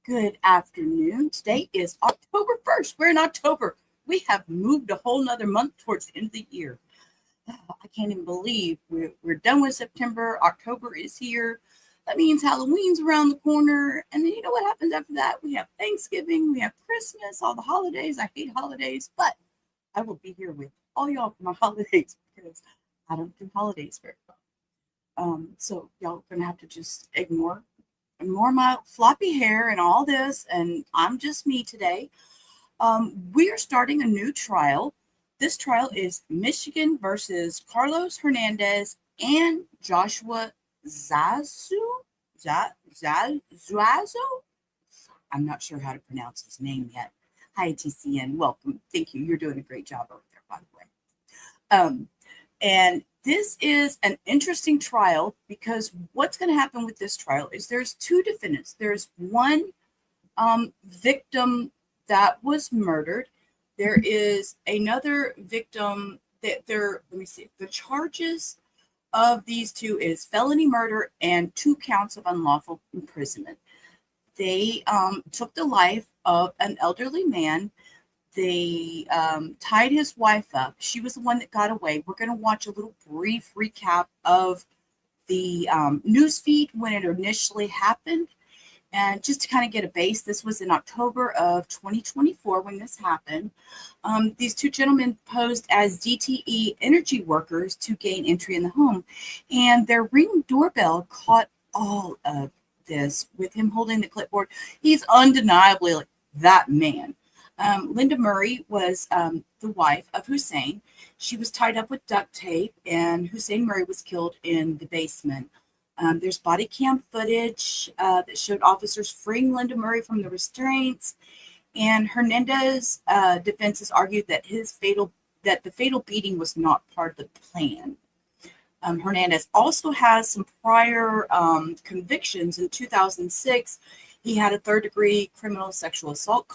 Good afternoon. Today is October 1st. We're in October. We have moved a whole nother month towards the end of the year. I can't even believe we're done with September. October is here. That means Halloween's around the corner. And then you know what happens after that? We have Thanksgiving, we have Christmas, all the holidays. I hate holidays, but I will be here with all y'all for my holidays because I don't do holidays very well. So y'all are gonna have to just ignore my floppy hair and all this, and I'm just me today. We are starting a new trial. This trial is Michigan versus Carlos Hernandez and Joshua Zuazo. I'm not sure how to pronounce his name yet. Hi, TCN. Welcome. Thank you. You're doing a great job over there, by the way. And this is an interesting trial because what's going to happen with this trial is there's two defendants. There's one victim that was murdered. There is another victim that let me see. The charges of these two is felony murder and 2 counts of unlawful imprisonment. They took the life of an elderly man. They tied his wife up. She was the one that got away. We're going to watch a little brief recap of the news feed when it initially happened. And just to kind of get a base, this was in October of 2024 when this happened. These two gentlemen posed as DTE Energy workers to gain entry in the home. And their Ring doorbell caught all of this with him holding the clipboard. He's undeniably like that man. Linda Murray was the wife of Hussein. She was tied up with duct tape, and Hussein Murray was killed in the basement. There's body cam footage that showed officers freeing Linda Murray from the restraints, and Hernandez defenses argued that the fatal beating was not part of the plan. Hernandez also has some prior convictions. In 2006, he had a third-degree criminal sexual assault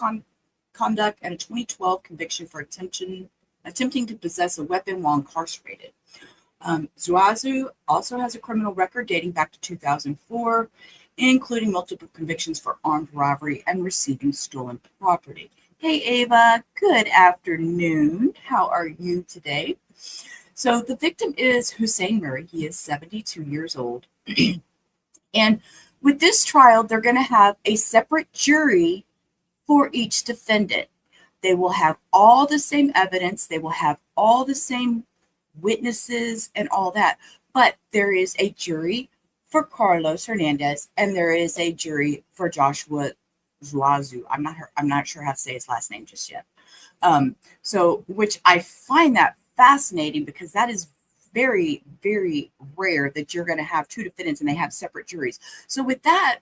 conduct and a 2012 conviction for attempting to possess a weapon while incarcerated. Zuazo also has a criminal record dating back to 2004, including multiple convictions for armed robbery and receiving stolen property. Hey, Ava, good afternoon. How are you today? So the victim is Hussein Murray. He is 72 years old. And with this trial, they're going to have a separate jury for each defendant. They will have all the same evidence. They will have all the same witnesses and all that. But there is a jury for Carlos Hernandez and there is a jury for Joshua Zuazo. I'm not sure how to say his last name just yet. So which I find that fascinating because that is very, very rare that you're going to have two defendants and they have separate juries. So with that,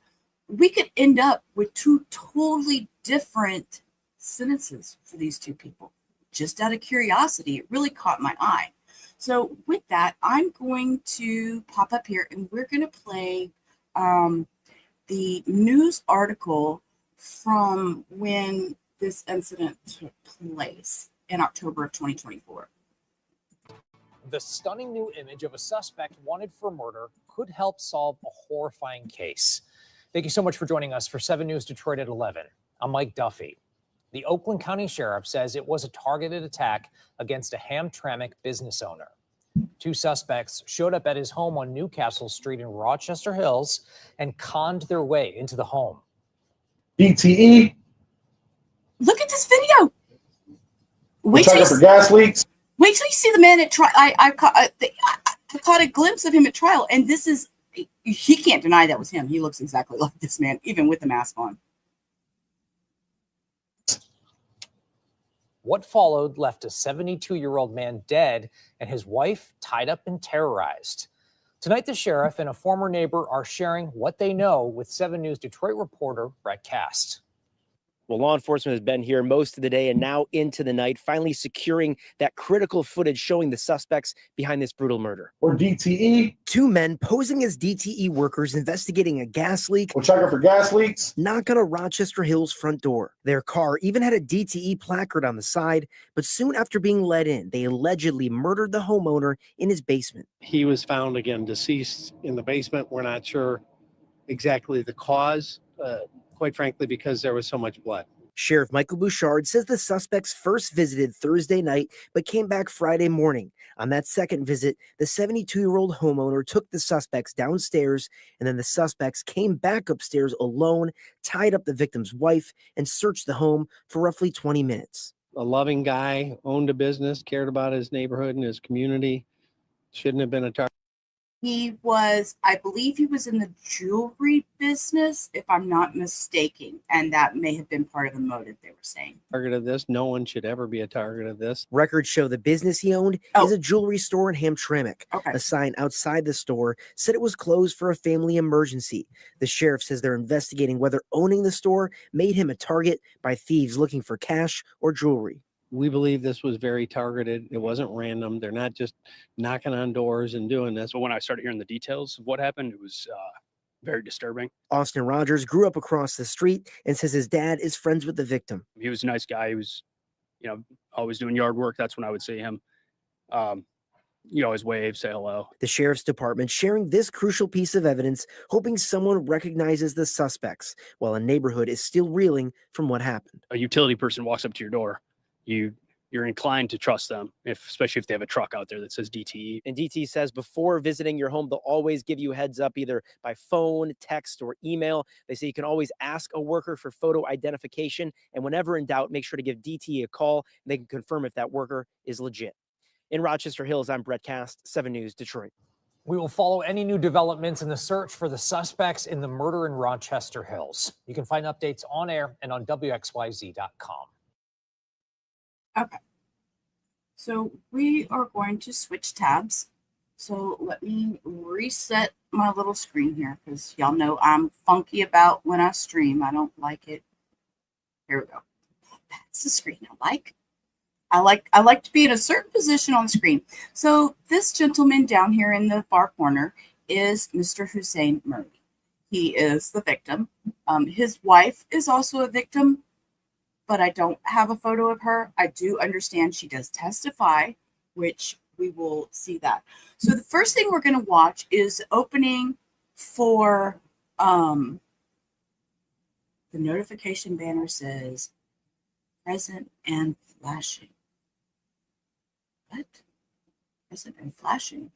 we could end up with two totally different sentences for these two people. Just out of curiosity, it really caught my eye. So with that, I'm going to pop up here and we're going to play the news article from when this incident took place in October of 2024. The stunning new image of a suspect wanted for murder could help solve a horrifying case. Thank you so much for joining us for 7 News Detroit at 11. I'm Mike Duffy. The Oakland County Sheriff says it was a targeted attack against a Hamtramck business owner. 2 suspects showed up at his home on Newcastle Street in Rochester Hills and conned their way into the home. DTE. Look at this video. Wait till for gas leaks. Wait till you see the man at trial. I caught a glimpse of him at trial, and this is, he can't deny that was him. He looks exactly like this man, even with the mask on. What followed left a 72-year-old man dead and his wife tied up and terrorized. Tonight, the sheriff and a former neighbor are sharing what they know with 7 News Detroit reporter Brett Cast. Well, law enforcement has been here most of the day and now into the night, finally securing that critical footage showing the suspects behind this brutal murder. Or DTE. 2 men posing as DTE workers investigating a gas leak. We're checking for gas leaks. Knock on a Rochester Hills front door. Their car even had a DTE placard on the side, but soon after being let in, they allegedly murdered the homeowner in his basement. He was found again deceased in the basement. We're not sure exactly the cause. quite frankly, because there was so much blood. Sheriff Michael Bouchard says the suspects first visited Thursday night, but came back Friday morning. On that second visit, the 72-year-old homeowner took the suspects downstairs, and then the suspects came back upstairs alone, tied up the victim's wife, and searched the home for roughly 20 minutes. A loving guy, owned a business, cared about his neighborhood and his community. Shouldn't have been a target. He was, I believe he was in the jewelry business, if I'm not mistaken. And that may have been part of the motive, they were saying. Target of this. No one should ever be a target of this. Records show the business he owned is a jewelry store in Hamtramck. Okay. A sign outside the store said it was closed for a family emergency. The sheriff says they're investigating whether owning the store made him a target by thieves looking for cash or jewelry. We believe this was very targeted. It wasn't random. They're not just knocking on doors and doing this. But when I started hearing the details of what happened, it was very disturbing. Austin Rogers grew up across the street and says his dad is friends with the victim. He was a nice guy. He was, always doing yard work. That's when I would see him. Always wave, say hello. The sheriff's department sharing this crucial piece of evidence, hoping someone recognizes the suspects, while a neighborhood is still reeling from what happened. A utility person walks up to your door. You're inclined to trust them, especially if they have a truck out there that says DTE. And DTE says before visiting your home, they'll always give you a heads up either by phone, text, or email. They say you can always ask a worker for photo identification. And whenever in doubt, make sure to give DTE a call and they can confirm if that worker is legit. In Rochester Hills, I'm Brett Cast, 7 News, Detroit. We will follow any new developments in the search for the suspects in the murder in Rochester Hills. You can find updates on air and on WXYZ.com. Okay. So we are going to switch tabs. So let me reset my little screen here because y'all know I'm funky about when I stream. I don't like it. Here we go. That's the screen I like. I like to be in a certain position on the screen. So this gentleman down here in the far corner is Mr. Hussein Murray. He is the victim. His wife is also a victim, but I don't have a photo of her. I do understand she does testify, which we will see that. So the first thing we're going to watch is opening for the notification banner says present and flashing. What? Present and flashing?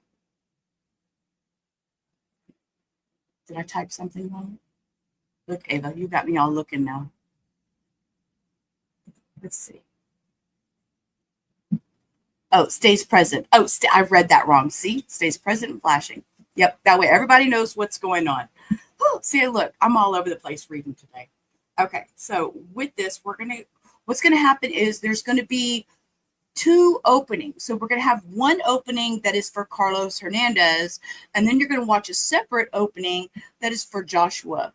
Did I type something wrong? Look, Ava, you got me all looking now. Let's see. Oh, stays present. Oh, I read that wrong. See, stays present and flashing. Yep, that way everybody knows what's going on. Oh, see, look, I'm all over the place reading today. Okay, so with this, what's gonna happen is there's gonna be 2 openings. So we're gonna have one opening that is for Carlos Hernandez, and then you're gonna watch a separate opening that is for Joshua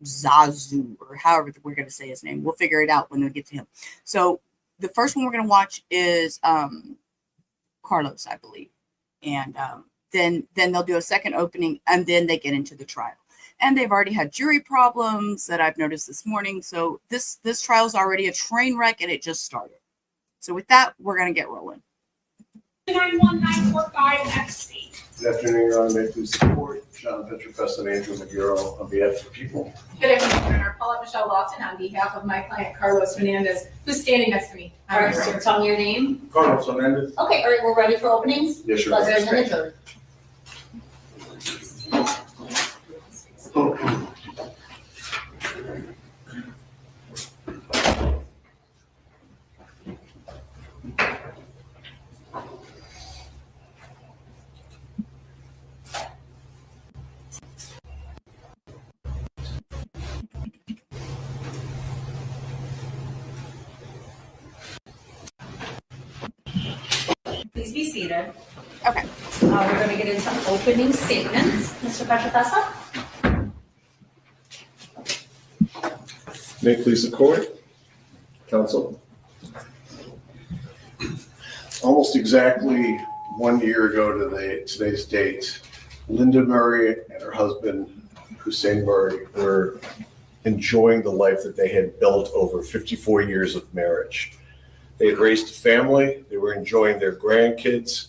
Zuazo, or however we're going to say his name. We'll figure it out when we get to him. So the first one we're going to watch is Carlos, I believe. And then they'll do a second opening, and then they get into the trial. And they've already had jury problems that I've noticed this morning. So this trial is already a train wreck, and it just started. So with that, we're going to get rolling. 91945XC. Good afternoon, Your Honor. May I please support John Petrofest and Andrew McGurrow on behalf of the people. Good afternoon, Your Honor. Paulette Michelle Lawton on behalf of my client Carlos Hernandez, who's standing next to me. All right, so tell me your name. Carlos Hernandez. Okay, all right, we're ready for openings? Yes, Your Buzzer Honor. in the jury. Please be seated. Okay. We're going to get into opening statements. Mr. Petrofessa? May it please the court, counsel. Almost exactly 1 year ago to today's date, Linda Murray and her husband, Hussein Murray, were enjoying the life that they had built over 54 years of marriage. They had raised a family. They were enjoying their grandkids.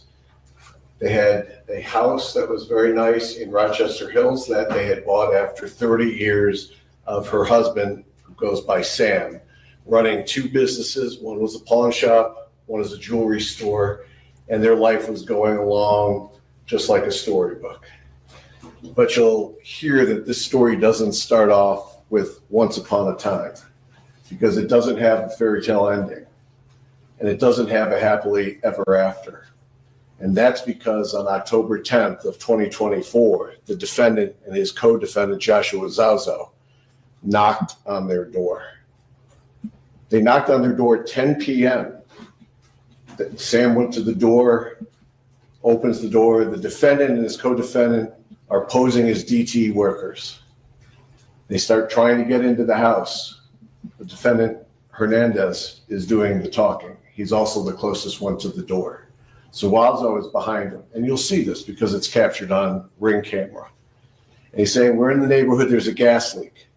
They had a house that was very nice in Rochester Hills that they had bought after 30 years of her husband, who goes by Sam, running two businesses. One was a pawn shop, one is a jewelry store, and their life was going along just like a storybook. But you'll hear that this story doesn't start off with once upon a time, because it doesn't have a fairy tale ending, and it doesn't have a happily ever after. And that's because on October 10th of 2024, the defendant and his co-defendant, Joshua Zuazo, knocked on their door. They knocked on their door at 10 p.m. Sam went to the door, opens the door. The defendant and his co-defendant are posing as DTE workers. They start trying to get into the house. The defendant, Hernandez, is doing the talking. He's also the closest one to the door. Zuazo is behind him. And you'll see this because it's captured on Ring camera. And he's saying, we're in the neighborhood, there's a gas leak.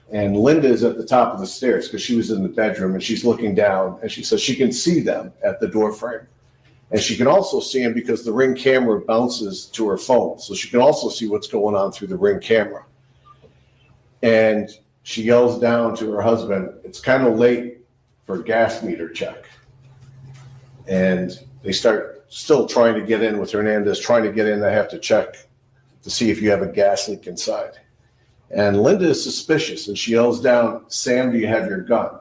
And Linda is at the top of the stairs because she was in the bedroom, and she's looking down, and she says she can see them at the door frame. And she can also see them because the Ring camera bounces to her phone. So she can also see what's going on through the Ring camera. And she yells down to her husband, it's kind of late for a gas meter check. And they start still trying to get in with Hernandez, trying to get in. They have to check to see if you have a gas leak inside. And Linda is suspicious, and she yells down, Sam, do you have your gun?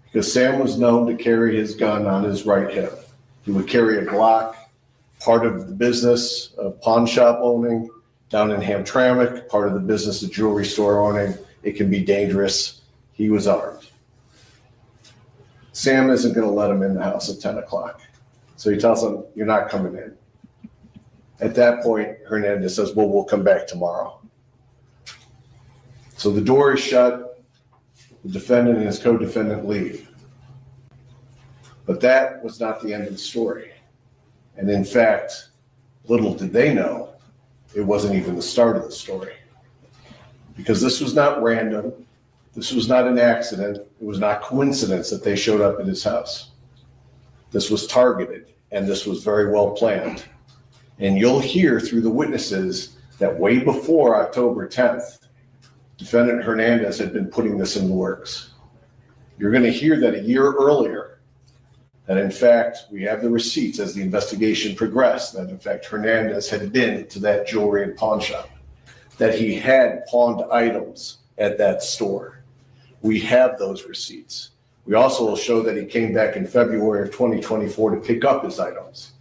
Because Sam was known to carry his gun on his right hip. He would carry a Glock, part of the business of pawn shop owning down in Hamtramck, part of the business of jewelry store owning. It can be dangerous. He was armed. Sam isn't going to let him in the house at 10 o'clock. So he tells him, you're not coming in. At that point, Hernandez says, well, we'll come back tomorrow. So the door is shut. The defendant and his co-defendant leave. But that was not the end of the story. And in fact, little did they know, it wasn't even the start of the story. Because this was not random. This was not an accident. It was not coincidence that they showed up at his house. This was targeted, and this was very well planned. And you'll hear through the witnesses that way before October 10th, defendant Hernandez had been putting this in the works. You're going to hear that a year earlier, that in fact, we have the receipts as the investigation progressed, that in fact Hernandez had been to that jewelry and pawn shop, that he had pawned items at that store. We have those receipts. We also will show that he came back in February of 2024 to pick up his items.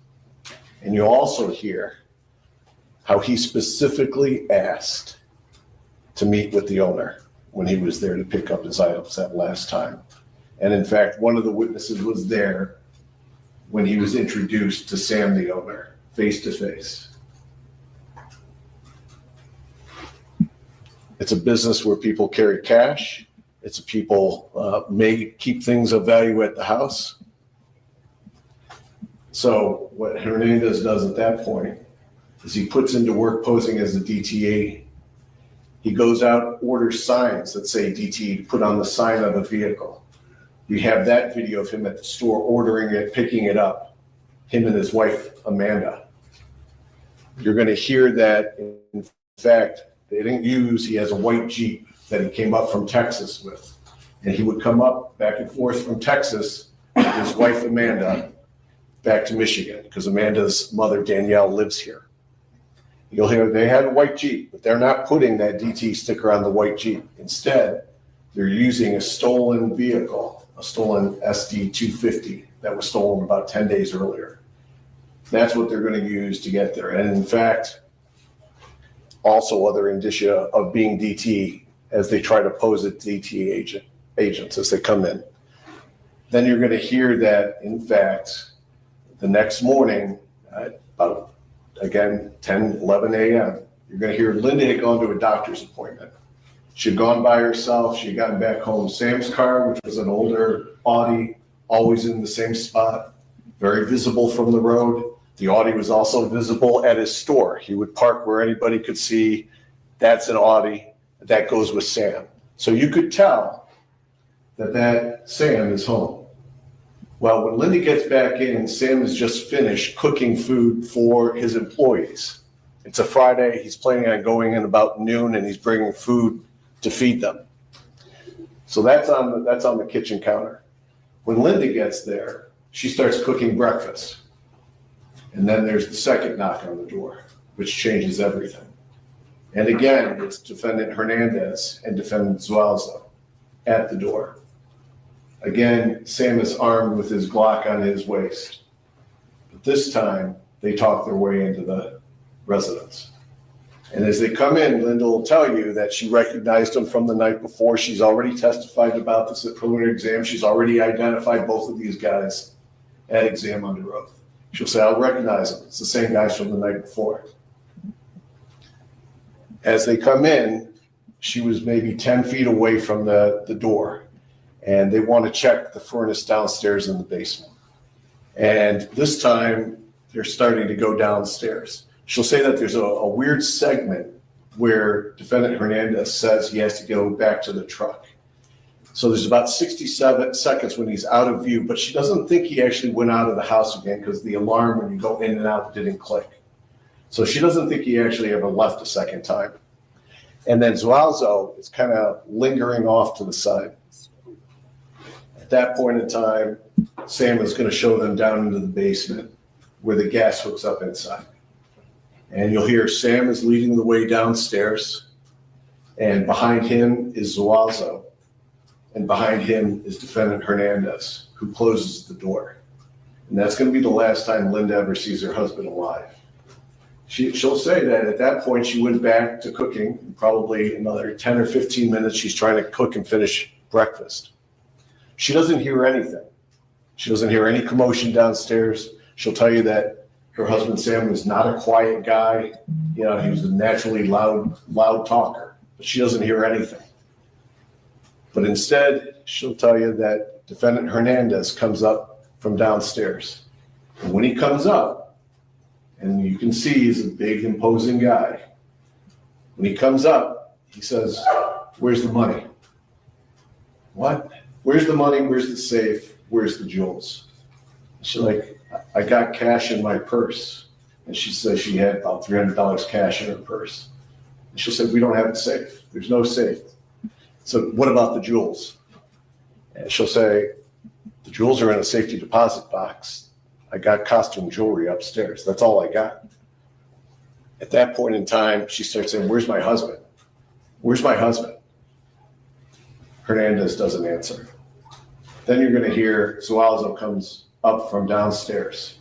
And you'll also hear how he specifically asked to meet with the owner when he was there to pick up his items that last time. And in fact, one of the witnesses was there when he was introduced to Sam, the owner, face to face. It's a business where people carry cash. It's people may keep things of value at the house. So what Hernandez does at that point is he puts into work posing as a DTE. He goes out, orders signs that say DTE to put on the sign of a vehicle. We have that video of him at the store ordering it, picking it up, him and his wife, Amanda. You're going to hear that, in fact, they didn't use, he has a white Jeep that he came up from Texas with. And he would come up back and forth from Texas with his wife, Amanda, back to Michigan, because Amanda's mother, Danielle, lives here. You'll hear they had a white Jeep, but they're not putting that DT sticker on the white Jeep. Instead, they're using a stolen vehicle, a stolen SD 250 that was stolen about 10 days earlier. That's what they're going to use to get there. And in fact, also other indicia of being DT as they try to pose as DT agents as they come in. Then you're going to hear that, in fact, the next morning, about, again, 10, 11 a.m., you're going to hear Linda had gone to a doctor's appointment. She had gone by herself. She had gotten back home. Sam's car, which was an older Audi, always in the same spot, very visible from the road. The Audi was also visible at his store. He would park where anybody could see. That's an Audi. That goes with Sam. So you could tell that Sam is home. Well, when Linda gets back in, Sam has just finished cooking food for his employees. It's a Friday. He's planning on going in about noon, and he's bringing food to feed them. So that's on the kitchen counter. When Linda gets there, she starts cooking breakfast. And then there's the second knock on the door, which changes everything. And again, it's defendant Hernandez and defendant Zuazo at the door. Again, Sam is armed with his Glock on his waist. But this time, they talk their way into the residence. And as they come in, Linda will tell you that she recognized them from the night before. She's already testified about this at preliminary exam. She's already identified both of these guys at exam under oath. She'll say, I'll recognize them. It's the same guys from the night before. As they come in, she was maybe 10 feet away from the door, and they want to check the furnace downstairs in the basement. And this time, they're starting to go downstairs. She'll say that there's a weird segment where defendant Hernandez says he has to go back to the truck. So there's about 67 seconds when he's out of view, but she doesn't think he actually went out of the house again because the alarm when you go in and out didn't click. So she doesn't think he actually ever left a second time. And then Zuazo is kind of lingering off to the side. At that point in time, Sam is going to show them down into the basement where the gas hooks up inside. And you'll hear Sam is leading the way downstairs, and behind him is Zuazo, and behind him is defendant Hernandez, who closes the door. And that's going to be the last time Linda ever sees her husband alive. She'll say that at that point she went back to cooking, probably another 10 or 15 minutes she's trying to cook and finish breakfast. She doesn't hear anything. She doesn't hear any commotion downstairs. She'll tell you that her husband, Sam, was not a quiet guy. You know, he was a naturally loud talker, but she doesn't hear anything. But instead, she'll tell you that defendant Hernandez comes up from downstairs. And when he comes up, and you can see he's a big, imposing guy. When he comes up, he says, "Where's the money?" "What? Where's the money? Where's the safe? Where's the jewels?" She's like, "I got cash in my purse." And she says she had about $300 cash in her purse. And she'll say, "We don't have a safe. There's no safe." "So what about the jewels?" And she'll say, "The jewels are in a safety deposit box. I got costume jewelry upstairs. That's all I got." At that point in time, she starts saying, "Where's my husband? Where's my husband?" Hernandez doesn't answer. Then you're going to hear Zuazo comes up from downstairs.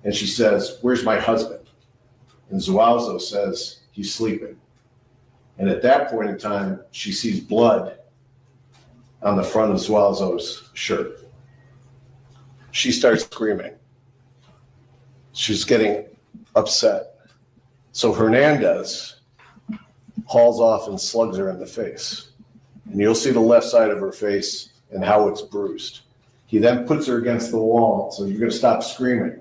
And she says, "Where's my husband?" And Zuazo says, "He's sleeping." And at that point in time, she sees blood on the front of Zuazo's shirt. She starts screaming. She's getting upset. So Hernandez hauls off and slugs her in the face. And you'll see the left side of her face and how it's bruised. He then puts her against the wall. So you're going to stop screaming.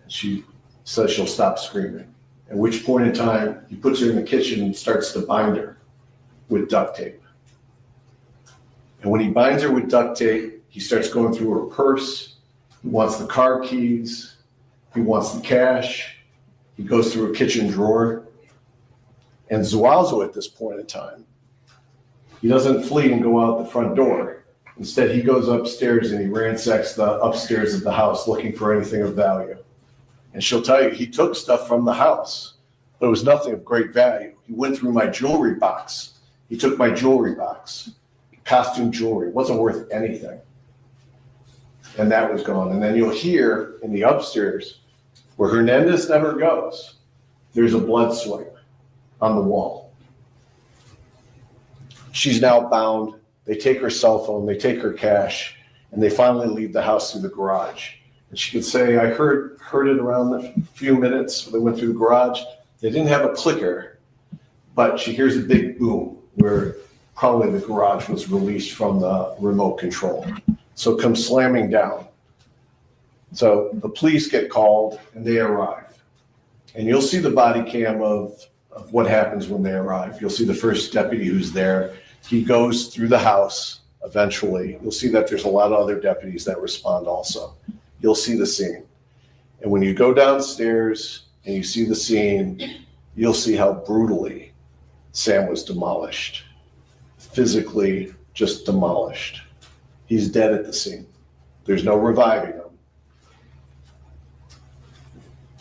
And she says she'll stop screaming. At which point in time, he puts her in the kitchen and starts to bind her with duct tape. And when he binds her with duct tape, he starts going through her purse. He wants the car keys. He wants the cash. He goes through a kitchen drawer. And Zuazo at this point in time, he doesn't flee and go out the front door. Instead, he goes upstairs and he ransacks the upstairs of the house looking for anything of value. And she'll tell you, he took stuff from the house, but it was nothing of great value. He went through my jewelry box. He took my jewelry box. Costume jewelry. It wasn't worth anything. And that was gone. And then you'll hear in the upstairs, where Hernandez never goes, there's a blood swipe on the wall. She's now bound. They take her cell phone, they take her cash, and they finally leave the house through the garage. And she could say, "I heard it around a few minutes." They went through the garage. They didn't have a clicker, but she hears a big boom where probably the garage was released from the remote control. So it comes slamming down. So the police get called and they arrive. And you'll see the body cam of what happens when they arrive. You'll see the first deputy who's there. He goes through the house eventually. You'll see that there's a lot of other deputies that respond also. You'll see the scene. And when you go downstairs and you see the scene, you'll see how brutally Sam was demolished, physically just demolished. He's dead at the scene. There's no reviving him.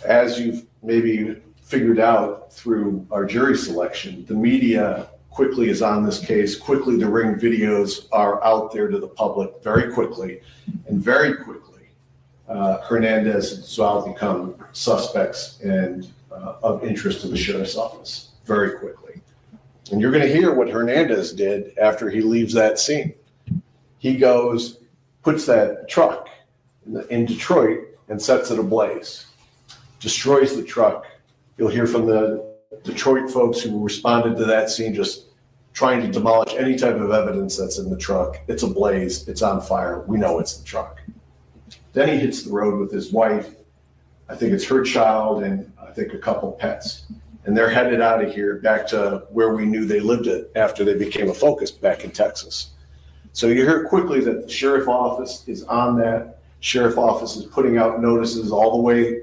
As you've maybe figured out through our jury selection, the media quickly is on this case. Quickly, the ring videos are out there to the public very quickly. And very quickly, Hernandez and Zuazo become suspects and of interest to the sheriff's office very quickly. And you're going to hear what Hernandez did after he leaves that scene. He goes, puts that truck in Detroit and sets it ablaze, destroys the truck. You'll hear from the Detroit folks who responded to that scene just trying to demolish any type of evidence that's in the truck. It's ablaze, it's on fire, we know it's the truck. Then he hits the road with his wife. I think it's her child and I think a couple pets. And they're headed out of here back to where we knew they lived at after they became a focus back in Texas. So you hear quickly that the sheriff office is on that. Sheriff office is putting out notices all the way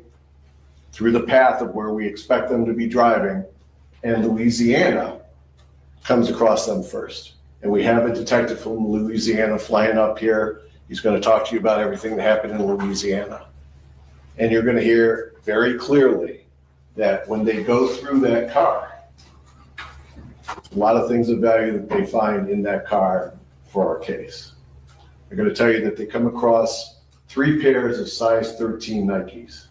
through the path of where we expect them to be driving. And Louisiana comes across them first. And we have a detective from Louisiana flying up here. He's going to talk to you about everything that happened in Louisiana. And you're going to hear very clearly that when they go through that car, a lot of things of value that they find in that car for our case. They're going to tell you that they come across 3 pairs of size 13 Nikes.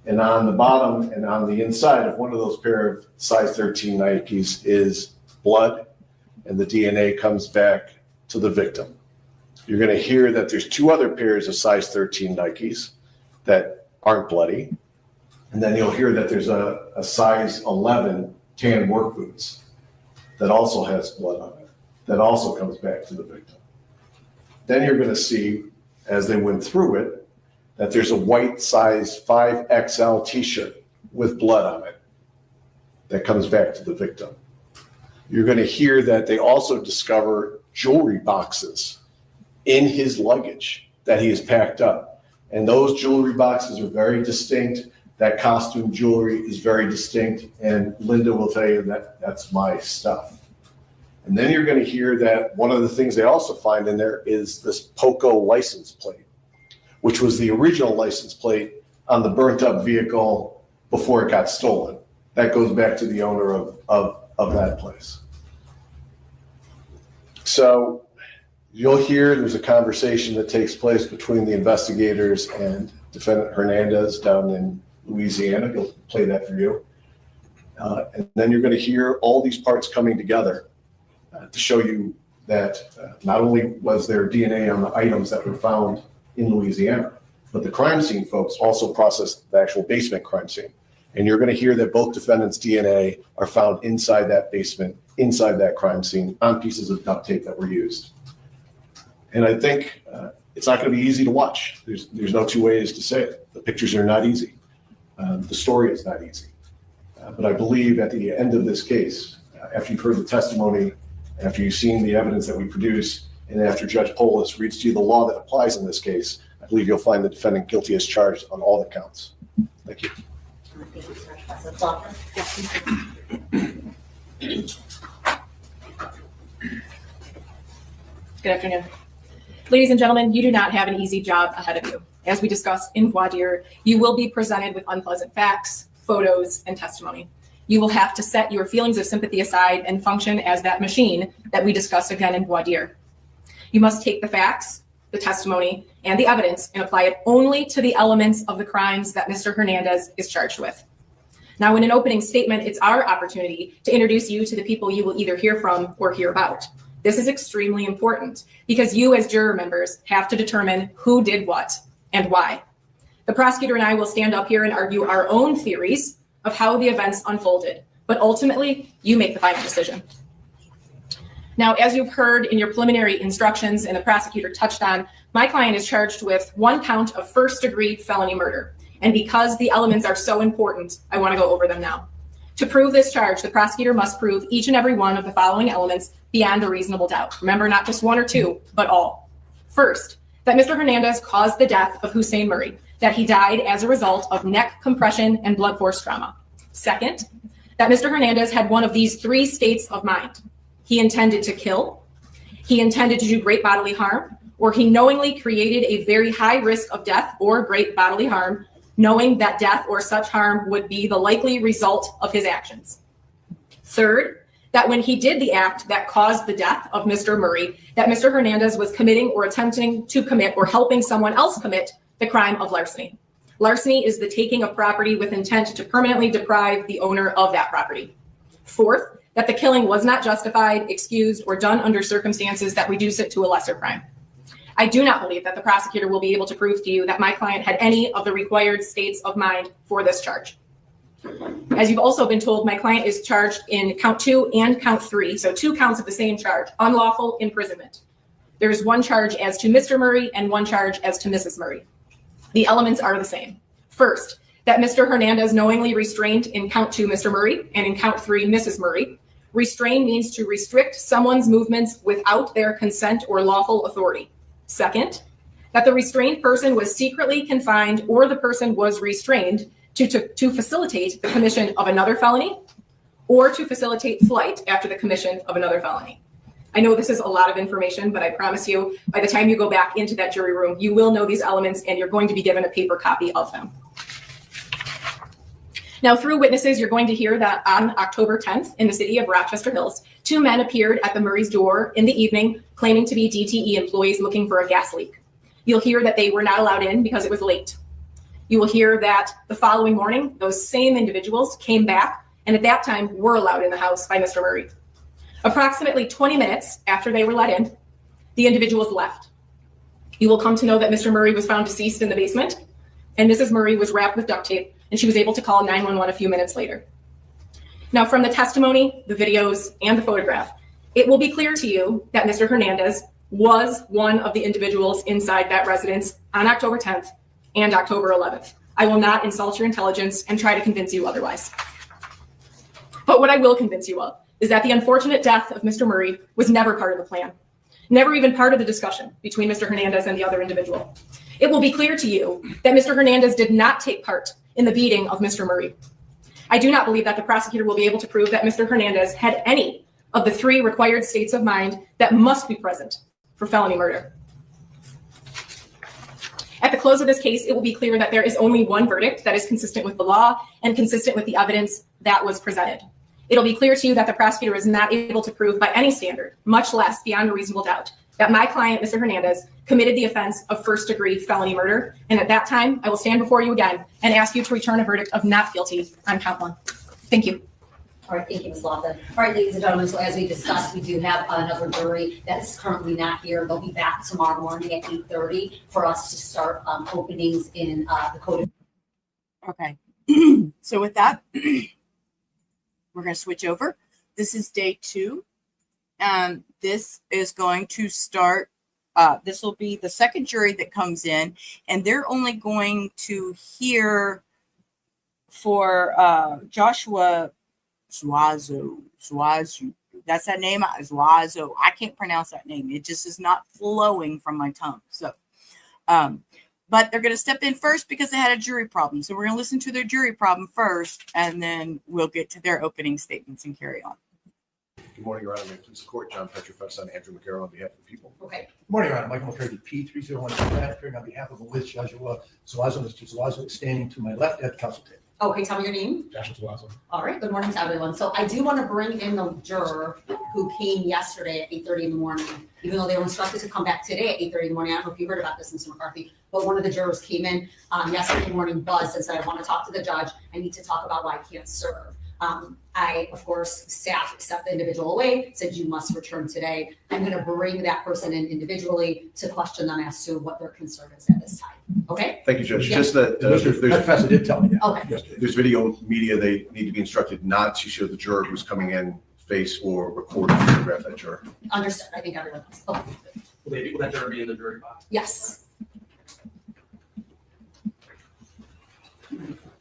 And on the bottom and on the inside of one of those pair of size 13 Nikes is blood, and the DNA comes back to the victim. You're going to hear that there's 2 other pairs of size 13 Nikes that aren't bloody. And then you'll hear that there's a size 11 tan work boots that also has blood on it, that also comes back to the victim. Then you're going to see, as they went through it, that there's a white size 5XL t-shirt with blood on it that comes back to the victim. You're going to hear that they also discover jewelry boxes in his luggage that he has packed up. And those jewelry boxes are very distinct. That costume jewelry is very distinct. And Linda will tell you that that's my stuff. And then you're going to hear that one of the things they also find in there is this POCO license plate, which was the original license plate on the burnt up vehicle before it got stolen. That goes back to the owner of that place. So you'll hear there's a conversation that takes place between the investigators and defendant Hernandez down in Louisiana. He'll play that for you. And then you're going to hear all these parts coming together to show you that not only was there DNA on the items that were found in Louisiana, but the crime scene folks also processed the actual basement crime scene. And you're going to hear that both defendants' DNA are found inside that basement, inside that crime scene, on pieces of duct tape that were used. And I think it's not going to be easy to watch. There's no 2 ways to say it. The pictures are not easy. The story is not easy. But I believe at the end of this case, after you've heard the testimony, after you've seen the evidence that we produce, and after Judge Polis reads to you the law that applies in this case, I believe you'll find the defendant guilty as charged on all the counts. Thank you. Thank you, Sir. That's all. Good afternoon. Ladies and gentlemen, you do not have an easy job ahead of you. As we discussed in voir dire, you will be presented with unpleasant facts, photos, and testimony. You will have to set your feelings of sympathy aside and function as that machine that we discussed again in voir dire. You must take the facts, the testimony, and the evidence and apply it only to the elements of the crimes that Mr. Hernandez is charged with. Now, in an opening statement, it's our opportunity to introduce you to the people you will either hear from or hear about. This is extremely important because you as juror members have to determine who did what and why. The prosecutor and I will stand up here and argue our own theories of how the events unfolded, but ultimately you make the final decision. Now, as you've heard in your preliminary instructions and the prosecutor touched on, my client is charged with 1 count of first-degree felony murder. And because the elements are so important, I want to go over them now. To prove this charge, the prosecutor must prove each and every one of the following elements beyond a reasonable doubt. Remember, not just 1 or 2, but all. First, that Mr. Hernandez caused the death of Hussein Murray, that he died as a result of neck compression and blood force trauma. Second, that Mr. Hernandez had one of these three states of mind. He intended to kill, he intended to do great bodily harm, or he knowingly created a very high risk of death or great bodily harm, knowing that death or such harm would be the likely result of his actions. Third, that when he did the act that caused the death of Mr. Murray, that Mr. Hernandez was committing or attempting to commit or helping someone else commit the crime of larceny. Larceny is the taking of property with intent to permanently deprive the owner of that property. Fourth, that the killing was not justified, excused, or done under circumstances that reduce it to a lesser crime. I do not believe that the prosecutor will be able to prove to you that my client had any of the required states of mind for this charge. As you've also been told, my client is charged in count 2 and count 3, so 2 counts of the same charge, unlawful imprisonment. There is 1 charge as to Mr. Murray and 1 charge as to Mrs. Murray. The elements are the same. First, that Mr. Hernandez knowingly restrained in count 2 Mr. Murray and in count 3 Mrs. Murray. Restrain means to restrict someone's movements without their consent or lawful authority. Second, that the restrained person was secretly confined or the person was restrained to facilitate the commission of another felony or to facilitate flight after the commission of another felony. I know this is a lot of information, but I promise you, by the time you go back into that jury room, you will know these elements and you're going to be given a paper copy of them. Now, through witnesses, you're going to hear that on October 10th in the city of Rochester Hills, 2 men appeared at the Murray's door in the evening claiming to be DTE employees looking for a gas leak. You'll hear that they were not allowed in because it was late. You will hear that the following morning, those same individuals came back and at that time were allowed in the house by Mr. Murray. Approximately 20 minutes after they were let in, the individuals left. You will come to know that Mr. Murray was found deceased in the basement and Mrs. Murray was wrapped with duct tape and she was able to call 911 a few minutes later. Now, from the testimony, the videos, and the photograph, it will be clear to you that Mr. Hernandez was one of the individuals inside that residence on October 10th and October 11th. I will not insult your intelligence and try to convince you otherwise. But what I will convince you of is that the unfortunate death of Mr. Murray was never part of the plan, never even part of the discussion between Mr. Hernandez and the other individual. It will be clear to you that Mr. Hernandez did not take part in the beating of Mr. Murray. I do not believe that the prosecutor will be able to prove that Mr. Hernandez had any of the 3 required states of mind that must be present for felony murder. At the close of this case, it will be clear that there is only one verdict that is consistent with the law and consistent with the evidence that was presented. It'll be clear to you that the prosecutor is not able to prove by any standard, much less beyond a reasonable doubt, that my client, Mr. Hernandez, committed the offense of first-degree felony murder. And at that time, I will stand before you again and ask you to return a verdict of not guilty on count 1. Thank you. All right, thank you, Ms. Lofton. All right, ladies and gentlemen, so as we discussed, we do have another jury that is currently not here. They'll be back tomorrow morning at 8:30 for us to start openings in the code. Okay. So with that, we're going to switch over. This is day 2. This is going to start. This will be the second jury that comes in, and they're only going to hear for Joshua Zuazo. That's that name, Zuazo. I can't pronounce that name. It just is not flowing from my tongue. So, but they're going to step in first because they had a jury problem. So we're going to listen to their jury problem first, and then we'll get to their opening statements and carry on. Good morning, Your Honor. May it please the court, John Petrofex, son Andrew McGarrell on behalf of the people. Okay. Good morning, Your Honor. Michael McCurdy, P301, appearing on behalf of Liz Joshua Zuazo. Mr. Zuazo is standing to my left at the counsel table. Okay, tell me your name. Joshua Zuazo. All right, good morning to everyone. So I do want to bring in the juror who came yesterday at 8:30 in the morning, even though they were instructed to come back today at 8:30 in the morning. I don't know if you heard about this, Mr. McCarthy, but one of the jurors came in yesterday morning, buzzed and said, I want to talk to the judge. I need to talk about why I can't serve. I, of course, staff stepped the individual away, said you must return today. I'm going to bring that person in individually to question them as to what their concern is at this time. Okay? Thank you, Judge. Yeah. Just that Mr. Professor did tell me that. Okay. Yesterday. there's video media. They need to be instructed not to show the juror who's coming in face or record or photograph that juror. Understood. I think everyone knows. Okay. Will that juror be in the jury box? Yes.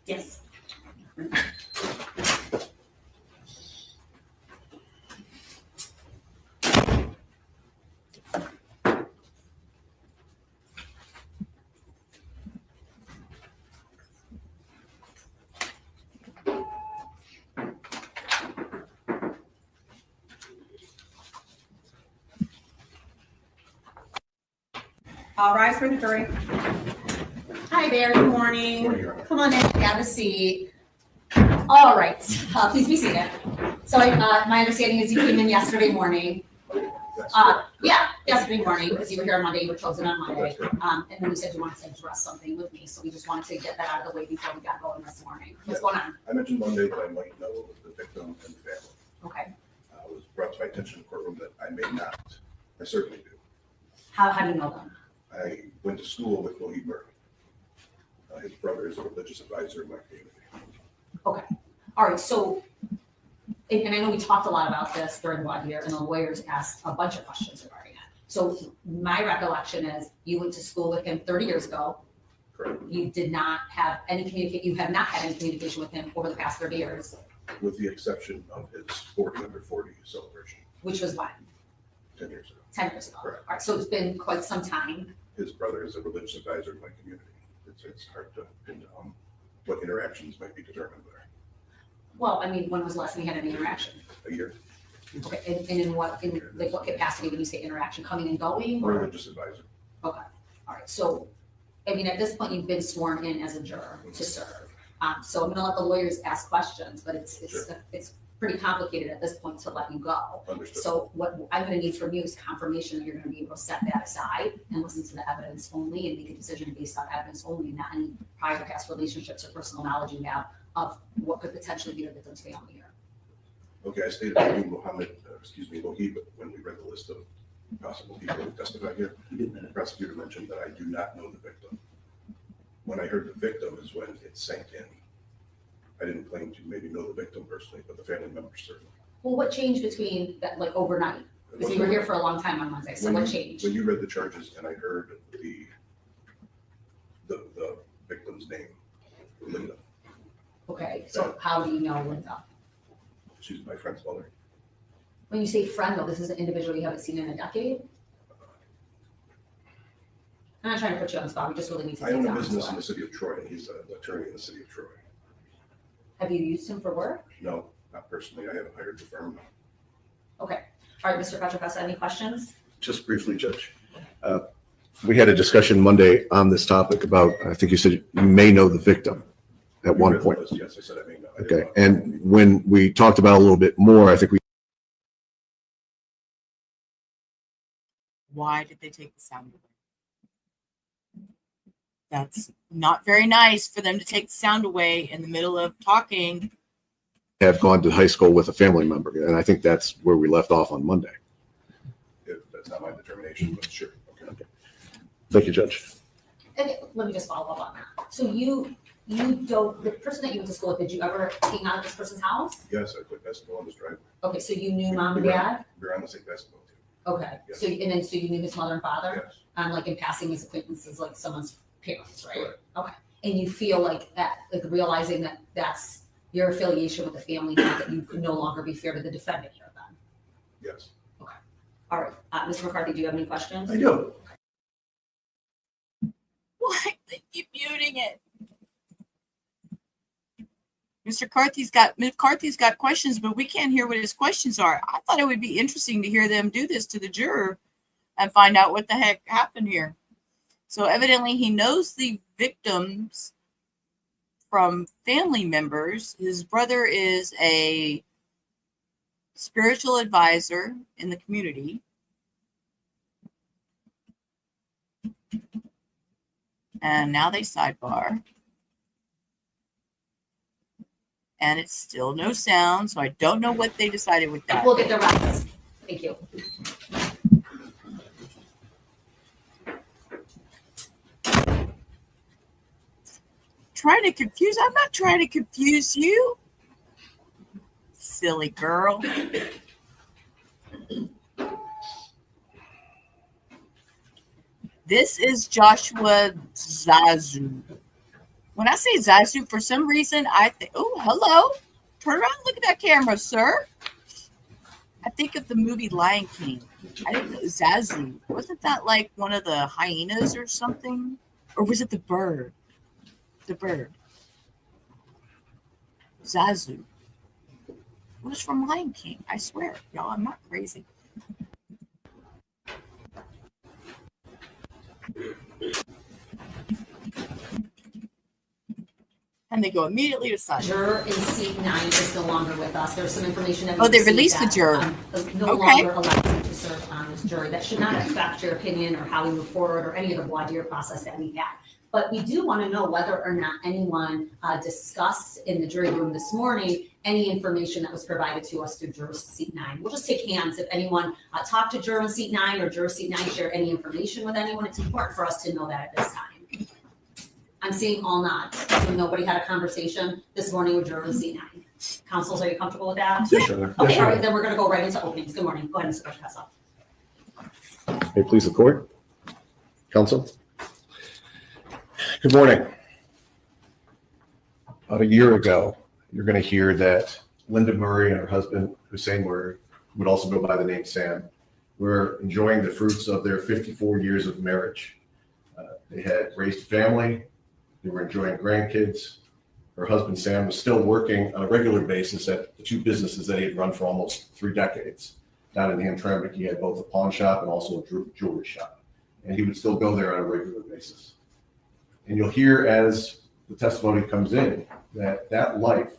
Yes. Rise for the jury. Hi there, good morning. Come on in, have a seat. All right, please be seated. So my understanding is you came in yesterday morning. Yesterday morning, because you were here on Monday, you were chosen on Monday. And then you said you wanted to address something with me, so we just wanted to get that out of the way before we got going this morning. What's going on? I mentioned Monday that I might know the victim and the family. Okay. It was brought to my attention in the courtroom that I may not. I certainly do. How do you know them? I went to school with Hussein Murray. His brother is a religious advisor in my community. Okay. All right. So, and I know we talked a lot about this during one year, and the lawyers asked a bunch of questions regarding it. So my recollection is you went to school with him 30 years ago. Correct. You did not have any you have not had any communication with him over the past 30 years. With the exception of his 40 under 40 celebration. Which was when? 10 years ago. 10 years ago. Correct. All right. So it's been quite some time. His brother is a religious advisor in my community. It's hard to pin down what interactions might be determined there. Well, I mean, when was the last time you had any interaction? A year. Okay. And in what capacity when you say interaction, coming and going? Or? Religious advisor. Okay. All right. So, I mean, at this point, you've been sworn in as a juror to serve. So I'm going to let the lawyers ask questions, but it's pretty complicated at this point to let you go. Understood. So what I'm going to need from you is confirmation that you're going to be able to set that aside and listen to the evidence only and make a decision based on evidence only, not any prior past relationships or personal knowledge you have of what could potentially be the victim's family here. Okay, I stated I knew Mohib when we read the list of possible people who testified here. The prosecutor mentioned that I do not know the victim. When I heard the victim is when it sank in. I didn't claim to maybe know the victim personally, but the family members certainly. Well, what changed between that, like overnight? Because you were here for a long time on Monday, so what changed? When you read the charges and I heard the victim's name, Linda. Okay, so how do you know Linda? She's my friend's mother. When you say friend, though, this is an individual you haven't seen in a decade? I'm not trying to put you on the spot, we just really need to I take own down a this business in one. the city of Troy, and he's an attorney in the city of Troy. Have you used him for work? No, not personally. I haven't hired the firm. Okay, all right, Mr. Petrofessa, any questions? Just briefly, Judge. We had a discussion Monday on this topic about, I think you said you may know the victim at one point. Yes, I said I may know. Okay, and when we talked about it a little bit more, I think we. Why did they take the sound away? That's not very nice for them to take the sound away in the middle of talking. Have gone to high school with a family member, and I think that's where we left off on Monday. That's not my determination, but sure. Okay. Thank you, Judge. Okay, let me just follow up on that. So you don't, the person that you went to school with, did you ever hang out at this person's house? Yes, I played basketball on this driveway. Okay, so you knew mom and dad? We're on the same basketball team. Okay, Yes. so you knew his mother and father? Yes. Like in passing as acquaintances, like someone's parents, right? Correct. Okay, and you feel like that, like realizing that that's your affiliation with the family, now that you could no longer be fair to the defendant here then? Yes. All right, Mr. McCarthy, do you have any questions? I do. Why they keep muting it? Mr. McCarthy's got questions, but we can't hear what his questions are. I thought it would be interesting to hear them do this to the juror and find out what the heck happened here. So evidently he knows the victims from family members. His brother is a spiritual advisor in the community. And now they sidebar. And it's still no sound, so I don't know what they decided with that. We'll get the rest. Thank you. Trying to confuse? I'm not trying to confuse you. Silly girl. This is Joshua Zuazo. When I say Zuazo, for some reason, I think, oh, hello. Turn around and look at that camera, sir. I think of the movie Lion King. I didn't know Zuazo. Wasn't that like one of the hyenas or something? Or was it the bird? The bird. Zuazo. It was from Lion King. I swear. Y'all, I'm not crazy. And they go immediately to side. Juror in seat 9 is no longer with us. There's some information that we Oh, they received released the that, juror. No Okay. longer allows you to serve on this jury. That should not affect your opinion or how we move forward or any of the voir dire process that we had. But we do want to know whether or not anyone discussed in the jury room this morning any information that was provided to us through juror seat 9. We'll just take hands if anyone talked to juror in seat 9 or juror seat 9 share any information with anyone. It's important for us to know that at this time. I'm seeing all nods. So nobody had a conversation this morning with juror in seat 9. Councils, are you comfortable with that? Yes, Your Honor. Okay, all right, then we're going to go right into openings. Good morning. Go ahead, Mr. Bishop. May it please the court, counsel. Good morning. About a year ago, you're going to hear that Linda Murray and her husband, Hussein Murray, who would also go by the name Sam, were enjoying the fruits of their 54 years of marriage. They had raised a family. They were enjoying grandkids. Her husband, Sam, was still working on a regular basis at the two businesses that he had run for almost 3 decades. Down in Hamtramck, he had both a pawn shop and also a jewelry shop. And he would still go there on a regular basis. And you'll hear as the testimony comes in that that life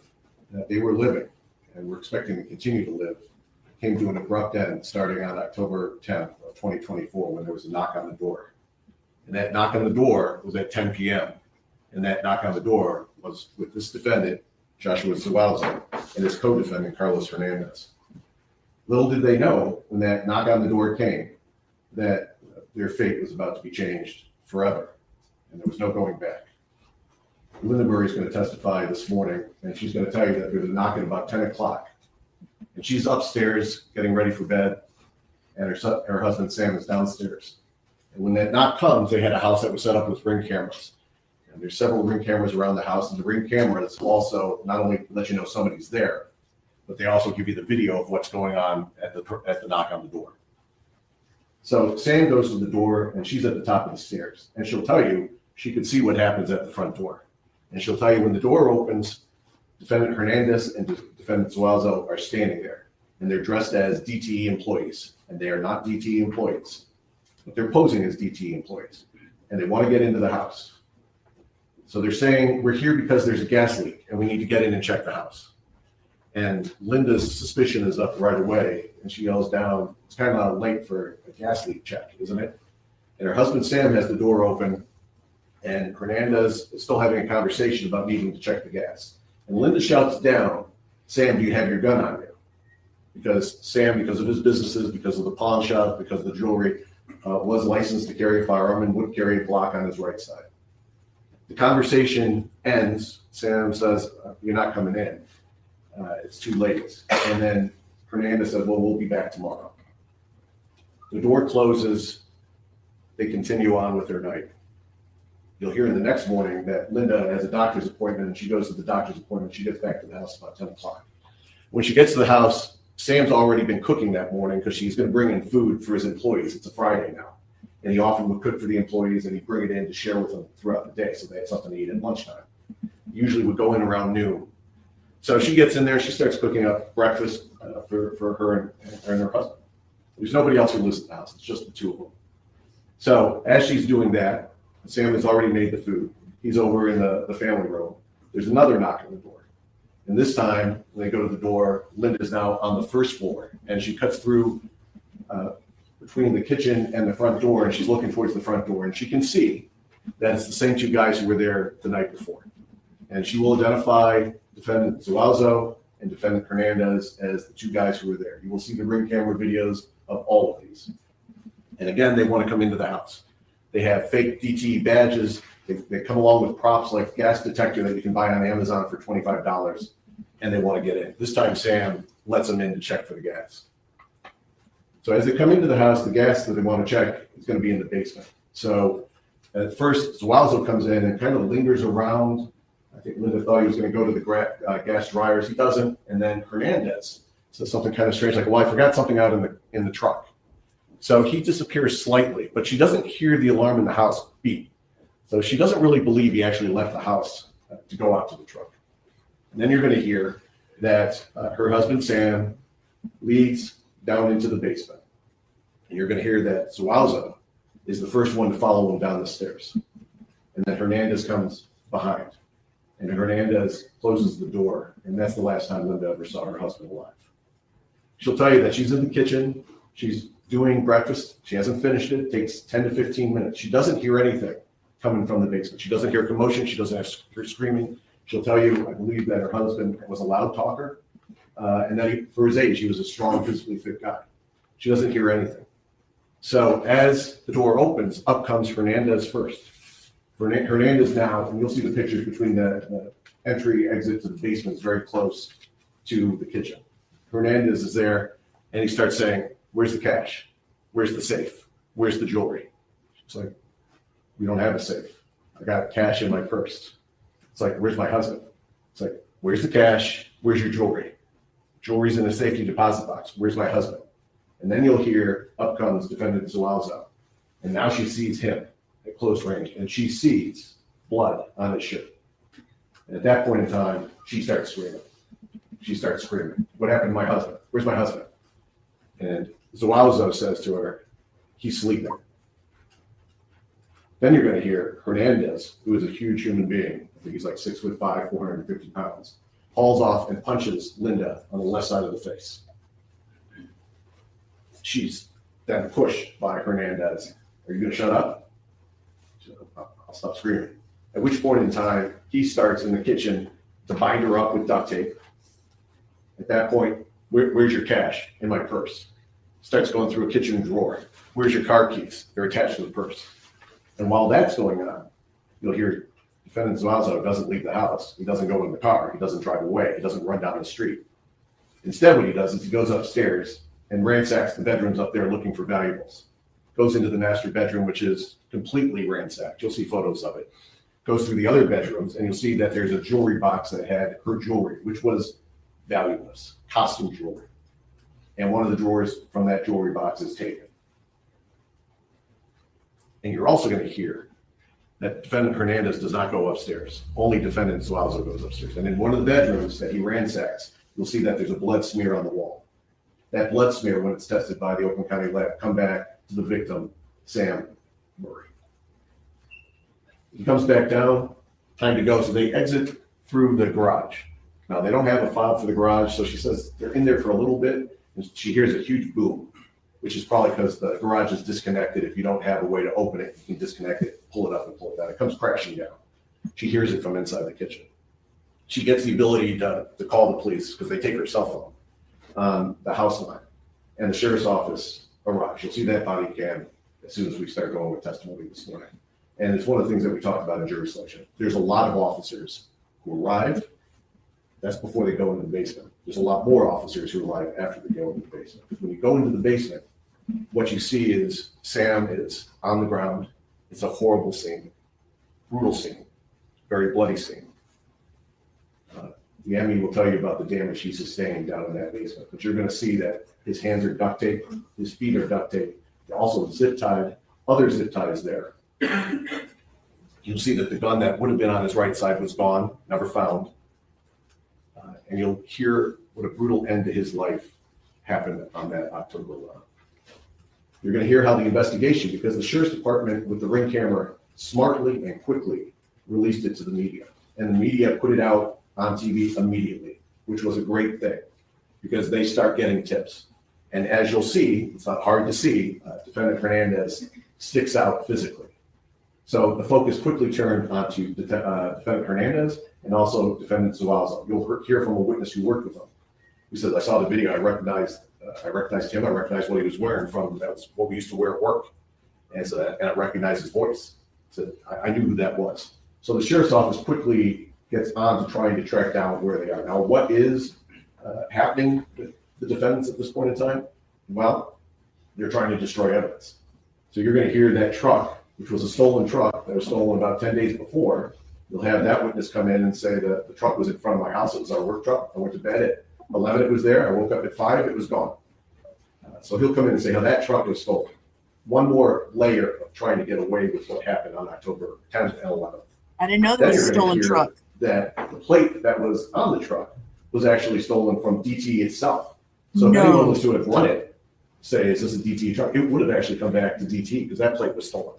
that they were living and were expecting to continue to live came to an abrupt end starting on October 10th of 2024 when there was a knock on the door. And that knock on the door was at 10 p.m. And that knock on the door was with this defendant, Joshua Zuazo, and his co-defendant, Carlos Hernandez. Little did they know when that knock on the door came that their fate was about to be changed forever. And there was no going back. Linda Murray is going to testify this morning, and she's going to tell you that there was a knock at about 10 o'clock. And she's upstairs getting ready for bed, and her husband, Sam, is downstairs. And when that knock comes, they had a house that was set up with Ring cameras. And there's several Ring cameras around the house, and the Ring cameras also not only let you know somebody's there, but they also give you the video of what's going on at the knock on the door. So Sam goes to the door, and she's at the top of the stairs. And she'll tell you she could see what happens at the front door. And she'll tell you when the door opens, Defendant Hernandez and Defendant Zuazo are standing there. And they're dressed as DTE employees. And they are not DTE employees. But they're posing as DTE employees. And they want to get into the house. So they're saying, we're here because there's a gas leak, and we need to get in and check the house. And Linda's suspicion is up right away, and she yells down, it's kind of late for a gas leak check, isn't it? And her husband, Sam, has the door open, and Hernandez is still having a conversation about needing to check the gas. And Linda shouts down, Sam, do you have your gun on you? Because Sam, because of his businesses, because of the pawn shop, because of the jewelry, was licensed to carry a firearm and would carry a Glock on his right side. The conversation ends. Sam says, you're not coming in. It's too late. And then Hernandez said, well, we'll be back tomorrow. The door closes. They continue on with their night. You'll hear in the next morning that Linda has a doctor's appointment, and she goes to the doctor's appointment. She gets back to the house about 10 o'clock. When she gets to the house, Sam's already been cooking that morning because she's going to bring in food for his employees. It's a Friday now. And he often would cook for the employees, and he'd bring it in to share with them throughout the day so they had something to eat at lunchtime. Usually would go in around noon. So she gets in there, she starts cooking up breakfast for her and her husband. There's nobody else who lives in the house. It's just the two of them. So as she's doing that, Sam has already made the food. He's over in the family room. There's another knock on the door. And this time, when they go to the door, Linda's now on the first floor, and she cuts through between the kitchen and the front door, and she's looking towards the front door, and she can see that it's the same two guys who were there the night before. And she will identify Defendant Zuazo and Defendant Hernandez as the two guys who were there. You will see the Ring camera videos of all of these. And again, they want to come into the house. They have fake DTE badges. They come along with props like gas detector that you can buy on Amazon for $25, and they want to get in. This time, Sam lets them in to check for the gas. So as they come into the house, the gas that they want to check is going to be in the basement. So at first, Zuazo comes in and kind of lingers around. I think Linda thought he was going to go to the gas dryers. He doesn't. And then Hernandez says something kind of strange, like, well, I forgot something out in the truck. So he disappears slightly, but she doesn't hear the alarm in the house beep. So she doesn't really believe he actually left the house to go out to the truck. And then you're going to hear that her husband, Sam, leads down into the basement. And you're going to hear that Zuazo is the first one to follow him down the stairs. And then Hernandez comes behind. And Hernandez closes the door, and that's the last time Linda ever saw her husband alive. She'll tell you that she's in the kitchen, she's doing breakfast, she hasn't finished it, takes 10 to 15 minutes. She doesn't hear anything coming from the basement. She doesn't hear commotion, she doesn't hear screaming. She'll tell you, I believe, that her husband was a loud talker, and that for his age, he was a strong, physically fit guy. She doesn't hear anything. So as the door opens, up comes Hernandez first. Hernandez now, and you'll see the pictures between the entry exit to the basement is very close to the kitchen. Hernandez is there, and he starts saying, "Where's the cash? Where's the safe? Where's the jewelry?" It's like, "We don't have a safe. I got cash in my purse." It's like, "Where's my husband?" It's like, "Where's the cash? Where's your jewelry? Jewelry's in a safety deposit box. Where's my husband?" And then you'll hear, up comes defendant Zuazo. And now she sees him at close range, and she sees blood on his shirt. And at that point in time, she starts screaming. She starts screaming, "What happened to my husband? Where's my husband?" And Zuazo says to her, "He's sleeping." Then you're going to hear Hernandez, who is a huge human being, I think he's like 6'5", 450 pounds, hauls off and punches Linda on the left side of the face. She's then pushed by Hernandez. "Are you going to shut up?" She said, "I'll stop screaming." At which point in time, he starts in the kitchen to bind her up with duct tape. At that point, "Where's your cash?" "In my purse." Starts going through a kitchen drawer. "Where's your car keys?" "They're attached to the purse." And while that's going on, you'll hear defendant Zuazo doesn't leave the house. He doesn't go in the car. He doesn't drive away. He doesn't run down the street. Instead, what he does is he goes upstairs and ransacks the bedrooms up there looking for valuables. Goes into the master bedroom, which is completely ransacked. You'll see photos of it. Goes through the other bedrooms, and you'll see that there's a jewelry box that had her jewelry, which was valueless, costume jewelry. And one of the drawers from that jewelry box is taken. And you're also going to hear that defendant Hernandez does not go upstairs. Only defendant Zuazo goes upstairs. And in one of the bedrooms that he ransacks, you'll see that there's a blood smear on the wall. That blood smear, when it's tested by the Oakland County lab, come back to the victim, Hussein Murray. He comes back down, time to go. So they exit through the garage. Now, they don't have a fob for the garage, so she says they're in there for a little bit, and she hears a huge boom, which is probably because the garage is disconnected. If you don't have a way to open it, you can disconnect it, pull it up, and pull it down. It comes crashing down. She hears it from inside the kitchen. She gets the ability to call the police because they take her cell phone on the house line, and the sheriff's office arrives. You'll see that body cam as soon as we start going with testimony this morning. And it's one of the things that we talked about in jury selection. There's a lot of officers who arrive. That's before they go into the basement. There's a lot more officers who arrive after they go into the basement. When you go into the basement, what you see is Sam is on the ground. It's a horrible scene, brutal scene, very bloody scene. The ME will tell you about the damage he sustained down in that basement, but you're going to see that his hands are duct tape, his feet are duct tape, they're also zip tied, other zip ties there. You'll see that the gun that would have been on his right side was gone, never found. And you'll hear what a brutal end to his life happened on that October 11th. You're going to hear how the investigation, because the sheriff's department with the ring camera smartly and quickly released it to the media. And the media put it out on TV immediately, which was a great thing because they start getting tips. And as you'll see, it's not hard to see, defendant Hernandez sticks out physically. So the focus quickly turned onto defendant Hernandez and also defendant Zuazo. You'll hear from a witness who worked with him. He says, "I saw the video, I recognized him, I recognized what he was wearing from, that was what we used to wear at work. And so, and I recognized his voice. So I knew who that was." So the sheriff's office quickly gets on to trying to track down where they are. Now, what is happening with the defendants at this point in time? Well, they're trying to destroy evidence. So you're going to hear that truck, which was a stolen truck that was stolen about 10 days before. You'll have that witness come in and say that the truck was in front of my house. It was our work truck. I went to bed at 11, it was there. I woke up at 5, it was gone. So he'll come in and say how that truck was stolen. One more layer of trying to get away with what happened on October 10th and 11th. I didn't know there was a stolen truck. That the plate that was on the truck was actually stolen from DTE itself. So if anyone was to have run it, say, "Is this a DTE truck?" it would have actually come back to DTE because that plate was stolen.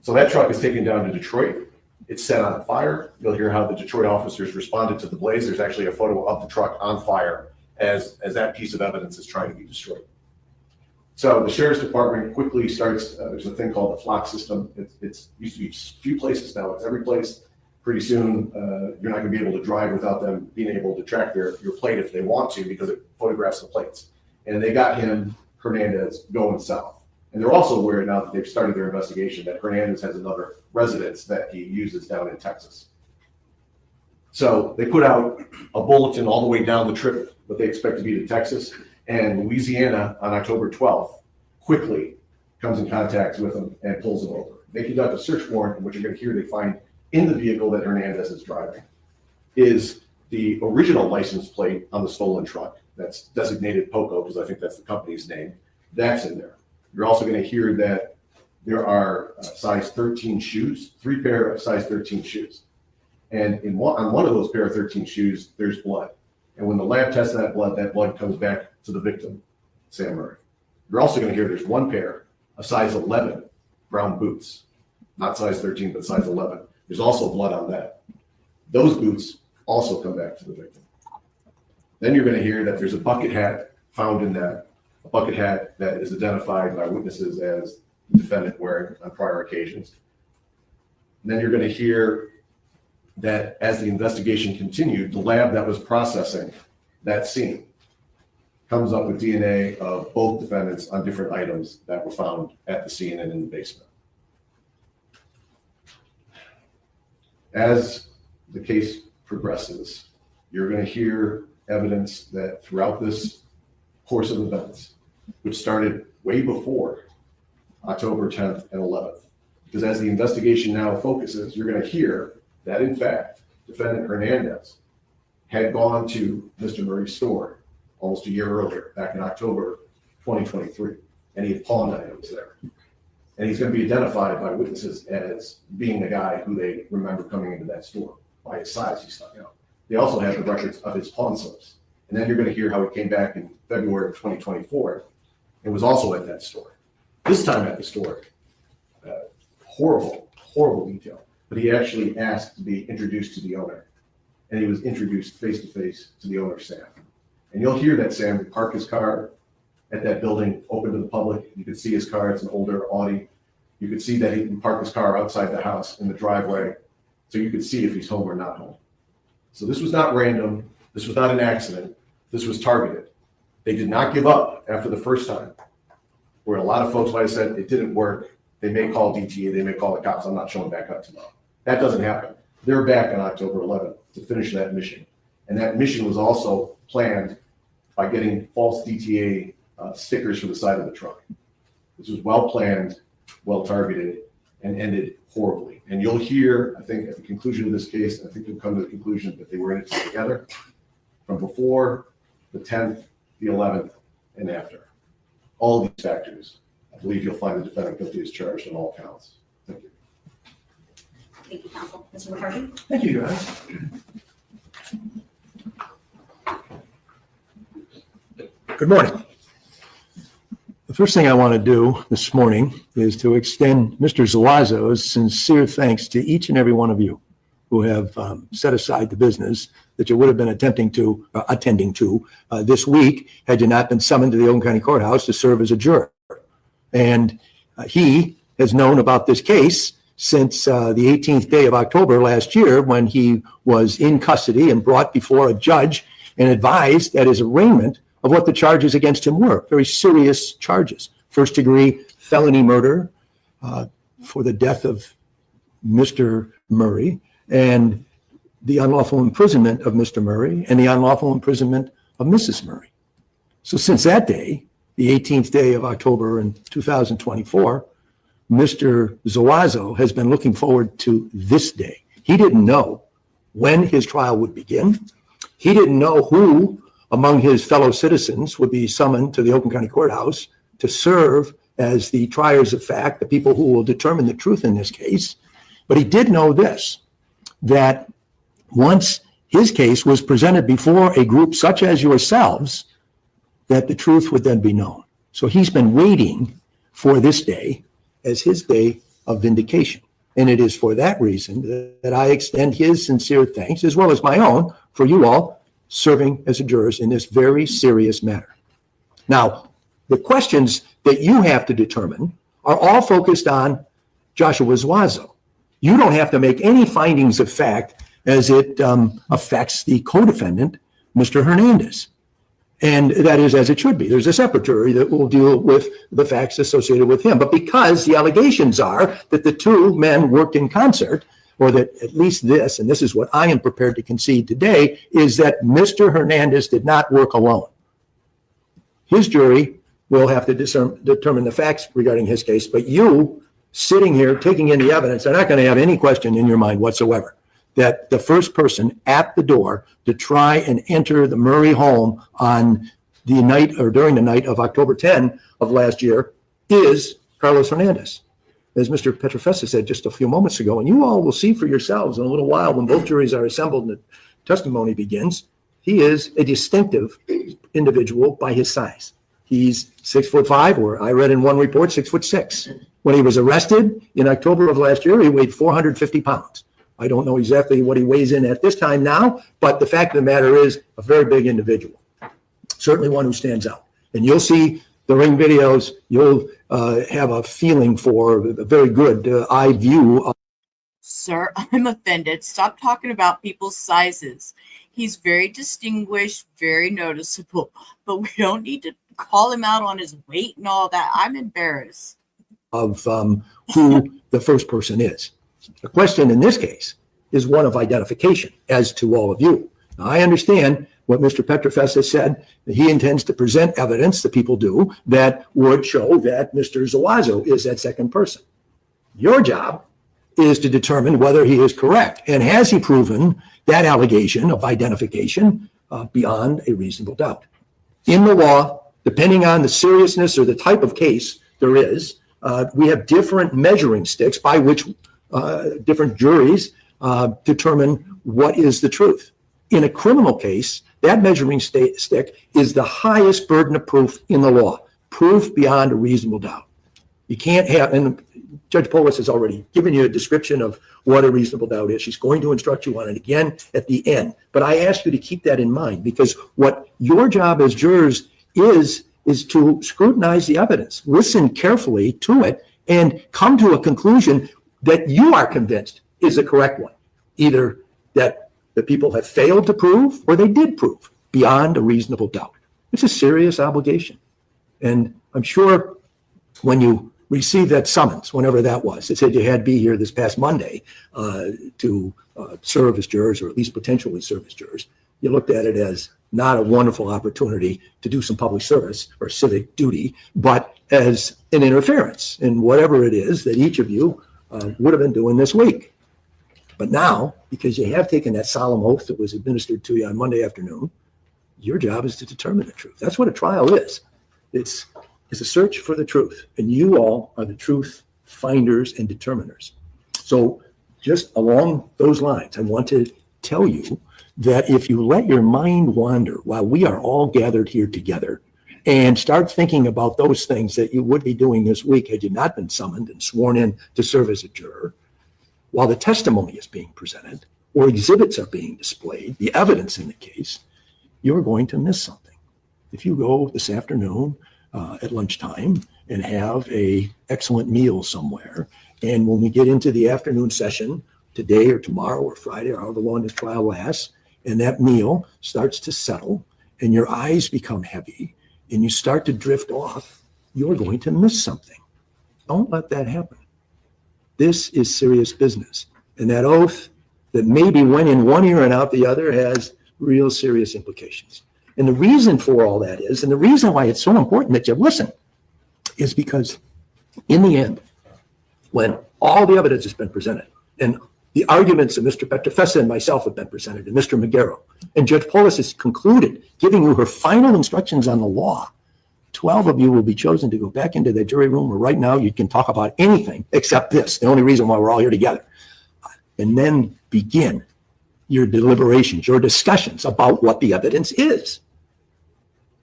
So that truck is taken down to Detroit. It's set on fire. You'll hear how the Detroit officers responded to the blaze. There's actually a photo of the truck on fire as that piece of evidence is trying to be destroyed. So the sheriff's department quickly starts, there's a thing called the flock system. It's used to be a few places now, it's every place. Pretty soon, you're not gonna be able to drive without them being able to track your plate if they want to, because it photographs the plates. And they got him, Hernandez, going south. And they're also aware now that they've started their investigation that Hernandez has another residence that he uses down in Texas. So they put out a bulletin all the way down the trip, what they expect to be to Texas, and Louisiana on October 12th quickly comes in contact with him and pulls him over. They conduct a search warrant, and what you're going to hear they find in the vehicle that Hernandez is driving is the original license plate on the stolen truck that's designated POCO, because I think that's the company's name. That's in there. You're also going to hear that there are size 13 shoes, 3 pair of size 13 shoes. And on one of those pair of 13 shoes, there's blood. And when the lab tests that blood comes back to the victim, Sam Murray. You're also going to hear there's 1 pair of size 11 brown boots, not size 13, but size 11. There's also blood on that. Those boots also come back to the victim. Then you're going to hear that there's a bucket hat found in that, a bucket hat that is identified by witnesses as the defendant wearing on prior occasions. And then you're going to hear that as the investigation continued, the lab that was processing that scene comes up with DNA of both defendants on different items that were found at the scene and in the basement. As the case progresses, you're going to hear evidence that throughout this course of events, which started way before October 10th and 11th, because as the investigation now focuses, you're going to hear that, in fact, defendant Hernandez had gone to Mr. Murray's store almost a year earlier, back in October 2023, and he had pawned items there. And he's going to be identified by witnesses as being the guy who they remember coming into that store by his size he stuck out. They also have the records of his pawn slips. And then you're going to hear how he came back in February of 2024 and was also at that store. This time at the store, horrible detail. But he actually asked to be introduced to the owner. And he was introduced face to face to the owner, Sam. And you'll hear that Sam would park his car at that building open to the public. You could see his car, it's an older Audi. You could see that he can park his car outside the house in the driveway. So you could see if he's home or not home. So this was not random. This was not an accident. This was targeted. They did not give up after the first time, where a lot of folks might have said it didn't work. They may call DTE, they may call the cops. I'm not showing back up tomorrow. That doesn't happen. They're back on October 11th to finish that mission. And that mission was also planned by getting false DTA stickers for the side of the truck. This was well planned, well targeted, and ended horribly. And you'll hear, I think, at the conclusion of this case, I think you'll come to the conclusion that they were in it together from before the 10th, the 11th, and after. All of these factors, I believe you'll find the defendant guilty as charged on all counts. Thank you. Thank you, counsel. Mr. McCarthy? Thank you, guys. Good morning. The first thing I want to do this morning is to extend Mr. Zuazo's sincere thanks to each and every one of you who have set aside the business that you would have been attending to this week had you not been summoned to the Oakland County Courthouse to serve as a juror. And he has known about this case since the 18th day of October last year, when he was in custody and brought before a judge and advised at his arraignment of what the charges against him were. Very serious charges. First-degree felony murder for the death of Mr. Murray, and the unlawful imprisonment of Mr. Murray, and the unlawful imprisonment of Mrs. Murray. So since that day, the 18th day of October in 2024, Mr. Zuazo has been looking forward to this day. He didn't know when his trial would begin. He didn't know who among his fellow citizens would be summoned to the Oakland County Courthouse to serve as the triers of fact, the people who will determine the truth in this case. But he did know this, that once his case was presented before a group such as yourselves, that the truth would then be known. So he's been waiting for this day as his day of vindication. And it is for that reason that I extend his sincere thanks, as well as my own, for you all serving as jurors in this very serious matter. Now, the questions that you have to determine are all focused on Joshua Zuazo. You don't have to make any findings of fact as it affects the co-defendant, Mr. Hernandez. And that is as it should be. There's a separate jury that will deal with the facts associated with him. But because the allegations are that the two men worked in concert, or that at least this, and this is what I am prepared to concede today, is that Mr. Hernandez did not work alone. His jury will have to determine the facts regarding his case, but you sitting here taking in the evidence are not going to have any question in your mind whatsoever that the first person at the door to try and enter the Murray home on the night or during the night of October 10 of last year is Carlos Hernandez. As Mr. Petrofessa said just a few moments ago, and you all will see for yourselves in a little while when both juries are assembled and the testimony begins, he is a distinctive individual by his size. He's 6'5", or I read in one report, 6'6". When he was arrested in October of last year, he weighed 450 pounds. I don't know exactly what he weighs in at this time now, but the fact of the matter is a very big individual, certainly one who stands out. And you'll see the ring videos, you'll have a feeling for a very good eye view of. Sir, I'm offended. Stop talking about people's sizes. He's very distinguished, very noticeable, but we don't need to call him out on his weight and all that. I'm embarrassed. Of who the first person is. The question in this case is one of identification, as to all of you. Now, I understand what Mr. Petrofessa said, that he intends to present evidence, that people do, that would show that Mr. Zuazo is that second person. Your job is to determine whether he is correct, and has he proven that allegation of identification beyond a reasonable doubt. In the law, depending on the seriousness or the type of case there is, we have different measuring sticks by which different juries determine what is the truth. In a criminal case, that measuring stick is the highest burden of proof in the law, proof beyond a reasonable doubt. You can't have, and Judge Polis has already given you a description of what a reasonable doubt is. She's going to instruct you on it again at the end. But I ask you to keep that in mind, because what your job as jurors is to scrutinize the evidence, listen carefully to it, and come to a conclusion that you are convinced is the correct one. Either that the people have failed to prove, or they did prove beyond a reasonable doubt. It's a serious obligation. And I'm sure when you received that summons, whenever that was, it said you had to be here this past Monday to serve as jurors, or at least potentially serve as jurors, you looked at it as not a wonderful opportunity to do some public service or civic duty, but as an interference in whatever it is that each of you would have been doing this week. But now, because you have taken that solemn oath that was administered to you on Monday afternoon, your job is to determine the truth. That's what a trial is. It's a search for the truth, and you all are the truth finders and determiners. So just along those lines, I want to tell you that if you let your mind wander while we are all gathered here together and start thinking about those things that you would be doing this week had you not been summoned and sworn in to serve as a juror, while the testimony is being presented or exhibits are being displayed, the evidence in the case, you're going to miss something. If you go this afternoon at lunchtime and have an excellent meal somewhere, and when we get into the afternoon session today or tomorrow or Friday or however long this trial lasts, and that meal starts to settle and your eyes become heavy and you start to drift off, you're going to miss something. Don't let that happen. This is serious business. And that oath that maybe went in one ear and out the other has real serious implications. And the reason for all that is, and the reason why it's so important that you listen, is because in the end, when all the evidence has been presented, and the arguments that Mr. Petrofessa and myself have been presented, and Mr. Magaro, and Judge Polis has concluded, giving you her final instructions on the law, 12 of you will be chosen to go back into the jury room where right now you can talk about anything except this, the only reason why we're all here together, and then begin your deliberations, your discussions about what the evidence is.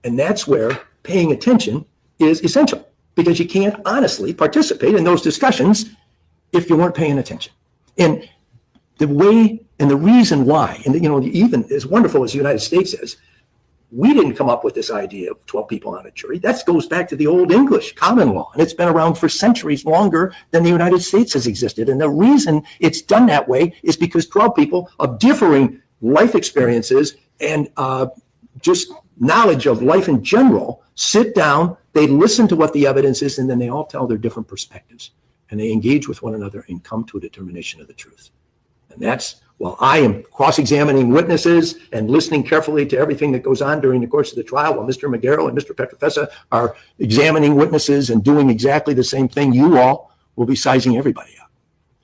And that's where paying attention is essential, because you can't honestly participate in those discussions if you weren't paying attention. And the way and the reason why, and even as wonderful as the United States is, we didn't come up with this idea of 12 people on a jury. That goes back to the old English common law, and it's been around for centuries longer than the United States has existed. And the reason it's done that way is because 12 people of differing life experiences and just knowledge of life in general sit down, they listen to what the evidence is, and then they all tell their different perspectives, and they engage with one another and come to a determination of the truth. And that's, while I am cross-examining witnesses and listening carefully to everything that goes on during the course of the trial, while Mr. McGarrell and Mr. Petrofessa are examining witnesses and doing exactly the same thing, you all will be sizing everybody up.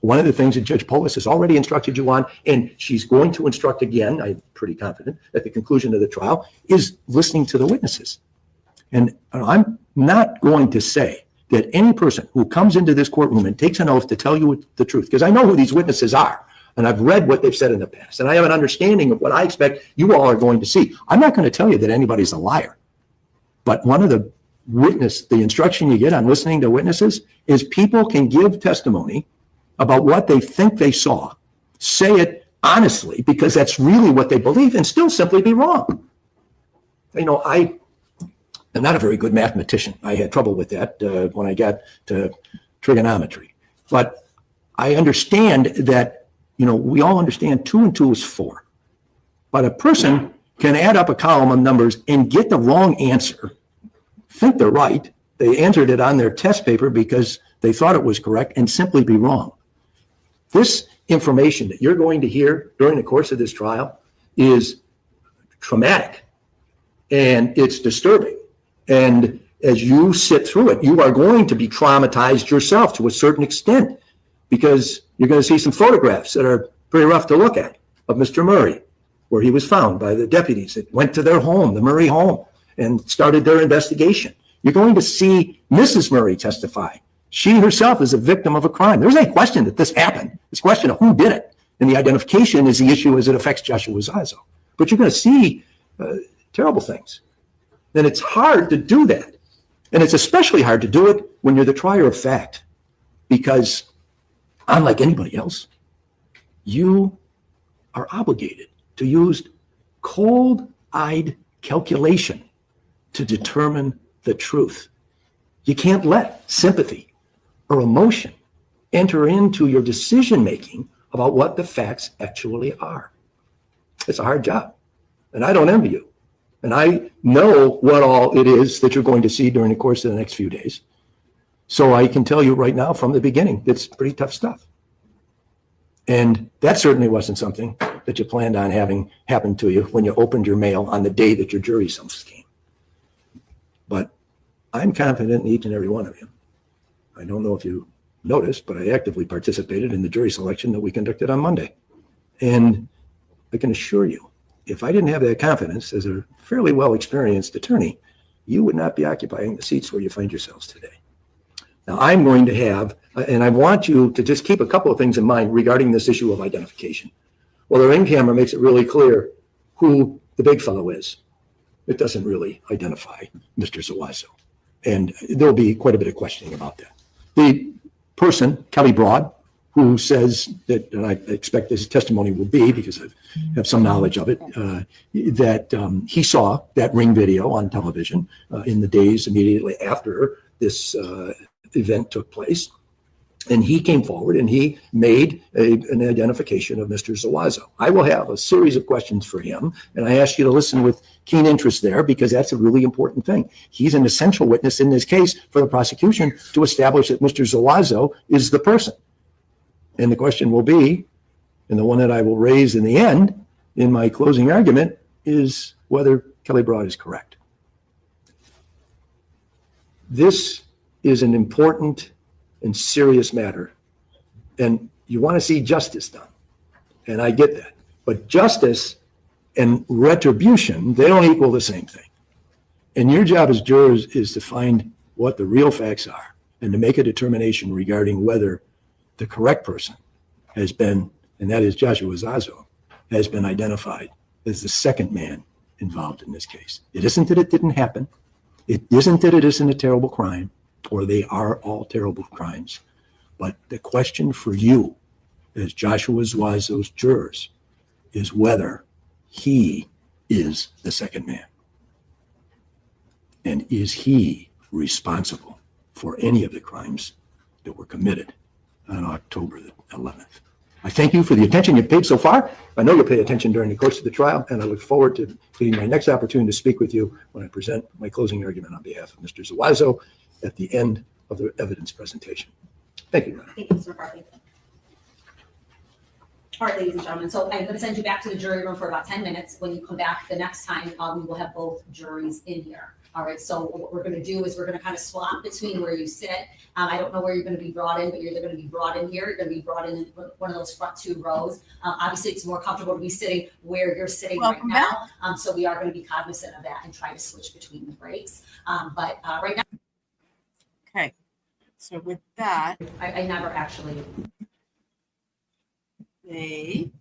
One of the things that Judge Polis has already instructed you on, and she's going to instruct again, I'm pretty confident, at the conclusion of the trial, is listening to the witnesses. And I'm not going to say that any person who comes into this courtroom and takes an oath to tell you the truth, because I know who these witnesses are, and I've read what they've said in the past, and I have an understanding of what I expect you all are going to see. I'm not going to tell you that anybody's a liar. But one of the instruction you get on listening to witnesses is people can give testimony about what they think they saw, say it honestly, because that's really what they believe, and still simply be wrong. I am not a very good mathematician. I had trouble with that when I got to trigonometry. But I understand that we all understand 2 and 2 is 4. But a person can add up a column of numbers and get the wrong answer, think they're right, they answered it on their test paper because they thought it was correct, and simply be wrong. This information that you're going to hear during the course of this trial is traumatic, and it's disturbing. And as you sit through it, you are going to be traumatized yourself to a certain extent, because you're going to see some photographs that are pretty rough to look at of Mr. Murray, where he was found by the deputies that went to their home, the Murray home, and started their investigation. You're going to see Mrs. Murray testify. She herself is a victim of a crime. There's no question that this happened. It's a question of who did it. And the identification is the issue as it affects Joshua Zuazo. But you're going to see terrible things. And it's hard to do that. And it's especially hard to do it when you're the trier of fact, because unlike anybody else, you are obligated to use cold-eyed calculation to determine the truth. You can't let sympathy or emotion enter into your decision-making about what the facts actually are. It's a hard job, and I don't envy you. And I know what all it is that you're going to see during the course of the next few days. So I can tell you right now from the beginning, it's pretty tough stuff. And that certainly wasn't something that you planned on having happen to you when you opened your mail on the day that your jury summons came. But I'm confident in each and every one of you. I don't know if you noticed, but I actively participated in the jury selection that we conducted on Monday. And I can assure you, if I didn't have that confidence as a fairly well-experienced attorney, you would not be occupying the seats where you find yourselves today. Now, I'm going to have, and I want you to just keep a couple of things in mind regarding this issue of identification. Well, their in-camera makes it really clear who the big fellow is. It doesn't really identify Mr. Zuazo. And there'll be quite a bit of questioning about that. The person, Kelly Broad, who says that, and I expect his testimony will be, because I have some knowledge of it, that he saw that ring video on television in the days immediately after this event took place. And he came forward and he made an identification of Mr. Zuazo. I will have a series of questions for him, and I ask you to listen with keen interest there, because that's a really important thing. He's an essential witness in this case for the prosecution to establish that Mr. Zuazo is the person. And the question will be, and the one that I will raise in the end in my closing argument, is whether Kelly Broad is correct. This is an important and serious matter, and you want to see justice done, and I get that. But justice and retribution, they don't equal the same thing. And your job as jurors is to find what the real facts are and to make a determination regarding whether the correct person has been, and that is Joshua Zuazo, has been identified as the second man involved in this case. It isn't that it didn't happen. It isn't that it isn't a terrible crime, or they are all terrible crimes. But the question for you, as Joshua Zuazo's jurors, is whether he is the second man. And is he responsible for any of the crimes that were committed on October the 11th? I thank you for the attention you've paid so far. I know you'll pay attention during the course of the trial, and I look forward to getting my next opportunity to speak with you when I present my closing argument on behalf of Mr. Zuazo at the end of the evidence presentation. Thank you, Your Honor. Thank you, Mr. McCarthy. All right, ladies and gentlemen, so I'm going to send you back to the jury room for about 10 minutes. When you come back the next time, we will have both juries in here. All right, so what we're going to do is we're going to kind of swap between where you sit. I don't know where you're going to be brought in, but you're either going to be brought in here, you're going to be brought in one of those front two rows. Obviously, it's more comfortable to be sitting where you're sitting Welcome right now. So we are going to be cognizant of that and try to switch between the breaks. But right now, Okay. So with that, I never actually. hey,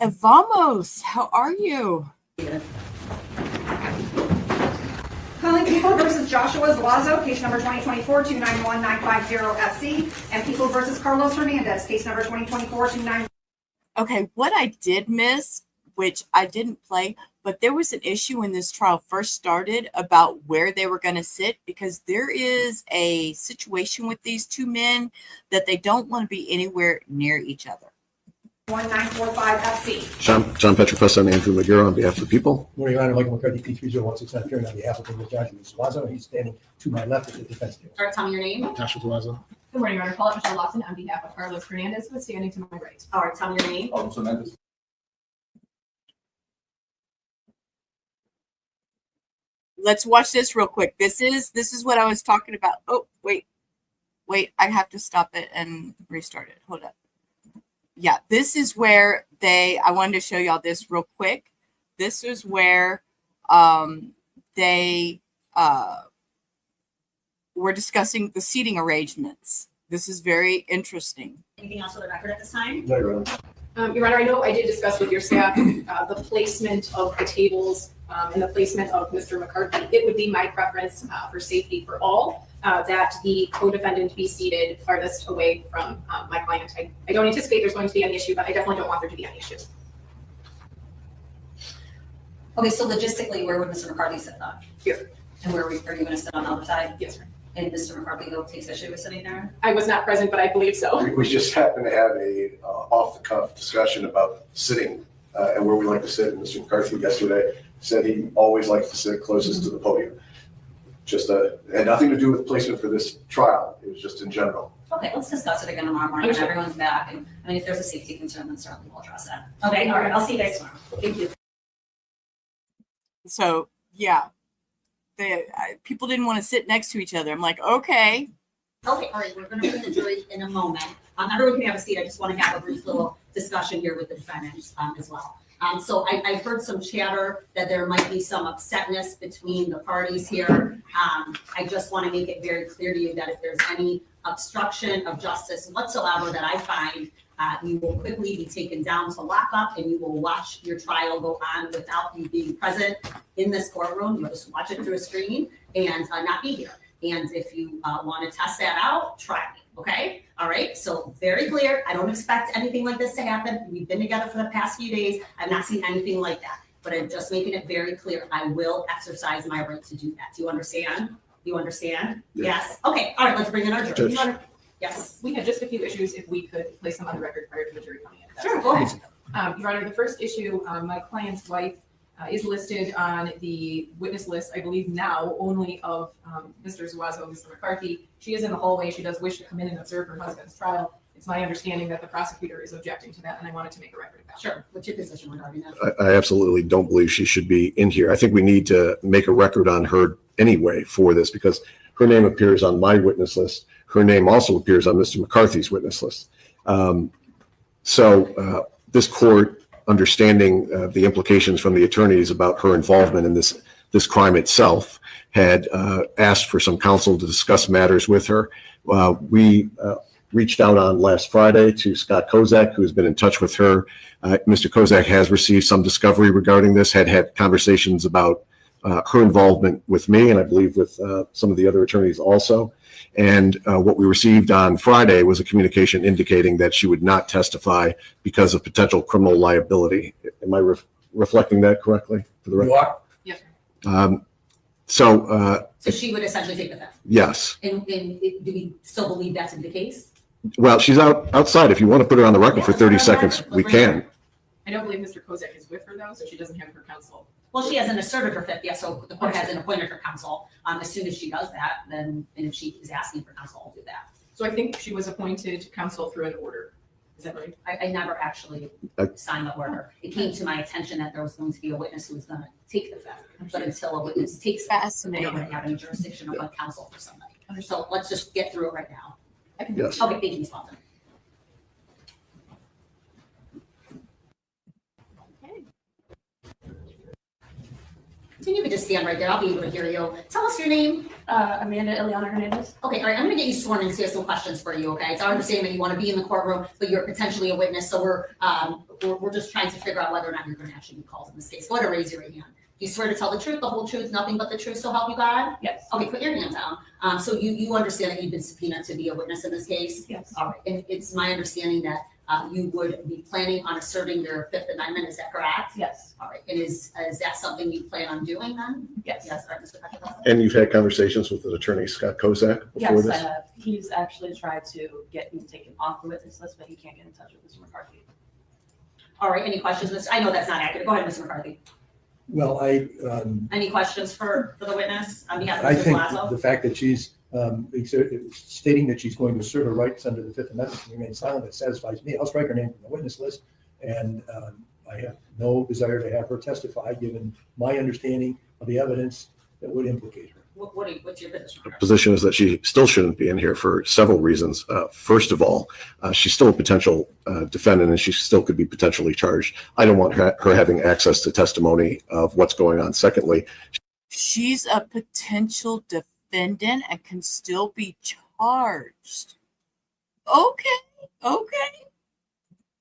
Vamos, how are you? Calling People versus Joshua Zuazo, case number 2024-291950-FC, and People versus Carlos Hernandez, case number 2024-29. Okay, what I did miss, which I didn't play, but there was an issue when this trial first started about where they were going to sit, because there is a situation with these two men that they don't want to be anywhere near each other. 1945-FC. John Petrofessa and Andrew McGarrett on behalf of the people. Morning, Your Honor. Michael McCarthy, P30169, appearing on behalf of Joshua Zuazo. He's standing to my left at the defense table. All right, tell me your name. Joshua Zuazo. Good morning, Your Honor. Paulette Michelle Lawson on behalf of Carlos Hernandez, who is standing to my right. All right, tell me your name. Hernandez. Let's watch this real quick. This is what I was talking about. Oh, wait, I have to stop it and restart it. Hold up. Yeah, this is where I wanted to show y'all this real quick. This is where they were discussing the seating arrangements. This is very interesting. Anything else for the record at this time? No, Your Honor. Your Honor, I know I did discuss with your staff the placement of the tables and the placement of Mr. McCarthy. It would be my preference for safety for all that the co-defendant be seated farthest away from my client. I don't anticipate there's going to be any issue, but I definitely don't want there to be any issue. Okay, so logistically, where would Mr. McCarthy sit then? Here. And where are you going to sit on the other side? Yes, sir. And Mr. McCarthy though takes issue with sitting there? I was not present, but I believe so. We just happened to have a off-the-cuff discussion about sitting and where we like to sit. And Mr. McCarthy yesterday said he always likes to sit closest to the podium. Just it had nothing to do with placement for this trial. It was just in general. Okay, let's discuss it again tomorrow morning when everyone's back. And I mean, if there's a safety concern, then certainly we'll address that. Okay, all right, I'll see you guys tomorrow. Thank you. So yeah, people didn't want to sit next to each other. I'm like, okay. Okay, all right, we're going to bring the jury in a moment. Everyone can have a seat. I just want to have a brief little discussion here with the defendants as well. So I've heard some chatter that there might be some upsetness between the parties here. I just want to make it very clear to you that if there's any obstruction of justice whatsoever that I find, you will quickly be taken down to lockup and you will watch your trial go on without you being present in this courtroom. You'll just watch it through a screen and not be here. And if you want to test that out, try me. Okay. All right. So very clear. I don't expect anything like this to happen. We've been together for the past few days. I've not seen anything like that, but I'm just making it very clear. I will exercise my right to do that. Do you understand? You understand? Yes. Okay. All right. Let's bring in our jury. Yes. We had just a few issues if we could place them on the record prior to the jury coming in. Sure. Go ahead. Your Honor, the first issue, my client's wife is listed on the witness list, I believe now, only of Mr. Zuazo, Mr. McCarthy. She is in the hallway. She does wish to come in and observe her husband's trial. It's my understanding that the prosecutor is objecting to that, and I wanted to make a record of that. Sure. What's your position regarding that? I absolutely don't believe she should be in here. I think we need to make a record on her anyway for this because her name appears on my witness list. Her name also appears on Mr. McCarthy's witness list. So this court, understanding the implications from the attorneys about her involvement in this crime itself, had asked for some counsel to discuss matters with her. We reached out on last Friday to Scott Kozak, who's been in touch with her. Mr. Kozak has received some discovery regarding this, had conversations about her involvement with me, and I believe with some of the other attorneys also. And what we received on Friday was a communication indicating that she would not testify because of potential criminal liability. Am I reflecting that correctly for the record? You are? Yes. So she would essentially take the fifth. yes. And do we still believe that to be the case? Well, she's outside. If you want to put her on the record for 30 seconds, we can. I don't believe Mr. Kozak is with her though, so she doesn't have her counsel. Well, she hasn't asserted her fifth yet, so the court hasn't appointed her counsel. As soon as she does that, then, and if she is asking for counsel, I'll do that. So I think she was appointed counsel through an order. Is that right? I never actually signed the order. It came to my attention that there was going to be a witness who was going to take the fifth. But until a witness takes that, we don't have any jurisdiction of counsel for somebody. So let's just get through it right now. Yes. Okay, thank you, Ms. Walton. You can just stand right there. I'll be able to hear you. Tell us your name. Amanda Ileana Hernandez. Okay, all right. I'm going to get you sworn in to ask some questions for you. Okay, it's our understanding that you want to be in the courtroom, but you're potentially a witness. So we're just trying to figure out whether or not you're going to actually be called in this case. Go ahead and raise your right hand. Do you swear to tell the truth, the whole truth, nothing but the truth, so help you God? Yes. Okay, put your hand down. So you understand that you've been subpoenaed to be a witness in this case? Yes. All right, and it's my understanding that you would be planning on asserting your Fifth Amendment. Is that correct? Yes. All right, and is that something you plan on doing then? Yes. Yes, all right, Mr. Becker. And you've had conversations with the attorney, Scott Kozak, before Yes, this? I have. He's actually tried to get me taken off the witness list, but he can't get in touch with Mr. McCarthy. All right, any questions? I know that's not accurate. Go ahead, Mr. McCarthy. Well, Any questions for the witness on behalf of I Mr. think Zuazo? the fact that she's stating that she's going to assert her rights under the Fifth Amendment and remain silent, that satisfies me. I'll strike her name from the witness list, and I have no desire to have her testify, given my understanding of the evidence that would implicate her. What's your position? The position is that she still shouldn't be in here for several reasons. First of all, she's still a potential defendant, and she still could be potentially charged. I don't want her having access to testimony of what's going on. Secondly, She's a potential defendant and can still be charged. Okay.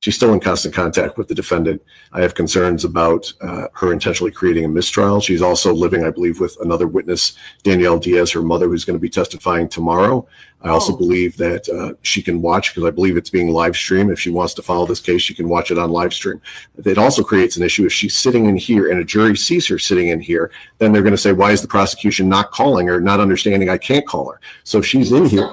she's still in constant contact with the defendant. I have concerns about her intentionally creating a mistrial. She's also living, I believe, with another witness, Danielle Diaz, her mother, who's going to be testifying tomorrow. I also believe that she can watch, because I believe it's being live streamed. If she wants to follow this case, she can watch it on live stream. It also creates an issue if she's sitting in here and a jury sees her sitting in here, then they're going to say, why is the prosecution not calling her, not understanding I can't call her? So if she's in here.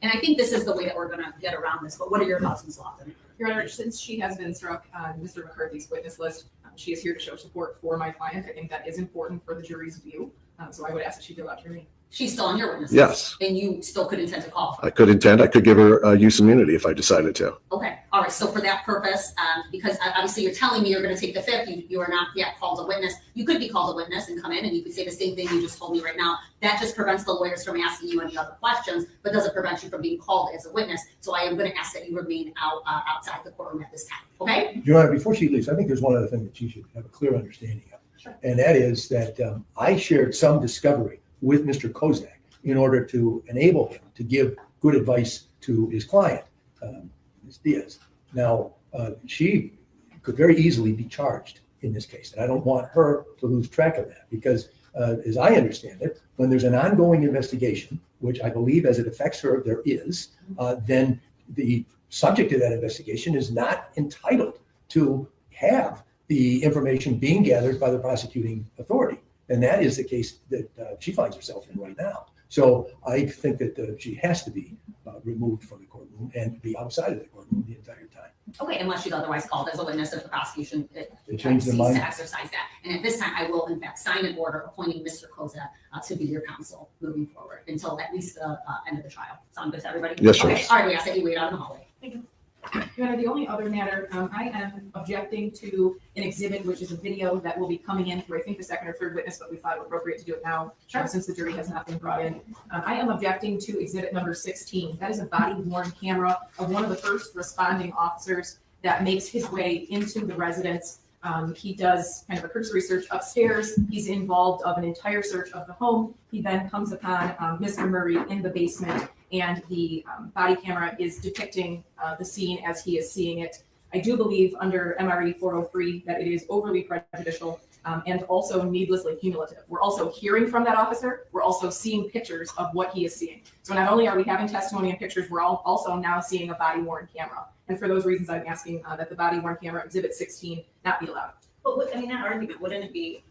And I think this is the way that we're going to get around this. But what are your thoughts, Ms. Lawson? Your Honor, since she has been struck on Mr. McCarthy's witness list, she is here to show support for my client. I think that is important for the jury's view. So I would ask that she fill out your name. She's still on your witness list? Yes. And you still could intend to call her? I could give her use immunity if I decided to. Okay. All right. So for that purpose, because obviously you're telling me you're going to take the fifth, you are not yet called a witness. You could be called a witness and come in and you could say the same thing you just told me right now. That just prevents the lawyers from asking you any other questions, but doesn't prevent you from being called as a witness. So I am going to ask that you remain outside the courtroom at this time. Okay? Your Honor, before she leaves, I think there's one other thing that she should have a clear understanding of. Sure. And that is that I shared some discovery with Mr. Kozak in order to enable him to give good advice to his client, Ms. Diaz. Now, she could very easily be charged in this case, and I don't want her to lose track of that because, as I understand it, when there's an ongoing investigation, which I believe as it affects her, there is, then the subject of that investigation is not entitled to have the information being gathered by the prosecuting authority. And that is the case that she finds herself in right now. So I think that she has to be removed from the courtroom and be outside of the courtroom the entire time. Okay, unless she's otherwise called as a witness if the prosecution changed their cease mind. to exercise that. And at this time, I will in fact sign an order appointing Mr. Kozak to be your counsel moving forward until at least the end of the trial. Sound good to everybody? Yes, sir. Okay, all right, we ask that you wait out in the hallway. Thank you. Your Honor, the only other matter, I am objecting to an exhibit, which is a video that will be coming in through, I think, the second or third witness, but we thought it appropriate to do it now, since the jury has not been brought in. I am objecting to exhibit number 16. That is a body-worn camera of one of the first responding officers that makes his way into the residence. He does kind of a cursory search upstairs. He's involved of an entire search of the home. He then comes upon Mr. Murray in the basement, and the body camera is depicting the scene as he is seeing it. I do believe under MRE 403 that it is overly prejudicial and also needlessly cumulative. We're also hearing from that officer. We're also seeing pictures of what he is seeing. So not only are we having testimony and pictures, we're also now seeing a body worn camera. And for those reasons, I'm asking that the body worn camera, Exhibit 16, not be allowed. But that argument, wouldn't it be,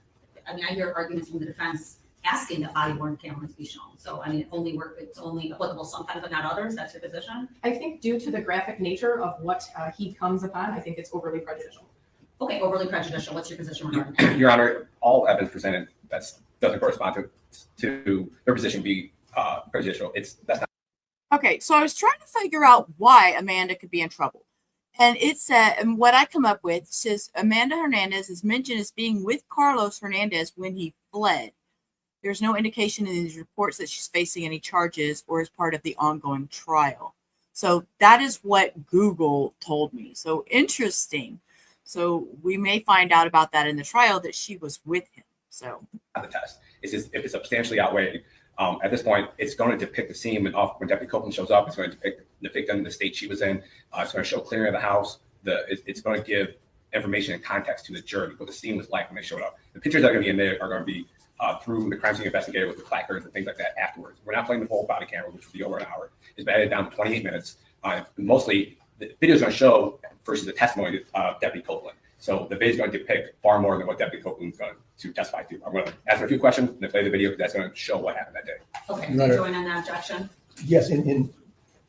I hear arguments from the defense asking that body worn cameras be shown. So it's only applicable sometimes, but not others. That's your position? I think due to the graphic nature of what he comes upon, I think it's overly prejudicial. Okay, overly prejudicial. What's your position regarding that? Your Honor, all evidence presented that doesn't correspond to their position be prejudicial. That's not. Okay, so I was trying to figure out why Amanda could be in trouble. And it said, and what I come up with says Amanda Hernandez is mentioned as being with Carlos Hernandez when he fled. There's no indication in these reports that she's facing any charges or is part of the ongoing trial. So that is what Google told me. So interesting. So we may find out about that in the trial that she was with him. So The test. It's just if it's substantially outweighed. At this point, it's going to depict the scene when Deputy Copeland shows up. It's going to depict the victim, the state she was in. It's going to show clearing of the house. It's going to give information and context to the jury what the scene was like when they showed up. The pictures that are going to be in there are going to be through the crime scene investigator with the placards and things like that afterwards. We're not playing the full body camera, which will be over an hour. It's been edited down to 28 minutes. Mostly, the video is going to show versus the testimony of Deputy Copeland. So the video is going to depict far more than what Deputy Copeland is going to testify to. I'm going to ask her a few questions and then play the video because that's going to show what happened that day. Okay, do you join on that objection? Yes, in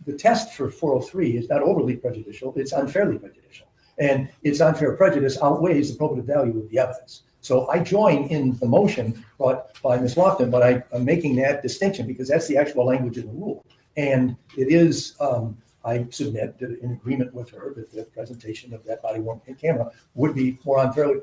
the test for 403 is not overly prejudicial, it's unfairly prejudicial. And its unfair prejudice outweighs the probative value of the evidence. So I join in the motion brought by Ms. Lofton, but I'm making that distinction because that's the actual language of the rule. And it is, I submit that in agreement with her that the presentation of that body-worn camera would be more unfairly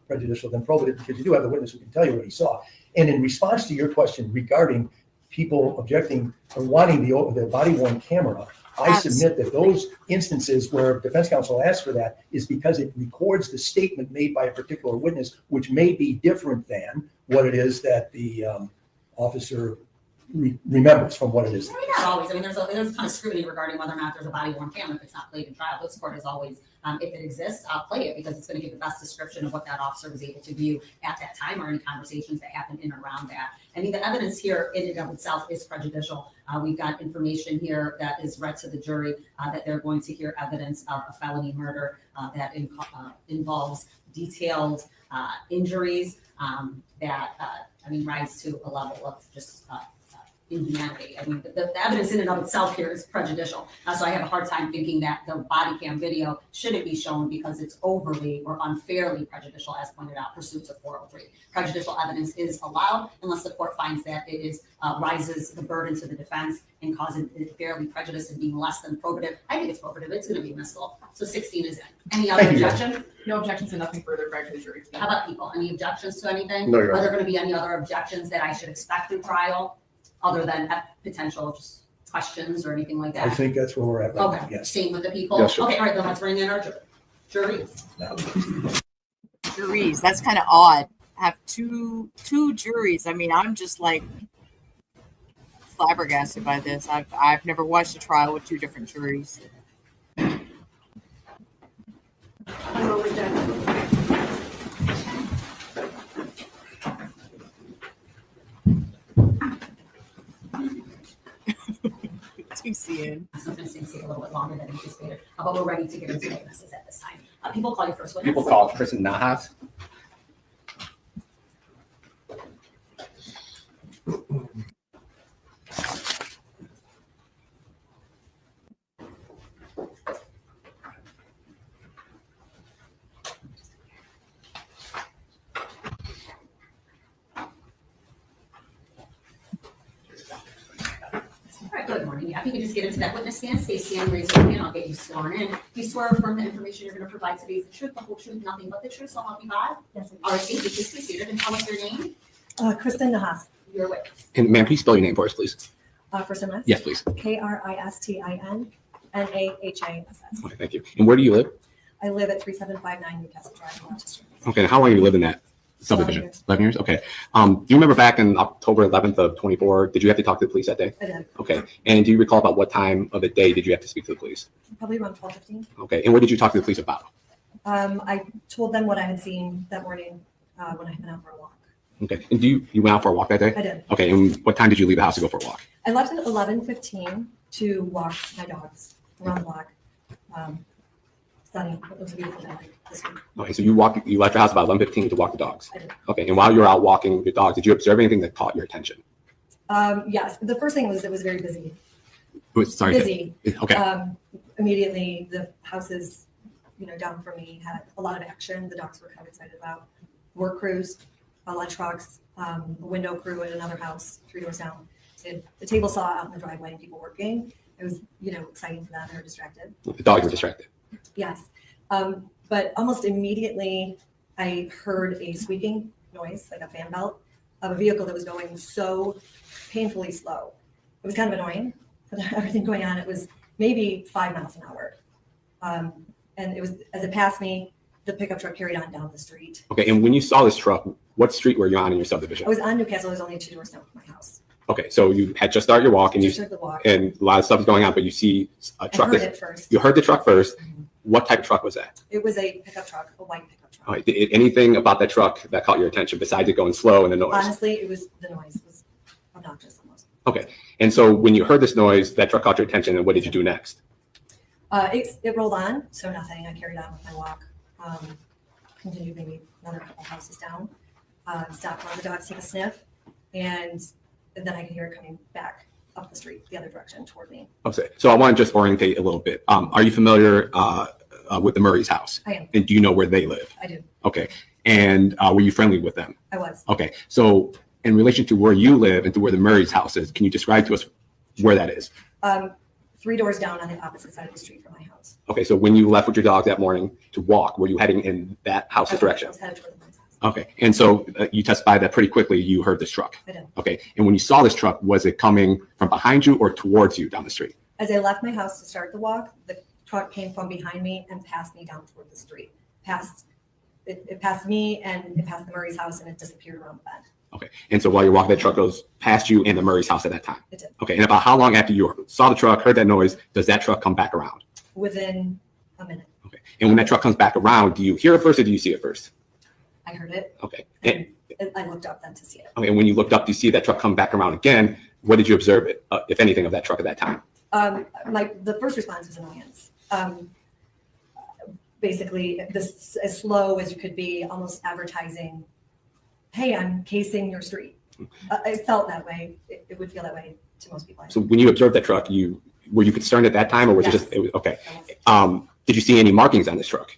prejudicial than probative because you do have the witness who can tell you what he saw. And in response to your question regarding people objecting or wanting the body-worn camera, I submit that those instances where defense counsel asks for that is because it records the statement made by a particular witness, which may be different than what it is that the officer remembers from what it is. Not always. There's kind of scrutiny regarding whether or not there's a body-worn camera if it's not played in trial. This court is always, if it exists, I'll play it because it's going to give the best description of what that officer was able to view at that time or any conversations that happened in and around that. The evidence here in and of itself is prejudicial. We've got information here that is read to the jury that they're going to hear evidence of a felony murder that involves detailed injuries that, rise to a level of just inhumanity. The evidence in and of itself here is prejudicial. So I have a hard time thinking that the body cam video shouldn't be shown because it's overly or unfairly prejudicial, as pointed out, pursuant to 403. Prejudicial evidence is allowed unless the court finds that it is rises the burden to the defense and causes it fairly prejudice and being less than probative. I think it's probative. It's going to be admissible. So 16 is in. Any other objection? No objections and nothing further prior to the jury. How about people? Any objections to anything? No, Your Honor. Are there going to be any other objections that I should expect through trial other than potential just questions or anything like that? I think that's where we're at right now, Okay, yes. same with the people? Yes, sir. Okay, all right, then let's bring in our juries. juries, that's kind of odd. Have two juries. I'm just like flabbergasted by this. I've never watched a trial with two different juries. TCN. Sometimes things take a little bit longer than anticipated, but we're ready to get into witnesses at this time. People call your first witness. People call Kristen Nahas. Good morning. Yeah, if you could just get into that witness stand, stay standing, raise your hand, I'll get you sworn in. Do you swear affirm the information you're going to provide today is the truth, the whole truth, nothing but the truth, so help you God? Yes. All right, thank you. Please be seated and tell us your name, Kristen Nahas. your witness. And ma'am, please spell your name for us, please. First and last? Yes, please. KRISTINNAHASS. Okay, thank you. And where do you live? I live at 3759 Newcastle Drive, Rochester. Okay, and how long have you lived in that subdivision? 11 years. Okay. Do you remember back in October 11th of 24, did you have to talk to the police that day? I did. Okay. And do you recall about what time of the day did you have to speak to the police? Probably around 12:15. Okay. And what did you talk to the police about? I told them what I had seen that morning when I went out for a walk. Okay. And you went out for a walk that day? I did. Okay. And what time did you leave the house to go for a walk? I left at 11:15 to walk my dogs around the block. Sunny. It was a beautiful day this week. Okay. So you left your house about 11:15 to walk the dogs. I did. Okay. And while you were out walking your dogs, did you observe anything that caught your attention? Yes. The first thing was it was very busy. Sorry. Busy. Okay. Immediately, the houses, down from me had a lot of action. The dogs were kind of excited about work crews, a lot of trucks, a window crew at another house 3 doors down. So the table saw out in the driveway and people working. It was, exciting for them. They were distracted. The dogs were distracted. Yes. But almost immediately, I heard a squeaking noise, like a fan belt, of a vehicle that was going so painfully slow. It was kind of annoying. Everything going on, it was maybe 5 miles an hour. And it was, as it passed me, the pickup truck carried on down the street. Okay. And when you saw this truck, what street were you on in your subdivision? I was on Newcastle. I was only 2 doors down from my house. Okay. So you had just started your walk and Just started the walk. and a lot of stuff is going on, but you see a truck. I heard it first. You heard the truck first. What type of truck was that? It was a pickup truck, a white pickup truck. All right. Did anything about that truck that caught your attention besides it going slow and the noise? Honestly, it was the noise was obnoxious almost. Okay. And so when you heard this noise, that truck caught your attention, and what did you do next? It rolled on, so nothing. I carried on with my walk. Continued maybe another couple houses down. Stopped, let the dogs take a sniff, and then I could hear it coming back up the street, the other direction toward me. Okay. So I want to just orientate a little bit. Are you familiar with the Murray's house? I am. And do you know where they live? I do. Okay. And were you friendly with them? I was. Okay. So in relation to where you live and to where the Murray's house is, can you describe to us where that is? 3 doors down on the opposite side of the street from my house. Okay. So when you left with your dog that morning to walk, were you heading in that house's direction? I was headed toward the house. Okay. And so you testified that pretty quickly you heard this truck. I did. Okay. And when you saw this truck, was it coming from behind you or towards you down the street? As I left my house to start the walk, the truck came from behind me and passed me down toward the street. It passed me and it passed the Murray's house and it disappeared around the bend. Okay. And so while you're walking, that truck goes past you and the Murray's house at that time? It did. Okay. And about how long after you saw the truck, heard that noise, does that truck come back around? Within a minute, Okay. And when that truck comes back around, do you hear it first or do you see it first? I heard it. Okay. And I looked up then to see it. Okay. And when you looked up, you see that truck come back around again. What did you observe, if anything, of that truck at that time? The first response was annoyance. Basically, this as slow as you could be, almost advertising, "Hey, I'm casing your street." It felt that way. It would feel that way to most people. So when you observed that truck, were you concerned at that time, or was Yes. it just okay? Did you see any markings on this truck?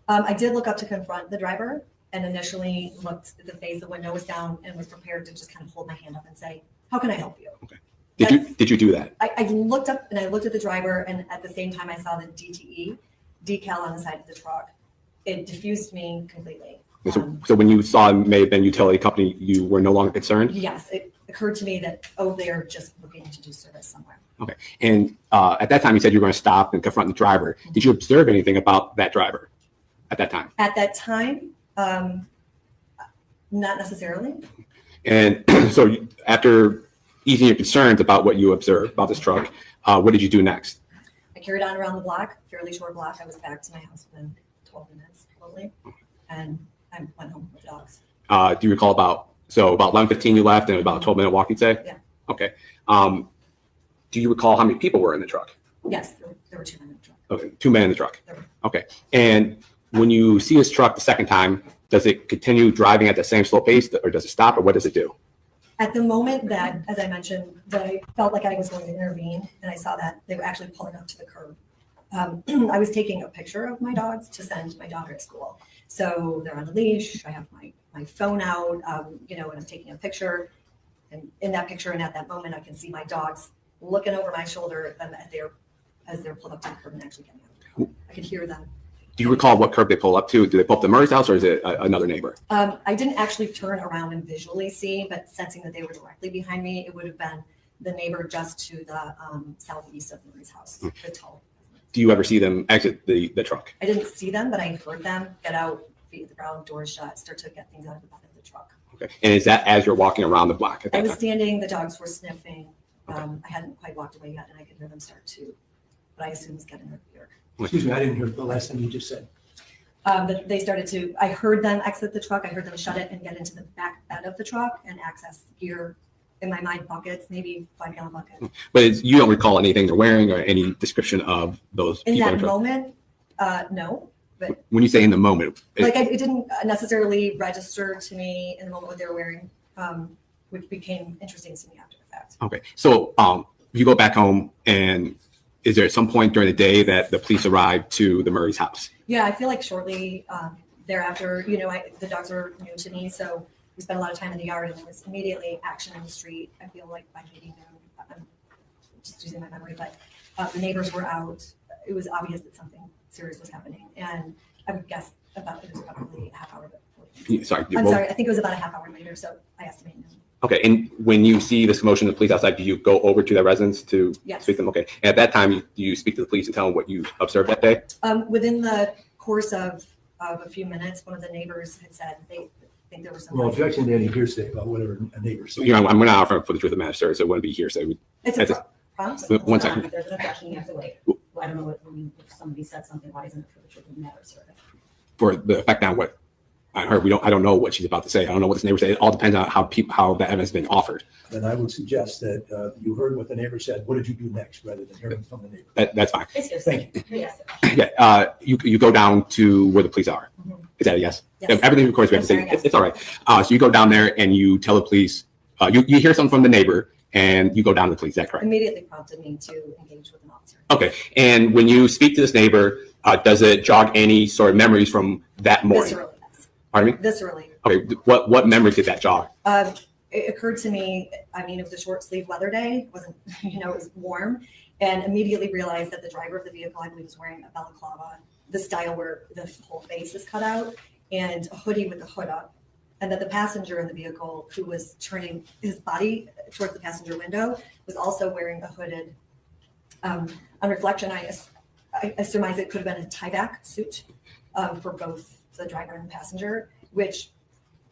I did look up to confront the driver and initially looked at the face. The window was down and was prepared to just kind of hold my hand up and say, "How can I help you?" Okay. Did you do that? I looked up and I looked at the driver, and at the same time I saw the DTE decal on the side of the truck. It diffused me completely. So when you saw it may have been utility company, you were no longer concerned? Yes, it occurred to me that, they're just looking to do service somewhere. Okay. And at that time, you said you were going to stop and confront the driver. Did you observe anything about that driver at that time? At that time, not necessarily. And so after easing your concerns about what you observed about this truck, what did you do next? I carried on around the block, fairly short block. I was back to my house within 12 minutes, probably, and I went home with the dogs. Do you recall about 11:15 you left and about a 12-minute walk, you'd say? Yeah. Okay. Do you recall how many people were in the truck? Yes, there were 2 men in the truck. Okay, 2 men in the truck. There were. Okay. And when you see this truck the second time, does it continue driving at the same slow pace, or does it stop, or what does it do? At the moment that, as I mentioned, that I felt like I was going to intervene, and I saw that they were actually pulling up to the curb. I was taking a picture of my dogs to send my daughter at school. So they're on a leash. I have my phone out, and I'm taking a picture. And in that picture and at that moment, I can see my dogs looking over my shoulder at them as they're pulled up to the curb and actually getting out. I could hear them. Do you recall what curb they pull up to? Do they pull up to Murray's house, or is it another neighbor? I didn't actually turn around and visually see, but sensing that they were directly behind me, it would have been the neighbor just to the southeast of Murray's house, the tall. Do you ever see them exit the truck? I didn't see them, but I heard them get out, feet to the ground, doors shut, start to get things out of the back of the truck. Okay. And is that as you're walking around the block at that I was time? standing, the dogs were sniffing. I hadn't quite walked away yet, and I could hear them start to, what I assume is getting their beard. Excuse me, I didn't hear the last thing you just said. That they started to, I heard them exit the truck. I heard them shut it and get into the back bed of the truck and access gear, in my mind, buckets, maybe 5-gallon buckets. But you don't recall anything they're wearing or any description of those In people that the truck? moment, no. But When you say in the moment, like it didn't necessarily register to me in the moment what they were wearing, which became interesting to me after the fact. okay. So you go back home, and is there at some point during the day that the police arrived to the Murray's house? Yeah, I feel like shortly thereafter, the dogs were new to me, so we spent a lot of time in the yard, and there was immediately action in the street. I feel like by maybe noon, I'm just using my memory, but the neighbors were out. It was obvious that something serious was happening, and I would guess it was probably a half hour before. Sorry. I'm sorry, I think it was about a half hour later, so I estimate noon. Okay. And when you see this commotion of the police outside, do you go over to their residence to Yes. speak to them? Okay. And at that time, do you speak to the police and tell them what you observed that day? Within the course of a few minutes, one of the neighbors had said they think there was some. Well, objection to any hearsay about whatever a neighbor said. You know, I'm not offering for the truth of the matter, sir, so it wouldn't be hearsay. It's a prompt. One second. If there's an objection, you have to wait. I don't know if somebody said something, why isn't it for the truth of the matter, sir? For the effect on what I heard, I don't know what she's about to say. I don't know what this neighbor said. It all depends on how the evidence has been offered. Then I would suggest that you heard what the neighbor said. What did you do next, rather than hearing from the neighbor? That's fine. It's just, Thank you. yes. Yeah. You go down to where the police are. Mhm. Is that a yes? Yes. Everything, of course, we have to I'm say. sorry, yes. It's all right. So you go down there and you tell the police. You hear something from the neighbor and you go down to the police. Is that correct? Immediately prompted me to engage with an officer. Okay. And when you speak to this neighbor, does it jog any sort of memories from that morning? Viscerally, yes. Pardon me? Viscerally. Okay. What memory did that jog? It occurred to me, it was a short sleeve weather day. It wasn't, it was warm, and immediately realized that the driver of the vehicle, I believe, was wearing a balaclava, the style where the whole face is cut out, and a hoodie with the hood up. And that the passenger in the vehicle, who was turning his body towards the passenger window, was also wearing a hooded, on reflection, I surmise it could have been a tie-back suit for both the driver and the passenger, which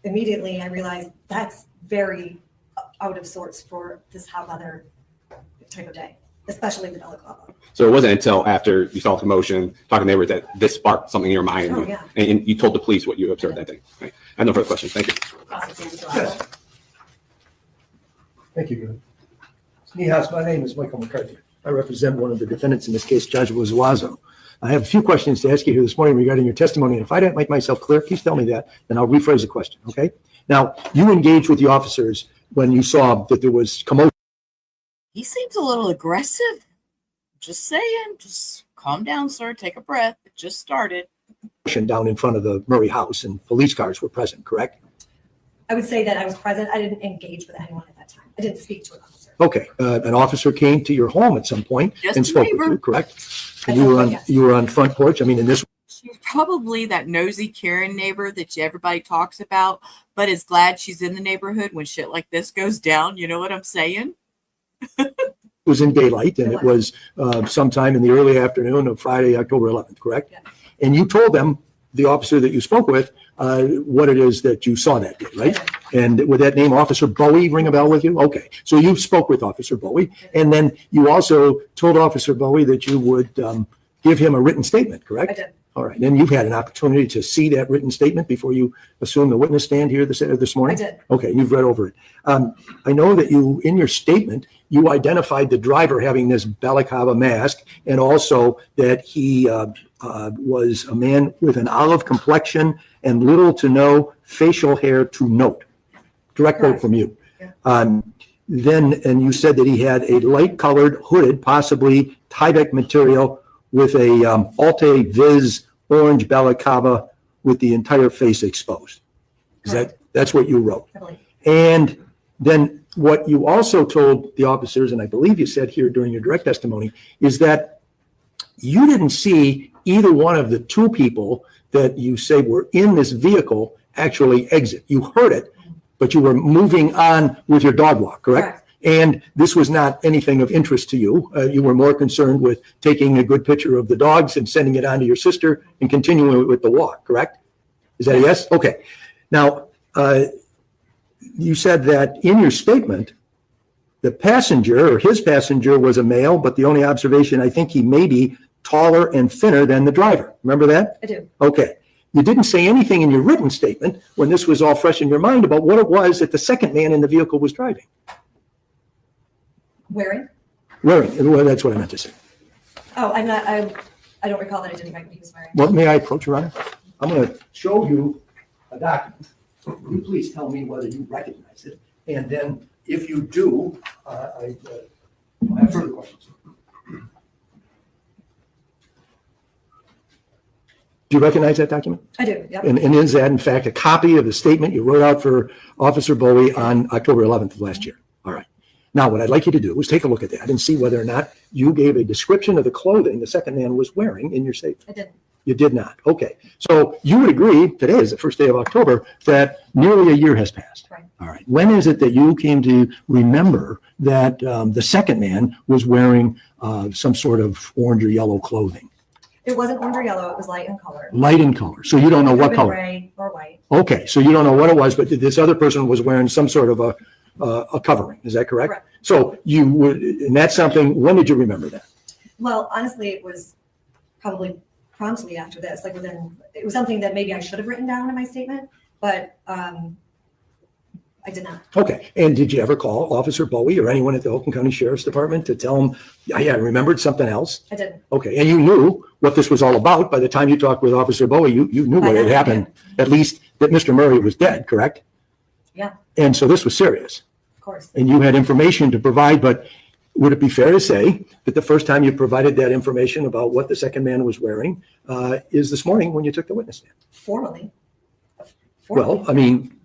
immediately I realized that's very out of sorts for this hot weather type of day, especially the balaclava. So it wasn't until after you saw the commotion, talking to neighbors, that this sparked something in your mind. Oh, yeah. And you told the police what you observed that day. Right. I have no further questions. Thank you. Yes. Thank you. Nihas, my name is Michael McCarthy. I represent one of the defendants in this case, Judge Zuazo. I have a few questions to ask you here this morning regarding your testimony. And if I don't make myself clear, please tell me that, then I'll rephrase the question, okay? Now, you engaged with the officers when you saw that there was commotion. He seems a little aggressive. Just saying. Just calm down, sir. Take a breath. It just started. Down in front of the Murray house, and police cars were present, correct? I would say that I was present. I didn't engage with anyone at that time. I didn't speak to an officer. Okay, an officer came to your home at some point Just and a spoke with neighbor. you, correct? At And some you were point, on, yes. you were on front porch. I mean, in this, She's probably that nosy Karen neighbor that everybody talks about, but is glad she's in the neighborhood when shit like this goes down. You know what I'm saying? it was in daylight, and it was sometime in the early afternoon of Friday, October 11th, correct? Yeah. And you told them, the officer that you spoke with, what it is that you saw that day, right? And would that name Officer Bowie ring a bell with you? Okay, so you spoke with Officer Bowie, and then you also told Officer Bowie that you would give him a written statement, correct? I did. All right, and you've had an opportunity to see that written statement before you assume the witness stand here this morning? I did. Okay, you've read over it. I know that you, in your statement, you identified the driver having this balaclava mask, and also that he was a man with an olive complexion and little to no facial hair to note. Direct quote Correct. from you. Yeah. And you said that he had a light-colored, hooded, possibly Tyvek material with a Alte-Viz orange balaclava with the entire face exposed. That's what you wrote. I believe. And then what you also told the officers, and I believe you said here during your direct testimony, is that you didn't see either one of the two people that you say were in this vehicle actually exit. You heard it, but you were moving on with your dog walk, correct? And this was not anything of interest to you. You were more concerned with taking a good picture of the dogs and sending it on to your sister and continuing with the walk, correct? Is that a yes? Okay. Now, you said that in your statement, the passenger or his passenger was a male, but the only observation, I think he may be taller and thinner than the driver. Remember that? I do. Okay. You didn't say anything in your written statement when this was all fresh in your mind about what it was that the second man in the vehicle was driving. Wearing? Wearing, well, that's what I meant to say. Oh, I don't recall that I didn't write what he was wearing. Well, may I approach, Your Honor? I'm going to show you a document. You please tell me whether you recognize it. And then if you do, I have further questions. Do you recognize that document? I do, yep. And is that, in fact, a copy of the statement you wrote out for Officer Bowie on October 11th of last year? All right. Now, what I'd like you to do is take a look at that and see whether or not you gave a description of the clothing the second man was wearing in your statement. I didn't. You did not. Okay. So you would agree, today is the first day of October, that nearly a year has passed. Right. All right. When is it that you came to remember that the second man was wearing some sort of orange or yellow clothing? It wasn't orange or yellow, it was light in color. Light in color. So you don't know what color? Gray or white. Okay. So you don't know what it was, but this other person was wearing some sort of a covering. Is that correct? Correct. So you would, and that's something, when did you remember that? Well, honestly, it was probably promptly after this, like it was something that maybe I should have written down in my statement, but I did not. Okay. And did you ever call Officer Bowie or anyone at the Oakland County Sheriff's Department to tell them, yeah, I remembered something else? I didn't. Okay. And you knew what this was all about by the time you talked with Officer Bowie. You knew what had happened, at least that Mr. Murray was dead, correct? Yeah, And so this was serious. of course. And you had information to provide, but would it be fair to say that the first time you provided that information about what the second man was wearing is this morning when you took the witness stand? Formally. Well, I mean,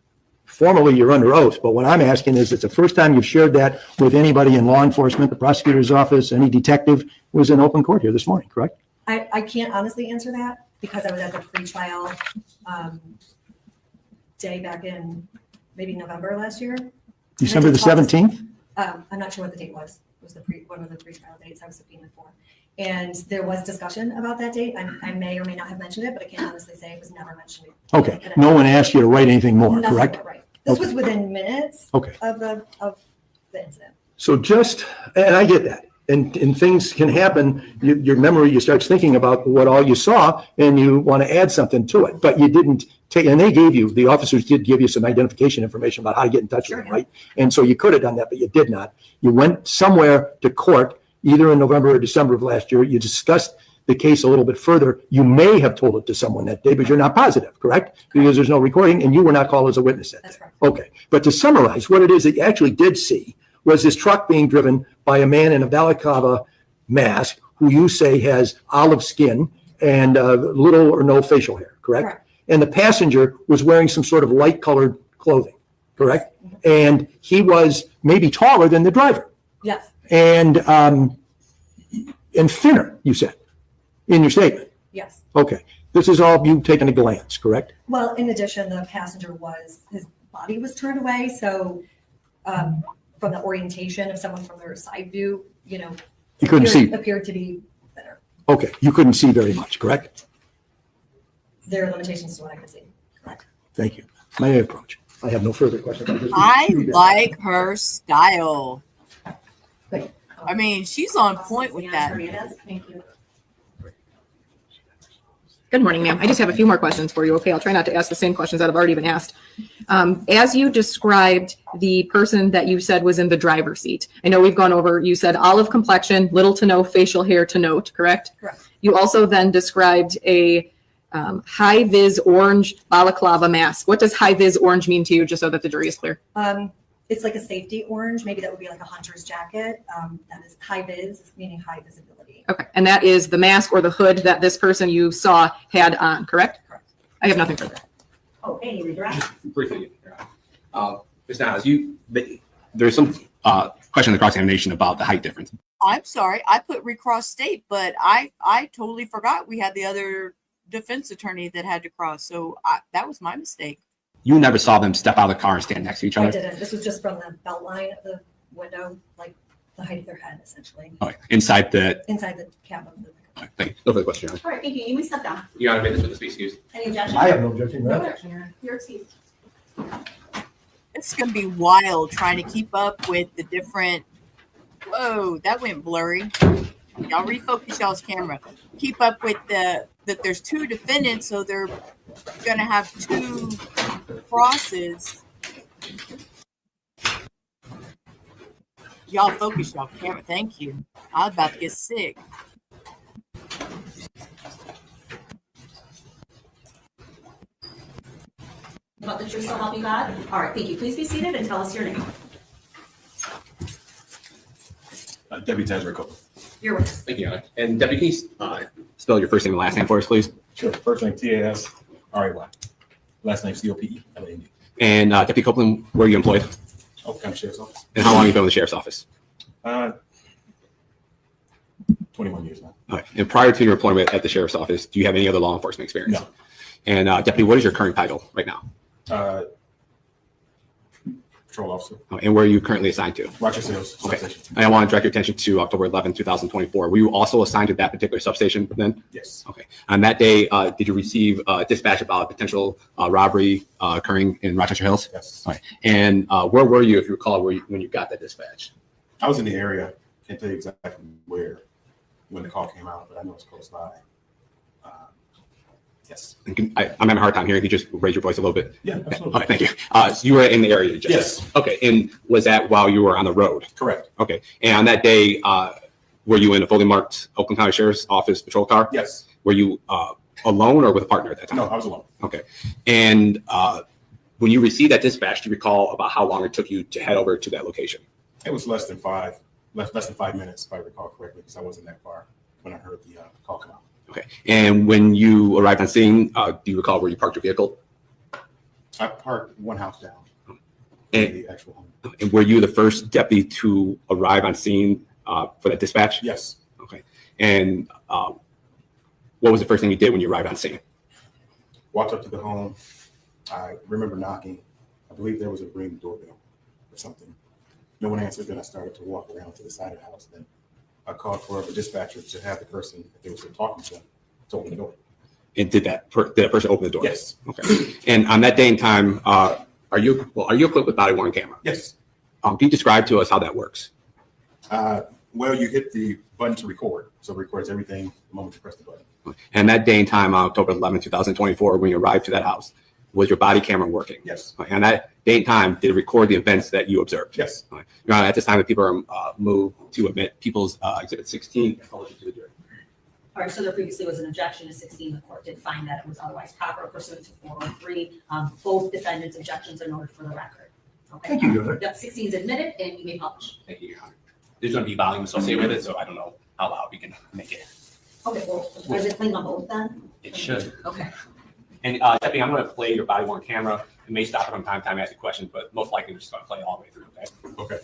formally you're under oath, but what I'm asking is, it's the first time you've shared that with anybody in law enforcement, the prosecutor's office, any detective was in open court here this morning, correct? I can't honestly answer that because I was at the pre-trial day back in maybe November last year. December the 17th? I'm not sure what the date was. It was one of the pre-trial dates I was subpoenaed for. And there was discussion about that date. I may or may not have mentioned it, but I can't honestly say it was never mentioned. Okay. No one asked you to write anything more, Nothing correct? more, right. This Okay. was within minutes Okay. of the incident. So just, and I get that. And things can happen. Your memory, you start thinking about what all you saw and you want to add something to it, but you didn't take, and they gave you, the officers did give you some identification information about how to get in touch with them, right? And so you could have done that, but you did not. You went somewhere to court, either in November or December of last year. You discussed the case a little bit further. You may have told it to someone that day, but you're not positive, correct? Because there's no recording and you were not called as a witness that day. That's correct. Okay. But to summarize, what it is that you actually did see was this truck being driven by a man in a balaclava mask who you say has olive skin and little or no facial hair, correct? Correct. And the passenger was wearing some sort of light colored clothing, correct? And he was maybe taller than the driver Yes, and thinner, you said, in your statement. yes. Okay. This is all you taken a glance, correct? Well, in addition, the passenger his body was turned away. So from the orientation of someone from their side view, You couldn't see. appeared to be thinner. Okay. You couldn't see very much, correct? There are limitations to what I could see. Correct. Thank you. May I approach? I have no further questions. I like her style. I mean, she's on point with that. Thank you. Good morning, ma'am. I just have a few more questions for you. Okay, I'll try not to ask the same questions that have already been asked. As you described the person that you said was in the driver's seat, I know we've gone over, you said olive complexion, little to no facial hair to note, correct? Correct. You also then described a high-vis orange balaclava mask. What does high-vis orange mean to you, just so that the jury is clear? It's like a safety orange. Maybe that would be like a hunter's jacket. That is high vis, meaning high visibility. Okay, and that is the mask or the hood that this person you saw had on, correct? Correct. I have nothing further. Oh, hey, redirect. Briefly, Ms. Niles, there's some question in the cross-examination about the height difference. I'm sorry, I put recross state, but I totally forgot we had the other defense attorney that had to cross. So that was my mistake. You never saw them step out of the car and stand next to each I other? didn't. This was just from the belt line of the window, like the height of their head, essentially, Okay. Inside the, inside the cab of the. okay, thank you. No further question, Your Honor. All right, thank you. You may step down. Your Honor, may this witness be excused? Any objection? I have no objection, No right? objection, Your Honor. You're excused. It's gonna be wild trying to keep up with the different. Whoa, that went blurry. Y'all refocus y'all's camera. Keep up with that there's two defendants, so they're going to have two crosses. Y'all focus, y'all camera. Thank you. I was about to get sick. About the truth, so help you God? All right, thank you. Please be seated and tell us your name. Deputy Tazra Copeland. You're with us. Thank you, Anna. And Deputy, can you spell your first name and last name for us, please? Sure. First name T-A-S-R-A-Y. Last name C-O-P-E-L-A-N-D. And Deputy Copeland, where are you employed? Oakland County Sheriff's Office. And how long have you been with the Sheriff's Office? 21 years now. All right. And prior to your employment at the Sheriff's Office, do you have any other law enforcement experience? No. And Deputy, what is your current title right now? Patrol officer. And where are you currently assigned to? Rochester Hills. Okay. Substation. And I want to direct your attention to October 11, 2024. Were you also assigned to that particular substation then? Yes. Okay. On that day, did you receive a dispatch about a potential robbery occurring in Rochester Hills? Yes. All right. And where were you, if you recall, when you got that dispatch? I was in the area. Can't tell you exactly where when the call came out, but I know it's close by. Yes. And I'm having a hard time hearing. Can you just raise your voice a little bit? Yeah, absolutely. Okay, thank you. So you were in the area, just? Yes. Okay. And was that while you were on the road? Correct. Okay. And on that day, were you in a fully marked Oakland County Sheriff's Office patrol car? Yes. Were you alone or with a partner at that time? No, I was alone. Okay. And when you received that dispatch, do you recall about how long it took you to head over to that location? It was less than 5 minutes, if I recall correctly, because I wasn't that far when I heard the call come out. Okay. And when you arrived on scene, do you recall where you parked your vehicle? I parked one house down. And, The actual home. and were you the first deputy to arrive on scene for that dispatch? Yes. Okay. And what was the first thing you did when you arrived on scene? Walked up to the home. I remember knocking. I believe there was a ring doorbell or something. No one answered. Then I started to walk around to the side of the house. Then I called for the dispatcher to have the person that they were still talking to open the door. And did that person open the door? Yes. Okay. And on that day and time, are you equipped with body worn camera? Yes. Can you describe to us how that works? Well, you hit the button to record. So it records everything the moment you press the button. And that day and time, on October 11, 2024, when you arrived to that house, was your body camera working? Yes. And that day and time, did it record the events that you observed? Yes. Your Honor, at this time, the people are moved to admit People's Exhibit 16 and publish it to the jury. All right, so there previously was an objection to 16. The court did find that it was otherwise proper pursuant to 403. Both defendants' objections are noted for the record. Okay. Thank you, Your Honor. Yep, 16 is admitted and you may publish. Thank you, Your Honor. There's going to be volume associated with it, so I don't know how loud we can make it. Okay, well, is it playing on both then? It should. Okay. And Deputy, I'm going to play your body worn camera. It may stop from time to time, ask you questions, but most likely we're just going to play it all the way through. Okay. Okay.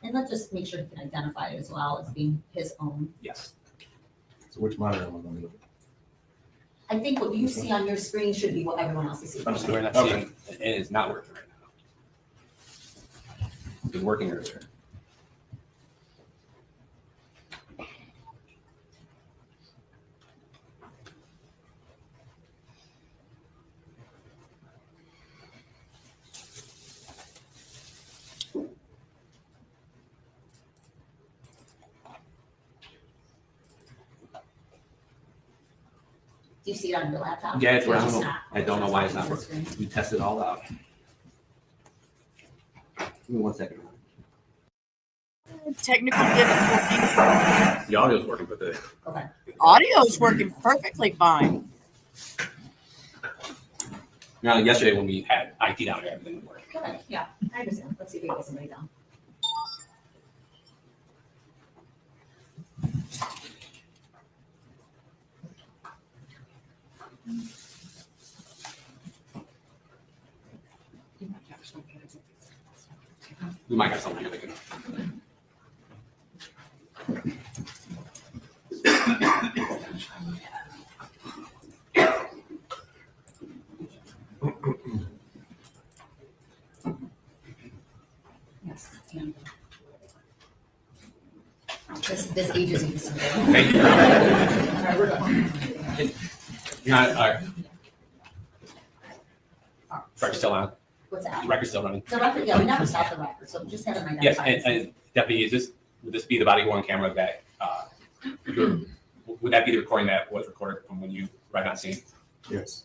And let's just make sure he can identify it as well as being his own. Yes. So which monitor am I going to look at? I think what you see on your screen should be what everyone else is seeing. So we're not Okay. seeing, it is not working right now. It was working earlier. Do you see it on your laptop? Yeah, it's Or working. just not? I don't know why it's not Your working. screen? We tested it all out. Give me 1 second. Technical difficulties. The audio's working, but the Okay. Audio is working perfectly fine. yesterday when we had IT down there, everything would work. Okay, yeah, I understand. Let's see if we can get somebody down. We might have something here that can. Yes. and- This ages you. Thank you. All right, we're good. You're not, all right. Record's still on. What's that? Record's still running. The record, yeah, we never stopped the record, so just have them identify. Yes, and Deputy, would this be the body worn camera that, would that be the recording that was recorded from when you right on scene? Yes.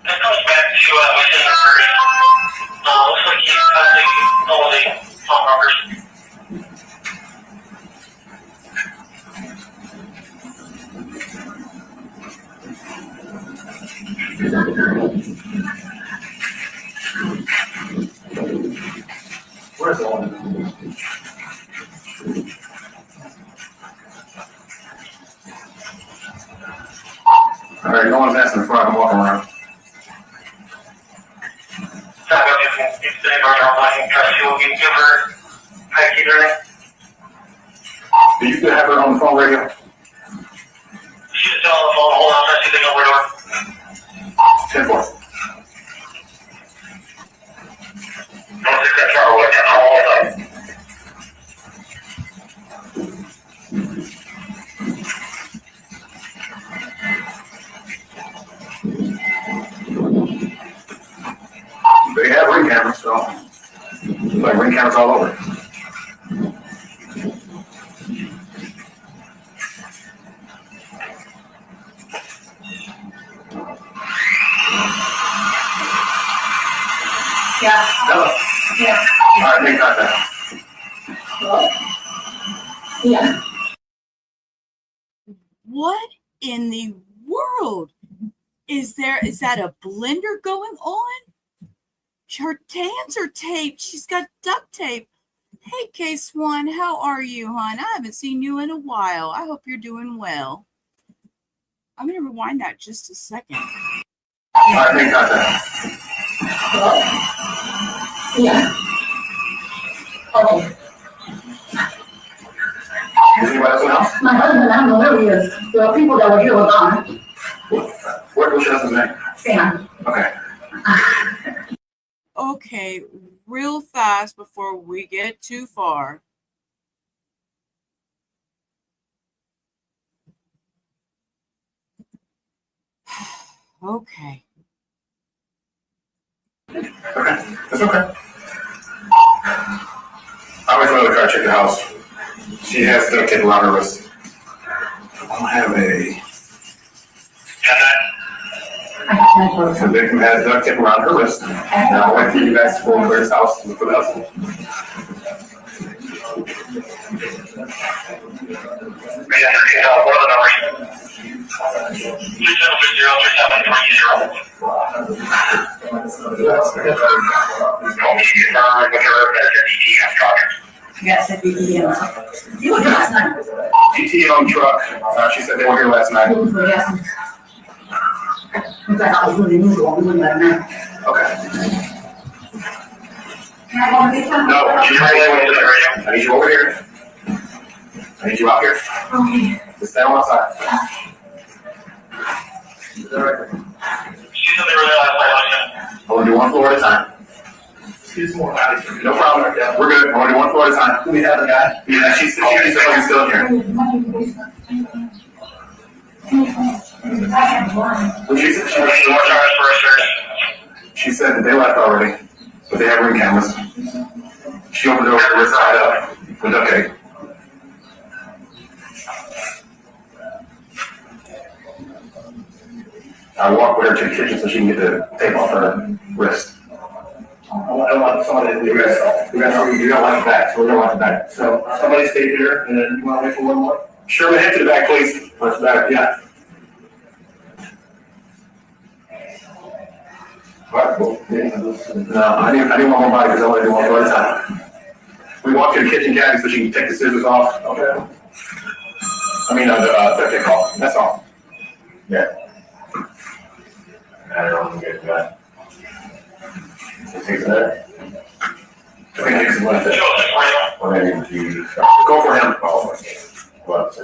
That comes back to Hussein Murray. Looks like he's passing all the phone numbers. Where's the one? All right, no one's asking in front. I'm walking around. Do you still have her on the phone radio? She's still on the phone. Hold on, I see the number door. 10-4. No success, Charlie. All the time. They have ring cameras, so like ring cameras all over. Yeah. Hello. Yeah. All right, make contact. Yeah. What in the world is there? Is that a blender going on? Her hands are taped. She's got duct tape. Hey, Case One, how are you, hon? I haven't seen you in a while. I hope you're doing well. I'm going to rewind that just a second. All right, make contact. Yeah. Okay. Is anybody else in the house? My husband, I don't know where he is. The people that were here were gone. What's your husband's name? Sam. Okay. Okay, real fast before we get too far. Okay. Okay, that's okay. I always know the car check the house. She has duct tape around her wrist. I don't have a. The victim has duct tape around her wrist. Now I want you guys to go over his house and look for the husband. What are the numbers? 3737. Yes, at DTE Energy. You were here last night. DTE on truck. She said they were here last night. Yes. In fact, I was really unusual. We wouldn't let her know. Okay. Can I go and get some? No, she's right there with the radio. I need you over here. I need you out here. Okay. Just stay on one side. She said they were there last night. I want to do one floor at a time. No problem. We're good. I want to do one floor at a time. Do we have a guy? Yeah, she's still here. She said that they left already, but they have ring cameras. She opened the door with her side up. But okay. I walked with her to the kitchen so she can get the tape off her wrist. I don't want somebody to do this. You don't want it back, so we don't want it back. So somebody stay here, and then you want to wait for one more? Sure, head to the back, please. Let's back, yeah. What? No, I didn't want more body because I want to do one floor at a time. We walked to the kitchen cabinet so she can take the scissors off. Okay. I mean, the tape off. That's all. Yeah. I don't know if you guys got. Take that. Okay, take some left. Or maybe you go for him. Oh, well, it's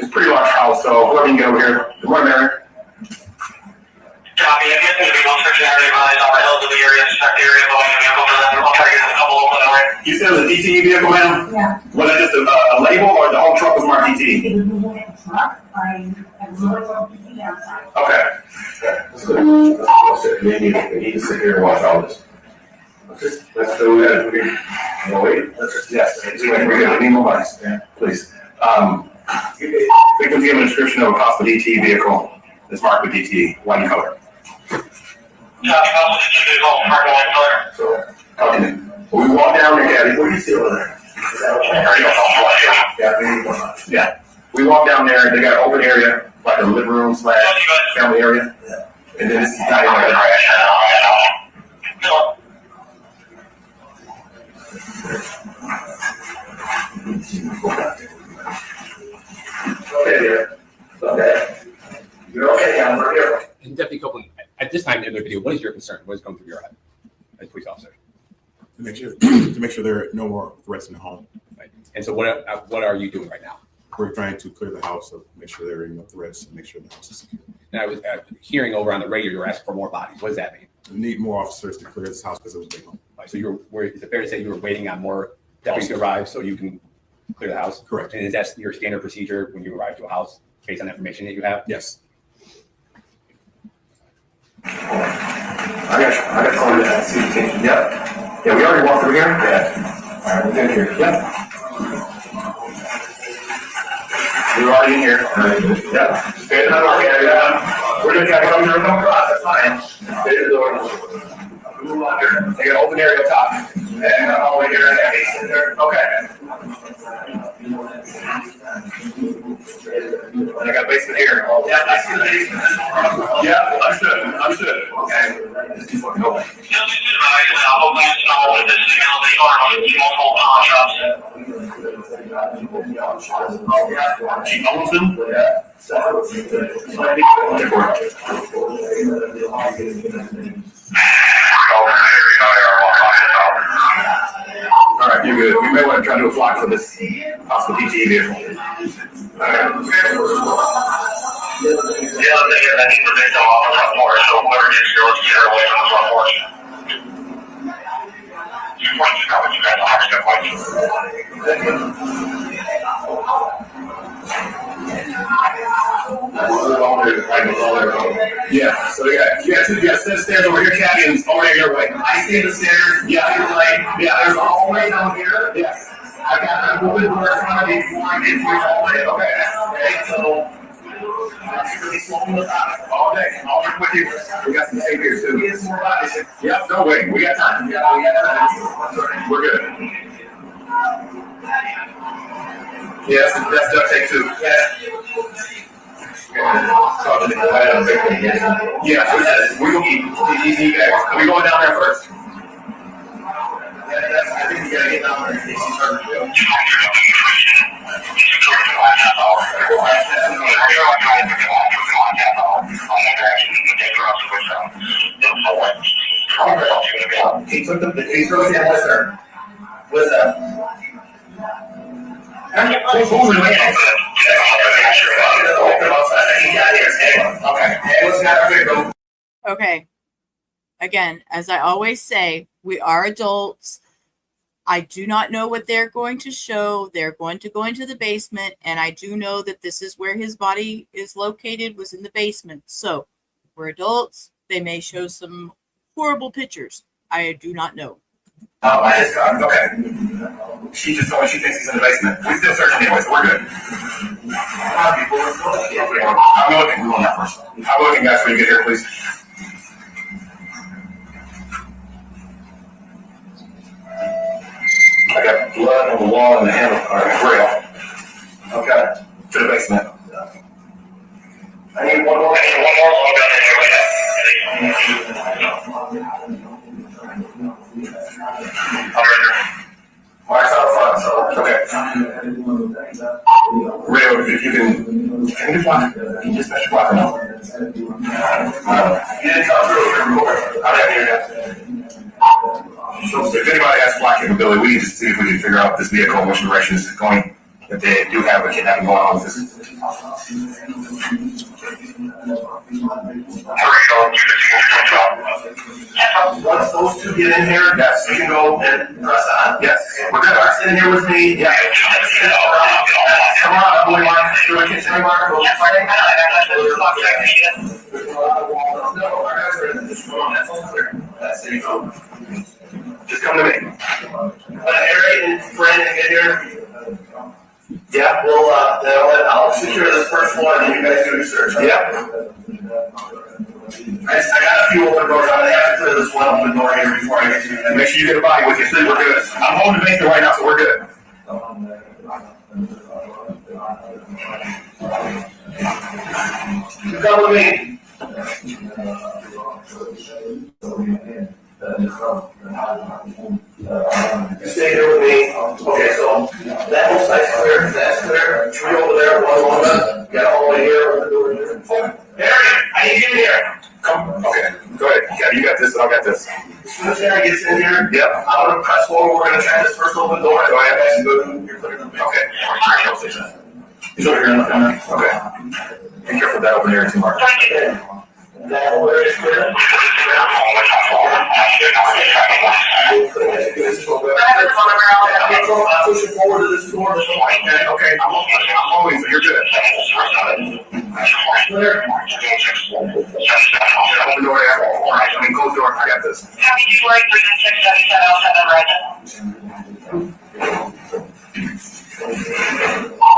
a pretty large house, so whoever can get over here. Good morning, Mary. Copy. I'm guessing if we don't search the area, on the hills of the area, inspect the area, but I'll try to get a couple open away. You said it was a DTE vehicle, ma'am? Yeah. Was it just a label or the whole truck was marked DTE? It was a truck. I absorbed the outside. Okay. Let's go. We need to sit here and watch all this. Let's go ahead. Wait. Yes. We need more bodies. Yeah, please. Victims give a description of a possible DTE vehicle that's marked with DTE. White color. So, we walk down there, Gabby. What do you see over there? Yeah. We walk down there. They got an open area, like a living room / family area. And then this is not even okay, dear. Okay. You're okay, I'm right here. And Deputy Copeland, at this time in the video, what is your concern? What is going through your head as a police officer? To make sure there are no more threats in the home. Right. And so what are you doing right now? We're trying to clear the house, so make sure there are no threats and make sure the house is secure. And I was hearing over on the radio, you're asking for more bodies. What does that mean? We need more officers to clear this house because it was a big home. Right, so is it fair to say you were waiting on more deputies to arrive so you can clear the house? Correct. And is that your standard procedure when you arrive to a house based on the information that you have? Yes. I got called that. Yep. Yeah, we already walked through here. Yeah. All right, we're good here. Yep. We're already in here. Yeah. Stay in the door. Yeah. We're gonna come here and come across. That's fine. Stay in the door. Move on here. They got an open area up top. And all the way here. Okay. And I got a basement here. Yeah, I see the basement. Yeah, understood. Okay. It's too fucking open. She owns them? Yeah. All right, you're good. We may want to try to do a flock for this possible DTE vehicle. Yeah, I need to make them off the front porch, so whoever gets here, let's get her away from the front porch. You want to know what you guys are actually yeah, so you got stairs over here, Cabby, and over there your way. I see the stairs. Yeah, you're right. Yeah, there's a hallway down here. Yes. I got the moving door in front of me before I get to the hallway. Okay, so that's really slow on the top all day. I'll work with you. We got some tape here too. Yep, no way. We got time. We got time. We're good. Yes, that's duct tape too. Yeah, we're going to be easy guys. Are we going down there first? I think we gotta get down there and see her. He took the with her. With her. Okay. Again, as I always say, we are adults. I do not know what they're going to show. They're going to go into the basement, and I do know that this is where his body is located, was in the basement. So we're adults. They may show some horrible pictures. I do not know. Okay. She just told me she thinks he's in the basement. We still searching anyway, so we're good. I'll be looking. We want that first. I'll be looking, guys, when you get here, please. I got blood on the wall and the handle, grill. Okay. To the basement. I need one more. Mark's out front, so okay. Ray, if you can Just watch. Just watch. You didn't come through here before. I didn't hear that. So if anybody has flight capability, we need to see if we can figure out this vehicle, which direction is going. If they do have a kidnapping going on with this. Once those two get in here, yes, we can go and press on. Yes, we're good. Press in here with me. Yeah. Come on, boy, Mark. Do I get any Mark? That's it. Just come to me. Harry and Brandon get here. Yeah, well, I'll secure this first one and you guys do your search. Yeah. I got a few open doors. I'm going to have to clear this one open door here before I get to you. Make sure you get a body with you. So we're good. I'm home to make it right now, so we're good. You come with me. You stay here with me. Okay, so that whole side's clear. That's clear. Three over there, one over there. Got all the way here. Harry, I need you in here. Come. Okay, go ahead. Yeah, you got this, and I got this. As soon as Harry gets in here, yep, I'm going to press forward. We're going to try this first open door. Go ahead. Okay. He's over here in the corner. Okay. Be careful with that open area too, Mark. That whole area is clear. I'll push it forward to this door. Okay, I'm moving, so you're good. Clear. Open door there. All right, I mean, close door. I got this. Happy July 3167707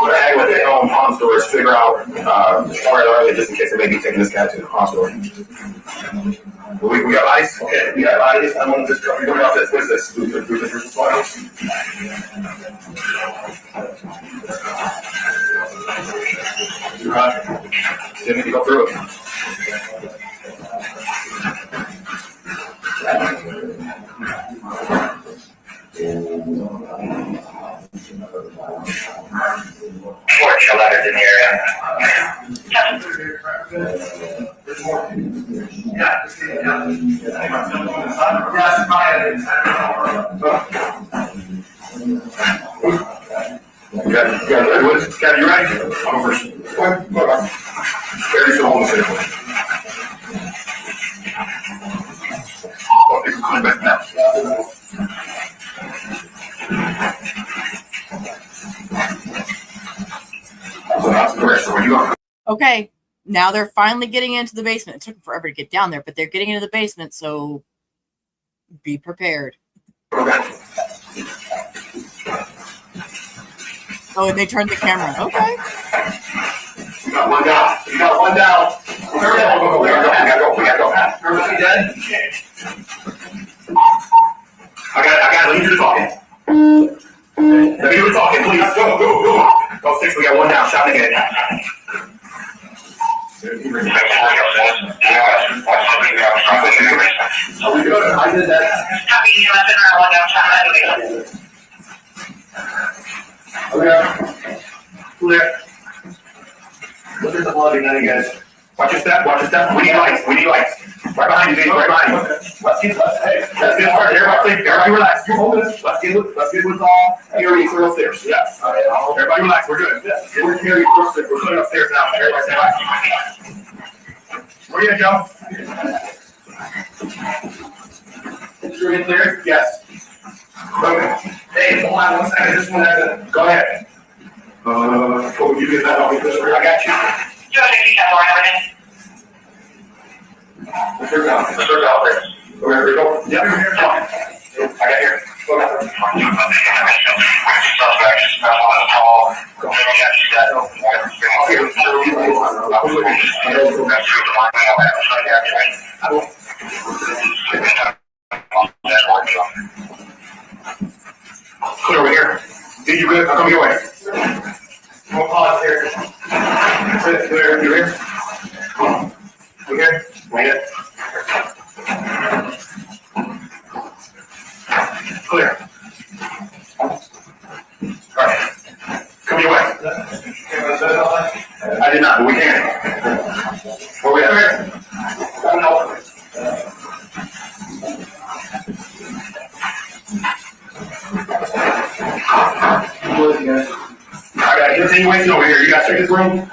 What I had with the pawn stores, figure out where early just in case they may be taking this guy to the pawn store. We got ice? Okay, we got ice. I'm going to just go off this. What is this? Who's the first one? Didn't need to go through it. Fort Sheila is in the area. Got you ready? I'm first. Very still on the table. Oh, it's coming back now. Okay, now they're finally getting into the basement. It took them forever to get down there, but they're getting into the basement, so be prepared. Oh, and they turned the camera. Okay. You got one down. You got one down. Hurry up. Go. We gotta go. Everybody dead? I got to leave you to talking. Let me do the talking, please. Go. Go 6. We got one down. Shot in the head. Are we good? I did that. Happy July 3167707 Okay. Clear. Look at the bloody now, you guys. Watch your step. We need lights. Right behind you, Dave. Right behind you. Let's get started. Everybody relax. You hold this. Let's get with all Harry and clear upstairs. Yes. Everybody relax. We're good. We're Harry. We're clearing upstairs now. Everybody stay back. Where are you gonna go? Sure get clear? Yes. Okay. Hey, hold on 1 second. Just one second. Go ahead. You get that off. I got you. Sure down there. Where we go? Yeah, we're here. I got here. Go down. Clear over here. Did you good? I'll come your way. We'll pause here. Clear. You here? We here? Wait it. Clear. All right. Come your way. I did not you waiting over here? You guys check this room?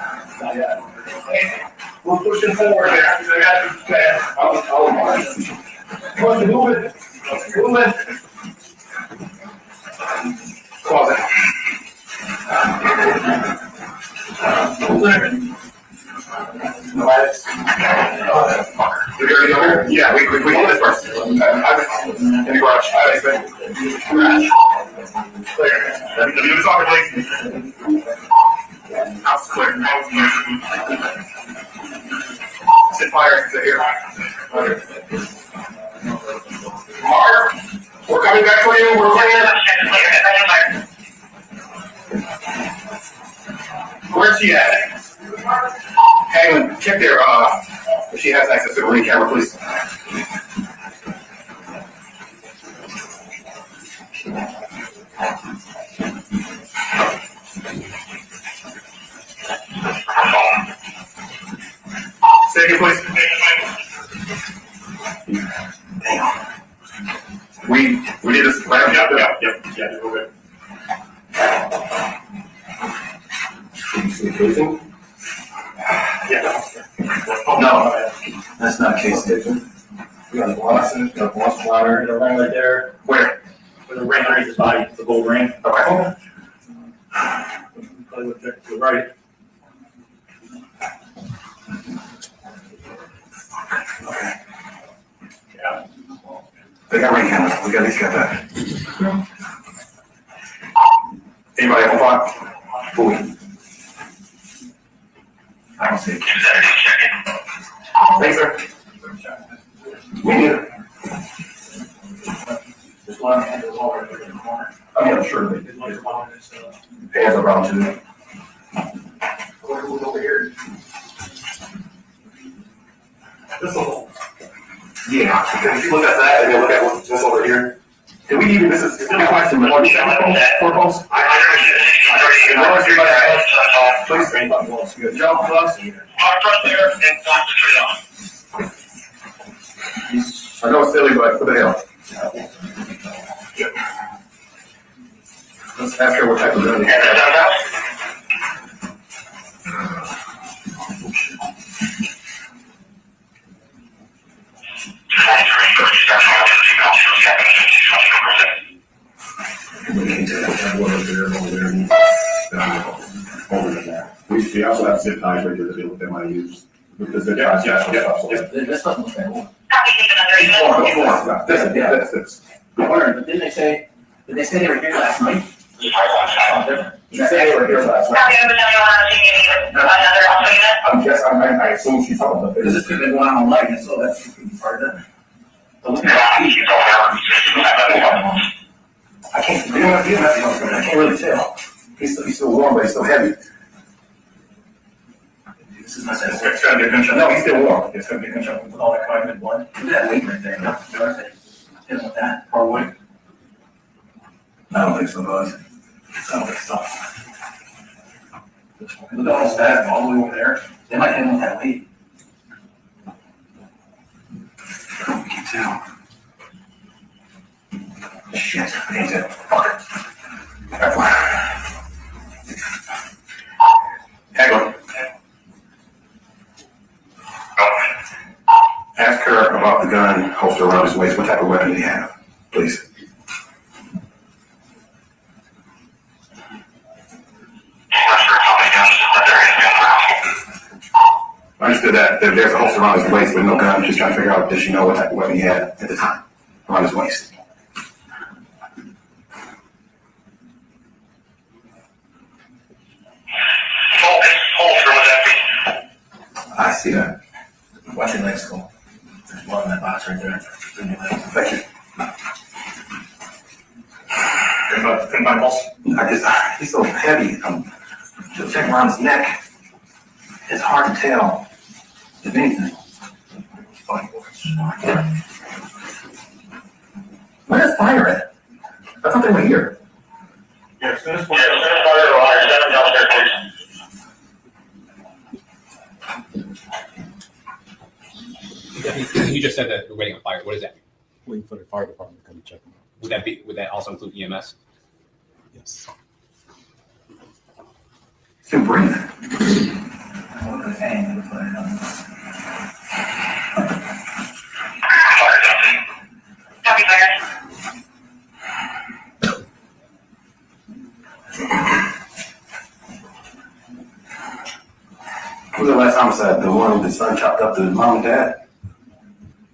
We're pushing forward there. I got you. Okay. Move it. Move it. Closet. You ready to go here? Yeah, we do this first. In the garage. Clear. Let me do this offer, please. House clear. Sit fire. Sit here. Mark, we're coming back for you. We're clear. Where's she at? Hang on, check there. If she has access to the ring camera, please. Stay here, please. Damn. We did this right up. Yep. We're good. Yeah. No, that's not case kitchen. We got a Boston, got a Boston water, and a ring right there. Where? Where the ring underneath his body, the gold ring. Okay. Play with it to the right. Okay. Yeah. They got ring cameras. We got at least got that. Anybody have a thought? Fully. I don't see it. Thanks, sir. We need it. There's one in the wall right there in the corner. Oh, yeah, sure. Hands around to me. Over here. This one. Yeah. If you look at that and then look at this over here. Did we even, this is still a question, but what four posts? Please stand by. Good job, plus. Mark right there and knock the tree off. I know it's silly, but what the hell? Let's ask her what type of gun. We also have zip ties right here that they might use. Because they're this doesn't look that old. This. Didn't they say they were here last night? Did they say they were here last night? I assume she's talking about this. This could have been going on all night, so that's part of that. I can't really tell. He's still warm, but he's still heavy. This is not it's gonna be a gunshot. No, he's still warm. It's gonna be a gunshot with all that carbon and blood. Look at that weight right there. Hit with that far away. I don't think so, guys. I don't think so. Look at all that all the way over there. They might hit him with that weight. We can tell. Shit, I need to. Fuck it. Hang on. Ask her about the gun holster around his waist. What type of weapon did he have? Please. I understood that there's a holster around his waist with no gun. Just trying to figure out, does she know what type of weapon he had at the time around his waist? I see that. Watch your legs go. There's one in that box right there. Thank you. Good my pulse. He's so heavy. Just check around his neck. It's hard to tell if anything. Where's fire at? I thought they were here. Yeah, as soon as fire arrives, send them downstairs, please. You just said that we're waiting on fire. What does that mean? Waiting for the fire department to come and check them out. Would that also include EMS? Yes. Still breathing. Copy, fire. When was the last homicide? The one with the son chopped up the mom and dad?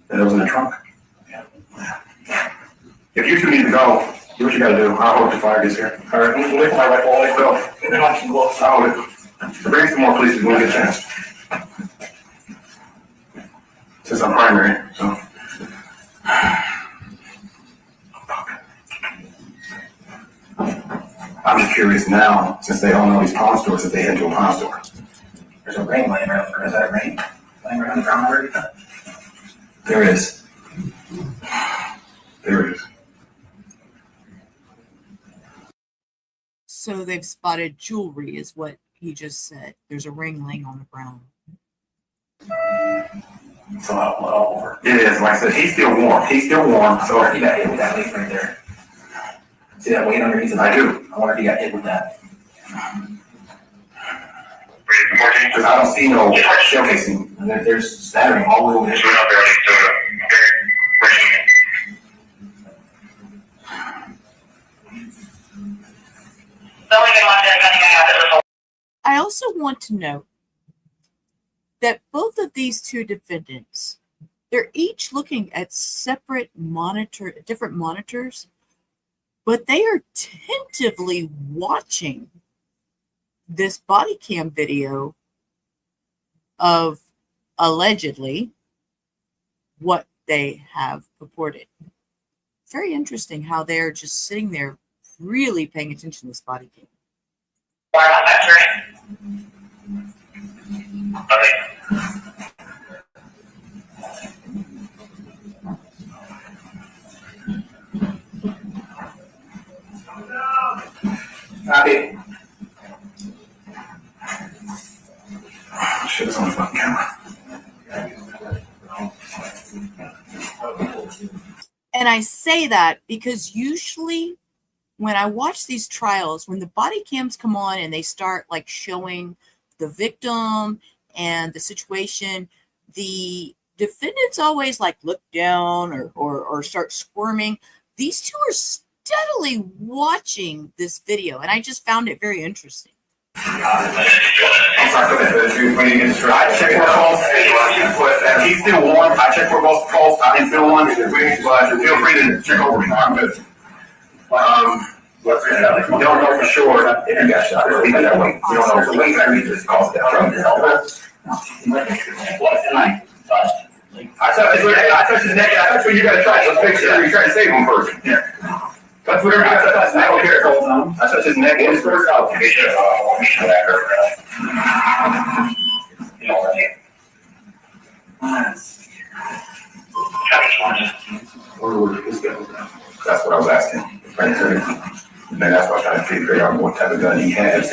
That was in the trunk? Yeah. If you two need to go, do what you gotta do. I'll hold the fire gets here. All right, we'll wait for my wife all the way go. And then I can go. I'll hold it. Bring some more police when we get a chance. Since I'm primary, so. I'm just curious now, since they all know these pawn stores, if they head to a pawn store. There's a ring laying around. Is that a ring? Laying around the ground already? There is. There is. So they've spotted jewelry, is what he just said. There's a ring laying on the ground. It's a lot of blood all over. It is. Like I said, he's still warm. He's still warm. So He got hit with that weight right there. See that weight underneath him? I do. I wonder if he got hit with that. Because I don't see no shell casing. And there's spattering all over his. I also want to note that both of these two defendants, they're each looking at different monitors, but they are tentatively watching this body cam video of allegedly what they have purported. Very interesting how they're just sitting there really paying attention to this body cam. Copy. Shit, it's on the fucking camera. And I say that because usually when I watch these trials, when the body cams come on and they start like showing the victim and the situation, the defendants always like look down or start squirming. These two are steadily watching this video, and I just found it very interesting. I'm sorry, go ahead. When you get distracted, I check for calls. He's still warm. I check for both calls. He's still warm. But feel free to check over me. I'm good. We don't know for sure if you got shot. Leave it that way. We don't know for weight. I read this call. I touched his neck. I touched what you got to try. Let's make sure you try to save him first. Yeah. That's whatever I touch. I don't care. I touch his neck and his first out. That's what I was asking. And then that's why I tried to figure out what type of gun he had.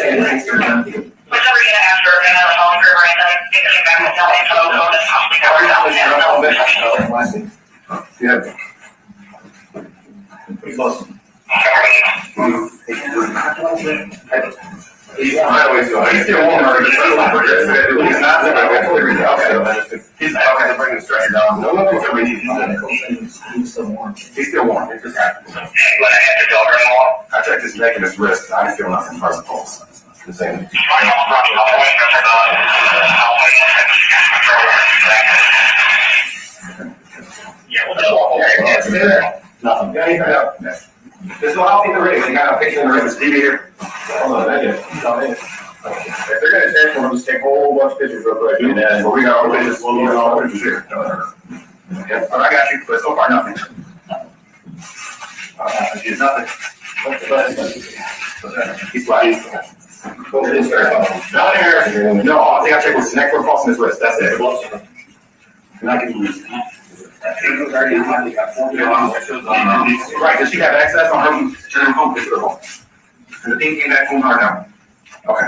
Yeah. He's lost. He's still warm. He's not. Okay. He's not bringing the stretcher down. He's still warm. He's still warm. It just happened. I checked his neck and his wrist. I didn't feel nothing as far as the pulse. The same. Nothing. There's no help in the race. You got a picture in the race. TV here. If they're gonna take one, just take a whole bunch of pictures real quick. So we got all the pictures. We'll get all the pictures here. Yeah, I got you. But so far, nothing. He's nothing. He's flat. No, I think I checked his neck, foot, pulse, and his wrist. That's it. And I can use. Right, does she have access on her phone picture? And the thing came back from her now. Okay.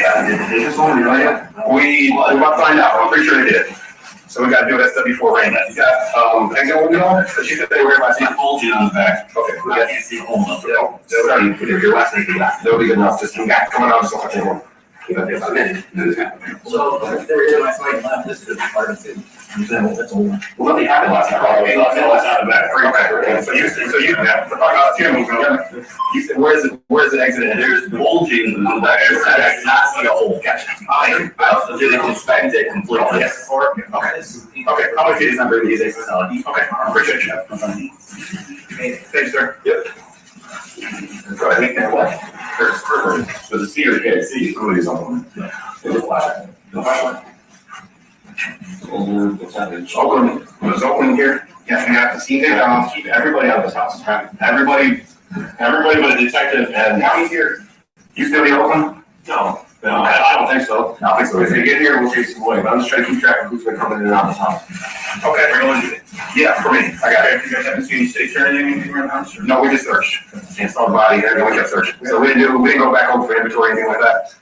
Yeah, is this one right? We about to find out. I'm pretty sure they did. So we got to do SW4 rain. You got, things that we'll do on it? She said they were my seat. Bulging on the back. Okay. We got to see a hole in the sorry, your last name. That'll be good enough. Just come on, just don't touch anyone. So, if they were here last night and left, this is part of it. Well, nothing happened last night. Okay, last night. Okay. So you have you said, where's the exit? And there's bulging in the back. I did not see a hole. Gotcha. I also didn't inspect it completely. Yes. Okay. Okay. How much is number these facilities? Okay. Appreciate you. Thank you, sir. Yep. So I think that what? There's a C or K. C. Somebody's on one. There's a flashlight. The flashlight. Oakland, was Oakland here? Yes, we have to see it. Keep everybody out of this house. Everybody but a detective and now he's here. You still be Oakland? No, I don't think so. I don't think so. If they get here, we'll chase them away. But I'm just trying to keep track of who's been coming in and out of this house. Okay, yeah, for me. I got it. You guys haven't seen any stakes or anything around the house? No, we just searched. Can't saw the body, and then we kept searching. So we didn't go back over for inventory or anything like that.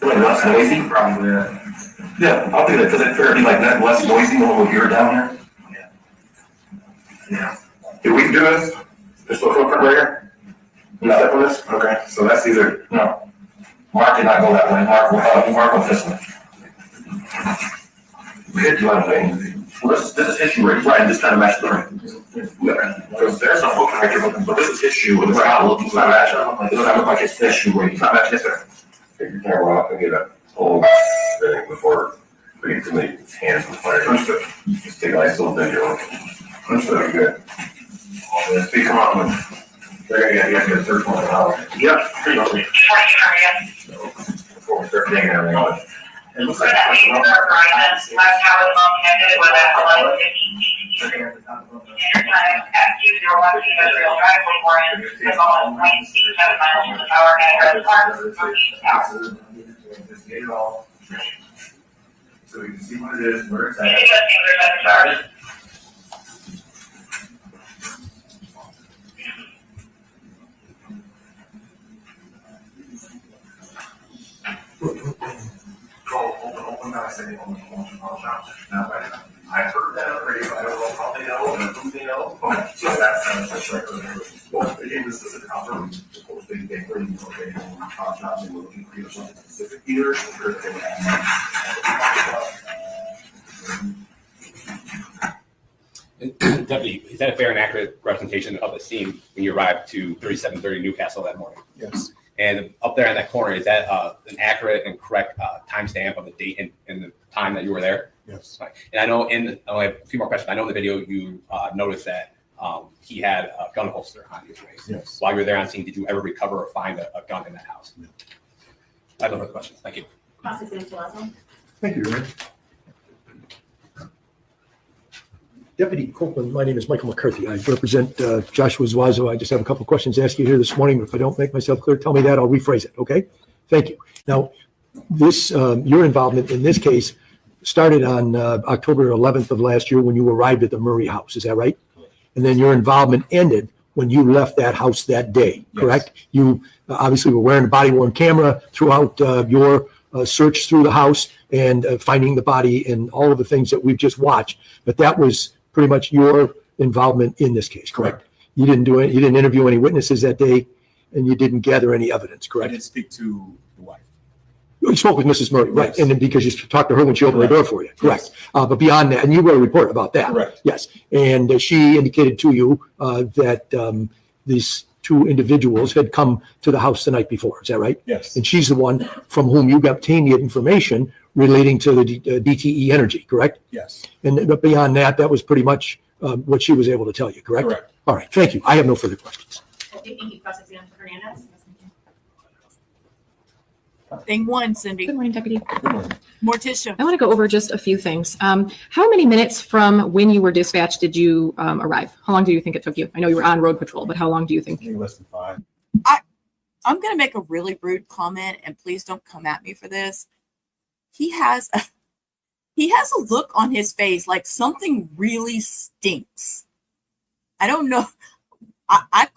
Less noisy? Probably, yeah, I'll do that, because it's fair to be like that, less noisy when we're here down here. Yeah. Did we do this? This little footprint right here? You step on this? Okay, so that's either, no. Mark did not go that way, Mark went this way. We did do that. Well, this is issue right, this kind of matches the ring. Because there's no footprint right here, but this is issue, and it's not matching. It doesn't look like it's issue right. It's not matching, yes, sir. Take your camera off and get a whole thing before we get too many hands on fire. Understood. Just take a nice little video. Understood. Good. See, come on. There you go. You have to get a search warrant out. Yep. Before we start taking everything on. It looks like that's how it's connected with that. So we can see what it is, where it's at. I heard that already, but I don't know how they know and who they know. Okay, so that's right. Well, again, this is a confirm. They bring, okay, shops and we're looking for something specific here. Deputy, is that a fair and accurate representation of the scene when you arrived to 3730 Newcastle that morning? Yes. And up there in that corner, is that an accurate and correct timestamp of the date and the time that you were there? Yes. Right. And I know I have a few more questions. I know in the video you noticed that he had a gun holster on his waist. Yes. While you were there on scene, did you ever recover or find a gun in that house? No. I have no further questions. Thank you. Hussein Murray. Thank you, Aaron. Deputy Copeland, my name is Michael McCarthy. I represent Joshua Zuazo. I just have a couple of questions to ask you here this morning. If I don't make myself clear, tell me that. I'll rephrase it, okay? Thank you. Now, this your involvement in this case started on October 11th of last year when you arrived at the Murray house. Is that right? And then your involvement ended when you left that house that day, correct? Yes. You obviously were wearing a body-worn camera throughout your search through the house and finding the body and all of the things that we've just watched. But that was pretty much your involvement in this case, correct? You didn't do it. You didn't interview any witnesses that day, and you didn't gather any evidence, correct? I did speak to the wife. You spoke with Mrs. Murray, right? Yes. And then because you talked to her when she opened the door for you, correct? Yes. But beyond that, and you wrote a report about that, correct? Yes. And she indicated to you that these two individuals had come to the house the night before. Is that right? Yes. And she's the one from whom you obtained the information relating to the DTE Energy, correct? Yes. And but beyond that, that was pretty much what she was able to tell you, correct? Correct. All right. Thank you. I have no further questions. Thank you, Prosecutors Hernandez. Thing one, Cindy. Good morning, Deputy. Morticia. I want to go over just a few things. How many minutes from when you were dispatched did you arrive? How long do you think it took you? I know you were on road patrol, but how long do you think? Less than 5. I'm going to make a really rude comment, and please don't come at me for this. He has a look on his face like something really stinks. I don't know. I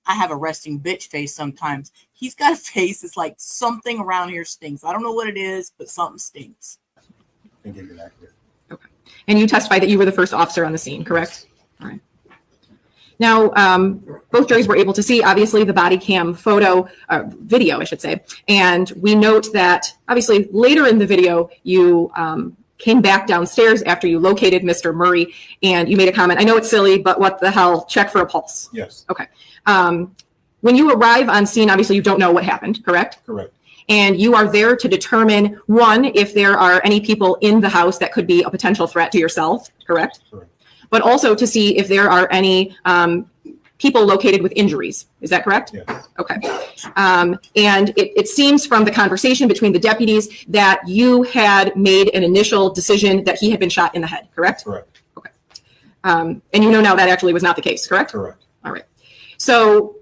I have a resting bitch face sometimes. He's got a face that's like something around here stinks. I don't know what it is, but something stinks. And give you that. Okay. And you testified that you were the first officer on the scene, correct? All right. Now, both juries were able to see, obviously, the body cam video, I should say. And we note that, obviously, later in the video, you came back downstairs after you located Mr. Murray, and you made a comment. I know it's silly, but what the hell? Check for a pulse. Yes. Okay. When you arrive on scene, obviously, you don't know what happened, correct? Correct. And you are there to determine, one, if there are any people in the house that could be a potential threat to yourself, correct? Correct. But also to see if there are any people located with injuries. Is that correct? Yes. Okay. And it seems from the conversation between the deputies that you had made an initial decision that he had been shot in the head, correct? Correct. Okay. And you know now that actually was not the case, correct? Correct. All right. So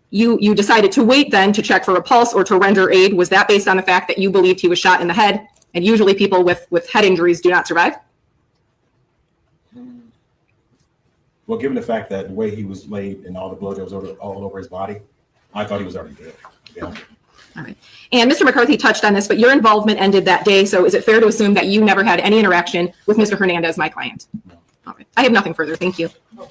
you decided to wait then to check for a pulse or to render aid. Was that based on the fact that you believed he was shot in the head? And usually people with head injuries do not survive? Well, given the fact that the way he was laid and all the blood that was all over his body, I thought he was already dead. Yeah. All right. And Mr. McCarthy touched on this, but your involvement ended that day. So is it fair to assume that you never had any interaction with Mr. Hernandez, my client? No. All right. I have nothing further. Thank you. No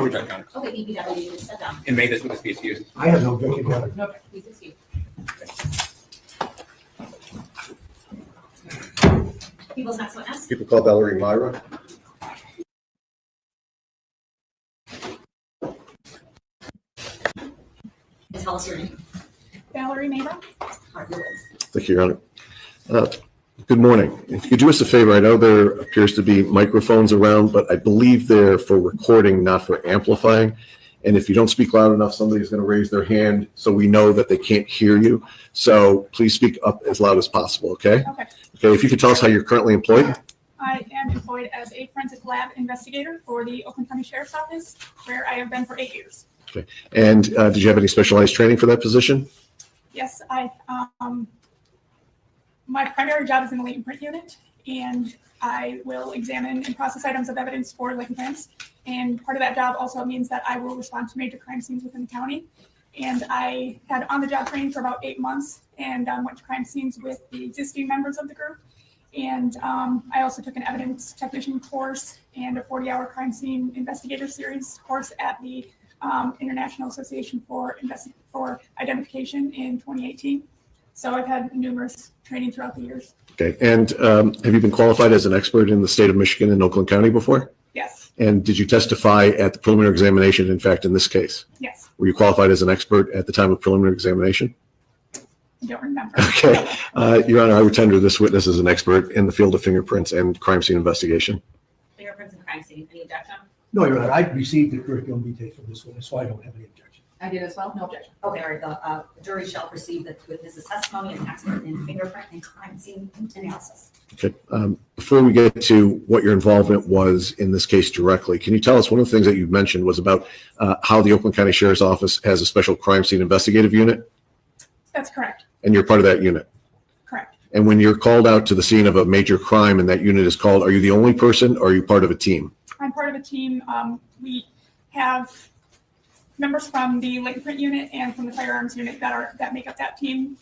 retract, Your Honor. Okay, DPW, you can sit down. And may this witness be excused. I have no objection. No, please excuse. People's next witness. People call Valerie Myra. Tell us your name. Valerie Mabra. Thank you, Your Honor. Good morning. If you could do us a favor, I know there appears to be microphones around, but I believe they're for recording, not for amplifying. And if you don't speak loud enough, somebody's going to raise their hand so we know that they can't hear you. So please speak up as loud as possible, okay? Okay. Okay, if you could tell us how you're currently employed. I am employed as a forensic lab investigator for the Oakland County Sheriff's Office, where I have been for 8 years. Okay. And did you have any specialized training for that position? Yes, my primary job is in the latent print unit, and I will examine and process items of evidence for latent prints. And part of that job also means that I will respond to major crime scenes within the county. And I had on-the-job training for about 8 months and went to crime scenes with the existing members of the group. And I also took an evidence technician course and a 40-hour crime scene investigator series course at the International Association for Identification in 2018. So I've had numerous training throughout the years. Okay. And have you been qualified as an expert in the state of Michigan and Oakland County before? Yes. And did you testify at the preliminary examination, in fact, in this case? Yes. Were you qualified as an expert at the time of preliminary examination? I don't remember. Okay. Your Honor, I would tender this witness as an expert in the field of fingerprints and crime scene investigation. Fingerprints and crime scene. Any objection? No, Your Honor, I received the curriculum details from this witness, so I don't have any objection. I did as well. No objection. Okay, all right. The jury shall perceive that witness's testimony as an expert in fingerprint and crime scene analysis. Okay. Before we get to what your involvement was in this case directly, can you tell us, one of the things that you mentioned was about how the Oakland County Sheriff's Office has a special crime scene investigative unit? That's correct. And you're part of that unit? Correct. And when you're called out to the scene of a major crime and that unit is called, are you the only person or are you part of a team? I'm part of a team. We have members from the latent print unit and from the firearms unit that make up that team.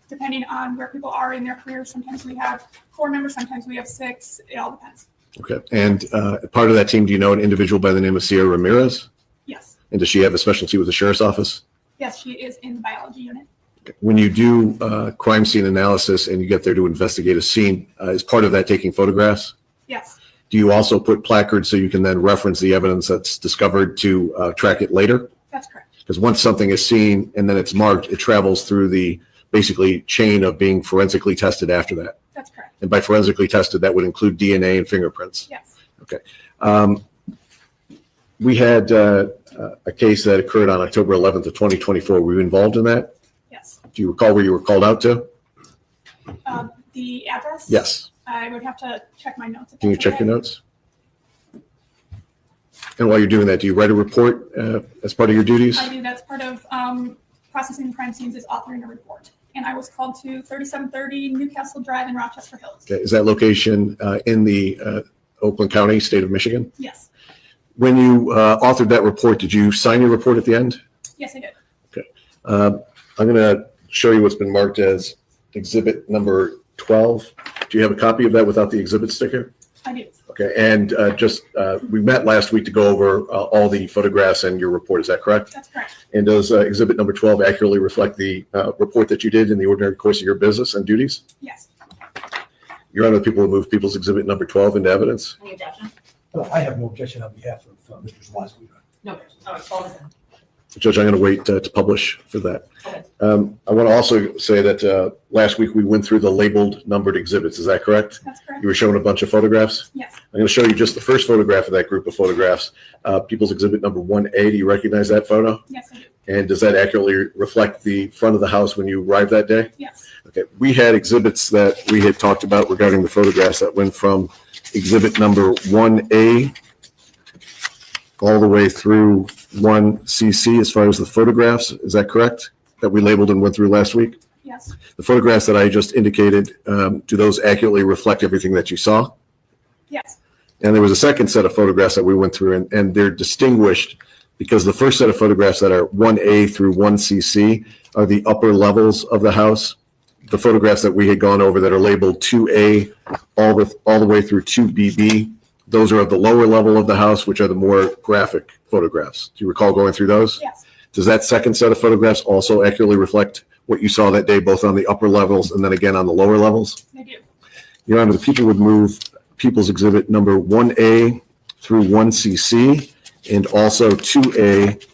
Depending on where people are in their careers, sometimes we have 4 members, sometimes we have 6. It all depends. Okay. And part of that team, do you know an individual by the name of Sierra Ramirez? Yes. And does she have a specialty with the Sheriff's Office? Yes, she is in the biology unit. Okay. When you do crime scene analysis and you get there to investigate a scene, is part of that taking photographs? Yes. Do you also put placards so you can then reference the evidence that's discovered to track it later? That's correct. Because once something is seen and then it's marked, it travels through the basically chain of being forensically tested after that. That's correct. And by forensically tested, that would include DNA and fingerprints. Yes. Okay. We had a case that occurred on October 11th of 2024. Were you involved in that? Yes. Do you recall where you were called out to? The address? Yes. I would have to check my notes. Can you check your notes? And while you're doing that, do you write a report as part of your duties? I do. That's part of processing crime scenes is authoring a report. And I was called to 3730 Newcastle Drive in Rochester Hills. Okay. Is that location in the Oakland County, state of Michigan? Yes. When you authored that report, did you sign your report at the end? Yes, I did. Okay. I'm going to show you what's been marked as exhibit number 12. Do you have a copy of that without the exhibit sticker? I do. Okay. And we met last week to go over all the photographs and your report. Is that correct? That's correct. And does exhibit number 12 accurately reflect the report that you did in the ordinary course of your business and duties? Yes. Your Honor, the people who move people's exhibit number 12 into evidence. Any objection? I have no objection on behalf of Mr. Zuazo. No objection. All right, 12 is in. Judge, I'm going to wait to publish for that. Okay. I want to also say that last week we went through the labeled numbered exhibits. Is that correct? That's correct. You were showing a bunch of photographs? Yes. I'm going to show you just the first photograph of that group of photographs. People's exhibit number 1A. Do you recognize that photo? Yes, I do. And does that accurately reflect the front of the house when you arrived that day? Yes. Okay. We had exhibits that we had talked about regarding the photographs that went from exhibit number 1A all the way through 1CC as far as the photographs. Is that correct? That we labeled and went through last week? Yes. The photographs that I just indicated, do those accurately reflect everything that you saw? Yes. And there was a second set of photographs that we went through, and they're distinguished because the first set of photographs that are 1A through 1CC are the upper levels of the house. The photographs that we had gone over that are labeled 2A all the way through 2BB, those are of the lower level of the house, which are the more graphic photographs. Do you recall going through those? Yes. Does that second set of photographs also accurately reflect what you saw that day, both on the upper levels and then again on the lower levels? I do. Your Honor, the people would move People's Exhibit number 1A through 1CC and also 2A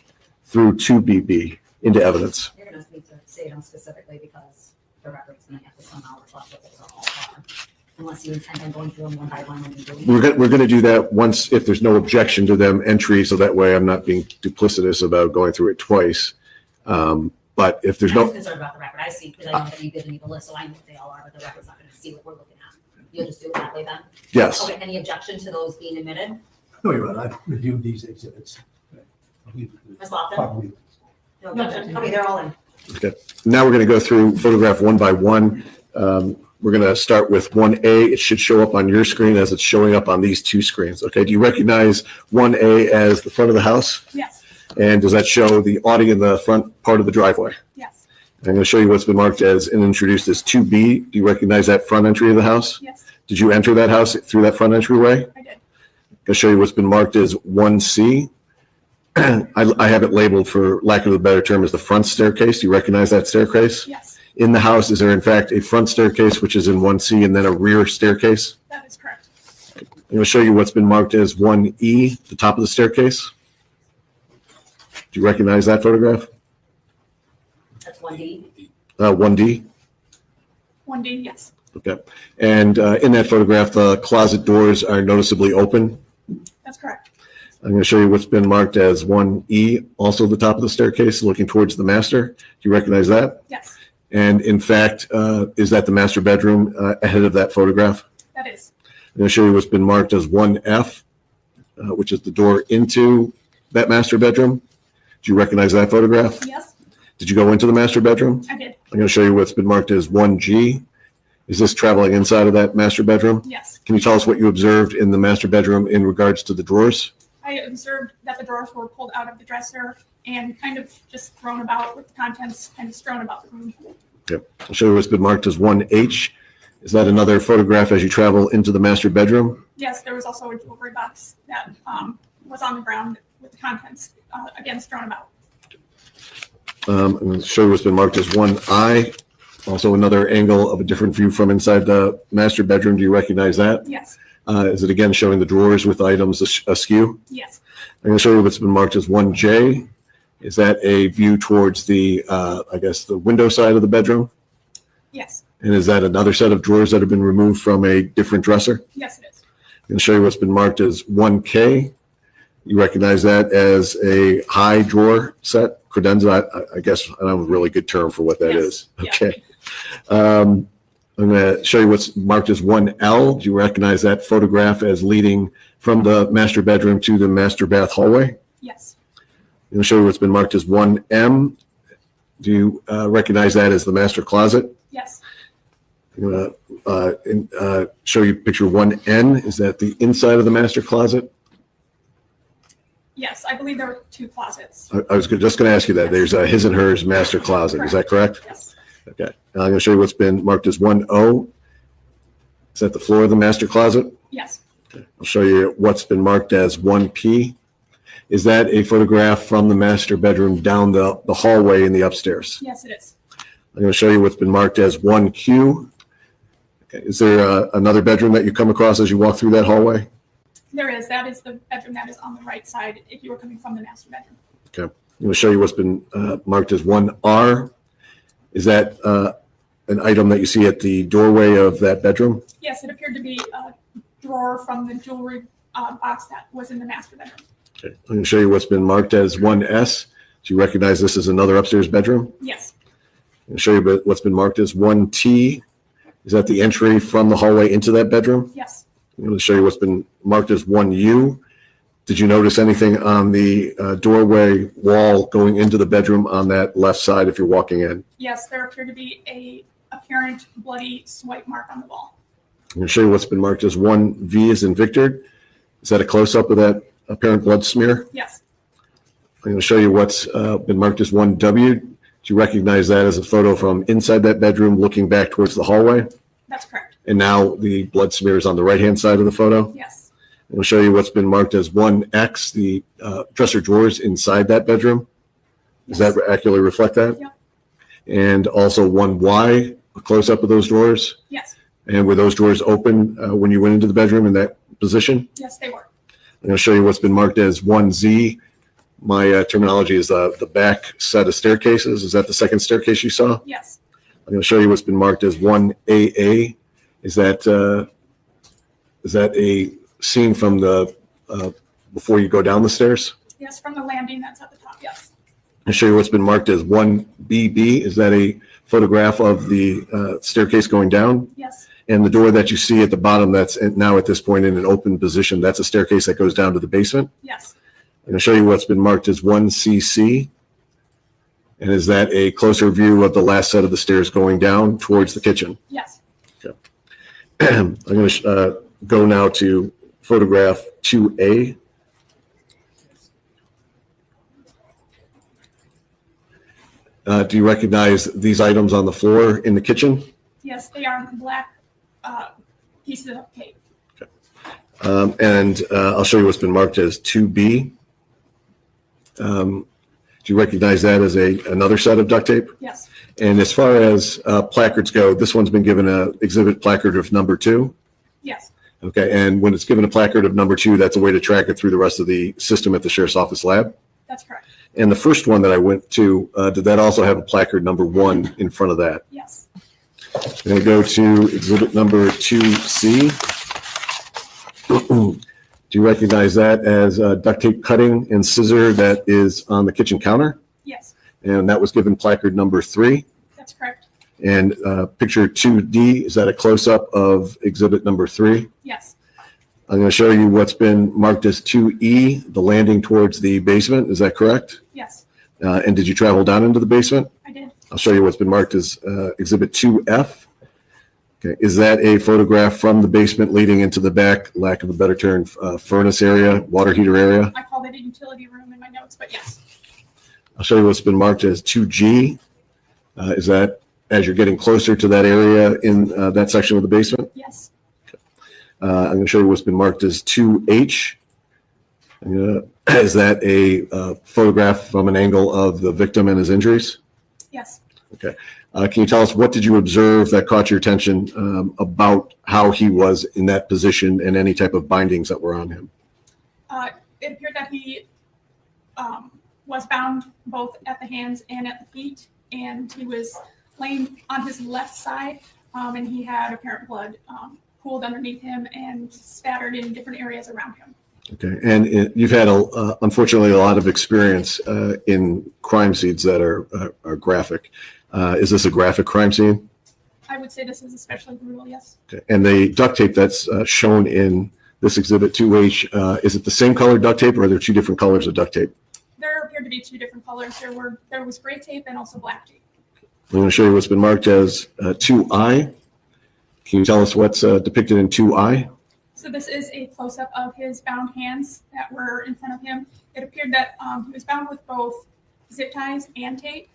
through 2BB into evidence. You're going to need to say them specifically because the record's going to have to somehow reflect what those all are. Unless you intend on going through them one by one when you're doing it. We're going to do that once, if there's no objection to them entry, so that way I'm not being duplicitous about going through it twice. But if there's I'm no, just concerned about the record. I see, because I know that you did leave a list, so I know what they all are, but the record's not going to see what we're looking at. You'll just do it that way then? yes. Okay, any objection to those being admitted? No, Your Honor, I've reviewed these exhibits. Ms. Lofton? Probably. No objection? Okay, they're all in. Okay. Now we're going to go through photograph one by one. We're going to start with 1A. It should show up on your screen as it's showing up on these two screens. Okay. Do you recognize 1A as the front of the house? Yes. And does that show the awning in the front part of the driveway? Yes. I'm going to show you what's been marked as and introduced as 2B. Do you recognize that front entry of the house? Yes. Did you enter that house through that front entryway? I did. I'm going to show you what's been marked as 1C. I have it labeled, for lack of a better term, as the front staircase. Do you recognize that staircase? Yes. In the house, is there in fact a front staircase, which is in 1C, and then a rear staircase? That is correct. I'm going to show you what's been marked as 1E, the top of the staircase. Do you recognize that photograph? That's 1D. 1D. 1D, yes. Okay. And in that photograph, the closet doors are noticeably open. That's correct. I'm going to show you what's been marked as 1E, also the top of the staircase, looking towards the master. Do you recognize that? Yes. And in fact, is that the master bedroom ahead of that photograph? That is. I'm going to show you what's been marked as 1F, which is the door into that master bedroom. Do you recognize that photograph? Yes. Did you go into the master bedroom? I did. I'm going to show you what's been marked as 1G. Is this traveling inside of that master bedroom? Yes. Can you tell us what you observed in the master bedroom in regards to the drawers? I observed that the drawers were pulled out of the dresser and kind of just thrown about with the contents kind of strewn about the room. Yep. I'll show you what's been marked as 1H. Is that another photograph as you travel into the master bedroom? Yes, there was also a jewelry box that was on the ground with the contents again strewn about. I'm going to show you what's been marked as 1I. Also another angle of a different view from inside the master bedroom. Do you recognize that? Yes. Is it again showing the drawers with items askew? Yes. I'm going to show you what's been marked as 1J. Is that a view towards the, I guess, the window side of the bedroom? Yes. And is that another set of drawers that have been removed from a different dresser? Yes, it is. I'm going to show you what's been marked as 1K. You recognize that as a high drawer set? Credenza, I guess, I don't have a really good term for what that is. Okay. I'm going to show you what's marked as 1L. Do you recognize that photograph as leading from the master bedroom to the master bath hallway? Yes. I'm going to show you what's been marked as 1M. Do you recognize that as the master closet? Yes. I'm going to show you picture 1N. Is that the inside of the master closet? Yes, I believe there were 2 closets. I was just going to ask you that. There's a his and hers master closet. Is that correct? Yes. Okay. Now I'm going to show you what's been marked as 1O. Is that the floor of the master closet? Yes. Okay. I'll show you what's been marked as 1P. Is that a photograph from the master bedroom down the hallway in the upstairs? Yes, it is. I'm going to show you what's been marked as 1Q. Okay. Is there another bedroom that you come across as you walk through that hallway? There is. That is the bedroom that is on the right side if you were coming from the master bedroom. Okay. I'm going to show you what's been marked as 1R. Is that an item that you see at the doorway of that bedroom? Yes, it appeared to be a drawer from the jewelry box that was in the master bedroom. Okay. I'm going to show you what's been marked as 1S. Do you recognize this as another upstairs bedroom? Yes. I'm going to show you what's been marked as 1T. Is that the entry from the hallway into that bedroom? Yes. I'm going to show you what's been marked as 1U. Did you notice anything on the doorway wall going into the bedroom on that left side if you're walking in? Yes, there appeared to be a apparent bloody swipe mark on the wall. I'm going to show you what's been marked as 1V as in Victor. Is that a close-up of that apparent blood smear? Yes. I'm going to show you what's been marked as 1W. Do you recognize that as a photo from inside that bedroom looking back towards the hallway? That's correct. And now the blood smear is on the right-hand side of the photo? Yes. I'm going to show you what's been marked as 1X, the dresser drawers inside that bedroom. Does that accurately reflect that? Yep. And also 1Y, a close-up of those drawers? Yes. And were those drawers open when you went into the bedroom in that position? Yes, they were. I'm going to show you what's been marked as 1Z. My terminology is the back set of staircases. Is that the second staircase you saw? Yes. I'm going to show you what's been marked as 1AA. Is that a scene from the before you go down the stairs? Yes, from the landing that's at the top. Yes. I'll show you what's been marked as 1BB. Is that a photograph of the staircase going down? Yes. And the door that you see at the bottom that's now at this point in an open position, that's a staircase that goes down to the basement? Yes. I'm going to show you what's been marked as 1CC. And is that a closer view of the last set of the stairs going down towards the kitchen? Yes. Okay. I'm going to go now to photograph 2A. Do you recognize these items on the floor in the kitchen? Yes, they are black pieces of tape. And I'll show you what's been marked as 2B. Do you recognize that as another set of duct tape? Yes. And as far as placards go, this one's been given an exhibit placard of number 2. Yes. Okay, and when it's given a placard of number 2, that's a way to track it through the rest of the system at the Sheriff's Office lab. That's correct. And the first one that I went to, did that also have a placard number 1 in front of that? Yes. I'm going to go to exhibit number 2C. Do you recognize that as a duct tape cutting and scissor that is on the kitchen counter? Yes. And that was given placard number 3. That's correct. And picture 2D, is that a close-up of exhibit number 3? Yes. I'm going to show you what's been marked as 2E, the landing towards the basement. Is that correct? Yes. And did you travel down into the basement? I did. I'll show you what's been marked as exhibit 2F. Okay. Is that a photograph from the basement leading into the back, lack of a better term, furnace area, water heater area? I called it a utility room in my notes, but yes. I'll show you what's been marked as 2G. Is that as you're getting closer to that area in that section of the basement? Yes. I'm going to show you what's been marked as 2H. Is that a photograph from an angle of the victim and his injuries? Yes. Okay. Can you tell us what did you observe that caught your attention about how he was in that position and any type of bindings that were on him? It appeared that he was bound both at the hands and at the feet, and he was laying on his left side, and he had apparent blood pooled underneath him and spattered in different areas around him. Okay. And you've had, unfortunately, a lot of experience in crime scenes that are graphic. Is this a graphic crime scene? I would say this is especially brutal, yes. Okay. And the duct tape that's shown in this exhibit 2H, is it the same color duct tape or are there 2 different colors of duct tape? There appeared to be 2 different colors. There was gray tape and also black tape. I'm going to show you what's been marked as 2I. Can you tell us what's depicted in 2I? So this is a close-up of his bound hands that were in front of him. It appeared that he was bound with both zip ties and tape.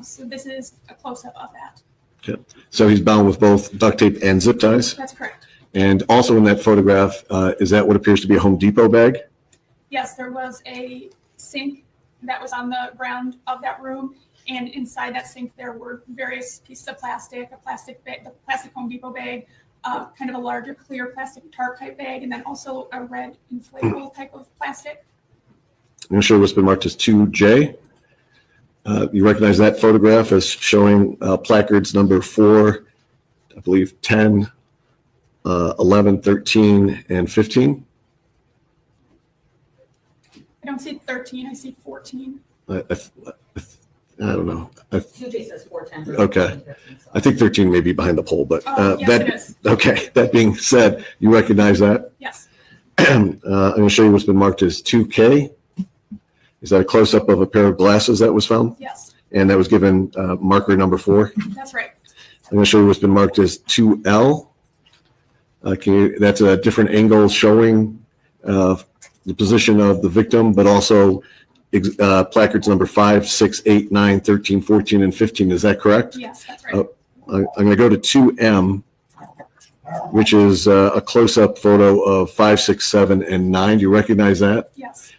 So this is a close-up of that. Okay. So he's bound with both duct tape and zip ties? That's correct. And also in that photograph, is that what appears to be a Home Depot bag? Yes, there was a sink that was on the ground of that room. And inside that sink, there were various pieces of plastic, a plastic bag, the plastic Home Depot bag, kind of a larger clear plastic tarp type bag, and then also a red inflatable type of plastic. I'm going to show what's been marked as 2J. You recognize that photograph as showing placards number 4, I believe 10, 11, 13, and 15. I don't see 13, I see 14. I don't know. 2J says 410. Okay. I think 13 may be behind the pole, but Yes, that, it is. okay. That being said, you recognize that? Yes. I'm going to show you what's been marked as 2K. Is that a close-up of a pair of glasses that was found? Yes. And that was given marker number 4? That's right. I'm going to show you what's been marked as 2L. That's a different angle showing the position of the victim, but also placards number 5, 6, 8, 9, 13, 14, and 15. Is that correct? Yes, that's right. I'm going to go to 2M, which is a close-up photo of 5, 6, 7, and 9. Do you recognize that? Yes.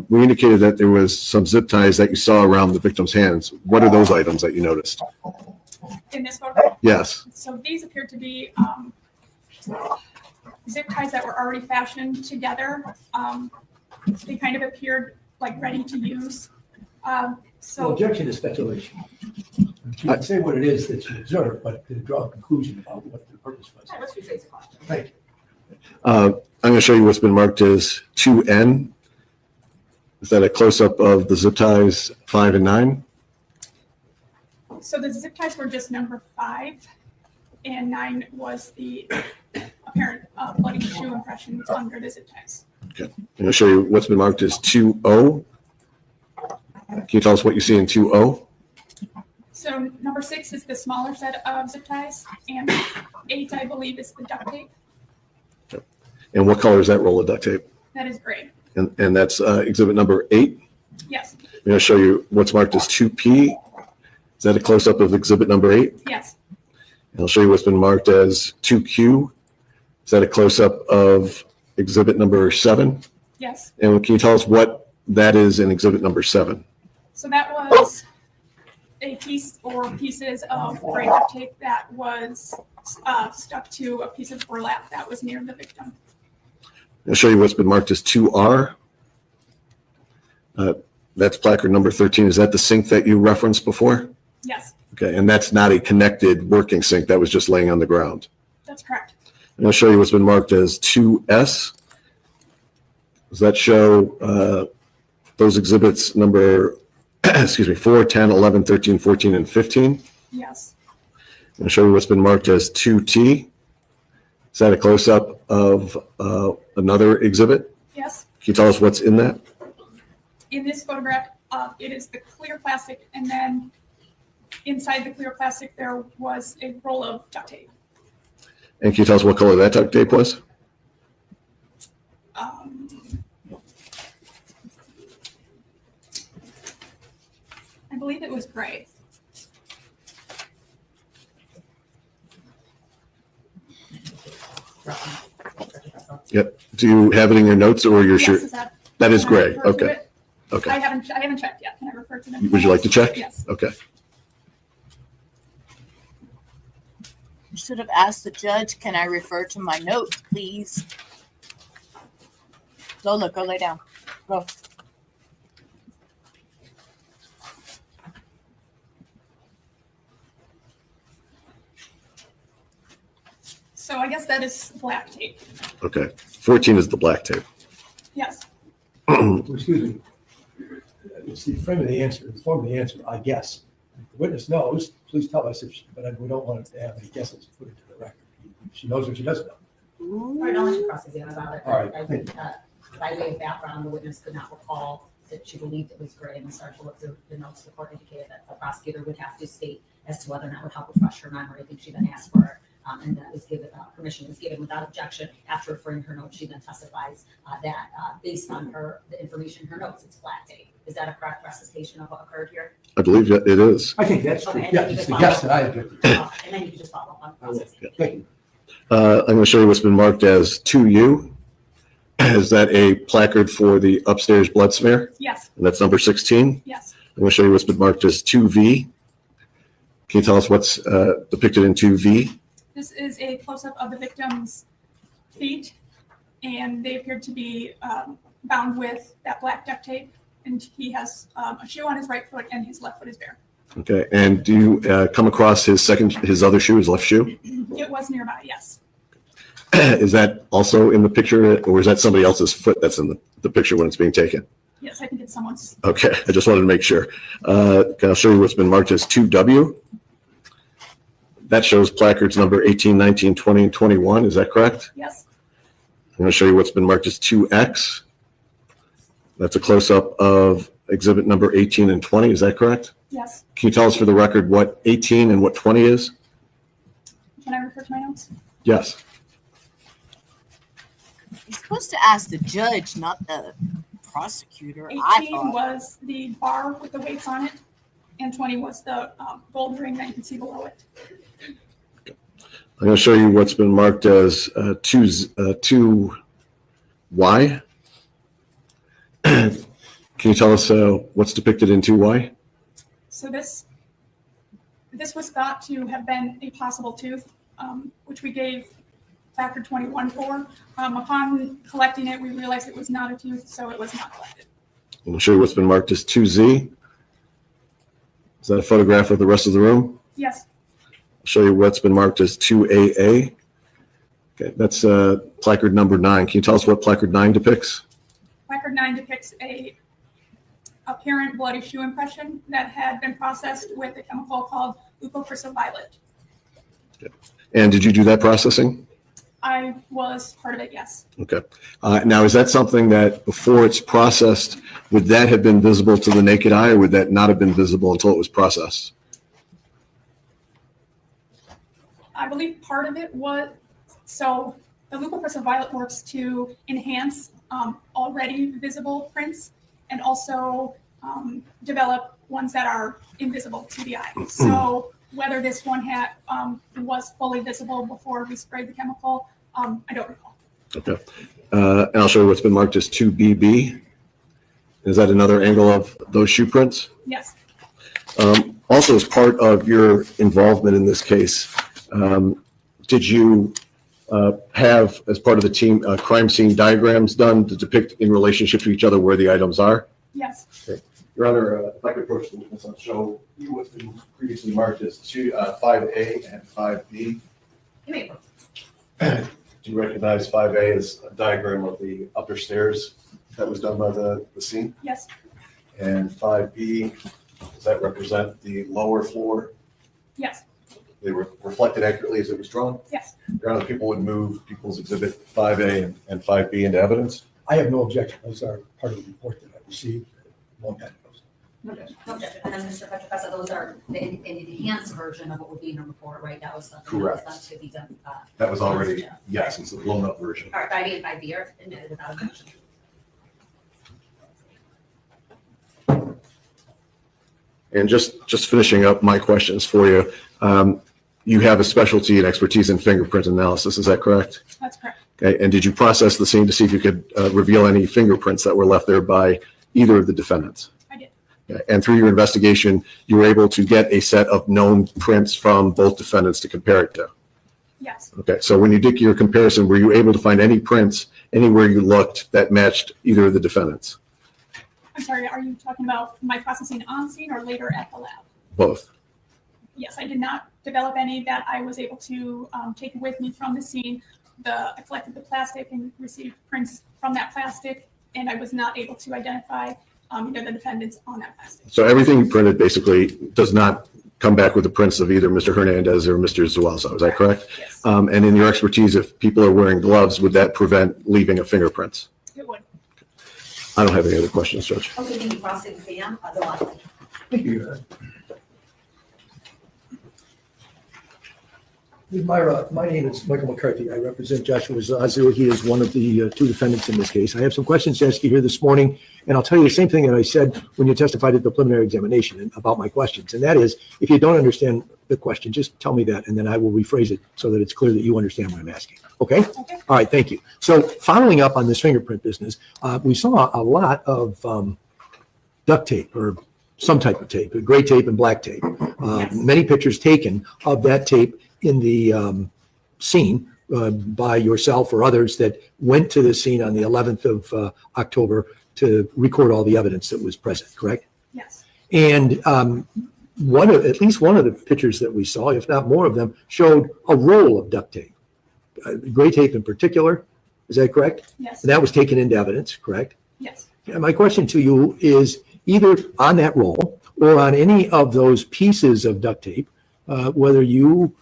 We indicated that there was some zip ties that you saw around the victim's hands. What are those items that you noticed? In this photo? Yes. So these appear to be zip ties that were already fashioned together. They kind of appeared like ready to use. So objection is speculation. You can say what it is that you observed, but to draw a conclusion about what the purpose was. Let's rephrase the question. Thank you. I'm going to show you what's been marked as 2N. Is that a close-up of the zip ties 5 and 9? So the zip ties were just number 5, and 9 was the apparent bloody shoe impression under the zip ties. Okay. I'm going to show you what's been marked as 2O. Can you tell us what you see in 2O? So number 6 is the smaller set of zip ties, and 8, I believe, is the duct tape. Okay. And what color is that roll of duct tape? That is gray. And that's exhibit number 8. Yes. I'm going to show you what's marked as 2P. Is that a close-up of exhibit number 8? Yes. And I'll show you what's been marked as 2Q. Is that a close-up of exhibit number 7? Yes. And can you tell us what that is in exhibit number 7? So that was a piece or pieces of gray duct tape that was stuck to a piece of burlap that was near the victim. I'll show you what's been marked as 2R. That's placard number 13. Is that the sink that you referenced before? Yes, Okay, and that's not a connected working sink. That was just laying on the ground. that's correct. I'm going to show you what's been marked as 2S. Does that show those exhibits number, 4, 10, 11, 13, 14, and 15? Yes. I'm going to show you what's been marked as 2T. Is that a close-up of another exhibit? Yes. Can you tell us what's in that? In this photograph, it is the clear plastic, and then inside the clear plastic, there was a roll of duct tape. And can you tell us what color that duct tape was? I believe it was gray. Yep. Do you have it in your notes or your Yes, shirt? is that- That is can I gray. refer to Okay. it? Okay. I haven't checked yet. Can I refer to them? Would you like to check? Yes. Okay. You should have asked the judge, can I refer to my notes, please? Lola, go lay down. Go. So I guess that is black tape. Okay. 14 is the black tape. Yes. Excuse me. It's the frame of the answer, the form of the answer, I guess. If the witness knows, please tell us, but we don't want to have any guesses put into the record. She knows what she doesn't know. All right, I'll let you cross-examine about it. All right, I would, by way of background, the witness could not recall that she believed it was gray, and started to look through the notes. The court indicated that the prosecutor would have to state as to whether or not it would help refresh her memory. I think she then asked for and that was given, permission was given without objection. After referring her notes, she then testifies that based on the information in her notes, it's flat tape. Is that a correct recitation of what occurred here? I believe that it is. I think that's true. Okay, and Yeah, then you it's can the follow guess that I objected to. And then you can just follow up on the process. Thank you. I'm going to show you what's been marked as 2U. Is that a placard for the upstairs blood smear? Yes, And that's number 16. yes. I'm going to show you what's been marked as 2V. Can you tell us what's depicted in 2V? This is a close-up of the victim's feet, and they appear to be bound with that black duct tape, and he has a shoe on his right foot and his left foot is bare. Okay. And do you come across his other shoe, his left shoe? It was nearby, yes. Is that also in the picture, or is that somebody else's foot that's in the picture when it's being taken? Yes, I think it's someone's. Okay, I just wanted to make sure. I'll show you what's been marked as 2W. That shows placards number 18, 19, 20, and 21. Is that correct? Yes, I'm going to show you what's been marked as 2X. That's a close-up of exhibit number 18 and 20. Is that correct? yes. Can you tell us for the record what 18 and what 20 is? Can I refer to my notes? Yes. You're supposed to ask the judge, not the prosecutor. I 18 thought. was the bar with the weights on it, and 20 was the gold ring that you can see below it. I'm going to show you what's been marked as 2Y. Can you tell us what's depicted in 2Y? So this was thought to have been a possible tooth, which we gave placard 21 for. Upon collecting it, we realized it was not a tooth, so it was not collected. I'm going to show you what's been marked as 2Z. Is that a photograph of the rest of the room? Yes, I'll show you what's been marked as 2AA. Okay, that's placard number 9. Can you tell us what placard 9 depicts? placard 9 depicts a apparent bloody shoe impression that had been processed with a chemical called violet. And did you do that processing? I was part of it, yes. Okay. Now, is that something that before it's processed, would that have been visible to the naked eye, or would that not have been visible until it was processed? I believe part of it was, so the violet works to enhance already visible prints and also develop ones that are invisible to the eye. So whether this one was fully visible before we sprayed the chemical, I don't recall. Okay. And I'll show you what's been marked as 2BB. Is that another angle of those shoe prints? Yes. Also, as part of your involvement in this case, did you have, as part of the team, crime scene diagrams done to depict in relationship to each other where the items are? Yes. Okay. Your Honor, if I could approach the witness, I'll show you what's been previously marked as 5A and 5B. You may. Do you recognize 5A as a diagram of the upper stairs that was done by the scene? Yes. And 5B, does that represent the lower floor? Yes. They were reflected accurately as it was drawn? Yes. Your Honor, people would move people's exhibit 5A and 5B into evidence? I have no objection. Those are part of the report that I received a long time ago. No objection. And then Mr. Petrofessa, those are the enhanced version of what would be in the report, right? That was something that was Correct. done to be done. That was already, yes, it's a blown up version. All right, 5A and 5B are admitted without objection. And just finishing up my questions for you, you have a specialty and expertise in fingerprint analysis, is that correct? That's correct. Okay, and did you process the scene to see if you could reveal any fingerprints that were left there by either of the defendants? I did. Okay, and through your investigation, you were able to get a set of known prints from both defendants to compare it to? Yes. Okay, so when you did your comparison, were you able to find any prints anywhere you looked that matched either of the defendants? I'm sorry, are you talking about my processing on scene or later at the lab? Both. Yes, I did not develop any that I was able to take with me from the scene. I collected the plastic and received prints from that plastic, and I was not able to identify either the defendants on that plastic. So everything you printed basically does not come back with the prints of either Mr. Hernandez or Mr. Zuazo, is that correct? Yes. And in your expertise, if people are wearing gloves, would that prevent leaving of fingerprints? It would. I don't have any other questions, Judge. Okay, thank you, cross-exam. Zuazo. Thank you. Myra, my name is Michael McCarthy. I represent Joshua Zuazo. He is one of the two defendants in this case. I have some questions to ask you here this morning, and I'll tell you the same thing that I said when you testified at the preliminary examination about my questions. And that is, if you don't understand the question, just tell me that, and then I will rephrase it so that it's clear that you understand what I'm asking. Okay? Okay. All right, thank you. So following up on this fingerprint business, we saw a lot of duct tape or some type of tape, gray tape and black tape. Many pictures taken of that tape in the scene by yourself or others that went to the scene on the 11th of October to record all the evidence that was present, correct? Yes. And at least one of the pictures that we saw, if not more of them, showed a roll of duct tape, gray tape in particular. Is that correct? Yes. And that was taken into evidence, correct? Yes. And my question to you is either on that roll or on any of those pieces of duct tape, whether you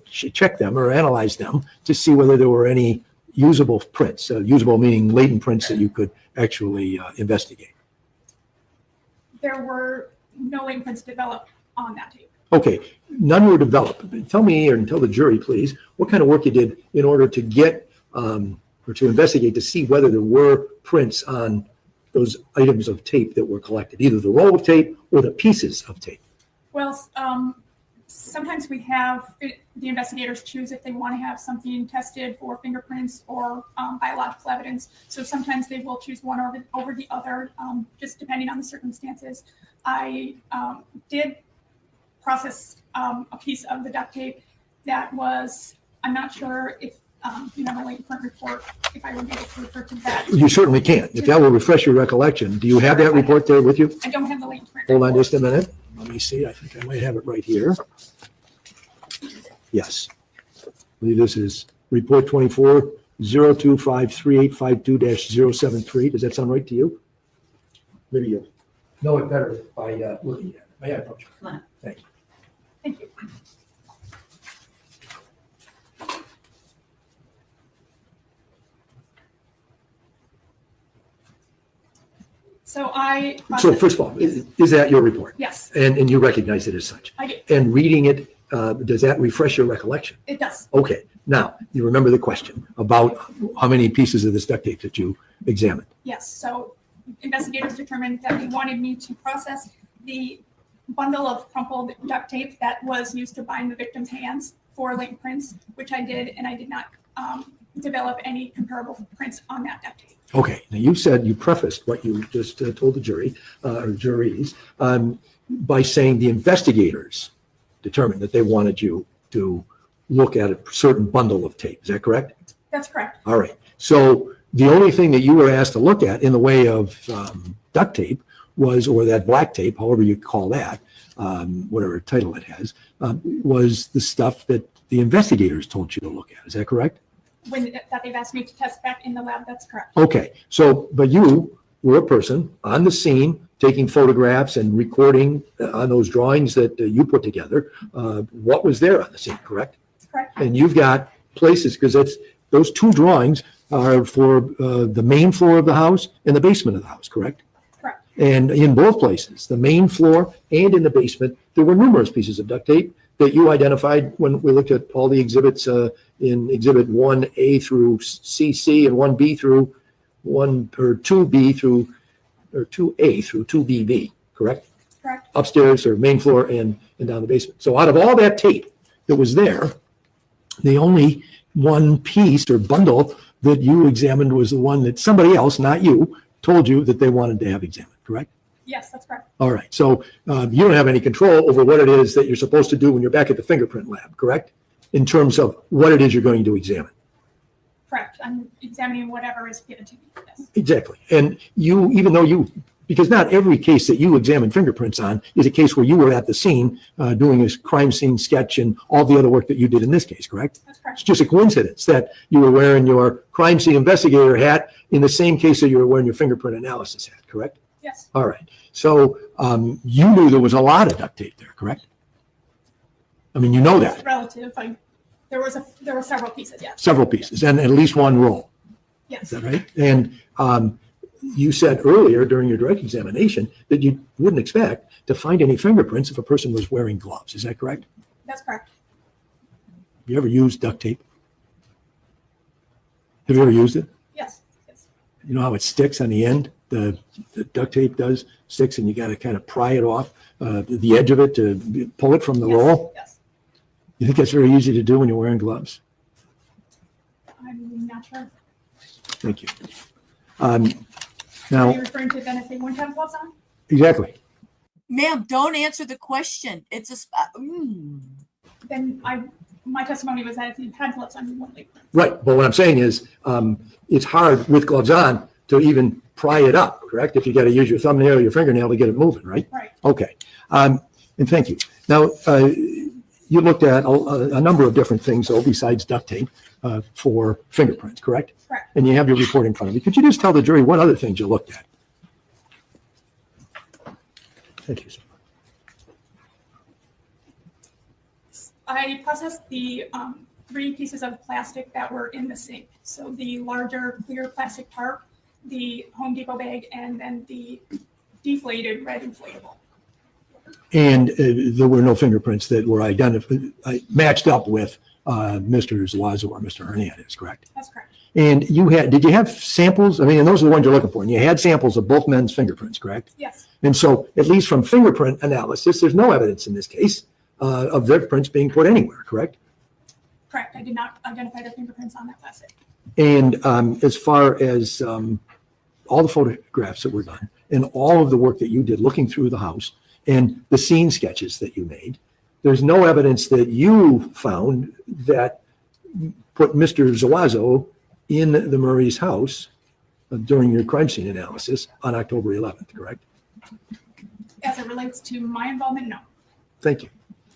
check them or analyze them to see whether there were any usable prints, usable meaning latent prints that you could actually investigate. There were no latent prints developed on that tape. Okay, none were developed. Tell me or tell the jury, please, what kind of work you did in order to get or to investigate to see whether there were prints on those items of tape that were collected, either the roll of tape or the pieces of tape. Well, sometimes we have the investigators choose if they want to have something tested for fingerprints or biological evidence. So sometimes they will choose one over the other, just depending on the circumstances. I did process a piece of the duct tape that was, I'm not sure if you know, my latent print report, if I would be able to refer to that. You certainly can. If that will refresh your recollection. Do you have that report there with you? I don't have the latent print Hold on report. just a minute. Let me see. I think I might have it right here. Yes. I believe this is report 24-0253852-073. Does that sound right to you? Maybe you'll know it better by looking at it. May I approach you? Come on. Thank you. Thank you. So first of all, is that your report? Yes. And you recognize it as such? I do. And reading it, does that refresh your recollection? It does. Okay. Now, you remember the question about how many pieces of this duct tape that you examined? Yes. So investigators determined that they wanted me to process the bundle of crumpled duct tape that was used to bind the victim's hands for latent prints, which I did, and I did not develop any comparable prints on that duct tape. Okay. Now, you said you prefaced what you just told the jury or juries by saying the investigators determined that they wanted you to look at a certain bundle of tape. Is that correct? That's correct. All right. So the only thing that you were asked to look at in the way of duct tape was, or that black tape, however you call that, whatever title it has, was the stuff that the investigators told you to look at. Is that correct? That they've asked me to test back in the lab, that's correct. Okay. So, but you were a person on the scene taking photographs and recording on those drawings that you put together. What was there on the scene, correct? Correct. And you've got places, because those two drawings are for the main floor of the house and the basement of the house, correct? Correct. And in both places, the main floor and in the basement, there were numerous pieces of duct tape that you identified when we looked at all the exhibits in Exhibit 1A through CC and 1B through 2B through, or 2A through 2BB, correct? Correct. Upstairs or main floor and down the basement. So out of all that tape that was there, the only one piece or bundle that you examined was the one that somebody else, not you, told you that they wanted to have examined, correct? Yes, that's correct. All right. So you don't have any control over what it is that you're supposed to do when you're back at the fingerprint lab, correct? In terms of what it is you're going to examine. Correct. I'm examining whatever is given to me. Yes. Exactly. And you, even though because not every case that you examine fingerprints on is a case where you were at the scene doing a crime scene sketch and all the other work that you did in this case, correct? That's correct. It's just a coincidence that you were wearing your crime scene investigator hat in the same case that you were wearing your fingerprint analysis hat, correct? Yes. All right. So you knew there was a lot of duct tape there, correct? I mean, you know that. It's relative. There were several pieces, yes. Several pieces and at least one roll. Yes. Is that right? And you said earlier during your direct examination that you wouldn't expect to find any fingerprints if a person was wearing gloves. Is that correct? That's correct. you ever used duct tape? Have you ever used it? Yes. Yes. You know how it sticks on the end? The duct tape does sticks, and you got to kind of pry it off the edge of it to pull it from the roll. Yes. You think that's very easy to do when you're wearing gloves? I'm not sure. Thank you. Are Now, you referring to then if they wouldn't have gloves on? exactly. Ma'am, don't answer the question. It's a. Then my testimony was that if you had gloves on, you wouldn't leave. Right. But what I'm saying is, it's hard with gloves on to even pry it up, correct? If you got to use your thumbnail or your fingernail to get it moving, right? Right. Okay. And thank you. Now, you looked at a number of different things, though, besides duct tape for fingerprints, correct? Correct. And you have your report in front of you. Could you just tell the jury what other things you looked at? Thank you, sir. I processed the 3 pieces of plastic that were in the sink. So the larger clear plastic tarp, the Home Depot bag, and then the deflated red inflatable. And there were no fingerprints that were matched up with Mr. Zuazo or Mr. Hernandez, correct? That's correct. And did you have samples? I mean, and those are the ones you're looking for. And you had samples of both men's fingerprints, correct? Yes. And so, at least from fingerprint analysis, there's no evidence in this case of their prints being put anywhere, correct? Correct. I did not identify the fingerprints on that plastic. And as far as all the photographs that were done and all of the work that you did looking through the house and the scene sketches that you made, there's no evidence that you found that put Mr. Zuazo in the Murray's house during your crime scene analysis on October 11th, correct? As it relates to my involvement, no. Thank you.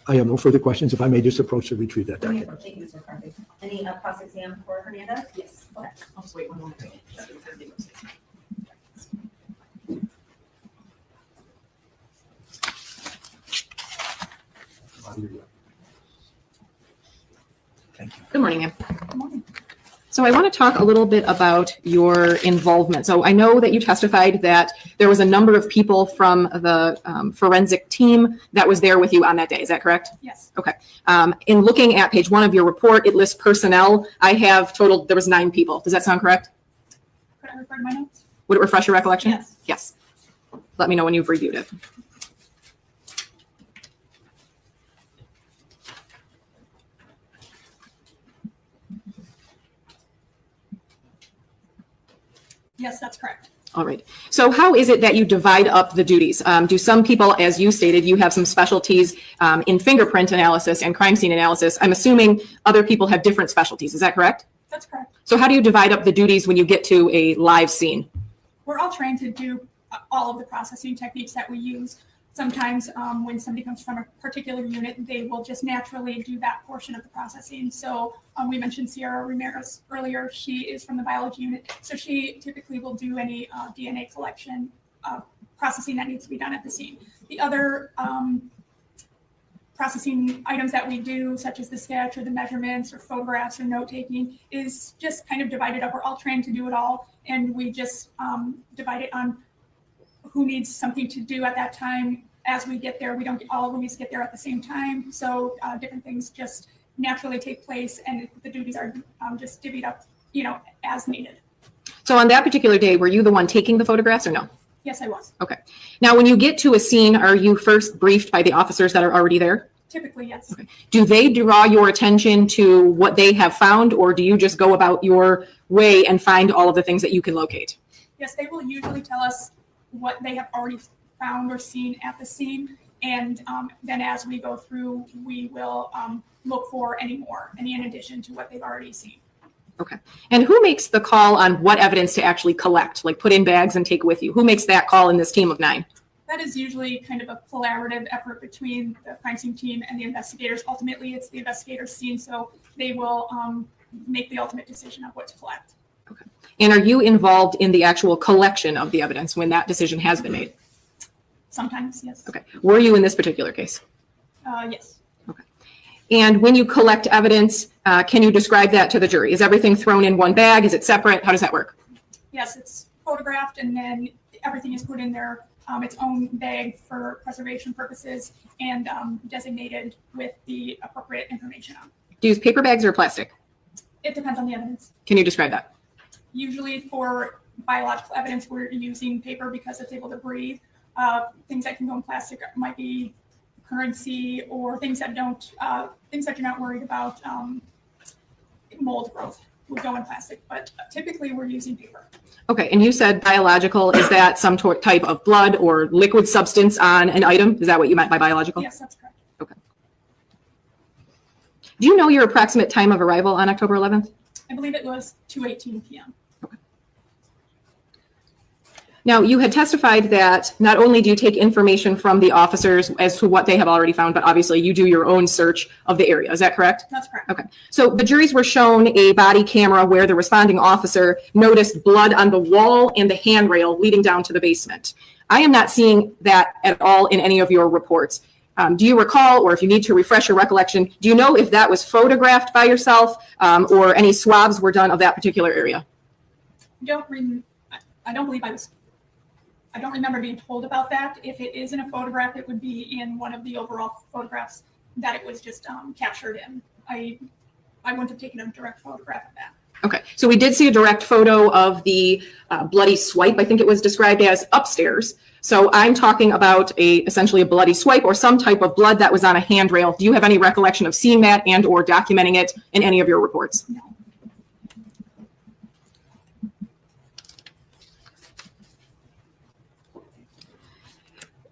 I have no further questions. If I may just approach to retrieve that document. Thank you, Mr. McCarthy. Any cross-exam for Hernandez? Yes. Okay. I'll just wait one moment. Thank you. Good morning, ma'am. Good morning. So I want to talk a little bit about your involvement. So I know that you testified that there was a number of people from the forensic team that was there with you on that day. Is that correct? Yes. Okay. In looking at page 1 of your report, it lists personnel. I have totaled, there was 9 people. Does that sound correct? Could I refer to my notes? Would it refresh your recollection? Yes. Yes. Let me know when you've reviewed it. Yes, that's correct. All right. So how is it that you divide up the duties? Do some people, as you stated, you have some specialties in fingerprint analysis and crime scene analysis. I'm assuming other people have different specialties. Is that correct? That's correct. So how do you divide up the duties when you get to a live scene? We're all trained to do all of the processing techniques that we use. Sometimes when somebody comes from a particular unit, they will just naturally do that portion of the processing. So we mentioned Sierra Ramirez earlier. She is from the biology unit. So she typically will do any DNA collection processing that needs to be done at the scene. The other processing items that we do, such as the sketch or the measurements or photographs or note taking, is just kind of divided up. We're all trained to do it all, and we just divide it on who needs something to do at that time. As we get there, we don't all of them need to get there at the same time. So different things just naturally take place, and the duties are just divvied up, as needed. So on that particular day, were you the one taking the photographs or no? Yes, I was. Okay. Now, when you get to a scene, are you first briefed by the officers that are already there? Typically, yes. Okay. Do they draw your attention to what they have found, or do you just go about your way and find all of the things that you can locate? Yes, they will usually tell us what they have already found or seen at the scene. And then as we go through, we will look for any in addition to what they've already seen. Okay. And who makes the call on what evidence to actually collect, like put in bags and take with you? Who makes that call in this team of 9? That is usually kind of a collaborative effort between the crime scene team and the investigators. Ultimately, it's the investigators' scene, so they will make the ultimate decision of what to collect. Okay. And are you involved in the actual collection of the evidence when that decision has been made? Sometimes, yes. Okay. Were you in this particular case? Yes. Okay. And when you collect evidence, can you describe that to the jury? Is everything thrown in one bag? Is it separate? How does that work? Yes, it's photographed, and then everything is put in their its own bag for preservation purposes and designated with the appropriate information on. Do you use paper bags or plastic? It depends on the evidence. Can you describe that? Usually for biological evidence, we're using paper because it's able to breathe. Things that can go in plastic might be currency or things that don't, things that you're not worried about, mold growth would go in plastic, but typically we're using paper. Okay, and you said biological. Is that some type of blood or liquid substance on an item? Is that what you meant by biological? Yes, that's correct. Okay. Do you know your approximate time of arrival on October 11th? I believe it was 2:18 p.m. Now, you had testified that not only do you take information from the officers as to what they have already found, but obviously you do your own search of the area. Is that correct? That's correct. Okay. So the juries were shown a body camera where the responding officer noticed blood on the wall and the handrail leading down to the basement. I am not seeing that at all in any of your reports. Do you recall, or if you need to refresh your recollection, do you know if that was photographed by yourself or any swabs were done of that particular area? I don't remember being told about that. If it is in a photograph, it would be in one of the overall photographs that it was just captured in. I wouldn't have taken a direct photograph of that. Okay, so we did see a direct photo of the bloody swipe. I think it was described as upstairs. So I'm talking about essentially a bloody swipe or some type of blood that was on a handrail. Do you have any recollection of seeing that and or documenting it in any of your reports? No.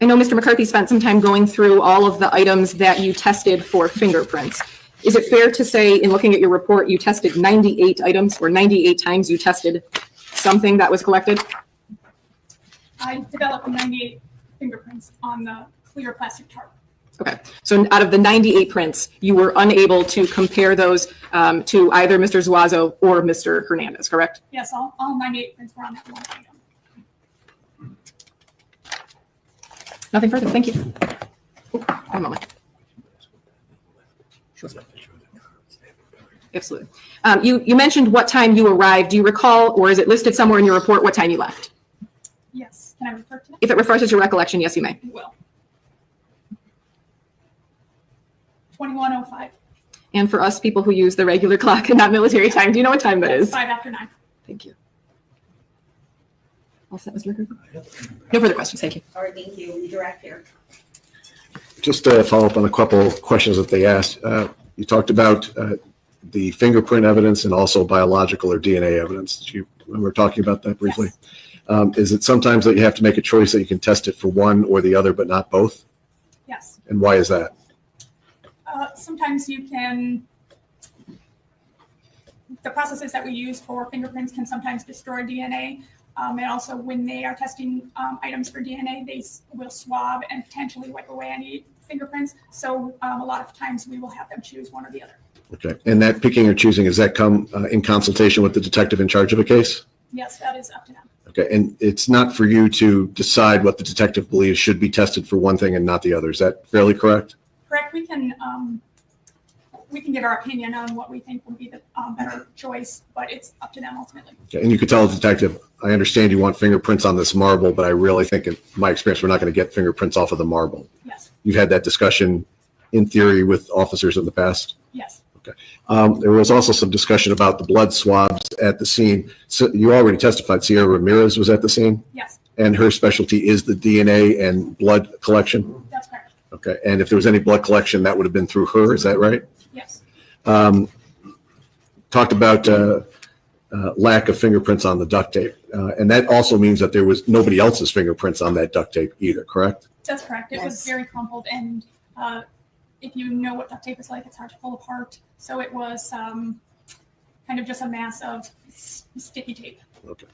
I know Mr. McCarthy spent some time going through all of the items that you tested for fingerprints. Is it fair to say, in looking at your report, you tested 98 items, or 98 times you tested something that was collected? I developed 98 fingerprints on the clear plastic tarp. Okay, so out of the 98 prints, you were unable to compare those to either Mr. Zuazo or Mr. Hernandez, correct? Yes, all 98 prints were on that one item. Nothing further, thank you. One moment. Sure. Absolutely. You mentioned what time you arrived. Do you recall, or is it listed somewhere in your report what time you left? Yes, can I refer to that? If it refreshes your recollection, yes, you may. It will. 21:05. And for us people who use the regular clock and not military time, do you know what time that is? 5 after 9. Thank you. All set, Mr. McCarthy? No further questions, thank you. All right, thank you. Redirect here. Just to follow up on a couple of questions that they asked. You talked about the fingerprint evidence and also biological or DNA evidence. Did you remember talking about that briefly? Yes. Is it sometimes that you have to make a choice that you can test it for one or the other, but not both? Yes. And why is that? Sometimes you can, the processes that we use for fingerprints can sometimes destroy DNA. And also when they are testing items for DNA, they will swab and potentially wipe away any fingerprints. So a lot of times we will have them choose one or the other. Okay. And that picking or choosing, does that come in consultation with the detective in charge of a case? Yes, that is up to them. Okay. And it's not for you to decide what the detective believes should be tested for one thing and not the other. Is that fairly correct? Correct. We can give our opinion on what we think would be the better choice, but it's up to them ultimately. Okay. And you could tell the detective, I understand you want fingerprints on this marble, but I really think in my experience, we're not going to get fingerprints off of the marble. Yes. You've had that discussion in theory with officers in the past? Yes. Okay. There was also some discussion about the blood swabs at the scene. So you already testified Sierra Ramirez was at the scene? Yes. And her specialty is the DNA and blood collection? That's correct. Okay. And if there was any blood collection, that would have been through her, is that right? Yes. Talked about lack of fingerprints on the duct tape. And that also means that there was nobody else's fingerprints on that duct tape either, correct? That's correct. It was very crumpled, and if you know what duct tape is like, it's hard to pull apart. So it was kind of just a mass of sticky tape. Okay.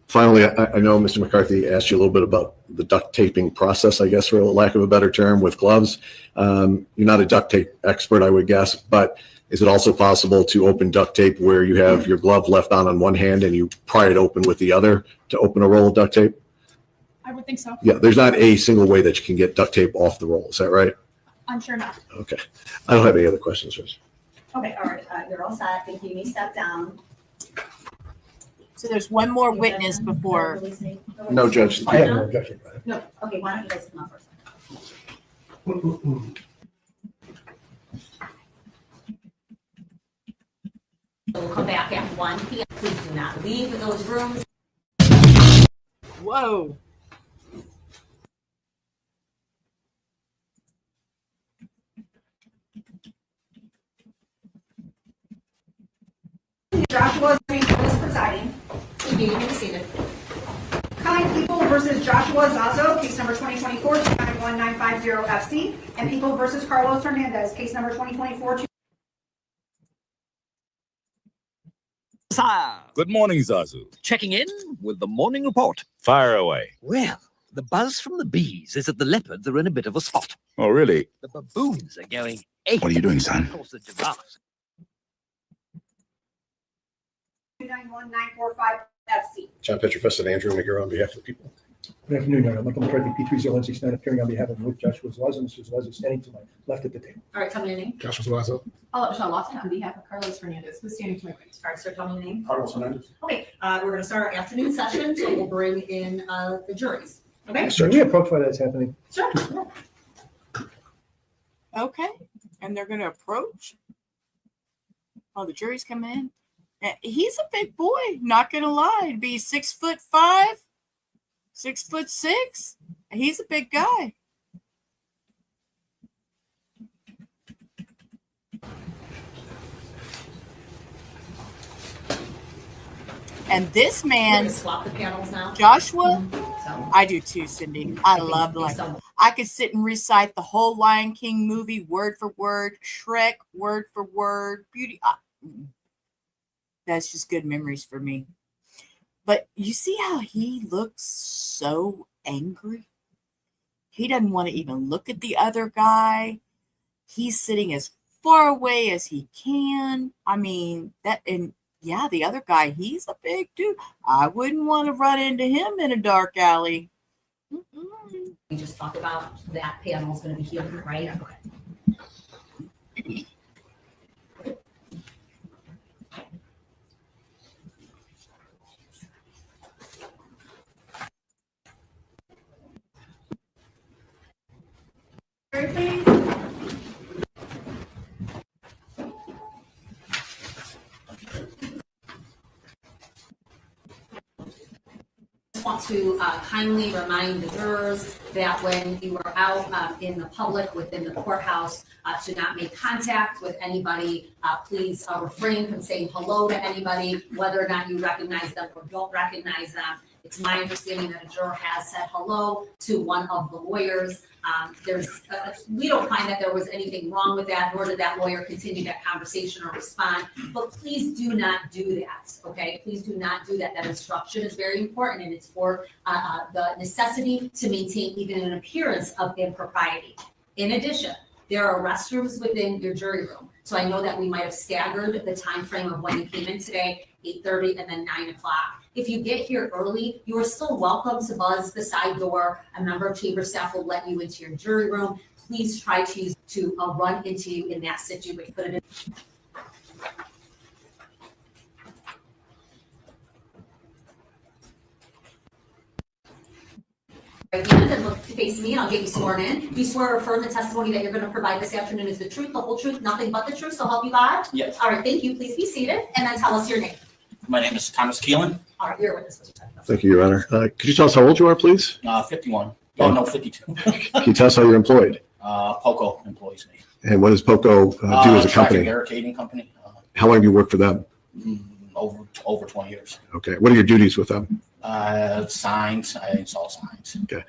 Finally, I know Mr. McCarthy asked you a little bit about the duct taping process, I guess, for lack of a better term, with gloves. You're not a duct tape expert, I would guess, but is it also possible to open duct tape where you have your glove left on one hand and you pry it open with the other to open a roll of duct tape? I would think so. Yeah, there's not a single way that you can get duct tape off the roll. Is that right? I'm sure not. Okay. I don't have any other questions, Rose. Okay, all right, you're all set. Thank you. You may step down. So there's one more witness before. No, Judge. I have no objection. No, okay, why don't you guys come up first? We'll come back at 1 p.m. Please do not leave those rooms. Whoa. Joshua is presiding. You may be seated. Kind People versus Joshua Zuazo, case number 2024-291-950 FC, and People versus Carlos Hernandez, case number 2024. Good morning, Zuazo. Checking in with the morning report. Fire away. Well, the buzz from the bees is that the leopards are in a bit of a spot. Oh, really? The baboons are going ape. What are you doing, son? Of course, the giraffes. 291-945 FC. John Petrofest and Andrew here on behalf of the people. Good afternoon, Your Honor. Michael McCarthy, P30169, appearing on behalf of Joshua Zuazo. Mr. Zuazo standing to my left at the table. All right, tell me your name. Joshua Zuazo. Michelle Lawson on behalf of Carlos Hernandez, who's standing to my right. All right, sir, tell me your name. Carlos Hernandez. Okay, we're going to start our afternoon session, so we'll bring in the juries. Okay? Can we approach why that's happening? Sure. Okay. And they're going to approach. Oh, the jury's coming in. He's a big boy, not going to lie. He'd be 6'5", 6'6". He's a big guy. And this man, swap the panels now. Joshua, So, I do too, Cindy. I love like I could sit and recite the whole Lion King movie word for word, Shrek word for word, Beauty. That's just good memories for me. But you see how he looks so angry? He doesn't want to even look at the other guy. He's sitting as far away as he can. I mean, that, and yeah, the other guy, he's a big dude. I wouldn't want to run into him in a dark alley. we just talked about that panel is going to be here, right? Okay. Want to kindly remind the jurors that when you are out in the public within the courthouse, to not make contact with anybody. Please refrain from saying hello to anybody, whether or not you recognize them or don't recognize them. It's my understanding that a juror has said hello to one of the lawyers. We don't find that there was anything wrong with that, nor did that lawyer continue that conversation or respond. But please do not do that, okay? Please do not do that. That instruction is very important, and it's for the necessity to maintain even an appearance of impropriety. In addition, there are restrooms within your jury room. So I know that we might have staggered the time frame of when you came in today, 8:30 and then 9 o'clock. If you get here early, you are still welcome to buzz the side door. A member of chamber staff will let you into your jury room. Please try to run into you in that situation. Put it in. Right hand and look face me, and I'll get you sworn in. You swear or affirm the testimony that you're going to provide this afternoon is the truth, the whole truth, nothing but the truth, so help you God? Yes. All right, thank you. Please be seated, and then tell us your name. My name is Thomas Keelan, All right, you're with us. Thank you, Your Honor. Could you tell us how old you are, please? 51. Oh, no, 52. Can you tell us how you're employed? POCO employs me. And what does POCO do as a Traffic company? barricading company. How long have you worked for them? Over 20 years. Okay. What are your duties with them? Signs, I install signs. Okay.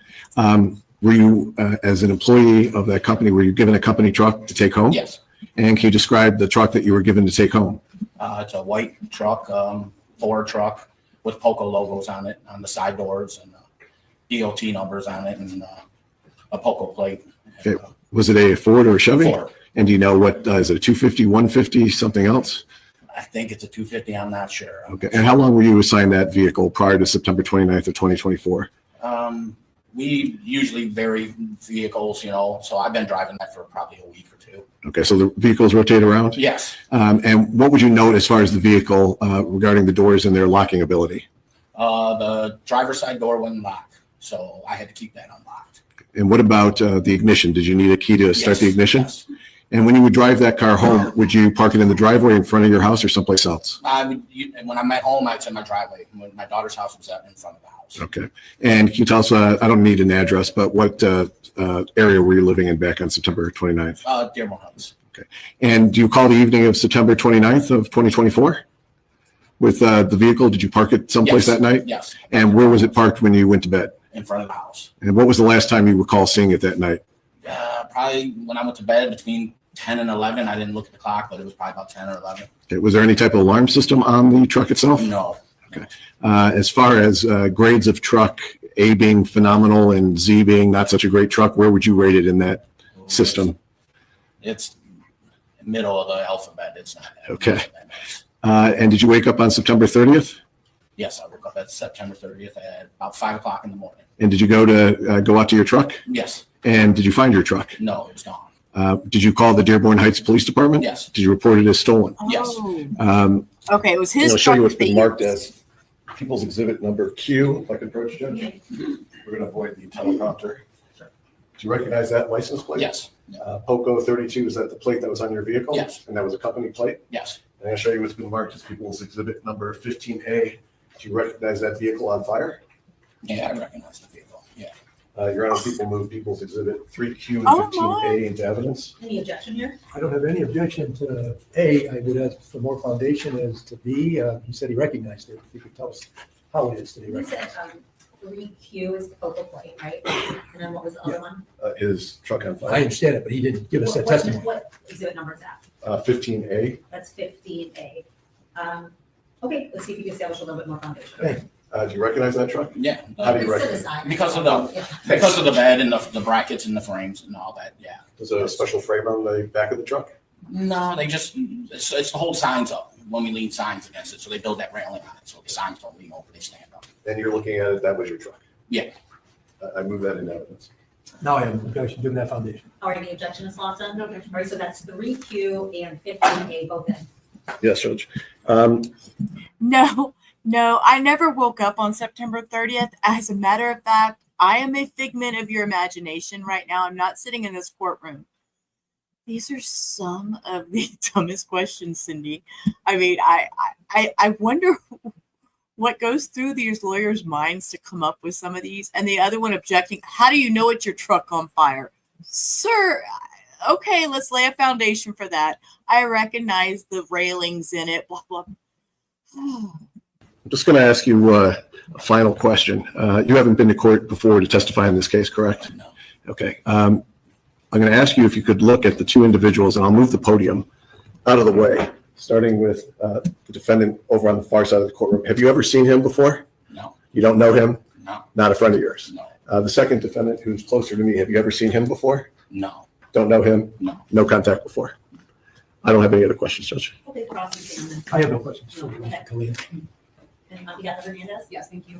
Were you, as an employee of that company, were you given a company truck to take home? Yes. And can you describe the truck that you were given to take home? It's a white truck, Ford truck with POCO logos on it, on the side doors, and DOT numbers on it, and a POCO plate. Okay. Was it a Ford or a Chevy? Ford. And do you know what, is it a 250, 150, something else? I think it's a 250, I'm not sure. Okay. And how long were you assigned that vehicle prior to September 29th of 2024? We usually vary vehicles, so I've been driving that for probably a week or two. Okay. So the vehicles rotate around? Yes. And what would you note as far as the vehicle regarding the doors and their locking ability? The driver's side door wouldn't lock, so I had to keep that unlocked. And what about the ignition? Did you need a key to start the ignition? Yes. And when you would drive that car home, would you park it in the driveway in front of your house or someplace else? When I'm at home, I'd in my driveway. When my daughter's house was in front of the house. Okay. And can you tell us, I don't need an address, but what area were you living in back on September 29th? Dearborn Heights. Okay. And do you call the evening of September 29th of 2024 with the vehicle? Did you park it someplace that night? Yes. And where was it parked when you went to bed? In front of the house. And what was the last time you recall seeing it that night? Probably when I went to bed between 10 and 11. I didn't look at the clock, but it was probably about 10 or 11. Okay. Was there any type of alarm system on the truck itself? No. Okay. As far as grades of truck, A being phenomenal and Z being not such a great truck, where would you rate it in that system? It's middle of the alphabet. It's not. Okay. And did you wake up on September 30th? Yes, I woke up at September 30th at about 5 o'clock in the morning. And did you go out to your truck? Yes. And did you find your truck? No, it was gone. Did you call the Dearborn Heights Police Department? Yes. Did you report it as stolen? Yes. Okay, it was his. I'll show you what's truck been that marked as People's Exhibit number Q. If I can approach, Judge. We're going to avoid the teleprompter. Do you recognize that license plate? Yes. Poco 32, is that the plate that was on your vehicle? Yes. And that was a company plate? Yes. And I'll show you what's been marked as People's Exhibit number 15A. Do you recognize that vehicle on fire? Yeah, I recognize the vehicle. Yeah. Your Honor, people move People's Exhibit 3Q and Oh, 15A into evidence. Any objection here? I don't have any objection to A. I would ask for more foundation as to B. He said he recognized it. If you could tell us how it is that he You recognized said 3Q is the focal plate, right? And then what was the other one? His truck on it. fire. I understand it, but he didn't give us that testimony. What exhibit number is that? 15A. That's 15A. Okay, let's see if you can establish a little bit more foundation. Thank you. Do you recognize that truck? Yeah. How do you Let's recognize sit aside. Because of the bed and the brackets and the frames and all that. Yeah. There's a special frame on the back of the truck? No, they just it's to hold signs up when we lean signs against it. So they build that railing on it so the signs don't lean over, they stand up. And you're looking at it, that was your truck? Yeah. I move that into evidence. Now I have an objection given that foundation. All right, any objection, Ms. Lawson? No objection. All right, so that's 3Q and 15A both in. Yes, Judge. No, I never woke up on September 30th. As a matter of fact, I am a figment of your imagination right now. I'm not sitting in this courtroom. These are some of the dumbest questions, Cindy. I mean, I wonder what goes through these lawyers' minds to come up with some of these. And the other one objecting, how do you know it's your truck on fire? Sir, okay, let's lay a foundation for that. I recognize the railings in it, blah, blah. I'm just going to ask you a final question. You haven't been to court before to testify in this case, correct? No. Okay. I'm going to ask you if you could look at the two individuals, and I'll move the podium out of the way, starting with the defendant over on the far side of the courtroom. Have you ever seen him before? No. You don't know him? No. Not a friend of yours? No. The second defendant, who's closer to me, have you ever seen him before? No. Don't know him? No. No contact before? I don't have any other questions, Judge. Okay, cross-examine. I have no questions. Okay. Colleen. And you got the Hernandez? Yes, thank you.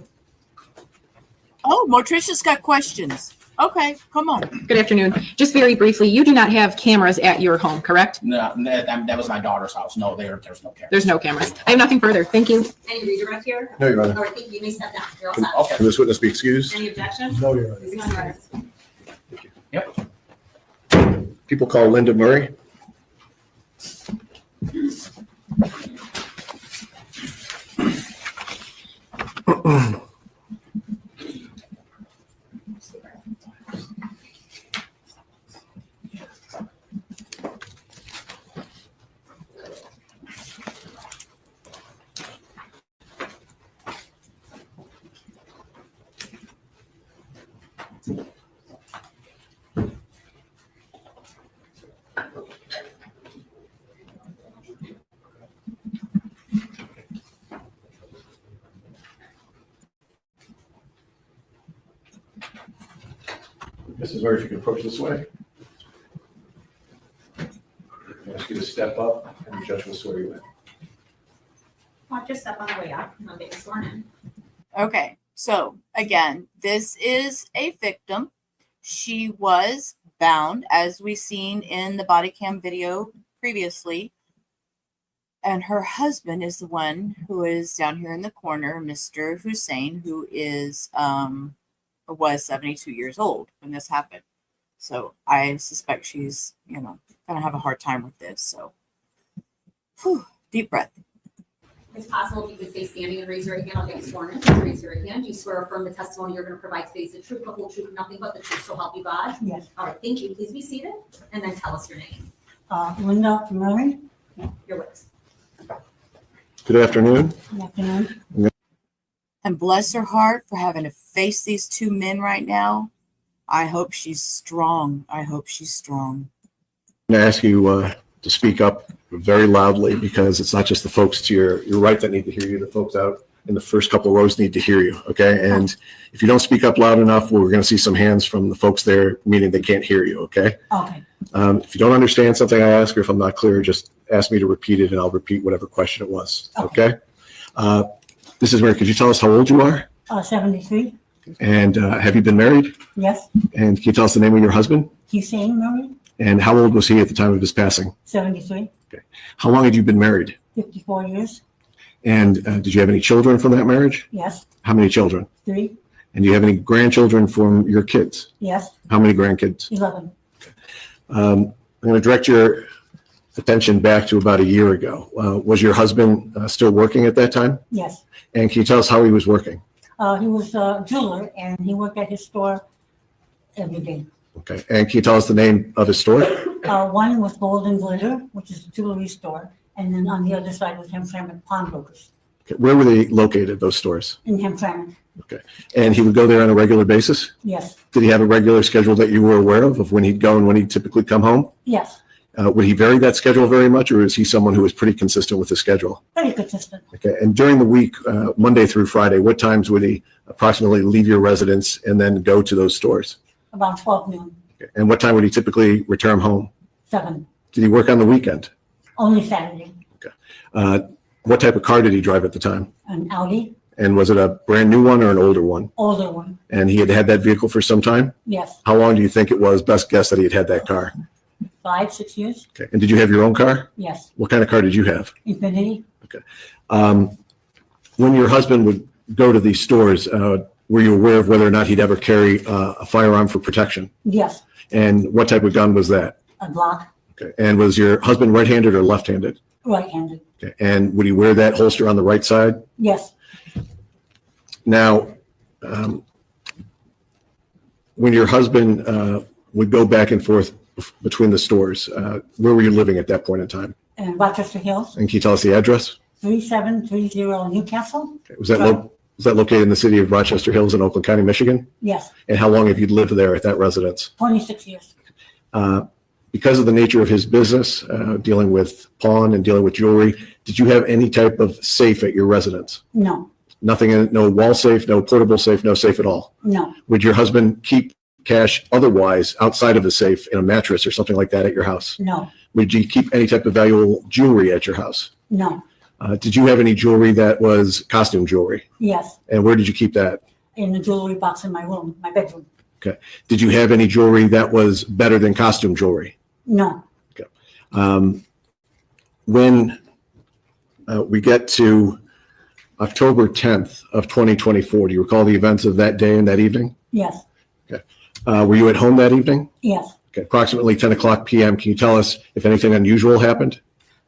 Oh, Mortricia's got questions. Okay, come on. Good afternoon. Just very briefly, you do not have cameras at your home, correct? No, that was my daughter's house. No, there's no camera. There's no cameras. I have nothing further. Thank you. Any redirect here? No, Your Honor. All right, thank you. You may step down. You're all Can, set. can this witness be excused? Any objection? No, Your Honor. Please rise. Yep. People call Linda Murray. Mrs. Murray, if you could approach this way. I ask you to step up, and the judge will swear you in. Watch your step on the way up. I'll get you sworn in. Okay, so again, this is a victim. She was bound, as we seen in the body cam video previously. And her husband is the one who is down here in the corner, Mr. Hussein, who is was 72 years old when this happened. So I suspect she's, going to have a hard time with this. So, deep breath. It's possible if you could stay standing and raise your hand, I'll get you sworn in. Please raise your hand. Do you swear or affirm the testimony you're going to provide today is the truth, the whole truth, nothing but the truth, so help you God? Yes. All right, thank you. Please be seated and then tell us your name. Linda Murray. Your witness. Good afternoon. Good afternoon. And bless her heart for having to face these two men right now. I hope she's strong. I hope she's strong. I'm going to ask you to speak up very loudly because it's not just the folks to your right that need to hear you. The folks out in the first couple of rows need to hear you, okay? And if you don't speak up loud enough, we're going to see some hands from the folks there, meaning they can't hear you, okay? Okay. If you don't understand something I ask, or if I'm not clear, just ask me to repeat it and I'll repeat whatever question it was, okay? Mrs. Murray, could you tell us how old you are? 73. And have you been married? Yes. And can you tell us the name of your husband? Hussein Murray. And how old was he at the time of his passing? 73. Okay. How long had you been married? 54 years. And did you have any children from that marriage? Yes. How many children? 3. And do you have any grandchildren from your kids? Yes. How many grandkids? 11. I'm going to direct your attention back to about a year ago. Was your husband still working at that time? Yes. And can you tell us how he was working? He was a jeweler and he worked at his store every day. Okay. And can you tell us the name of his store? One was Gold and Glitter, which is a jewelry store. And then on the other side was Hamtramck Pawnbrokers Okay. Where were they located, those stores? in Hamtramck. Okay. And he would go there on a regular basis? Yes. Did he have a regular schedule that you were aware of when he'd go and when he'd typically come home? Yes. Would he vary that schedule very much, or is he someone who is pretty consistent with the schedule? Very consistent. Okay. And during the week, Monday through Friday, what times would he approximately leave your residence and then go to those stores? About 12 noon. Okay. And what time would he typically return home? 7. Did he work on the weekend? Only Saturday. What type of car did he drive at the time? An Audi. And was it a brand new one or an older one? Older one. And he had had that vehicle for some time? Yes. How long do you think it was, best guess, that he had had that car? 5, 6 years. Okay. And did you have your own car? Yes. What kind of car did you have? Infinity. When your husband would go to these stores, were you aware of whether or not he'd ever carry a firearm for protection? Yes. And what type of gun was that? A Glock. Okay. And was your husband right-handed or left-handed? Right-handed. Okay. And would he wear that holster on the right side? Yes. Now, when your husband would go back and forth between the stores, where were you living at that point in time? In Rochester Hills. And can you tell us the address? 3730 Newcastle. Was that located in the city of Rochester Hills in Oakland County, Michigan? Yes. And how long have you lived there at that residence? 26 years. Because of the nature of his business, dealing with pawn and dealing with jewelry, did you have any type of safe at your residence? No. Nothing in it, no wall safe, no portable safe, no safe at all? No. Would your husband keep cash otherwise outside of the safe in a mattress or something like that at your house? No. Would you keep any type of valuable jewelry at your house? No. Did you have any jewelry that was costume jewelry? Yes. And where did you keep that? In the jewelry box in my room, my bedroom. Okay. Did you have any jewelry that was better than costume jewelry? No. When we get to October 10th of 2024, do you recall the events of that day and that evening? Yes. Okay. Were you at home that evening? Yes. Okay. Approximately 10 o'clock p.m. Can you tell us if anything unusual happened?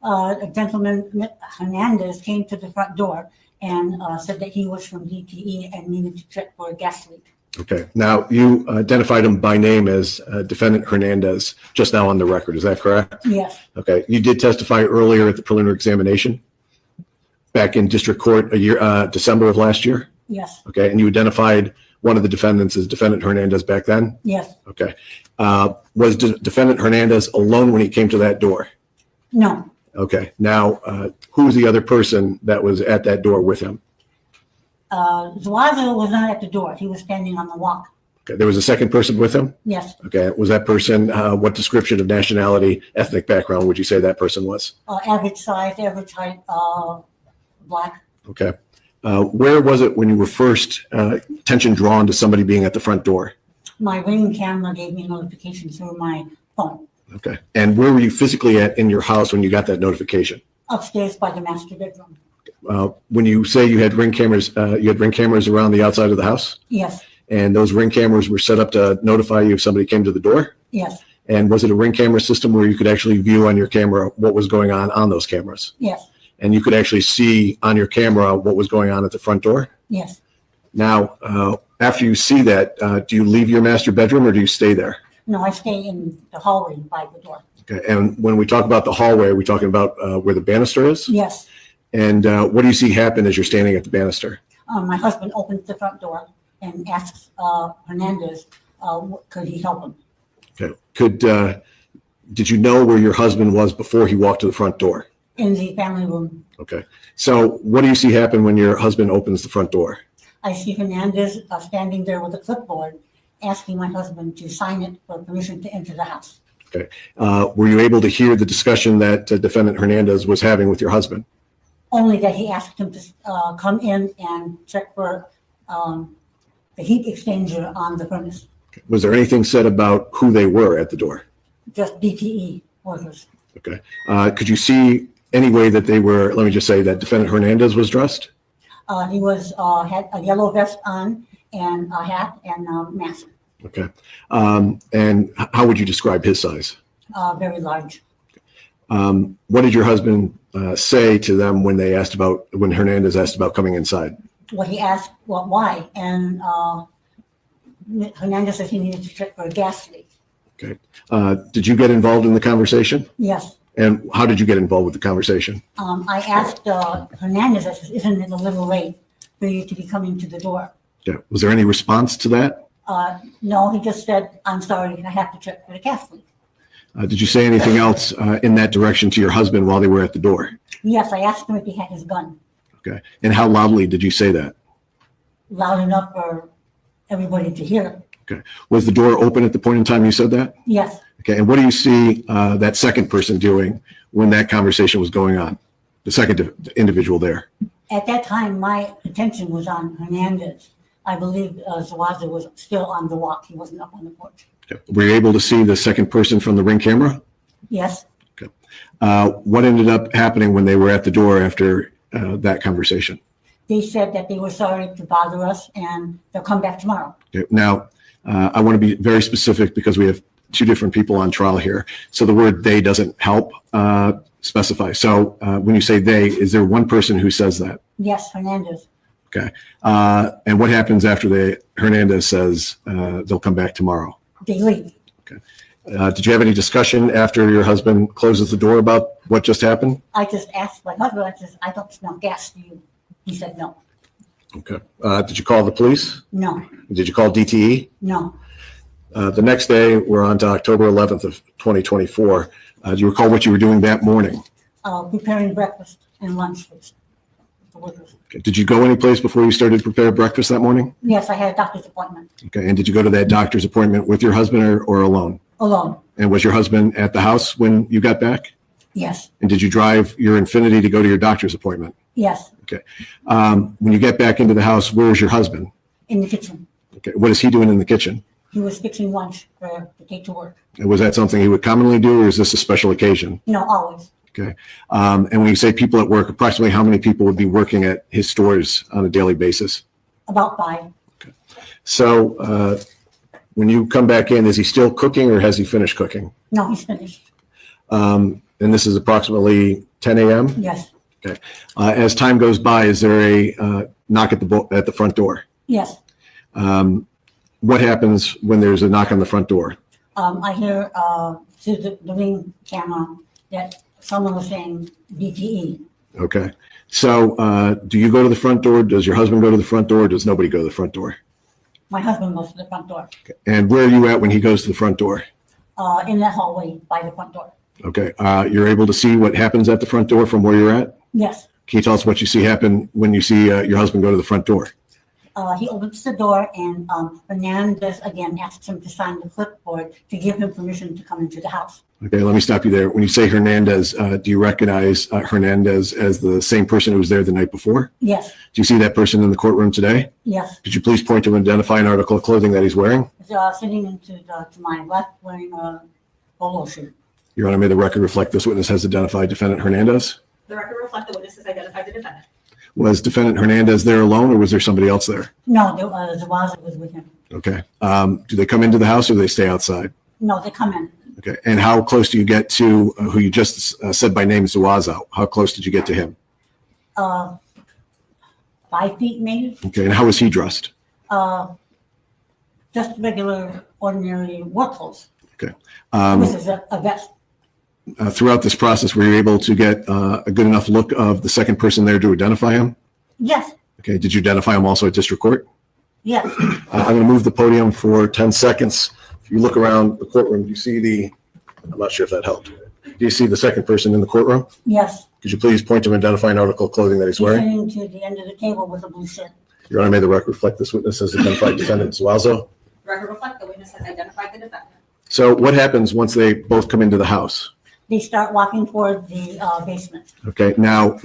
A gentleman, Hernandez, came to the front door and said that he was from DTE and needed to check for a gas leak. Okay. Now, you identified him by name as Defendant Hernandez just now on the record. Is that correct? Yes. Okay. You did testify earlier at the preliminary examination back in district court December of last year? Yes. Okay. And you identified one of the defendants as Defendant Hernandez back then? Yes. Okay. Was Defendant Hernandez alone when he came to that door? No. Okay. Now, who was the other person that was at that door with him? Zuazo was not at the door. He was standing on the walk. Okay. There was a second person with him? Yes. Okay. Was that person, what description of nationality, ethnic background would you say that person was? Average size, average height, black. Okay. Where was it when you were first attention drawn to somebody being at the front door? My Ring camera gave me a notification through my phone. Okay. And where were you physically at in your house when you got that notification? Upstairs by the master bedroom. When you say you had ring cameras around the outside of the house? Yes. And those ring cameras were set up to notify you if somebody came to the door? Yes, And was it a Ring camera system where you could actually view on your camera what was going on those cameras? yes, And you could actually see on your camera what was going on at the front door? yes. Now, after you see that, do you leave your master bedroom or do you stay there? No, I stay in the hallway by the door. Okay. And when we talk about the hallway, are we talking about where the banister is? Yes. And what do you see happen as you're standing at the banister? My husband opens the front door and asks Hernandez, could he help him? Okay. Did you know where your husband was before he walked to the front door? In the family room. Okay. So what do you see happen when your husband opens the front door? I see Hernandez standing there with a clipboard, asking my husband to sign it for permission to enter the house. Okay. Were you able to hear the discussion that defendant Hernandez was having with your husband? Only that he asked him to come in and check for the heat exchanger on the furnace. Was there anything said about who they were at the door? Just DTE workers. Okay. Could you see any way that they were, let me just say that defendant Hernandez was dressed? He had a yellow vest on and a hat and a mask. Okay. And how would you describe his size? Very large. What did your husband say to them when Hernandez asked about coming inside? What he asked, why? And Hernandez said he needed to check for a gas leak. Okay. Did you get involved in the conversation? Yes. And how did you get involved with the conversation? I asked Hernandez, I said, isn't it a little late for you to be coming to the door? Yeah. Was there any response to that? No, he just said, I'm sorry, I have to check for the gas leak. Did you say anything else in that direction to your husband while they were at the door? Yes, I asked him if he had his gun. Okay. And how loudly did you say that? Loud enough for everybody to hear. Okay. Was the door open at the point in time you said that? Yes. Okay. And what do you see that second person doing when that conversation was going on? The second individual there? At that time, my attention was on Hernandez. I believe Zuazo was still on the walk. He wasn't up on the porch. Okay. Were you able to see the second person from the Ring camera? Yes. Okay. What ended up happening when they were at the door after that conversation? They said that they were sorry to bother us and they'll come back tomorrow. Okay. Now, I want to be very specific because we have two different people on trial here. So the word they doesn't help specify. So when you say they, is there one person who says that? Yes, Hernandez. Okay. And what happens after Hernandez says they'll come back tomorrow? They leave. Okay. Did you have any discussion after your husband closes the door about what just happened? I just asked my husband, I don't smell gas. Do you? He said no. Okay. Did you call the police? No. Did you call DTE? No. The next day, we're on to October 11th of 2024. Do you recall what you were doing that morning? Preparing breakfast and lunch for the workers. Okay. Did you go any place before you started to prepare breakfast that morning? Yes, I had a doctor's appointment. Okay. And did you go to that doctor's appointment with your husband or alone? Alone. And was your husband at the house when you got back? Yes. And did you drive your Infiniti to go to your doctor's appointment? Yes. Okay. When you get back into the house, where is your husband? In the kitchen. Okay. What is he doing in the kitchen? He was fixing lunch to take to work. And was that something he would commonly do, or is this a special occasion? No, always. Okay. And when you say people at work, approximately how many people would be working at his stores on a daily basis? About 5. So when you come back in, is he still cooking or has he finished cooking? No, he's finished. And this is approximately 10 a.m.? Yes. Okay. As time goes by, is there a knock at the front door? Yes. What happens when there's a knock on the front door? I hear through the Ring camera that someone was saying DTE. Okay. So do you go to the front door? Does your husband go to the front door? Or does nobody go to the front door? My husband goes to the front door. Okay. And where are you at when he goes to the front door? In that hallway by the front door. Okay. You're able to see what happens at the front door from where you're at? Yes. Can you tell us what you see happen when you see your husband go to the front door? He opens the door and Hernandez again asks him to sign the clipboard to give him permission to come into the house. Okay, let me stop you there. When you say Hernandez, do you recognize Hernandez as the same person who was there the night before? Yes. Do you see that person in the courtroom today? Yes. Could you please point to and identify an article of clothing that he's wearing? He's sitting to my left wearing a polo shirt. Your Honor, may the record reflect this witness has identified defendant Hernandez? The record reflects the witness has identified the defendant. Was defendant Hernandez there alone or was there somebody else there? No, Zuazo was with him. Okay. Do they come into the house or do they stay outside? No, they come in. Okay. And how close do you get to who you just said by name, Zuazo? How close did you get to him? 5 feet maybe. Okay. And how was he dressed? Just regular, ordinary work clothes. Okay. This is a vest. Throughout this process, were you able to get a good enough look of the second person there to identify him? Yes, Okay. Did you identify him also at district court? yes. I'm going to move the podium for 10 seconds. If you look around the courtroom, do you see I'm not sure if that helped. Do you see the second person in the courtroom? Yes. Could you please point to and identify an article of clothing that he's He's wearing? sitting to the end of the table with a blue shirt. Your Honor, may the record reflect this witness as identified defendant Zuazo. Record reflect, the witness has identified the defendant. So what happens once they both come into the house? They start walking toward the basement. Okay. Now,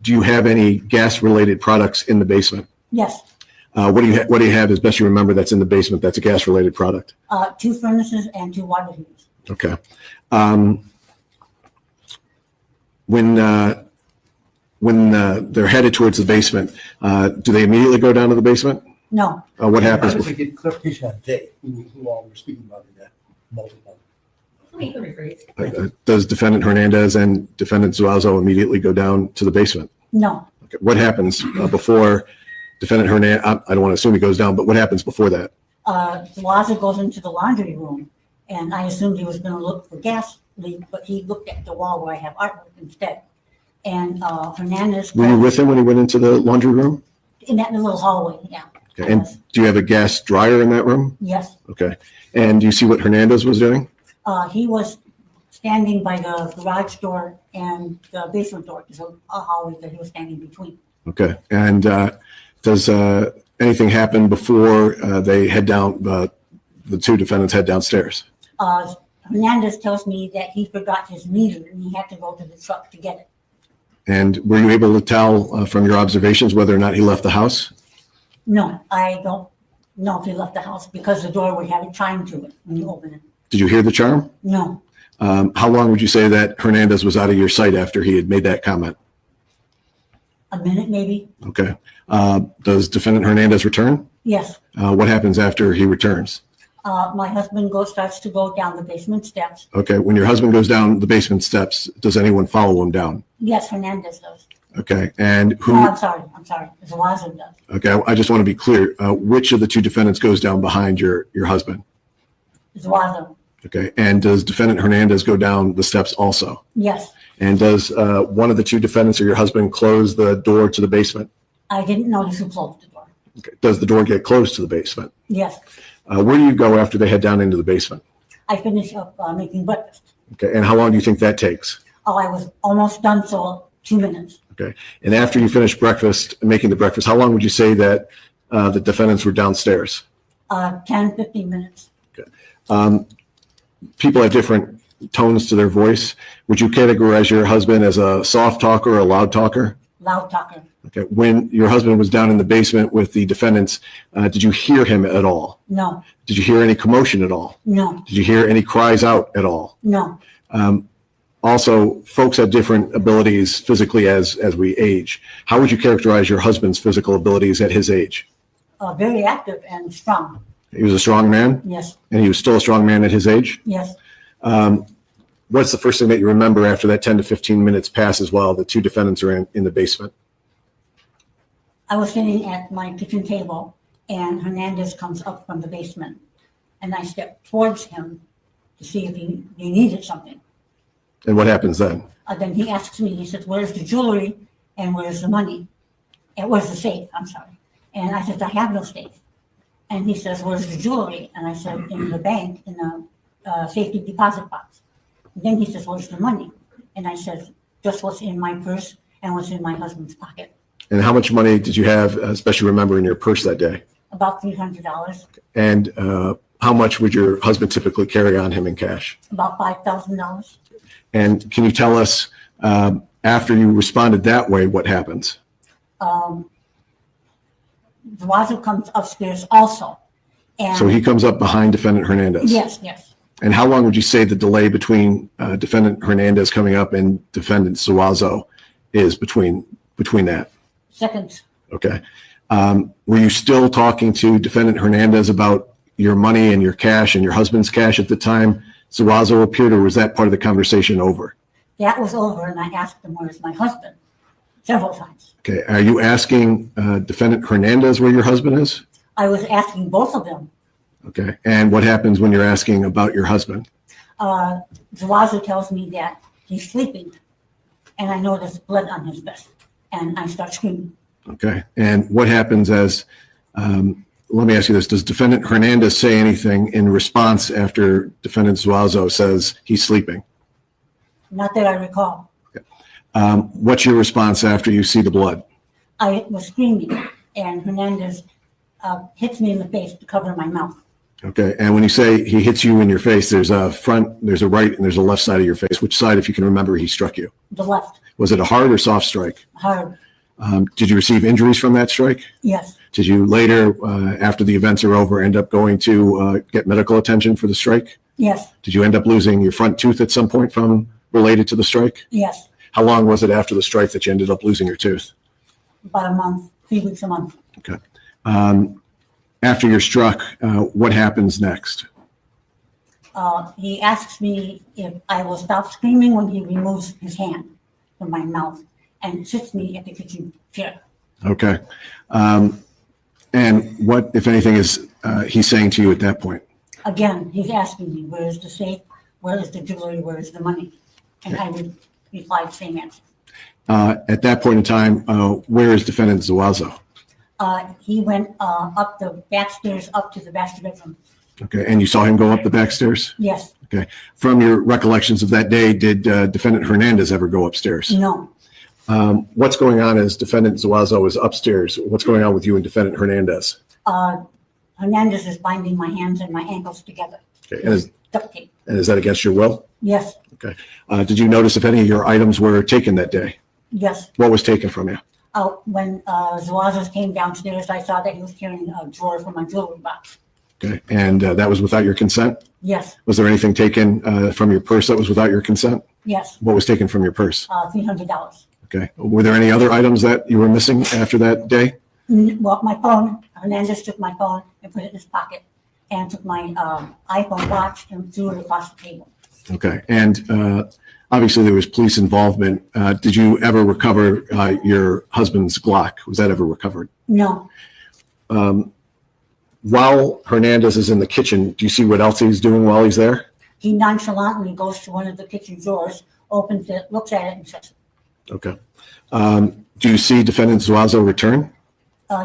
do you have any gas-related products in the basement? Yes, What do you have, as best you remember, that's in the basement that's a gas-related product? 2 furnaces and 2 water heaters. Okay. When they're headed towards the basement, do they immediately go down to the basement? No, What happens? How does it get clarification on they, who all we're speaking about in that multiple? You can rephrase. Does Defendant Hernandez and Defendant Zuazo immediately go down to the basement? no. Okay. What happens before Defendant Hernandez? I don't want to assume he goes down, but what happens before that? Zuazo goes into the laundry room, and I assumed he was going to look for gas leak, but he looked at the wall where I have artwork instead. And Hernandez. Were you with him when he went into the laundry room? In that little hallway, yeah. Okay. And do you have a gas dryer in that room? Yes. Okay. And do you see what Hernandez was doing? He was standing by the garage door and the basement door. There's a hallway that he was standing between. Okay. And does anything happen before they head down, the 2 defendants head downstairs? Hernandez tells me that he forgot his meter and he had to go to the truck to get it. And were you able to tell from your observations whether or not he left the house? No, I don't know if he left the house because the door would have a chime to it when you open it. Did you hear the charm? No, How long would you say that Hernandez was out of your sight after he had made that comment? a minute maybe. Okay. Does Defendant Hernandez return? Yes. What happens after he returns? My husband starts to go down the basement steps. Okay. When your husband goes down the basement steps, does anyone follow him down? Yes, Hernandez does. Okay. And who? No, I'm sorry. Zuazo does. Okay. I just want to be clear. Which of the 2 defendants goes down behind your husband? Zuazo. Okay. And does Defendant Hernandez go down the steps also? Yes. And does one of the 2 defendants or your husband close the door to the basement? I didn't notice who closed the door. Okay. Does the door get closed to the basement? Yes. Where do you go after they head down into the basement? I finished up making breakfast. Okay. And how long do you think that takes? Oh, I was almost done, so 2 minutes. Okay. And after you finish breakfast, making the breakfast, how long would you say that the defendants were downstairs? 10, 15 minutes. People have different tones to their voice. Would you categorize your husband as a soft talker or a loud talker? Loud talker. Okay. When your husband was down in the basement with the defendants, did you hear him at all? No. Did you hear any commotion at all? No. Did you hear any cries out at all? No. Also, folks have different abilities physically as we age. How would you characterize your husband's physical abilities at his age? Very active and strong. He was a strong man? Yes. And he was still a strong man at his age? Yes. What's the first thing that you remember after that 10 to 15 minutes passes while the 2 defendants are in the basement? I was sitting at my kitchen table and Hernandez comes up from the basement and I stepped towards him to see if he needed something. And what happens then? Then he asks me, he says, where's the jewelry and where's the money? And where's the safe? I'm sorry. And I said, I have no safe. And he says, where's the jewelry? And I said, in the bank, in the safety deposit box. And then he says, where's the money? And I said, just what's in my purse and what's in my husband's pocket. And how much money did you have, especially remember, in your purse that day? About $300. And how much would your husband typically carry on him in cash? About $5,000. And can you tell us, after you responded that way, what happens? Zuazo comes upstairs also. And So he comes up behind Defendant Hernandez? Yes, yes. And how long would you say the delay between Defendant Hernandez coming up and Defendant Zuazo is between that? Seconds. Okay. Were you still talking to Defendant Hernandez about your money and your cash and your husband's cash at the time Zuazo appeared, or was that part of the conversation over? That was over, and I asked him, where's my husband? Several times. Okay. Are you asking defendant Hernandez where your husband is? I was asking both of them. Okay. And what happens when you're asking about your husband? Zuazo tells me that he's sleeping, and I notice blood on his vest, and I start screaming. Okay. And what happens as, let me ask you this, does defendant Hernandez say anything in response after defendant Zuazo says he's sleeping? Not that I recall. What's your response after you see the blood? I was screaming, and Hernandez hits me in the face to cover my mouth. Okay. And when you say he hits you in your face, there's a front, there's a right, and there's a left side of your face. Which side, if you can remember, he struck you? The left. Was it a hard or soft strike? Hard. Did you receive injuries from that strike? Yes. Did you later, after the events are over, end up going to get medical attention for the strike? Yes. Did you end up losing your front tooth at some point from related to the strike? Yes. How long was it after the strike that you ended up losing your tooth? About a month, 3 weeks a month. Okay. After you're struck, what happens next? He asks me if I will stop screaming when he removes his hand from my mouth and sits me at the kitchen chair. Okay. And what, if anything, is he saying to you at that point? Again, he's asking me, where is the safe? Where is the jewelry? Where is the money? And I would reply the same answer. At that point in time, where is defendant Zuazo? He went up the back stairs up to the master bedroom. Okay. And you saw him go up the back stairs? Yes. Okay. From your recollections of that day, did defendant Hernandez ever go upstairs? No. What's going on as defendant Zuazo is upstairs? What's going on with you and defendant Hernandez? Hernandez is binding my hands and my ankles together. Okay. And is, Duct tape. and is that against your will? Yes. Okay. Did you notice if any of your items were taken that day? Yes. What was taken from you? When Zuazo came downstairs, I saw that he was carrying a drawer from my jewelry box. Okay. And that was without your consent? Yes. Was there anything taken from your purse that was without your consent? Yes. What was taken from your purse? $300. Okay. Were there any other items that you were missing after that day? Well, my phone, Hernandez took my phone and put it in his pocket and took my iPhone watch and threw it across the table. Okay. And obviously there was police involvement. Did you ever recover your husband's Glock? Was that ever recovered? No. While Hernandez is in the kitchen, do you see what else he's doing while he's there? He nonchalantly goes to one of the kitchen drawers, opens it, looks at it, and shuts it. Okay. Do you see defendant Zuazo return?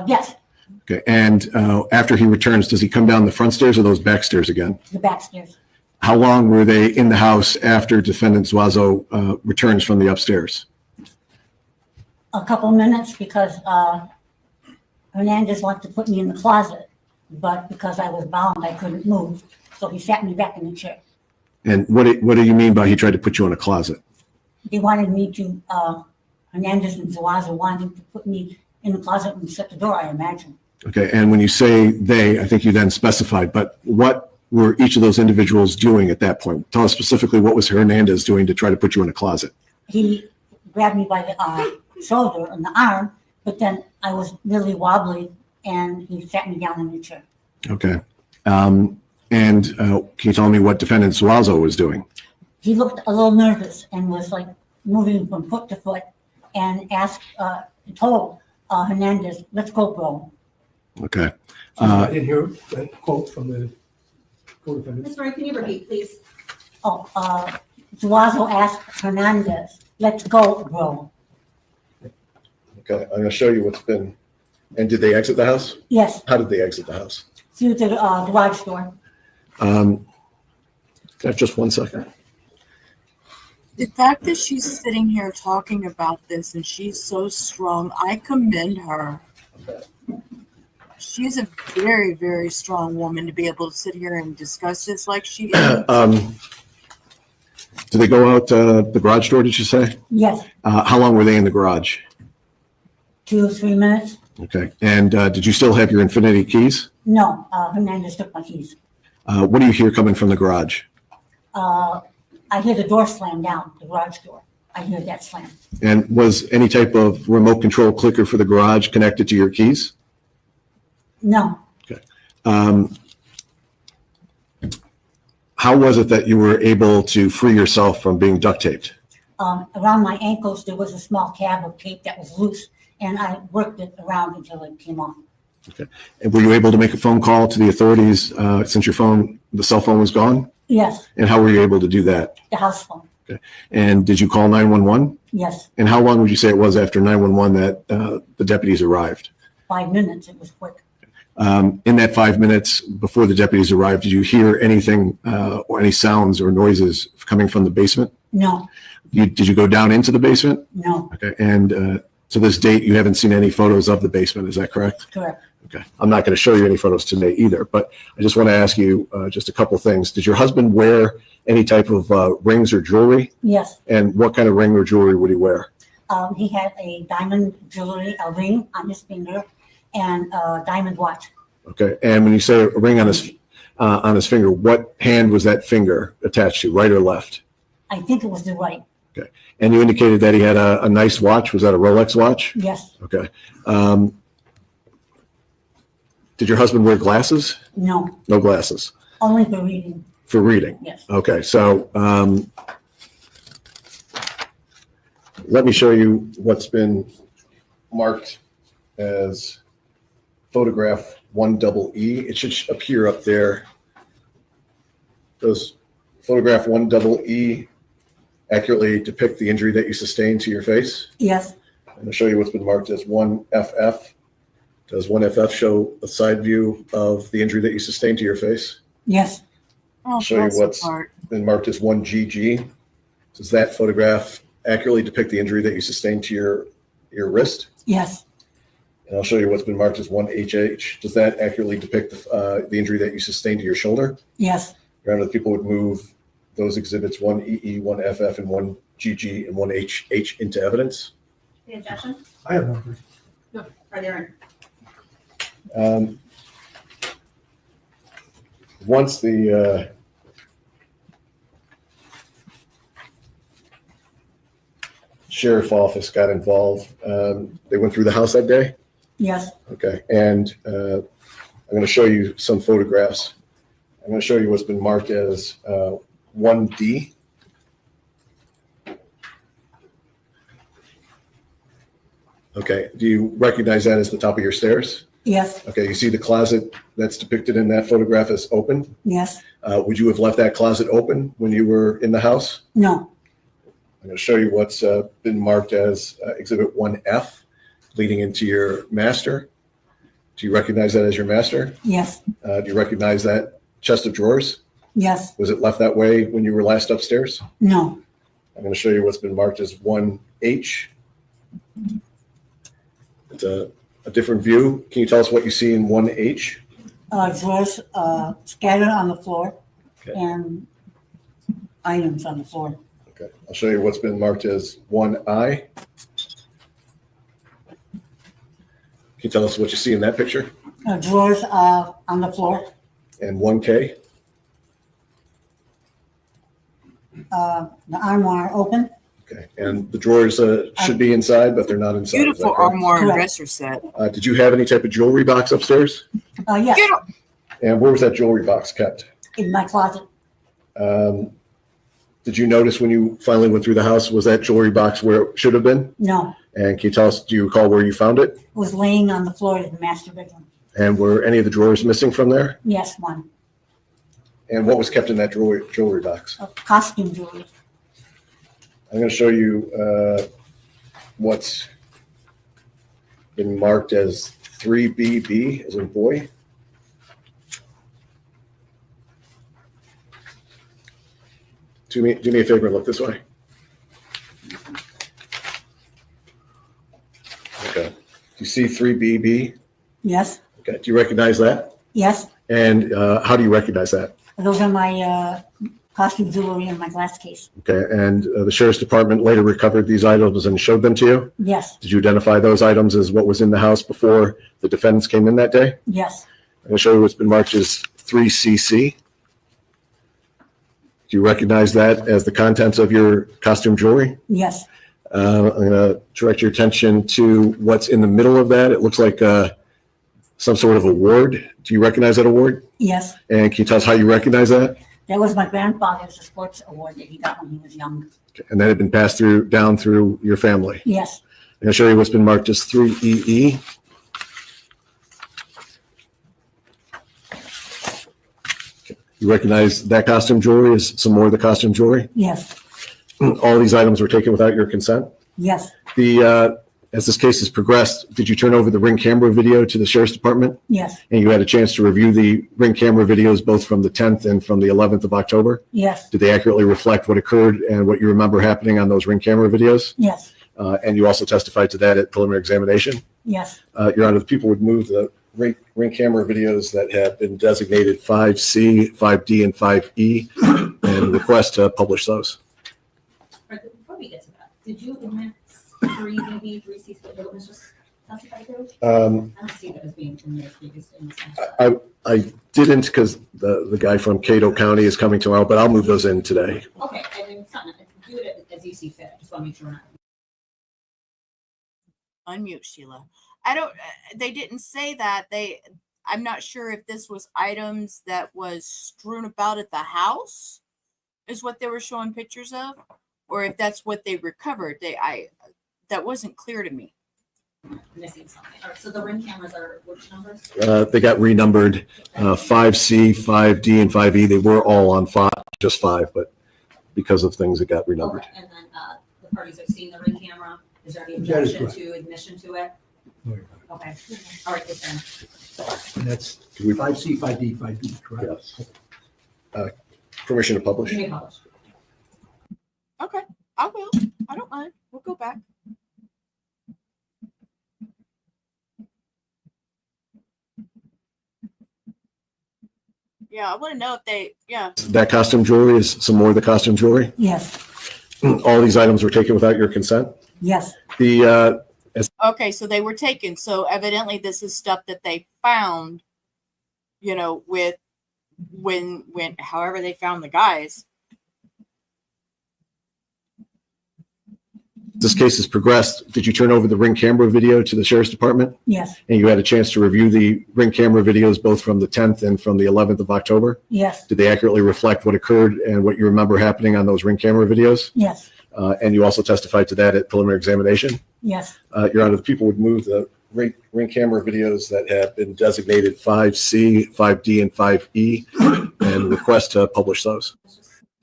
Yes, Okay. And after he returns, does he come down the front stairs or those back stairs again? the back stairs. How long were they in the house after defendant Zuazo returns from the upstairs? A couple minutes because Hernandez wanted to put me in the closet, but because I was bound, I couldn't move. So he sat me back in the chair. And what do you mean by he tried to put you in a closet? They wanted me to, Hernandez and Zuazo wanted to put me in the closet and shut the door, I imagine. Okay. And when you say they, I think you then specified, but what were each of those individuals doing at that point? Tell us specifically what was Hernandez doing to try to put you in a closet? He grabbed me by the shoulder and the arm, but then I was really wobbly and he sat me down in the chair. Okay. And can you tell me what defendant Zuazo was doing? He looked a little nervous and was like moving from foot to foot and told Hernandez, "Let's go, bro." Okay. I didn't hear that quote from the co-defendant. Ms. Murray, can you repeat, please? Zuazo asked Hernandez, "Let's go, bro." Okay. I'm going to show you what's been. And did they exit the house? Yes, How did they exit the house? through the garage door. Can I have just 1 second? The fact that she's sitting here talking about this and she's so strong, I commend her. She's a very, very strong woman to be able to sit here and discuss this like she is. Did they go out the garage door, did you say? Yes, How long were they in the garage? 2 or 3 minutes. Okay. And did you still have your Infinity keys? No, Hernandez took my keys. What do you hear coming from the garage? I hear the door slam down, the garage door. I hear that slam. And was any type of remote control clicker for the garage connected to your keys? No, How was it that you were able to free yourself from being duct taped? Around my ankles, there was a small tab of tape that was loose, and I worked it around until it came off. Okay. And were you able to make a phone call to the authorities since the cell phone was gone? Yes, And how were you able to do that? the house phone. Okay. And did you call 911? Yes, And how long would you say it was after 911 that the deputies arrived? 5 minutes. It was quick. In that 5 minutes before the deputies arrived, did you hear anything or any sounds or noises coming from the basement? No, Did you go down into the basement? no, Okay. And to this date, you haven't seen any photos of the basement. Is that correct? correct. Okay. I'm not going to show you any photos today either, but I just want to ask you just a couple things. Did your husband wear any type of rings or jewelry? Yes, And what kind of ring or jewelry would he wear? he had a diamond jewelry, a ring on his finger, and a diamond watch. Okay. And when you say a ring on his finger, what hand was that finger attached to, right or left? I think it was the right. Okay. And you indicated that he had a nice watch. Was that a Rolex watch? Yes, Okay. Did your husband wear glasses? no, No glasses. only for reading. For reading? Yes. Okay. So let me show you what's been marked as photograph 1EE. It should appear up there. Does photograph 1EE accurately depict the injury that you sustained to your face? Yes, I'm going to show you what's been marked as 1FF. Does 1FF show a side view of the injury that you sustained to your face? yes, Oh, Show you bless your what's heart. been marked as 1GG. Does that photograph accurately depict the injury that you sustained to your wrist? yes, And I'll show you what's been marked as 1HH. Does that accurately depict the injury that you sustained to your shoulder? yes, Your Honor, the people would move those exhibits 1EE, 1FF, and 1GG and 1HH into evidence. The objection? I have numbers. No, are there? Once the sheriff office got involved, they went through the house that day. yes, Okay, and I'm going to show you some photographs. I'm going to show you what's been marked as 1D. Okay, do you recognize that as the top of your stairs? yes, Okay, you see the closet that's depicted in that photograph is open. yes, Would you have left that closet open when you were in the house? no, I'm going to show you what's been marked as Exhibit 1F, leading into your master. Do you recognize that as your master? yes, Do you recognize that chest of drawers? yes, Was it left that way when you were last upstairs? no, I'm going to show you what's been marked as 1H. It's a different view. Can you tell us what you see in 1H? drawers scattered on the floor Okay. and items on the floor. Okay, I'll show you what's been marked as 1I. Can you tell us what you see in that picture? Drawers on the floor, And 1K? the armoire open. Okay, and the drawers should be inside, but they're not inside. Is that Beautiful correct? armoire and Correct. dresser set. Did you have any type of jewelry box upstairs? Yes, And where was that jewelry box kept? in my closet. Did you notice when you finally went through the house, was that jewelry box where it should have been? No, And can you tell us, do you recall where you found it? it was laying on the floor in the master bedroom. And were any of the drawers missing from there? Yes, one. And what was kept in that jewelry box? Costume jewelry. I'm going to show you what's been marked as 3BB, as in boy. Do me a favor and look this way. Okay. Do you see 3BB? Yes, Okay. Do you recognize that? yes. And how do you recognize that? Those are my costume jewelry in my glass case. Okay. And the sheriff's department later recovered these items and showed them to you? Yes, Did you identify those items as what was in the house before the defendants came in that day? yes, I'm going to show you what's been marked as 3CC. Do you recognize that as the contents of your costume jewelry? yes, I'm going to direct your attention to what's in the middle of that. It looks like some sort of award. Do you recognize that award? yes. And can you tell us how you recognize that? That was my grandfather's sports award that he got when he was young. And that had been passed down through your family. Yes, I'm going to show you what's been marked as 3EE. You recognize that costume jewelry as some more of the costume jewelry? yes, All these items were taken without your consent? yes, As this case has progressed, did you turn over the Ring camera video to the Sheriff's Department? yes, And you had a chance to review the Ring camera videos both from the 10th and from the 11th of October? yes, Did they accurately reflect what occurred and what you remember happening on those Ring camera videos? yes, And you also testified to that at preliminary examination? yes, Your Honor, the people would move the Ring camera videos that have been designated 5C, 5D, and 5E and request to publish those. Before we get to that, did you omit 3BB, 3C, what was just testified to? I don't see that as being in there previously. I didn't because the guy from Cato County is coming tomorrow, but I'll move those in today. Okay, and then it's not, do it as you see fit. I just want to make sure we're not. Unmute, Sheila. I don't, they didn't say that. I'm not sure if this was items that was strewn about at the house is what they were showing pictures of, or if that's what they recovered. That wasn't clear to me. Missing something. All right, so the Ring cameras are which numbers? They got renumbered 5C, 5D, and 5E. They were all on 5, just 5, but because of things that got renumbered. Okay, and then the parties have seen the Ring camera. Is there any That is objection to admission to it? No, Okay, all right, good then. And that's 5C, 5D, 5B, correct? Yes. Permission to publish? You may publish. Okay, I will. I don't mind. We'll go back. Yeah, I want to know if they, yeah. That costume jewelry is some more of the costume jewelry? yes, All these items were taken without your consent? yes, Okay, so they were taken. So evidently this is stuff that they found, with when however they found the guys. This case has progressed. Did you turn over the Ring camera video to the Sheriff's Department? yes, And you had a chance to review the Ring camera videos both from the 10th and from the 11th of October? yes, Did they accurately reflect what occurred and what you remember happening on those Ring camera videos? yes, And you also testified to that at preliminary examination? yes, Your Honor, the people would move the Ring camera videos that have been designated 5C, 5D, and 5E and request to publish those.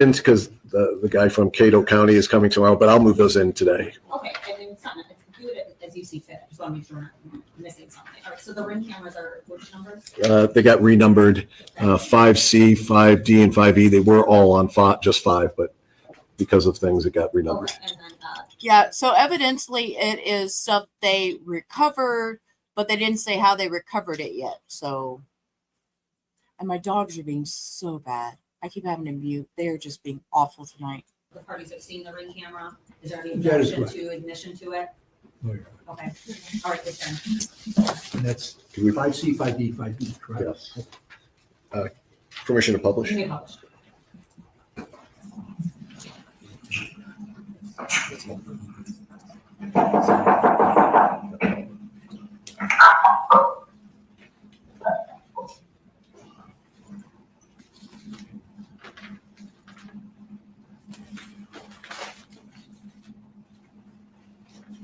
And because the guy from Cato County is coming tomorrow, but I'll move those in today. Okay, and then it's not, do it as you see fit. I just want to make sure we're not missing something. All right, so the Ring cameras are which numbers? They got renumbered 5C, 5D, and 5E. They were all on 5, just 5, but because of things that got renumbered. Okay, and then Yeah, so evidently it is stuff they recovered, but they didn't say how they recovered it yet. So, and my dogs are being so bad. I keep having to mute. They are just being awful tonight. the parties have seen the Ring camera. Is there any That is objection correct. to admission to it? No, you're Okay, all right, good then. right. And that's 5C, 5D, 5B, correct? Yes. Permission to publish? You may publish.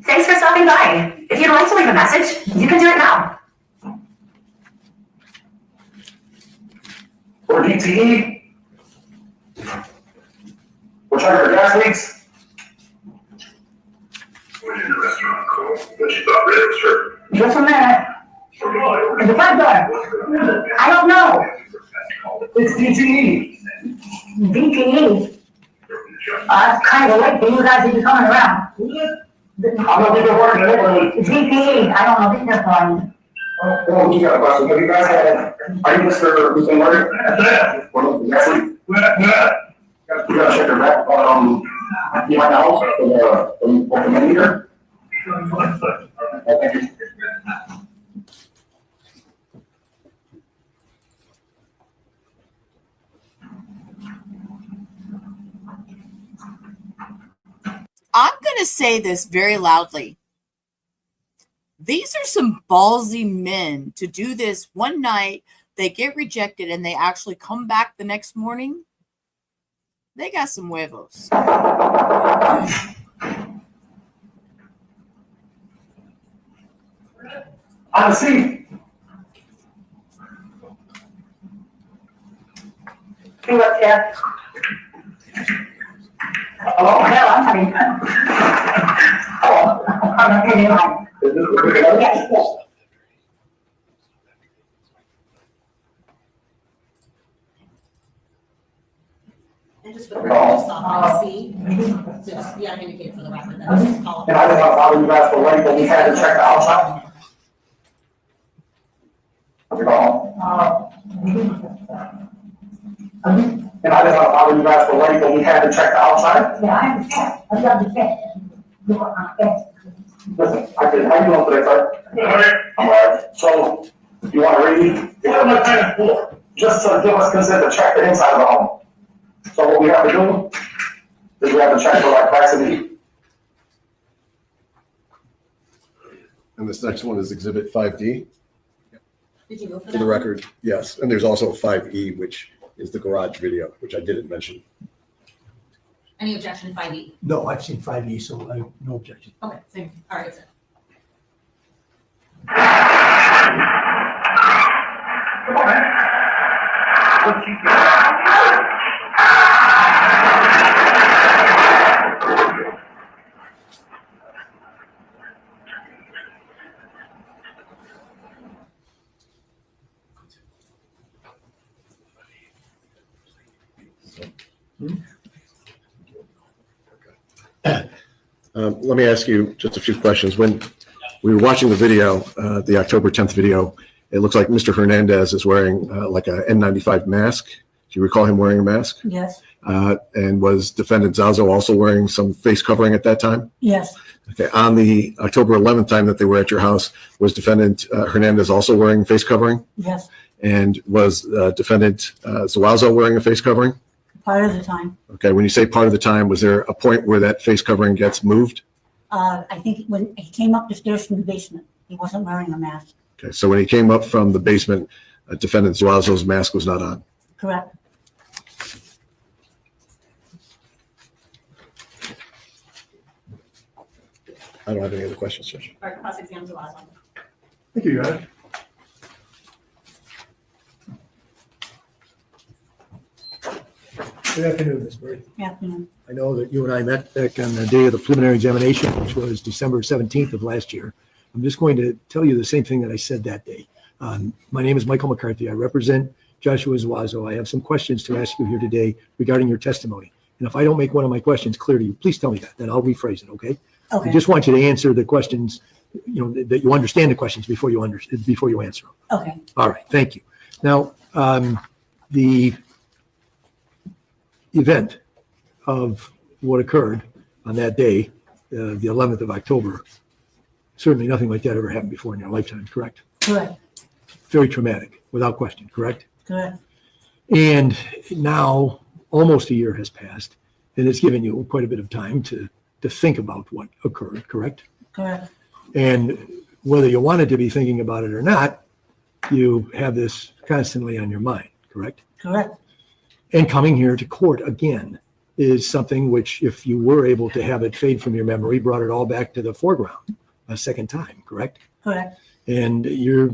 Thanks for stopping by. If you'd like to leave a message, you can do it now. For DTE? We're trying for gas leaks? Was in the restaurant call, but she thought Red was her. Just a minute. In the front door. I don't know. It's DTE. DTE. It's kind of late for you guys to be coming around. I'm not even working in the neighborhood. DTE, I don't know, this is one. Well, you got a question. Have you guys had, are you Mr. Hussein Murray? Yeah. Well, next week? Yeah. You gotta check her back, behind the house, for the meter. Okay. I'm going to say this very loudly. These are some ballsy men to do this one night. They get rejected and they actually come back the next morning They got some huevos. On the seat. See what's there? Oh, hell, I'm having. Oh, I'm not getting on. Yes, yes. And just for the record, just off C, so just, yeah, indicate for the record that this is called. And I didn't want to bother you guys for late, but we had to check the outside. You know, and I didn't want to bother you guys for late, but we had to check the outside. Yeah, I understand. I understand. Listen, I did. How you doing today, sir? I'm all right. So, you want to read? What am I paying for? Just to give us consent to check the inside of the home. So what we have to do is we have to check for like cracks in the heat. And this next one is Exhibit 5D. Did you go for that? For the record, yes. And there's also 5E, which is the garage video, which I didn't mention. Any objection, 5E? No, I've seen 5E, so I have no objection. Okay, same, all right, sir. Let me ask you just a few questions. When we were watching the video, the October 10th video, it looks like Mr. Hernandez is wearing like a N95 mask. Do you recall him wearing a mask? Yes. And was Defendant Zuazo also wearing some face covering at that time? Yes. Okay. On the October 11th time that they were at your house, was Defendant Hernandez also wearing face covering? Yes. And was Defendant Zuazo wearing a face covering? Part of the time. Okay. When you say part of the time, was there a point where that face covering gets moved? I think when he came up the stairs from the basement, he wasn't wearing a mask. Okay. So when he came up from the basement, Defendant Zuazo's mask was not on. Correct. I don't have any other questions, Judge. All right, cross-exam Zuazo. Thank you, Your Honor. Good afternoon, Ms. Murray. Good afternoon. I know that you and I met back on the day of the preliminary examination, which was December 17th of last year. I'm just going to tell you the same thing that I said that day. My name is Michael McCarthy. I represent Joshua Zuazo. I have some questions to ask you here today regarding your testimony. And if I don't make one of my questions clear to you, please tell me that, then I'll rephrase it, okay? Okay. I just want you to answer the questions, that you understand the questions before you answer them. Okay. All right, thank you. Now, the event of what occurred on that day, the 11th of October, certainly nothing like that ever happened before in your lifetime, correct? Correct. Very traumatic, without question, correct? Correct. And now almost a year has passed, and it's given you quite a bit of time to think about what occurred, correct? Correct. And whether you wanted to be thinking about it or not, you have this constantly on your mind, correct? Correct. And coming here to court again is something which, if you were able to have it fade from your memory, brought it all back to the foreground a second time, correct? Correct. And you're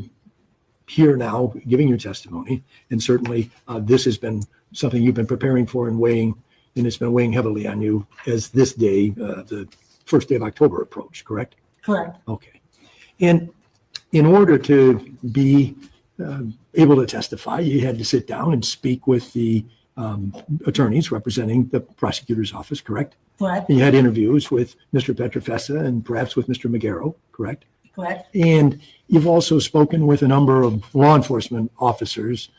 here now giving your testimony, and certainly this has been something you've been preparing for and weighing, and it's been weighing heavily on you as this day, the first day of October approached, correct? Correct. Okay. And in order to be able to testify, you had to sit down and speak with the attorneys representing the prosecutor's office, correct? Correct. And you had interviews with Mr. Petrofessa and perhaps with Mr. Magaro, correct? Correct. And you've also spoken with a number of law enforcement officers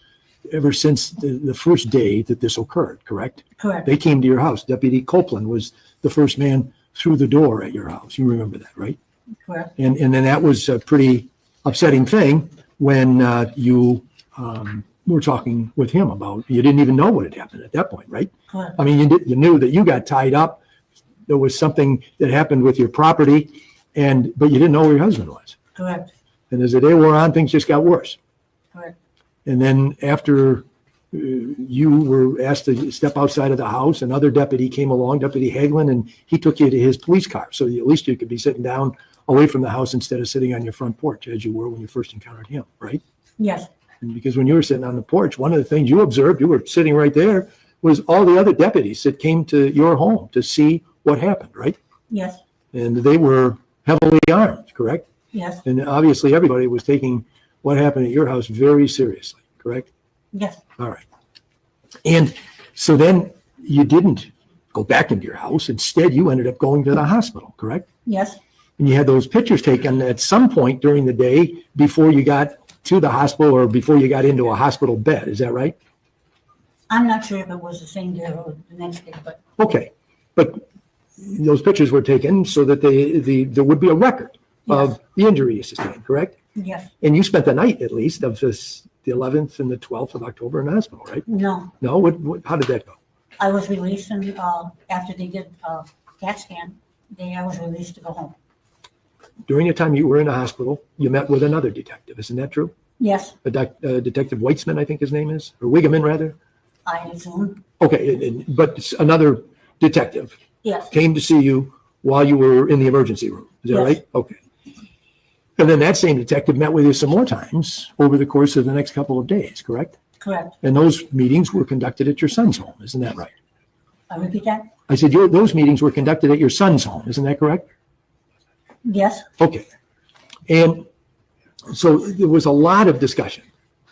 ever since the first day that this occurred, correct? Correct. They came to your house. Deputy Copeland was the first man through the door at your house. You remember that, right? Correct. And then that was a pretty upsetting thing when you were talking with him about, you didn't even know what had happened at that point, right? Correct. I mean, you knew that you got tied up. There was something that happened with your property, but you didn't know where your husband was. Correct. And as the day wore on, things just got worse. Correct. And then after you were asked to step outside of the house. Another deputy came along, Deputy Hagelin, and he took you to his police car. So at least you could be sitting down away from the house instead of sitting on your front porch as you were when you first encountered him, right? Yes, And because when you were sitting on the porch, one of the things you observed, you were sitting right there, was all the other deputies that came to your home to see what happened, right? yes, And they were heavily armed, correct? yes, And obviously everybody was taking what happened at your house very seriously, correct? yes, All right. And so then you didn't go back into your house. Instead, you ended up going to the hospital, correct? yes. And you had those pictures taken at some point during the day before you got to the hospital or before you got into a hospital bed. Is that right? I'm not sure if it was the same day or the next day, but Okay. But those pictures were taken so that there would be a record of the injury you sustained, correct? yes, And you spent the night at least of the 11th and the 12th of October in the hospital, right? no. No? How did that go? I was released and after they did a CAT scan, I was released to go home. During the time you were in the hospital, you met with another detective. Isn't that true? Yes, Detective Weitzman, I think his name is, or Wigeman rather. I assume. Okay, but another detective Yes, came to see you while you were in the emergency room. Is that Yes. right? Okay. And then that same detective met with you some more times over the course of the next couple of days, correct? correct. And those meetings were conducted at your son's home. Isn't that right? I repeat that? I said those meetings were conducted at your son's home. Isn't that correct? Yes, Okay. And so there was a lot of discussion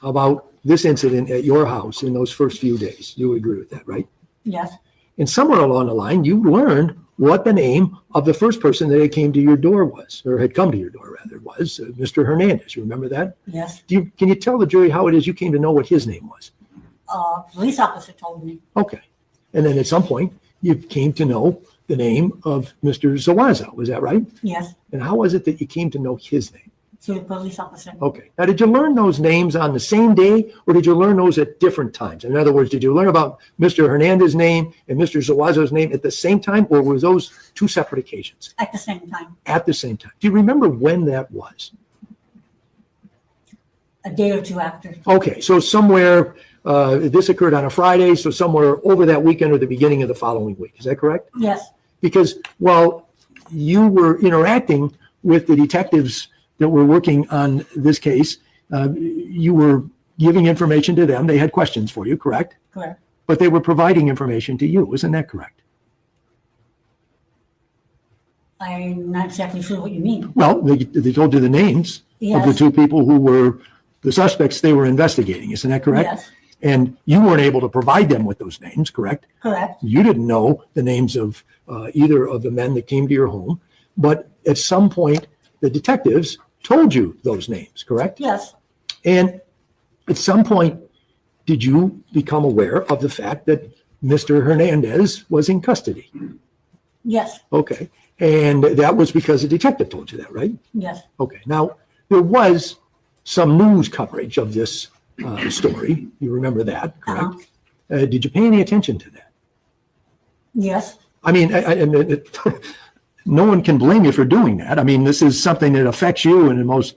about this incident at your house in those first few days. You would agree with that, right? yes, And somewhere along the line, you learned what the name of the first person that came to your door was, or had come to your door rather, was Mr. Hernandez. You remember that? yes. Can you tell the jury how it is you came to know what his name was? Police officer told me. Okay. And then at some point, you came to know the name of Mr. Zuazo. Was that right? Yes, And how was it that you came to know his name? through the police officer. Okay. Now, did you learn those names on the same day, or did you learn those at different times? In other words, did you learn about Mr. Hernandez's name and Mr. Zuazo's name at the same time, or were those two separate occasions? At the same time, At the same time. Do you remember when that was? a day or two after. Okay, so somewhere, this occurred on a Friday, so somewhere over that weekend or the beginning of the following week. Is that correct? Yes, Because while you were interacting with the detectives that were working on this case, you were giving information to them. They had questions for you, correct? correct. But they were providing information to you. Isn't that correct? I'm not exactly sure what you mean. Well, they told you the names of the Yes. two people who were the suspects they were investigating. Isn't that correct? Yes, And you weren't able to provide them with those names, correct? correct. You didn't know the names of either of the men that came to your home, but at some point, the detectives told you those names, correct? Yes, And at some point, did you become aware of the fact that Mr. Hernandez was in custody? yes, Okay. And that was because a detective told you that, right? yes, Okay. Now, there was some news coverage of this story. You remember that, correct? Did you pay any attention to that? yes, I mean, no one can blame you for doing that. I mean, this is something that affects you in the most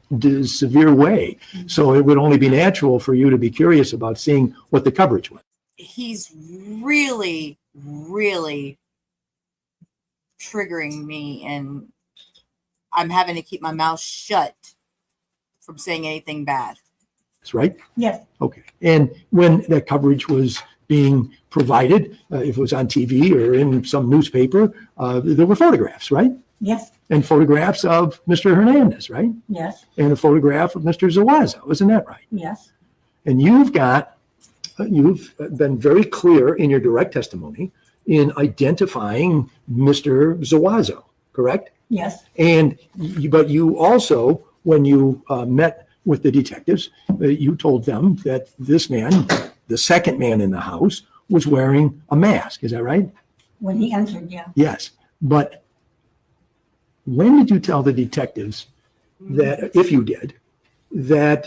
severe way. So it would only be natural for you to be curious about seeing what the coverage was. He's really, really triggering me, and I'm having to keep my mouth shut from saying anything bad. That's right? yes, Okay. And when that coverage was being provided, if it was on TV or in some newspaper, there were photographs, right? yes, And photographs of Mr. Hernandez, right? yes, And a photograph of Mr. Zuazo. Isn't that right? yes, And you've been very clear in your direct testimony in identifying Mr. Zuazo, correct? yes, And but you also, when you met with the detectives, you told them that this man, the second man in the house, was wearing a mask. Is that right? when he entered, yeah. Yes. But when did you tell the detectives that, if you did, that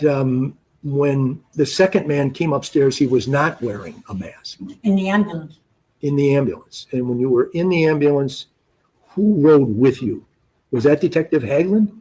when the second man came upstairs, he was not wearing a mask? In the ambulance, In the ambulance. And when you were in the ambulance, who rode with you? Was that Detective Hagelin?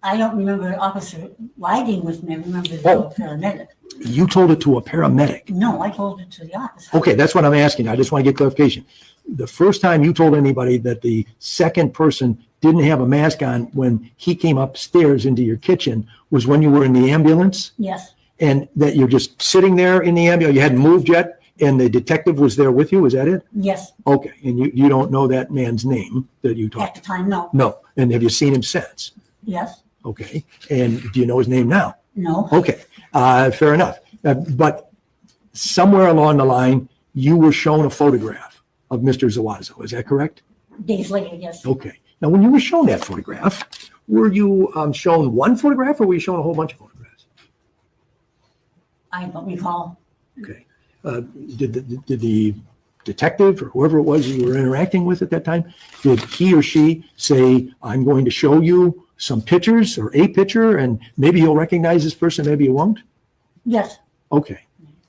I don't remember the officer riding with me. I remember the paramedic. You told it to a paramedic. No, I told it to the officer. Okay, that's what I'm asking. I just want to get clarification. The first time you told anybody that the second person didn't have a mask on when he came upstairs into your kitchen was when you were in the ambulance? Yes. And that you're just sitting there in the ambulance, you hadn't moved yet, and the detective was there with you, is that it? Yes. Okay, and you don't know that man's name that you talked At the time, no. No, and have you seen him since? Yes. Okay, and do you know his name now? No. Okay, fair enough. But somewhere along the line, you were shown a photograph of Mr. Zuazo, is that correct? Days later, yes. Okay, now when you were shown that photograph, were you shown one photograph or were you shown a whole bunch of photographs? I don't recall. Okay. Did the detective or whoever it was you were interacting with at that time, did he or she say, I'm going to show you some pictures or a picture and maybe you'll recognize this person, maybe you won't? Yes. Okay.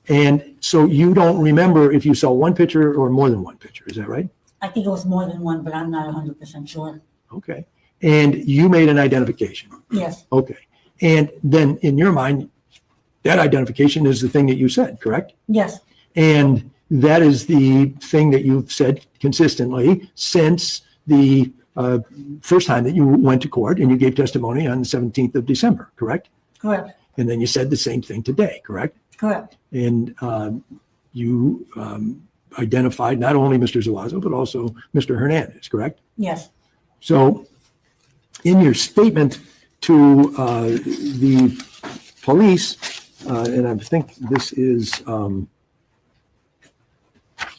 And so you don't remember if you saw one picture or more than one picture, is that right? I think it was more than one, but I'm not 100% sure. Okay. And you made an identification? Yes. Okay. And then in your mind, that identification is the thing that you said, correct? Yes. And that is the thing that you've said consistently since the first time that you went to court and you gave testimony on the 17th of December, correct? Correct. And then you said the same thing today, correct? Correct. And you identified not only Mr. Zuazo, but also Mr. Hernandez, correct? Yes. So in your statement to the police, and I think this is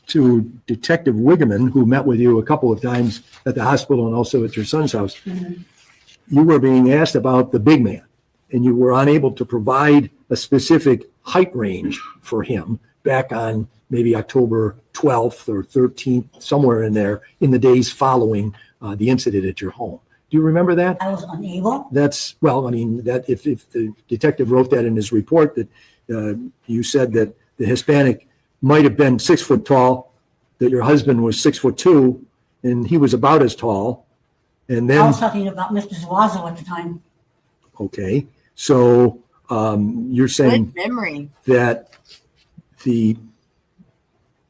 to Detective Wigeman, who met with you a couple of times at the hospital and also at your son's house, you were being asked about the big man, and you were unable to provide a specific height range for him back on maybe October 12th or 13th, somewhere in there, in the days following the incident at your home. Do you remember that? I was unable. That's, well, I mean, that if the detective wrote that in his report, that you said that the Hispanic might have been 6 foot tall, that your husband was 6'2", and he was about as tall. And I then, was talking about Mr. Zuazo at the time. okay, so you're saying Good memory. that the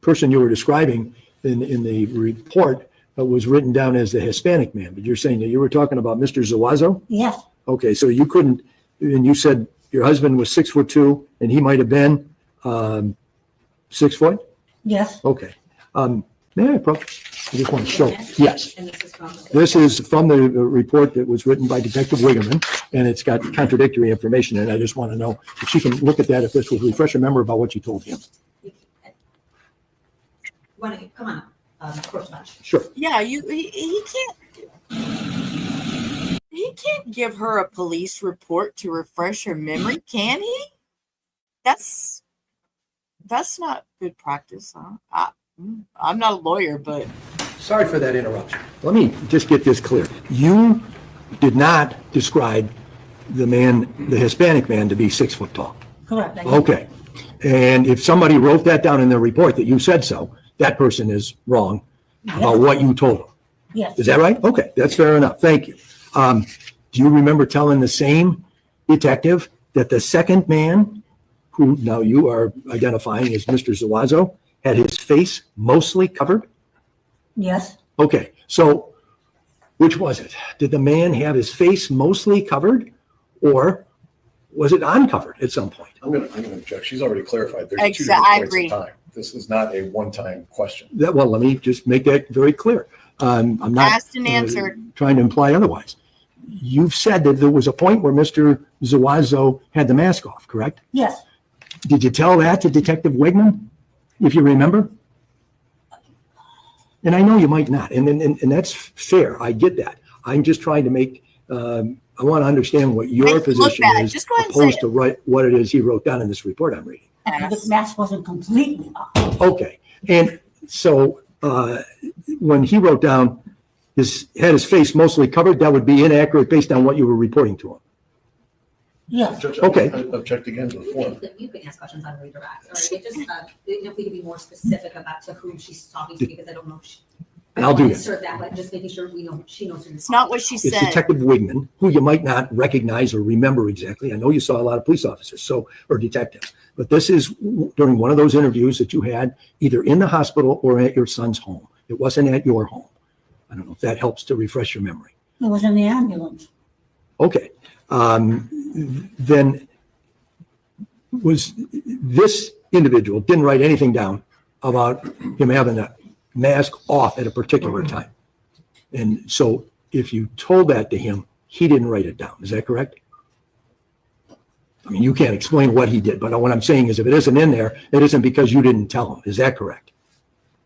person you were describing in the report was written down as the Hispanic man, but you're saying that you were talking about Mr. Zuazo? Yes. Okay, so you couldn't, and you said your husband was 6'2", and he might have been 6 foot? Yes. Okay. May I approach? I just want to show, yes. And this is from. This is from the report that was written by Detective Wigeman, and it's got contradictory information, and I just want to know if she can look at that, if this will refresh her memory about what you told him. Come on, course match. Sure. Yeah, he can't give her a police report to refresh her memory, can he? That's not good practice, huh? I'm not a lawyer, but Sorry for that interruption. Let me just get this clear. You did not describe the man, the Hispanic man, to be 6 foot tall. Correct. Okay. And if somebody wrote that down in their report that you said so, that person is wrong about what you told them. Yes. Is that right? Okay, that's fair enough. Thank you. Do you remember telling the same detective that the second man, who now you are identifying as Mr. Zuazo, had his face mostly covered? Yes. Okay, so which was it? Did the man have his face mostly covered, or was it uncovered at some point? I'm gonna object. She's already clarified. There's two I different points agree. in time. This is not a one-time question. Well, let me just make that very clear. I'm not Asked and answered. trying to imply otherwise. You've said that there was a point where Mr. Zuazo had the mask off, correct? Yes. Did you tell that to Detective Wegman, if you remember? And I know you might not, and that's fair. I get that. I'm just trying to make, I want to understand what your position is, Just go ahead and say opposed it. to what it is he wrote down in this report I'm reading. The mask wasn't completely off. Okay, and so when he wrote down had his face mostly covered, that would be inaccurate based on what you were reporting to him. Yes. Judge, Okay. I object again to the form. You can ask questions on redirect, or it just, if we could be more specific about to whom she's talking to, because I don't know if she. And I'll do that. Insert that, but just making sure we know, she knows who It's not what she It's said. Detective Wigman, who you might not recognize or remember exactly. I know you saw a lot of police officers, or detectives, but this is during one of those interviews that you had either in the hospital or at your son's home. It wasn't at your home. I don't know if that helps to refresh your memory. It was in the ambulance. Okay. Then was this individual didn't write anything down about him having a mask off at a particular time. And so if you told that to him, he didn't write it down. Is that correct? I mean, you can't explain what he did, but what I'm saying is if it isn't in there, it isn't because you didn't tell him. Is that correct?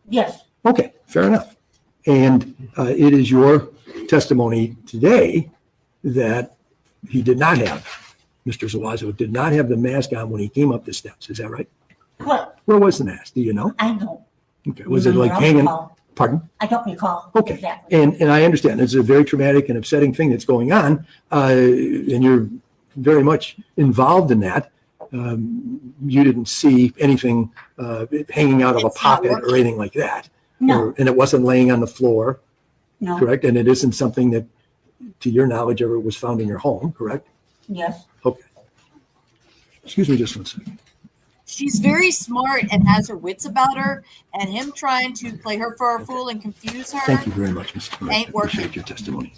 Yes. Okay, fair enough. And it is your testimony today that he did not have, Mr. Zuazo did not have the mask on when he came up the steps. Is that right? What? Where was the mask? Do you know? I don't. Okay. Was it like hanging? Pardon? I don't recall Okay. exactly. And I understand it's a very traumatic and upsetting thing that's going on, and you're very much involved in that. You didn't see anything hanging out of a pocket or anything like that. No. And it wasn't laying on the floor, No. correct? And it isn't something that, to your knowledge, ever was found in your home, correct? Yes. Okay. Excuse me just one second. She's very smart and has her wits about her, and him trying to play her for a fool and confuse her. Thank you very much, Mr. Murray. Ain't I working. appreciate your testimony.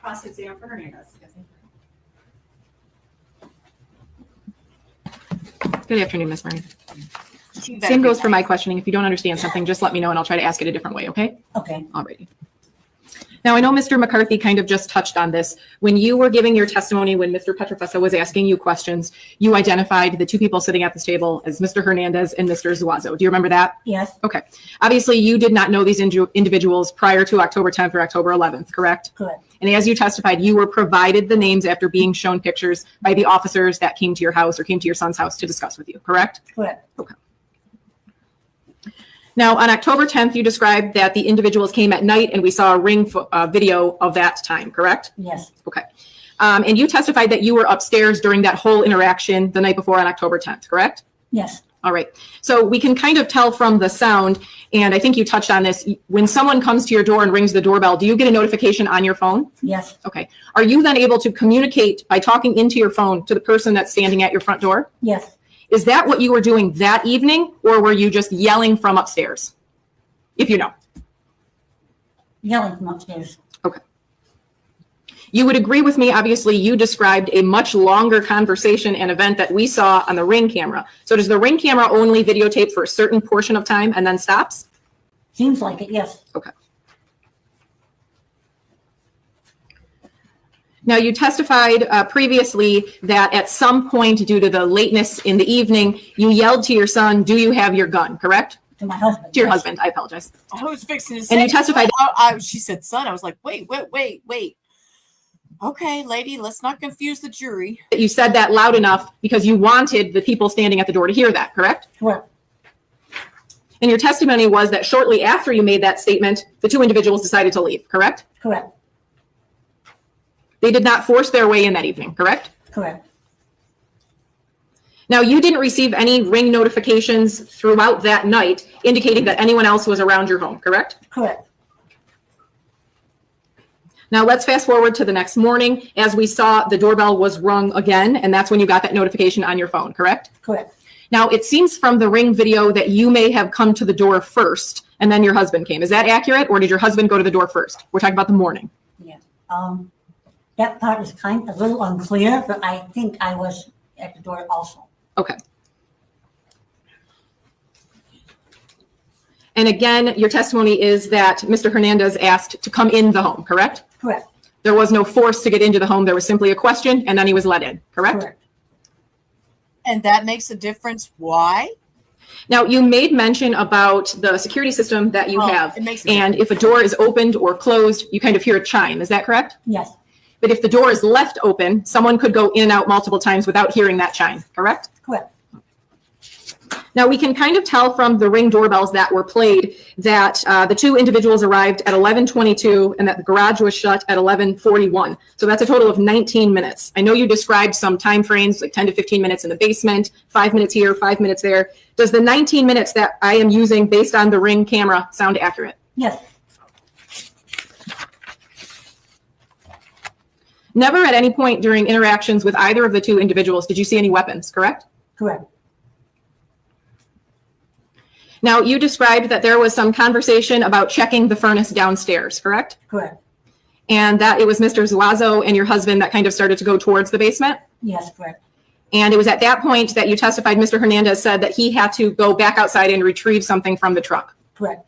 Cross-exam for Hernandez. Good afternoon, Ms. Murray. Same goes for my questioning. If you don't understand something, just let me know and I'll try to ask it a different way, okay? Okay. Alrighty. Now, I know Mr. McCarthy kind of just touched on this. When you were giving your testimony, when Mr. Petrofessa was asking you questions, you identified the two people sitting at this table as Mr. Hernandez and Mr. Zuazo. Do you remember that? Yes. Okay. Obviously, you did not know these individuals prior to October 10th or October 11th, correct? Correct. And as you testified, you were provided the names after being shown pictures by the officers that came to your house or came to your son's house to discuss with you, correct? Correct. Okay. Now, on October 10th, you described that the individuals came at night and we saw a ring video of that time, correct? Yes. Okay. And you testified that you were upstairs during that whole interaction the night before on October 10th, correct? Yes. All right. So we can kind of tell from the sound, and I think you touched on this, when someone comes to your door and rings the doorbell, do you get a notification on your phone? Yes. Okay. Are you then able to communicate by talking into your phone to the person that's standing at your front door? Yes. Is that what you were doing that evening, or were you just yelling from upstairs? If you know. Yelling from upstairs. Okay. You would agree with me, obviously, you described a much longer conversation and event that we saw on the Ring camera. So does the Ring camera only videotape for a certain portion of time and then stops? Seems like it, yes. Okay. Now, you testified previously that at some point, due to the lateness in the evening, you yelled to your son, "Do you have your gun?" Correct? To my husband. To your yes. husband. I apologize. I was fixing to And say. you testified. She said son. I was like, wait. Okay, lady, let's not confuse the jury. That you said that loud enough because you wanted the people standing at the door to hear that, correct? Correct. And your testimony was that shortly after you made that statement, the two individuals decided to leave, correct? Correct. They did not force their way in that evening, correct? Correct. Now, you didn't receive any Ring notifications throughout that night indicating that anyone else was around your home, correct? Correct. Now, let's fast forward to the next morning. As we saw, the doorbell was rung again, and that's when you got that notification on your phone, correct? Correct. Now, it seems from the Ring video that you may have come to the door first, and then your husband came. Is that accurate, or did your husband go to the door first? We're talking about the morning. Yeah. That part is kind of a little unclear, but I think I was at the door also. Okay. And again, your testimony is that Mr. Hernandez asked to come in the home, correct? Correct. There was no force to get into the home. There was simply a question, and then he was let in, correct? Correct. And that makes a difference. Why? Now, you made mention about the security system that you have, it makes a and if a door is opened or closed, you kind of hear a chime. Is that correct? Yes. But if the door is left open, someone could go in and out multiple times without hearing that chime, correct? Correct. Now, we can kind of tell from the Ring doorbells that were played that the two individuals arrived at 11:22 and that the garage was shut at 11:41. So that's a total of 19 minutes. I know you described some time frames, like 10 to 15 minutes in the basement, 5 minutes here, 5 minutes there. Does the 19 minutes that I am using based on the Ring camera sound accurate? Yes, Never at any point during interactions with either of the two individuals did you see any weapons, correct? correct. Now, you described that there was some conversation about checking the furnace downstairs, correct? Correct. And that it was Mr. Zuazo and your husband that kind of started to go towards the basement? Yes, correct. And it was at that point that you testified Mr. Hernandez said that he had to go back outside and retrieve something from the truck. Correct.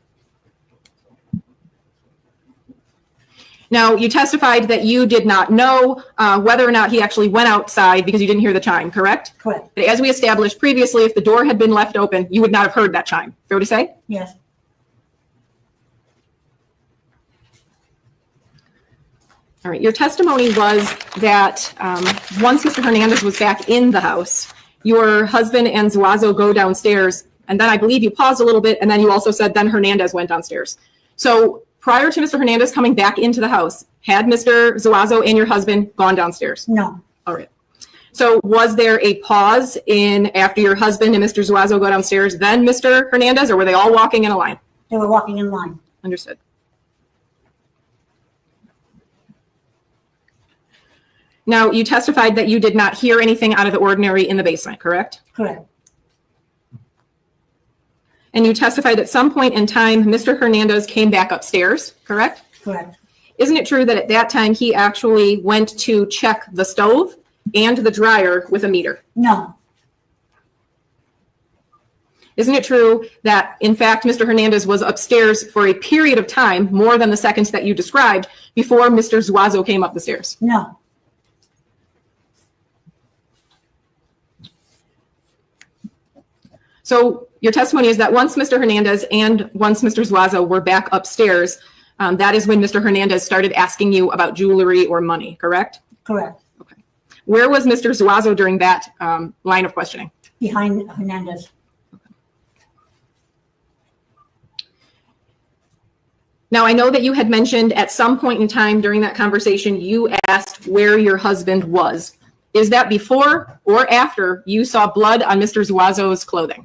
Now, you testified that you did not know whether or not he actually went outside because you didn't hear the chime, correct? Correct. But as we established previously, if the door had been left open, you would not have heard that chime. Fair to say? Yes. All right. Your testimony was that once Mr. Hernandez was back in the house, your husband and Zuazo go downstairs, and then I believe you paused a little bit, and then you also said then Hernandez went downstairs. So prior to Mr. Hernandez coming back into the house, had Mr. Zuazo and your husband gone downstairs? No. All right. So was there a pause in after your husband and Mr. Zuazo go downstairs, then Mr. Hernandez, or were they all walking in a line? They were walking in line. Understood. Now, you testified that you did not hear anything out of the ordinary in the basement, correct? Correct. And you testified at some point in time, Mr. Hernandez came back upstairs, correct? Correct. Isn't it true that at that time he actually went to check the stove and the dryer with a meter? No. Isn't it true that, in fact, Mr. Hernandez was upstairs for a period of time, more than the seconds that you described, before Mr. Zuazo came up the stairs? No. So your testimony is that once Mr. Hernandez and once Mr. Zuazo were back upstairs, that is when Mr. Hernandez started asking you about jewelry or money, correct? Correct. Okay. Where was Mr. Zuazo during that line of questioning? Behind Hernandez. Now, I know that you had mentioned at some point in time during that conversation, you asked where your husband was. Is that before or after you saw blood on Mr. Zuazo's clothing?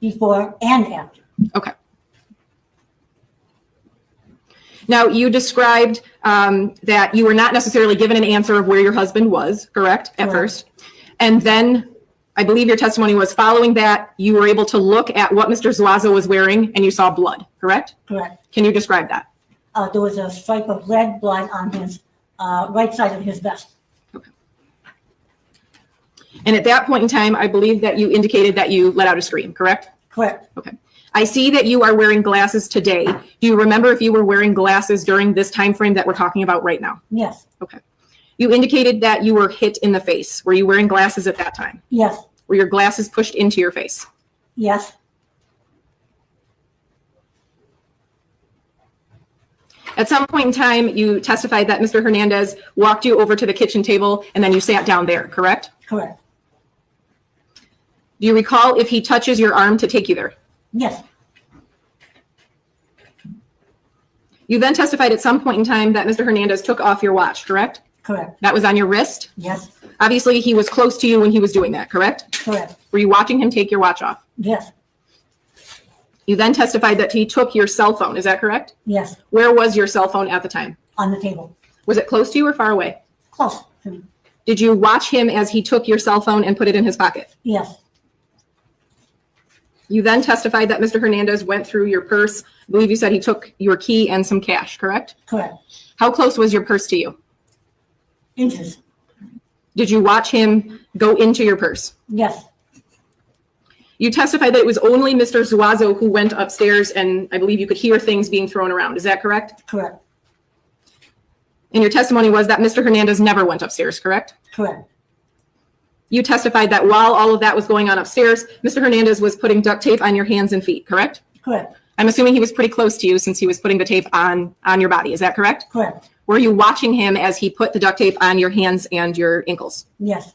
Before and after. Okay. Now, you described that you were not necessarily given an answer of where your husband was, correct, at first. And then I believe your testimony was following that, you were able to look at what Mr. Zuazo was wearing and you saw blood, correct? Correct. Can you describe that? There was a stripe of red blood on his right side of his vest. And at that point in time, I believe that you indicated that you let out a scream, correct? Correct. Okay. I see that you are wearing glasses today. Do you remember if you were wearing glasses during this time frame that we're talking about right now? Yes. Okay. You indicated that you were hit in the face. Were you wearing glasses at that time? Yes. Were your glasses pushed into your face? Yes. At some point in time, you testified that Mr. Hernandez walked you over to the kitchen table and then you sat down there, correct? Correct. Do you recall if he touches your arm to take you there? Yes. You then testified at some point in time that Mr. Hernandez took off your watch, correct? Correct. That was on your wrist? Yes. Obviously, he was close to you when he was doing that, correct? Correct. Were you watching him take your watch off? Yes. You then testified that he took your cell phone, is that correct? Yes. Where was your cell phone at the time? On the table. Was it close to you or far away? Close to me. Did you watch him as he took your cell phone and put it in his pocket? Yes. You then testified that Mr. Hernandez went through your purse. I believe you said he took your key and some cash, correct? Correct. How close was your purse to you? Inches. Did you watch him go into your purse? Yes. You testified that it was only Mr. Zuazo who went upstairs, and I believe you could hear things being thrown around. Is that correct? Correct. And your testimony was that Mr. Hernandez never went upstairs, correct? Correct. You testified that while all of that was going on upstairs, Mr. Hernandez was putting duct tape on your hands and feet, correct? Correct. I'm assuming he was pretty close to you since he was putting the tape on your body. Is that correct? Correct. Were you watching him as he put the duct tape on your hands and your ankles? Yes.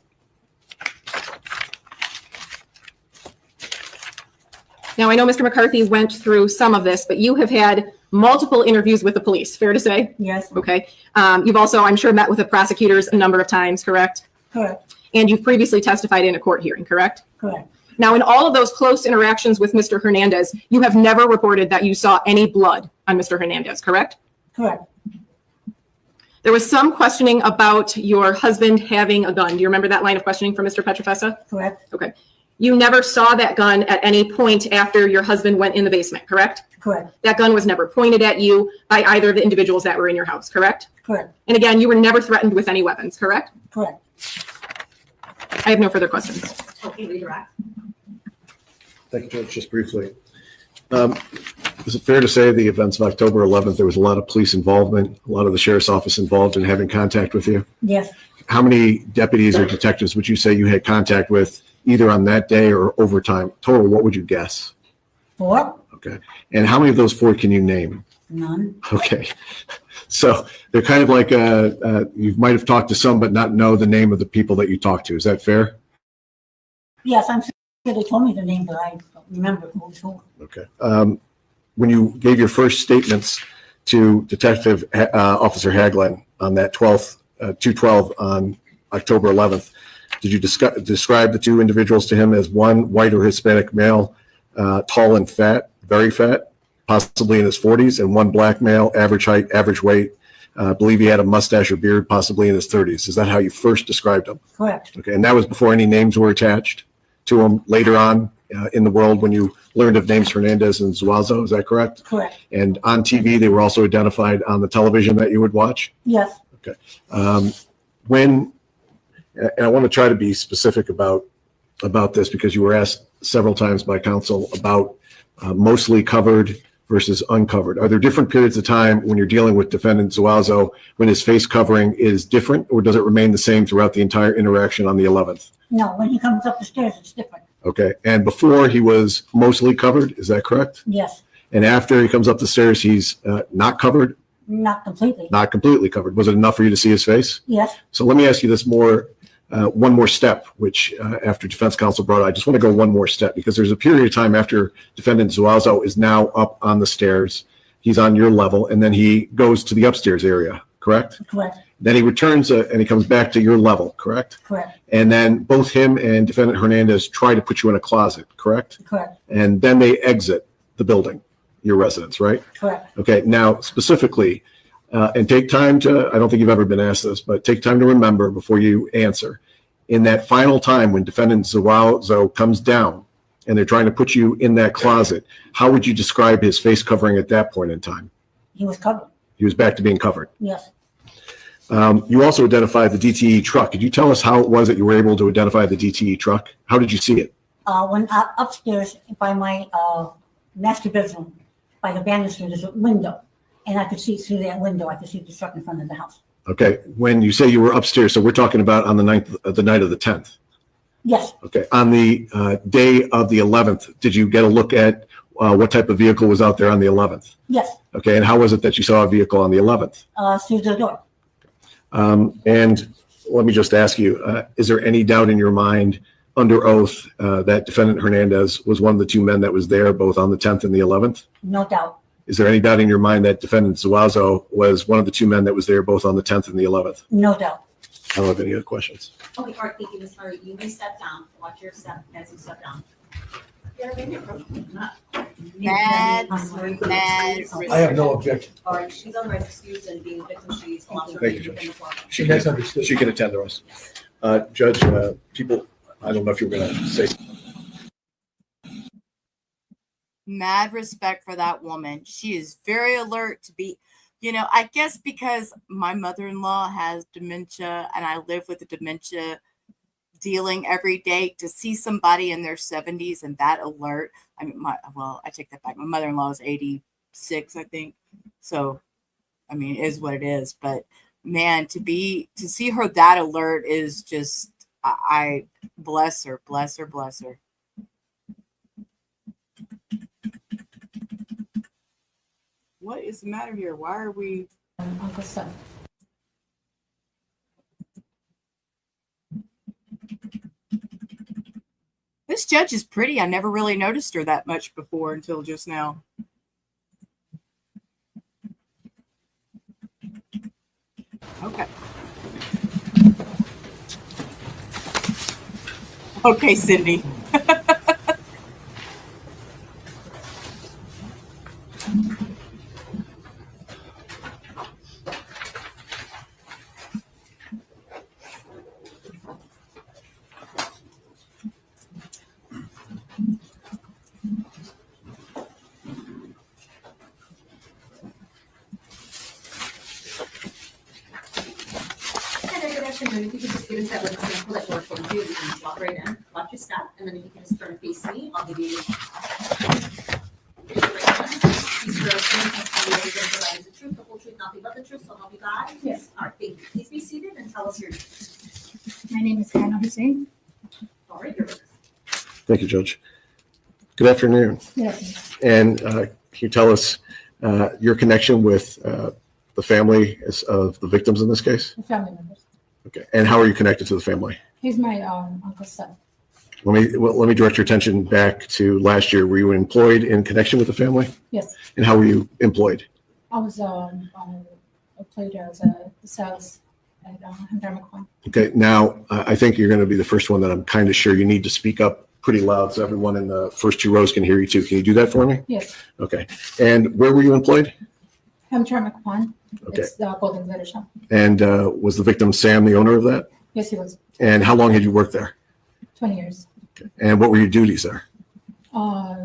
Now, I know Mr. McCarthy went through some of this, but you have had multiple interviews with the police, fair to say? Yes. Okay. You've also, I'm sure, met with the prosecutors a number of times, correct? Correct. And you've previously testified in a court hearing, correct? Correct. Now, in all of those close interactions with Mr. Hernandez, you have never reported that you saw any blood on Mr. Hernandez, correct? Correct. There was some questioning about your husband having a gun. Do you remember that line of questioning from Mr. Petrofessa? Correct. Okay. You never saw that gun at any point after your husband went in the basement, correct? Correct. That gun was never pointed at you by either of the individuals that were in your house, correct? Correct. And again, you were never threatened with any weapons, correct? Correct. I have no further questions. Okay, redirect. Thank you, Judge. Just briefly. Is it fair to say the events of October 11th, there was a lot of police involvement, a lot of the sheriff's office involved in having contact with you? Yes. How many deputies or detectives would you say you had contact with either on that day or over time? Total, what would you guess? 4. Okay. And how many of those 4 can you name? None. Okay. So they're kind of like, you might have talked to some, but not know the name of the people that you talked to. Is that fair? Yes, I'm sure they told me the name, but I don't remember who was who. Okay. When you gave your first statements to Detective Officer Haglin on that 212 on October 11th, did you describe the 2 individuals to him as one white or Hispanic male, tall and fat, very fat, possibly in his 40s, and one black male, average height, average weight, I believe he had a mustache or beard, possibly in his 30s. Is that how you first described him? Correct. Okay. And that was before any names were attached to him later on in the world when you learned of names Hernandez and Zuazo. Is that correct? Correct. And on TV, they were also identified on the television that you would watch? Yes. Okay. And I want to try to be specific about this because you were asked several times by counsel about mostly covered versus uncovered. Are there different periods of time when you're dealing with defendant Zuazo when his face covering is different, or does it remain the same throughout the entire interaction on the 11th? No, when he comes up the stairs, it's different. Okay. And before he was mostly covered, is that correct? Yes. And after he comes up the stairs, he's not covered? Not completely. Not completely covered. Was it enough for you to see his face? Yes. So let me ask you this one more step, which after defense counsel brought it, I just want to go one more step because there's a period of time after defendant Zuazo is now up on the stairs. He's on your level, and then he goes to the upstairs area, correct? Correct. Then he returns and he comes back to your level, correct? Correct. And then both him and defendant Hernandez try to put you in a closet, correct? Correct. And then they exit the building, your residence, right? Correct. Okay. Now, specifically, and take time to, I don't think you've ever been asked this, but take time to remember before you answer. In that final time when defendant Zuazo comes down and they're trying to put you in that closet, how would you describe his face covering at that point in time? He was covered. He was back to being covered. Yes. You also identified the DTE truck. Could you tell us how it was that you were able to identify the DTE truck? How did you see it? When upstairs by my master bedroom, by the banister, there's a window, and I could see through that window. I could see the truck in front of the house. Okay. When you say you were upstairs, so we're talking about on the night of the 10th. Yes. Okay. On the day of the 11th, did you get a look at what type of vehicle was out there on the 11th? Yes. Okay. And how was it that you saw a vehicle on the 11th? Through the door. And let me just ask you, is there any doubt in your mind under oath that defendant Hernandez was one of the 2 men that was there both on the 10th and the 11th? No doubt. Is there any doubt in your mind that defendant Zuazo was one of the 2 men that was there both on the 10th and the 11th? No doubt. I don't have any other questions. Okay, all right, thank you, Ms. Murray. You may step down. Watch your step as you step down. Mad. I have no objection. All right, she's otherwise excused and being a victim, she's allowed to Thank you, remain within Judge. the floor. That's understood. She can attend to us. Judge, people, I don't know if you were going to say. Mad respect for that woman. She is very alert to be, I guess because my mother-in-law has dementia and I live with the dementia dealing every day, to see somebody in their 70s and that alert. I mean, I take that back. My mother-in-law is 86, I think. So, I mean, it is what it is. But man, to see her that alert is just, I bless her, bless her, bless her. What is the matter here? Why are we? Uncle Son. This judge is pretty. I never really noticed her that much before until just now. Okay. Okay, Cindy. And then if you could just give us that little sample that George told you, you can walk right in, watch your step, and then if you can just turn and face me, I'll give you. Raise your right hand. Please swear to testimony that you're going to provide is the truth, the whole truth, nothing but the truth, so help you God. Yes. All right, thank you. Please be seated and tell us your name. My name is Hussein. All right, you're with us. Thank you, Judge. Good afternoon. Yes. And can you tell us your connection with the family of the victims in this case? Family members. Okay. And how are you connected to the family? He's my uncle's son. Let me direct your attention back to last year. Were you employed in connection with the family? Yes. And how were you employed? I was employed as a sales at Hamtramck. Okay. Now, I think you're going to be the first one that I'm kind of sure you need to speak up pretty loud so everyone in the first two rows can hear you too. Can you do that for me? Yes. Okay. And where were you employed? Hamtramck. Okay. It's the golden glitter shop. And was the victim Sam the owner of that? Yes, he was. And how long had you worked there? 20 years. And what were your duties there?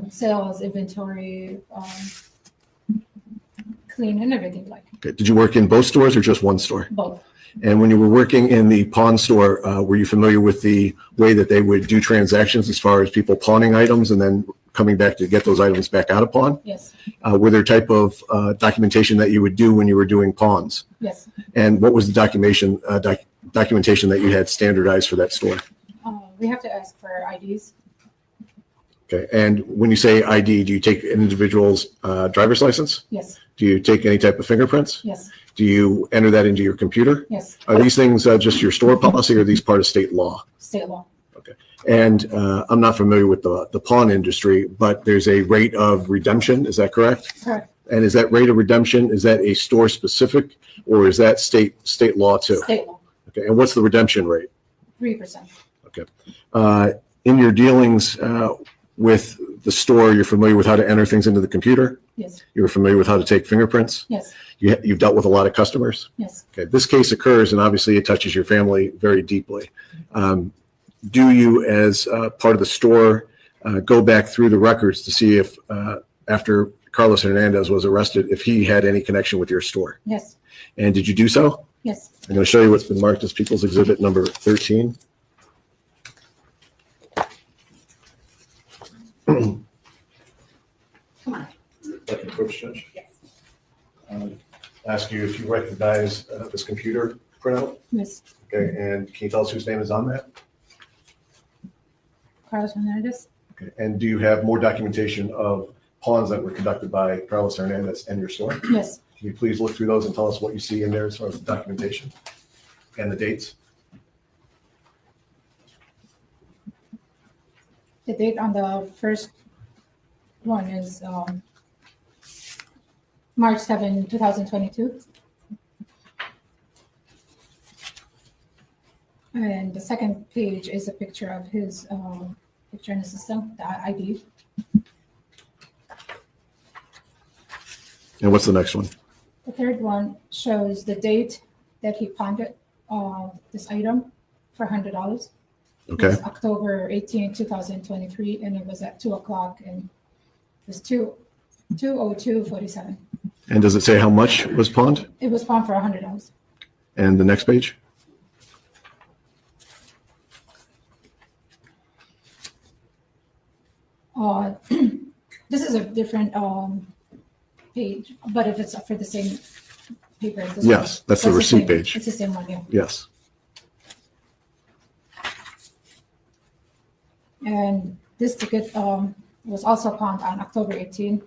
Sales, inventory, clean, and everything like. Okay. Did you work in both stores or just one store? Both. And when you were working in the pawn store, were you familiar with the way that they would do transactions as far as people pawning items and then coming back to get those items back out of pawn? Yes. Were there type of documentation that you would do when you were doing pawns? Yes. And what was the documentation that you had standardized for that store? We have to ask for IDs. Okay. And when you say ID, do you take an individual's driver's license? Yes. Do you take any type of fingerprints? Yes. Do you enter that into your computer? Yes. Are these things just your store policy or are these part of state law? State law. And I'm not familiar with the pawn industry, but there's a rate of redemption. Is that correct? Correct. And is that rate of redemption, is that a store specific or is that state law too? State law. Okay. And what's the redemption rate? 3%. Okay. In your dealings with the store, you're familiar with how to enter things into the computer? Yes. You're familiar with how to take fingerprints? Yes. You've dealt with a lot of customers? Yes. Okay. This case occurs and obviously it touches your family very deeply. Do you, as part of the store, go back through the records to see if, after Carlos Hernandez was arrested, if he had any connection with your store? Yes. And did you do so? Yes. I'm going to show you what's been marked as People's Exhibit number 13. Come on. Like a quick judge. Yes. Ask you if you recognize this computer printout. Yes. Okay, and can you tell us whose name is on that? Carlos Hernandez. Okay, and do you have more documentation of pawns that were conducted by Carlos Hernandez and your store? Yes. Can you please look through those and tell us what you see in there as far as the documentation and the dates? The date on the first one is March 7, 2022. And the second page is a picture of his picture in the system, the ID. And what's the next one? The third one shows the date that he pawned it, this item for $100. Okay. It was October 18, 2023, and it was at 2 o'clock, and it was 2:02:47. And does it say how much was pawned? It was pawned for $100. And the next page? This is a different page, but if it's for the same paper. This Yes, one. that's the receipt same- page. It's the same one, yeah. Yes. And this ticket was also pawned on October 18,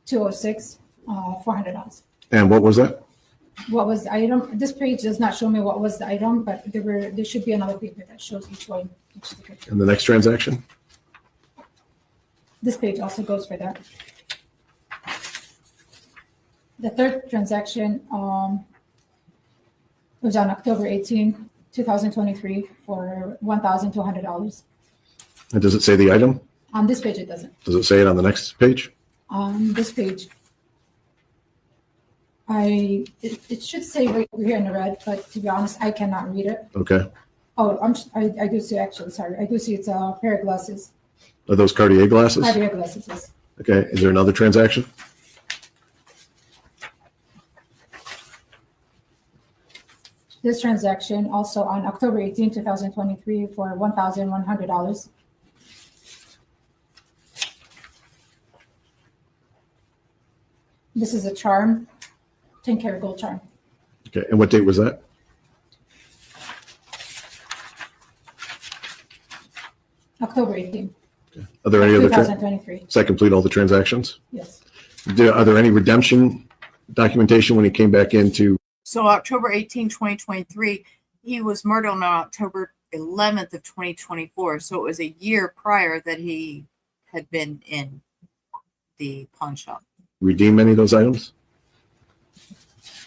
206, $400. And what was that? What was the item? This page does not show me what was the item, but there should be another paper that shows each one, each ticket. And the next transaction? This page also goes for that. The third transaction was on October 18, 2023 for $1,200. And does it say the item? On this page, it doesn't. Does it say it on the next page? On this page, it should say right here in the red, but to be honest, I cannot read it. Okay. Oh, I do see, actually, sorry. I do see it's a pair of glasses. Are those Cartier glasses? Cartier glasses, yes. Okay. Is there another transaction? this transaction also on October 18, 2023 for $1,100. This is a charm, 10-karat gold charm. Okay, and what date was that? October 18. Are there any other? 2023. Does that complete all the transactions? Yes. Are there any redemption documentation when he came back into? So October 18, 2023, he was murdered on October 11th of 2024. So it was a year prior that he had been in the pawn shop. Redeem any of those items?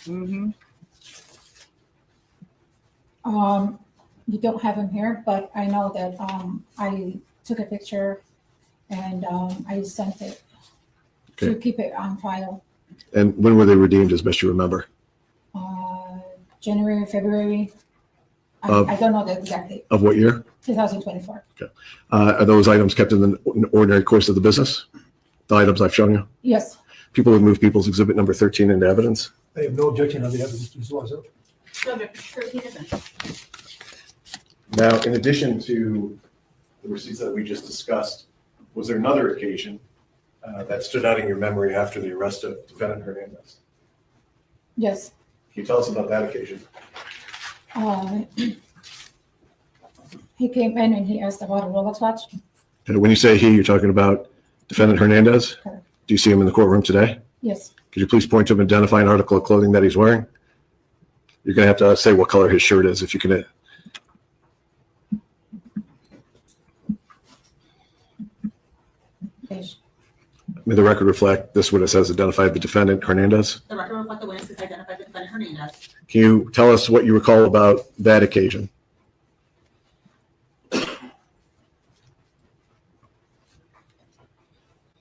Mm-hmm. You don't have him here, but I know that I took a picture and I sent it to keep it on file. And when were they redeemed, as best you remember? January, February. I don't know the exact date. Of what year? 2024. Okay. Are those items kept in the ordinary course of the business? The items I've shown you? Yes. People would move People's Exhibit number 13 into evidence. I have no objection on the evidence, Mr. Zuazo. Now, in addition to the receipts that we just discussed, was there another occasion that stood out in your memory after the arrest of defendant Hernandez? Yes. Can you tell us about that occasion? He came in and he asked about a Rolex watch. And when you say he, you're talking about defendant Hernandez? Correct. Do you see him in the courtroom today? Yes. Could you please point to him and identify an article of clothing that he's wearing? You're going to have to say what color his shirt is if you can. May the record reflect this witness has identified the defendant Hernandez? The record reflect the witness has identified the defendant Hernandez. Can you tell us what you recall about that occasion?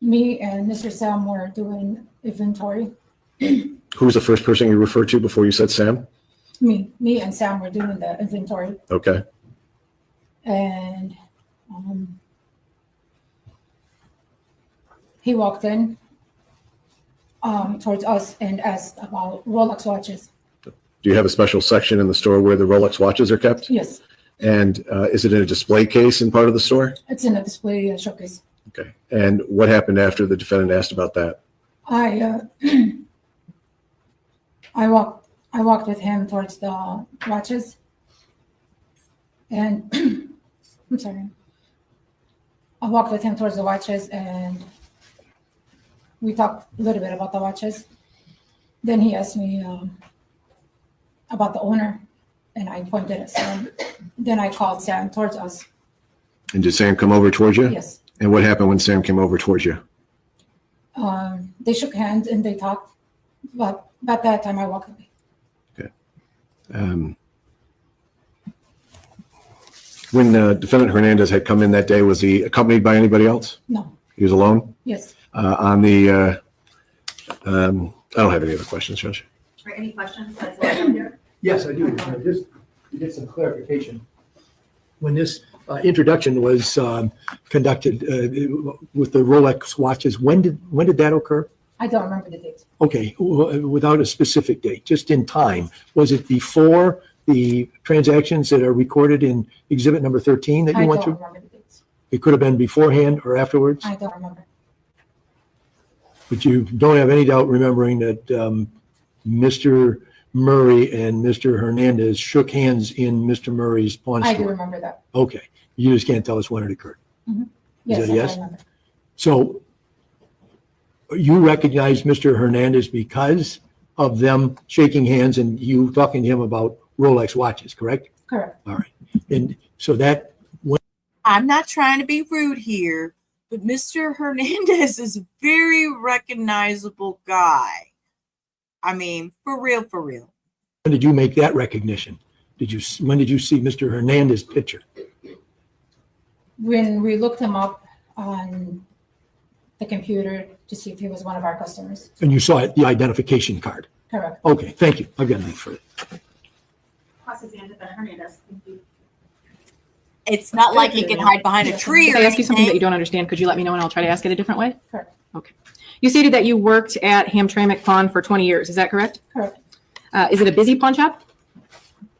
Me and Mr. Sam were doing inventory. Who was the first person you referred to before you said Sam? Me and Sam were doing the inventory. Okay. And he walked in towards us and asked about Rolex watches. Do you have a special section in the store where the Rolex watches are kept? Yes. And is it in a display case in part of the store? It's in a display showcase. Okay. And what happened after the defendant asked about that? I walked with him towards the watches, and I'm sorry. I walked with him towards the watches, and we talked a little bit about the watches. Then he asked me about the owner, and I pointed at Sam. Then I called Sam towards us. And did Sam come over towards you? Yes. And what happened when Sam came over towards you? They shook hands and they talked, but at that time I walked away. Okay. When defendant Hernandez had come in that day, was he accompanied by anybody else? No. He was alone? Yes. On the, I don't have any other questions, Judge. Right, any questions? Yes, I do. Just to get some clarification. When this introduction was conducted with the Rolex watches, when did that occur? I don't remember the date. Okay, without a specific date, just in time. Was it before the transactions that are recorded in exhibit number 13 that you went through? I don't remember the dates. It could have been beforehand or afterwards, I don't remember. but you don't have any doubt remembering that Mr. Murray and Mr. Hernandez shook hands in Mr. Murray's pawn store. I do remember that. Okay, you just can't tell us when it occurred. Mhm. Is Yes, that a I yes? remember. So you recognize Mr. Hernandez because of them shaking hands and you talking to him about Rolex watches, correct? Correct. All right. And so that, I'm not trying to be rude here, but Mr. Hernandez is a very recognizable guy. I mean, for real, for real. when did you make that recognition? When did you see Mr. Hernandez's picture? When we looked him up on the computer to see if he was one of our customers. And you saw the identification card? Correct. Okay, thank you. I've got nothing further. Hernandez. It's not like he can hide behind a tree If or I ask you something that anything. you don't understand, could you let me know and I'll try to ask it a different way? Correct. Okay. You stated that you worked at Hamtramck Pawn for 20 years. Is that correct? Correct. Is it a busy pawn shop?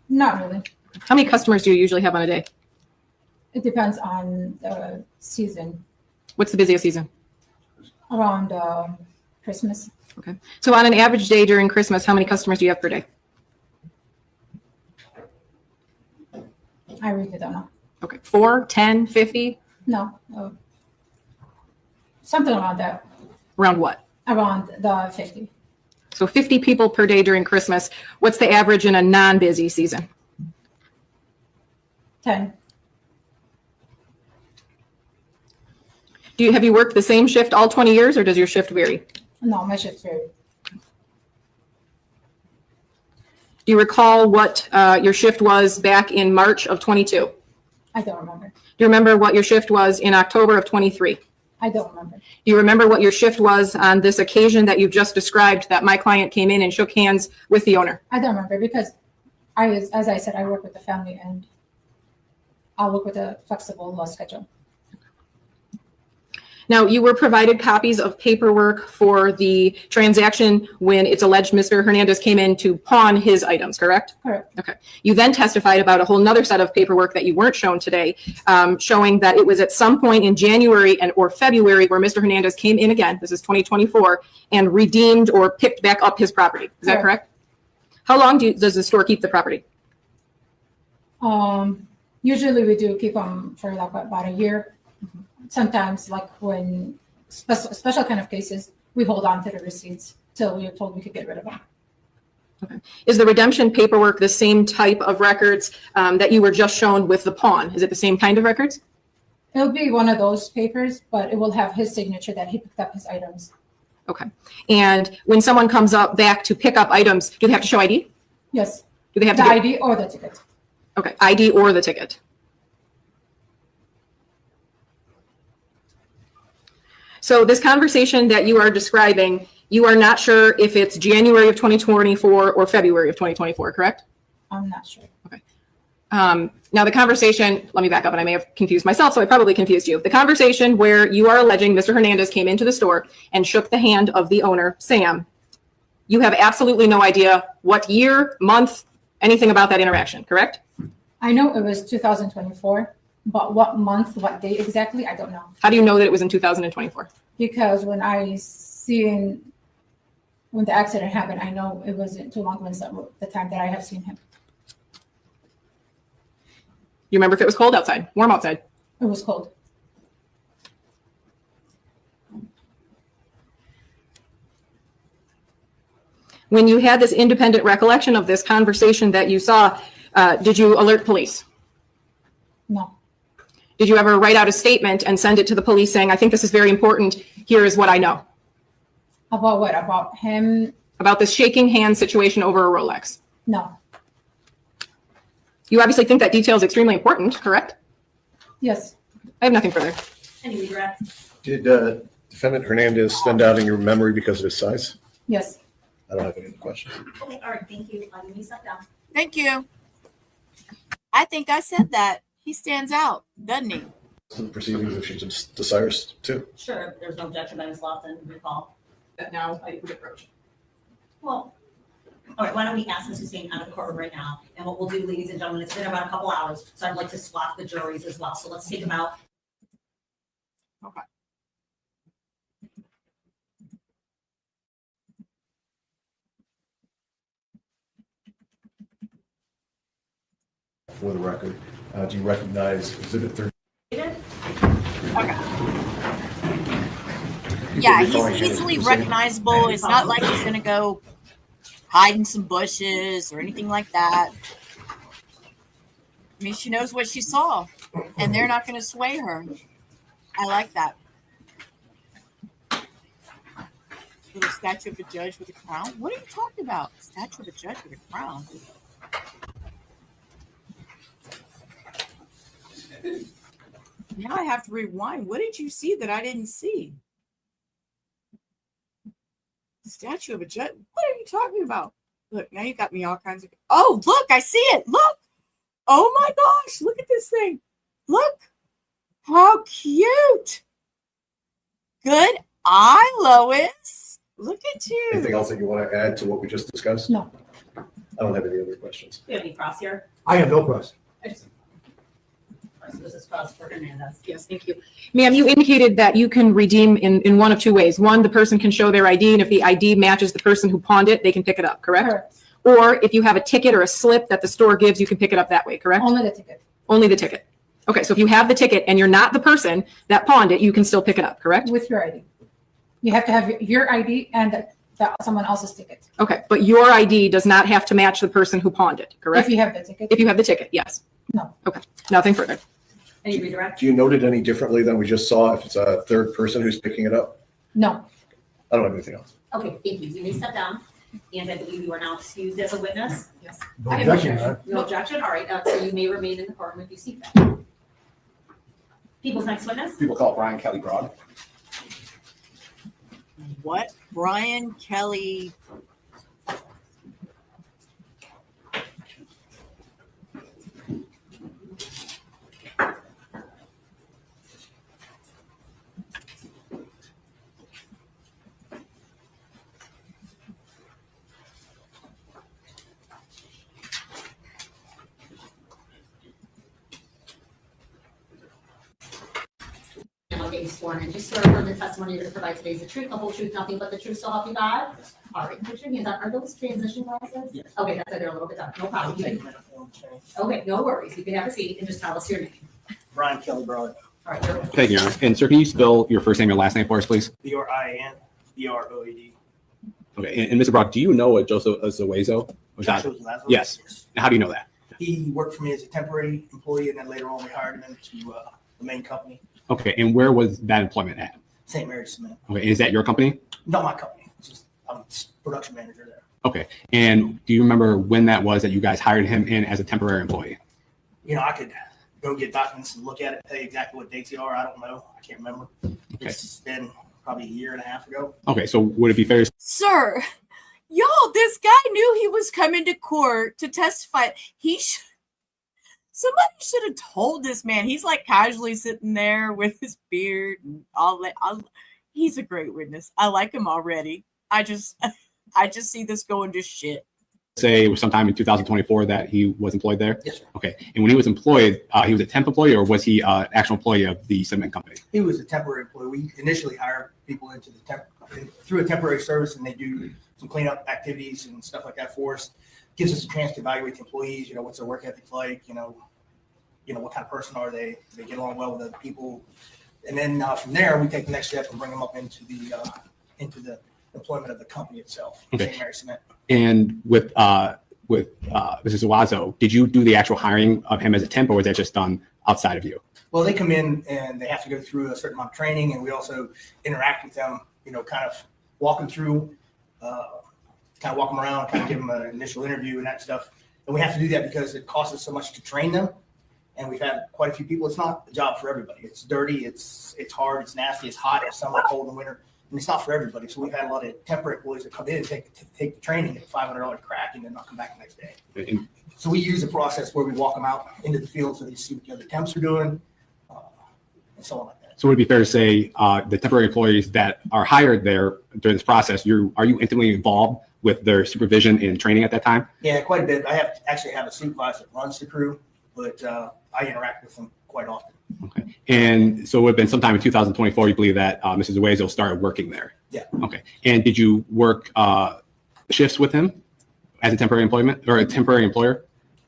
Not really. How many customers do you usually have on a day? It depends on the season. What's the busiest season? Around Christmas. Okay. So on an average day during Christmas, how many customers do you have per day? I really don't know. Okay. 4, 10, 50? No. Something around that. Around what? Around the 50. So 50 people per day during Christmas. What's the average in a non-busy season? 10. Have you worked the same shift all 20 years, or does your shift vary? No, my shift vary. Do you recall what your shift was back in March of 22? I don't remember. Do you remember what your shift was in October of 23? I don't remember. Do you remember what your shift was on this occasion that you've just described, that my client came in and shook hands with the owner? I don't remember because as I said, I work with the family and I'll work with a flexible schedule. Now, you were provided copies of paperwork for the transaction when it's alleged Mr. Hernandez came in to pawn his items, correct? Correct. Okay. You then testified about a whole nother set of paperwork that you weren't shown today, showing that it was at some point in January or February where Mr. Hernandez came in again, this is 2024, and redeemed or picked back up his property. Is that correct? How long does the store keep the property? Usually we do keep them for like about a year. Sometimes, like when special kind of cases, we hold on to the receipts till we are told we could get rid of them. Okay. Is the redemption paperwork the same type of records that you were just shown with the pawn? Is it the same kind of records? It'll be one of those papers, but it will have his signature that he picked up his items. Okay. And when someone comes up back to pick up items, do they have to show ID? Yes. Do they have the to ID or the ticket? Okay, ID or the ticket. So this conversation that you are describing, you are not sure if it's January of 2024 or February of 2024, correct? I'm not sure. Okay. Now the conversation, let me back up, and I may have confused myself, so I probably confused you. The conversation where you are alleging Mr. Hernandez came into the store and shook the hand of the owner, Sam, you have absolutely no idea what year, month, anything about that interaction, correct? I know it was 2024. But what month, what date exactly, I don't know. How do you know that it was in 2024? Because when the accident happened, I know it wasn't too long when the time that I have seen him. You remember if it was cold outside, warm outside? It was cold. When you had this independent recollection of this conversation that you saw, did you alert police? No. Did you ever write out a statement and send it to the police saying, I think this is very important, here is what I know? About what? About him? About this shaking hand situation over a Rolex? No. You obviously think that detail is extremely important, correct? Yes. I have nothing further. Any regrets? Did Defendant Hernandez stand out in your memory because of his size? Yes. I don't have any other questions. Okay, all right, thank you. You sit down. Thank you. I think I said that. He stands out, doesn't he? Some proceedings if she just desires to. Sure, if there's no objection by Ms. Lawson, recall. That now I would approach. Well, all right, why don't we ask Ms. Hussein out of court right now? And what we'll do, ladies and gentlemen, it's been about a couple hours, so I'd like to swap the juries as well. So let's take about. Okay. For the record, do you recognize Exhibit 30? Yeah, he's easily recognizable. It's not like he's gonna go hide in some bushes or anything like that. I mean, she knows what she saw, and they're not gonna sway her. I like that. Little statue of a judge with a crown. What are you talking about? Statue of a judge with a crown. Now I have to rewind. What did you see that I didn't see? Statue of a judge. What are you talking about? Look, now you got me all kinds of. Oh, look, I see it. Look. Oh my gosh, look at this thing. Look. How cute. Good eye, Lois. Look at you. Anything else that you want to add to what we just discussed? No. I don't have any other questions. Do you have any cross here? I have no cross. So this is cross for Hernandez. Yes, thank you. Ma'am, you indicated that you can redeem in one of two ways. One, the person can show their ID, and if the ID matches the person who pawned it, they can pick it up, correct? Correct. Or if you have a ticket or a slip that the store gives, you can pick it up that way, correct? Only the ticket. Only the ticket. Okay, so if you have the ticket and you're not the person that pawned it, you can still pick it up, correct? With your ID. You have to have your ID and someone else's ticket. Okay, but your ID does not have to match the person who pawned it, correct? If you have the ticket. If you have the ticket, yes. No. Okay, nothing further. Any redirect? Do you note it any differently than we just saw if it's a third person who's picking it up? No. I don't have anything else. Okay, thank you. You may step down. And I believe you are now excused as a witness. Yes. No objection, huh? No objection. All right. So you may remain in the courtroom if you see that. People's next witness. People call it Brian Kelly Broad. What? Brian Kelly. And I'll get you sworn in. Just swear on the testimony you're going to provide today is the truth, the whole truth, nothing but the truth, so help you God. All right, put your hands up. Are those transition glasses? Yes. Okay, that's why they're a little bit dark. No problem. Okay, no worries. You can have a seat and just tell us your name. Brian Kelly Broad. All right, you're Thank you, Your Honor. And sir, can you spell your first name and last name for us, please? Brian Broad. Okay, and Mr. Broad, do you know a Joseph Zuazo? Joshua Zuazo? Yes. How do you know that? He worked for me as a temporary employee, and then later on we hired him into the main company, Okay, and where was that employment at? St. Mary's Cement. Okay, is that your company? Not my company. It's just, I'm production manager there. Okay, and do you remember when that was that you guys hired him in as a temporary employee? You know, I could go get documents and look at it, tell you exactly what dates they are. I don't know. I can't remember. It's been probably a year and a half ago. Okay, so would it be fair to Sir, y'all, this guy knew he was coming to court to testify. Somebody should have told this man. He's like casually sitting there with his beard and all that. He's a great witness. I like him already. I just see this going to shit. say it was sometime in 2024 that he was employed there? Yes, sir. Okay, and when he was employed, he was a temp employee or was he an actual employee of the cement company? He was a temporary employee. We initially hired people into through a temporary service, and they do some cleanup activities and stuff like that for us. Gives us a chance to evaluate the employees. You know, what's their work ethic like? You know, what kind of person are they? Do they get along well with other people? And then from there, we take the next step and bring them up into the employment of the company itself. Okay. St. Mary Cement. And with Mrs. Zuazo, did you do the actual hiring of him as a temp, or was that just done outside of you? Well, they come in and they have to go through a certain amount of training, and we also interact with them. You know, kind of walk them through, kind of walk them around, kind of give them an initial interview and that stuff. And we have to do that because it costs us so much to train them. And we've had quite a few people. It's not a job for everybody. It's dirty. It's hard. It's nasty. It's hot. It's summer, cold, and winter. And it's not for everybody. So we've had a lot of temporary employees that come in and take the training at a $500 crack and then not come back the next day. And So we use a process where we walk them out into the field so they see what the other temps are doing, and so on like that. so would it be fair to say the temporary employees that are hired there during this process, are you intimately involved with their supervision and training at that time? Yeah, quite a bit. I actually have a supervisor that runs the crew, but I interact with them quite often. Okay. And so it would have been sometime in 2024, you believe that Mrs. Zuazo started working there? Yeah. Okay. And did you work shifts with him as a temporary employment or a temporary employer?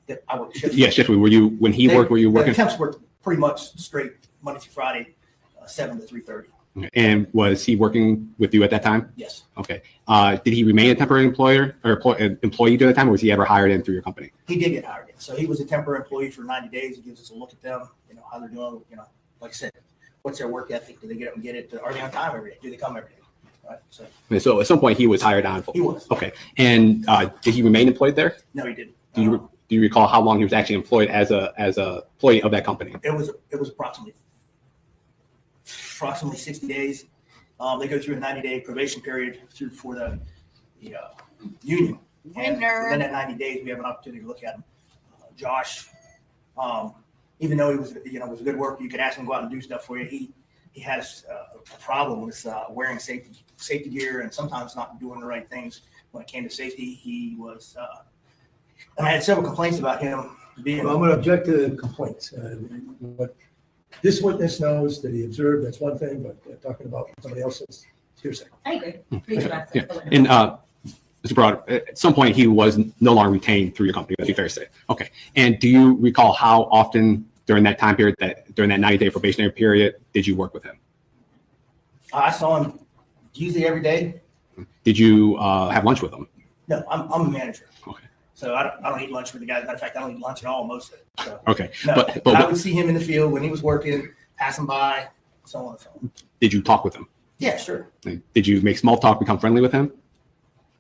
Yeah, I work shifts. Yeah, shifts. Were you, when he worked, were you working? The temps worked pretty much straight Monday through Friday, 7 to 3:30. Okay. And was he working with you at that time? Yes. Okay. Did he remain a temporary employer or employee during the time, or was he ever hired in through your company? He did get hired in. So he was a temporary employee for 90 days. He gives us a look at them, how they're doing, like I said, what's their work ethic? Do they get up and get it? Are they on time every day? Do they come every day? Right. So And so at some point he was hired on. He was. Okay. And did he remain employed there? No, he didn't. Do you recall how long he was actually employed as a employee of that company? It was approximately 60 days. They go through a 90-day probation period for the union. And within that 90 days, we have an opportunity to look at him. Josh, even though he was, was a good worker, you could ask him to go out and do stuff for you. He has a problem with wearing safety gear and sometimes not doing the right things when it came to safety. He was And I had several complaints about him being. Well, I'm going to object to the complaints. What this witness knows that he observed, that's one thing, but talking about somebody else's hearsay. I agree. Please direct Yeah. it. And Mr. Broad, at some point he was no longer retained through your company. That'd be fair to say. Okay. And do you recall how often during that time period, during that 90-day probationary period, did you work with him? I saw him usually every day. Did you have lunch with him? No, I'm a manager. Okay. So I don't eat lunch with the guys. Matter of fact, I don't eat lunch at all most of it. So, Okay. no, But I would see him in the field when he was working, passing by, so on and so on. did you talk with him? Yeah, sure. Did you make small talk, become friendly with him?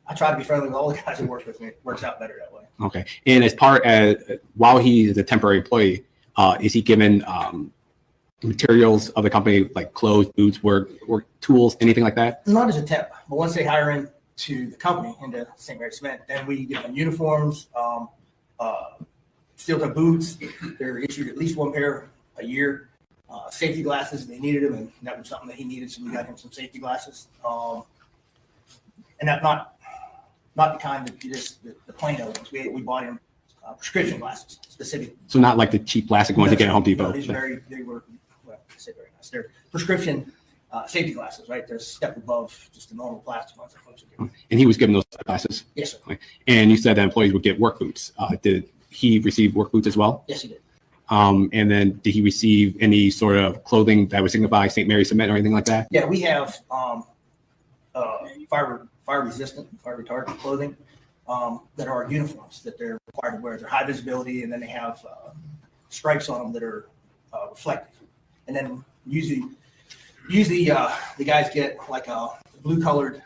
I try to be friendly with all the guys who work with me. It works out better that way. Okay. And as part as while he is a temporary employee, is he given materials of the company like clothes, boots, work tools, anything like that? Not as a temp, but once they hire him to the company, into St. Mary Cement, then we give them uniforms, steel toe boots. They're issued at least one pair a year. Safety glasses, they needed them, and that was something that he needed, so we got him some safety glasses. And that not the kind that you just the plain ones. We bought him prescription glasses specific. So not like the cheap plastic ones you get at Home Depot. No, they were well, I say very nice. They're prescription safety glasses, right? They're a step above just the normal plastic ones that folks are getting. And he was given those glasses? Yes, sir. Okay. And you said that employees would get work boots. Did he receive work boots as well? Yes, he did. And then did he receive any sort of clothing that would signify St. Mary Cement or anything like that? Yeah, we have fire resistant, fire retardant clothing that are uniforms that they're required to wear. They're high visibility, and then they have stripes on them that are reflective. And then usually the guys get like a blue colored,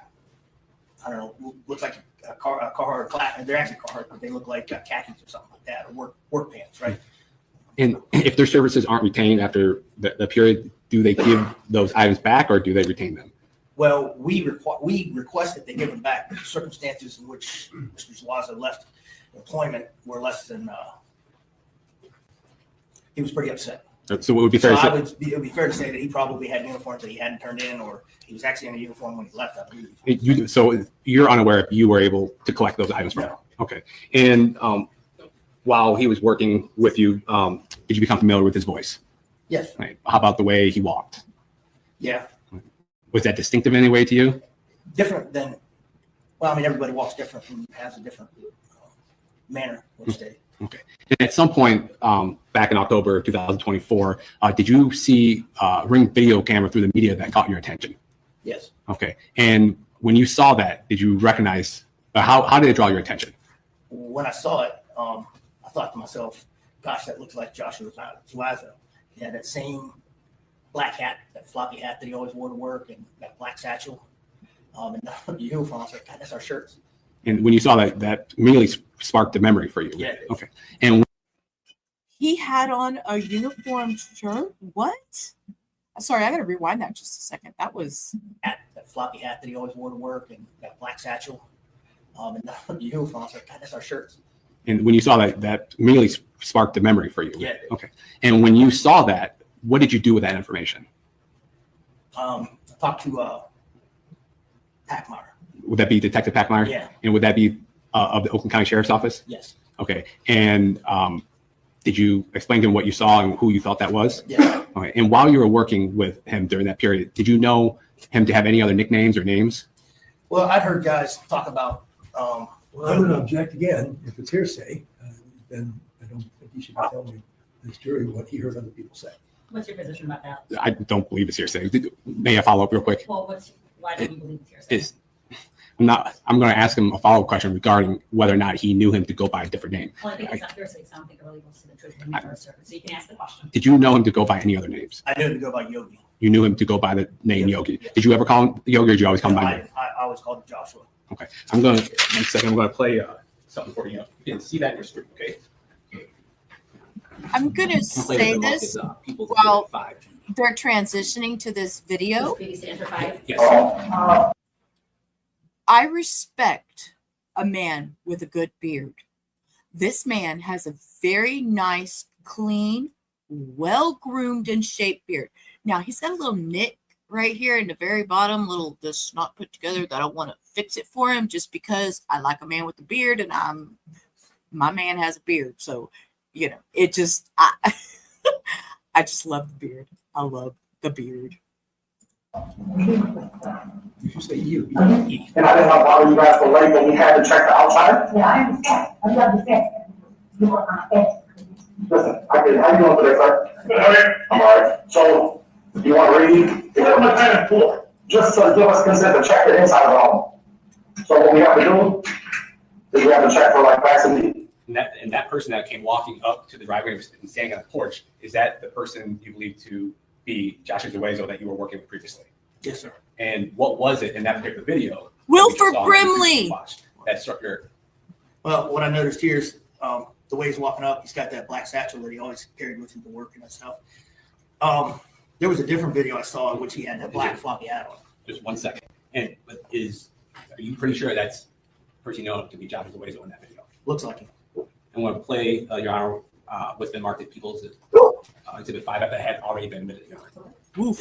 I don't know, looks like a Carhartt plaid. They're actually Carhartt, but they look like khakis or something like that, or work pants, right? And if their services aren't retained after the period, do they give those items back or do they retain them? Well, we request that they give them back. The circumstances in which Mr. Zuazo left employment were less than, he was pretty upset. So it would be fair to say, It would be fair to say that he probably had uniforms that he hadn't turned in, or he was actually in a uniform when he left, I believe. so you're unaware if you were able to collect those items from him? Okay. And while he was working with you, did you become familiar with his voice? Yes. Right. How about the way he walked? Yeah. Was that distinctive in any way to you? Different than, well, I mean, everybody walks different and has a different manner, let's say. Okay. And at some point back in October 2024, did you see Ring video camera through the media that caught your attention? Yes. Okay. And when you saw that, did you recognize, how did it draw your attention? When I saw it, I thought to myself, gosh, that looks like Joshua Zuazo. He had that same black hat, that floppy hat that he always wore to work, and that black satchel. And the uniform, I was like, God, that's our shirts. And when you saw that, that immediately sparked a memory for you. Yeah. Okay. And He had on a uniform shirt. What? Sorry, I got to rewind that just a second. That was that floppy hat that he always wore to work, and that black satchel. And the uniform, I was like, God, that's our shirts. And when you saw that, that immediately sparked a memory for you. Yeah. Okay. And when you saw that, what did you do with that information? I talked to Packmeyer. Would that be Detective Packmeyer? Yeah. And would that be of the Oakland County Sheriff's Office? Yes. Okay. And did you explain to him what you saw and who you thought that was? Yeah. Okay. And while you were working with him during that period, did you know him to have any other nicknames or names? Well, I'd heard guys talk about. Well, I'm going to object again. If it's hearsay, then I don't think you should be telling this jury what he heard other people say. What's your position about that? I don't believe it's hearsay. May I follow up real quick? Well, why do you believe it's hearsay? I'm going to ask him a follow-up question regarding whether or not he knew him to go by a different name. Well, I think it's not hearsay, so I don't think it really goes to the truth of the matter, so you can ask the question. Did you know him to go by any other names? I knew him to go by Yogi. You knew him to go by the name Yogi. Did you ever call him Yogi, or did you always call him by name? I always called him Joshua. Okay. I'm going to, one second, I'm going to play something for you. You can see that in your screen, okay? I'm going to say this while they're transitioning to this video. Yes. I respect a man with a good beard. This man has a very nice, clean, well-groomed and shaped beard. Now, he's got a little nick right here in the very bottom, little this not put together that I want to fix it for him just because I like a man with a beard and I'm my man has a beard. So, it just, I just love the beard. I love the beard. You should say you. And I didn't know why you guys were late, but we had to check the outside. Yeah, I understand. I understand. You were on a Listen, how you doing today, sir? Good, I'm all right. So, you want to read? What am I paying for? Just to give us consent to check the inside of the home. So what we have to do is we have to check for like vaccine. And that person that came walking up to the driveway and standing on the porch, is that the person you believe to be Joshua Zuazo that you were working with previously? Yes, sir. And what was it in that particular video? Wilford Brimley. That struck your. Well, what I noticed here is the way he's walking up, he's got that black satchel that he always carried with him to work and that stuff. There was a different video I saw in which he had that black floppy hat on. Just 1 second. And are you pretty sure that's the person you know to be Joshua Zuazo in that video? Looks like him. I'm going to play, Your Honor, what's been marked as People's Exhibit 5 that had already been admitted, Your Honor. Woof.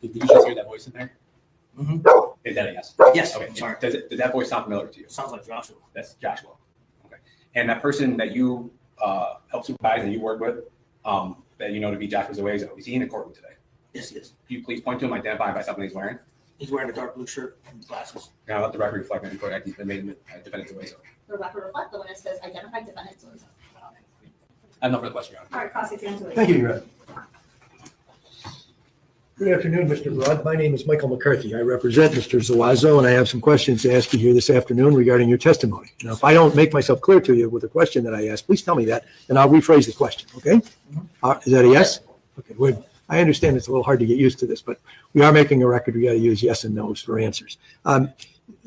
Did you just hear that voice in there? Mm-hmm. Is that a yes? Yes. Okay. I'm sorry. Does that voice sound familiar to you? Sounds like Joshua. That's Joshua. Okay. And that person that you helped supervise and you work with, that you know to be Joshua Zuazo, is he in the courtroom today? Yes, he is. Can you please point to him, identify by something he's wearing? He's wearing a dark blue shirt and glasses. Now let the record reflect in court that he's been made defendant Zuazo. The record reflect the witness says identified defendant Zuazo. I have no further question, Your Honor. All right, cross-examine Zuazo. Thank you, Your Honor. Good afternoon, Mr. Broad. My name is Michael McCarthy. I represent Mr. Zuazo, and I have some questions to ask you here this afternoon regarding your testimony. Now, if I don't make myself clear to you with a question that I ask, please tell me that, and I'll rephrase the question, okay? Is that a yes? Okay, good. I understand it's a little hard to get used to this, but we are making a record. We got to use yes and no's for answers.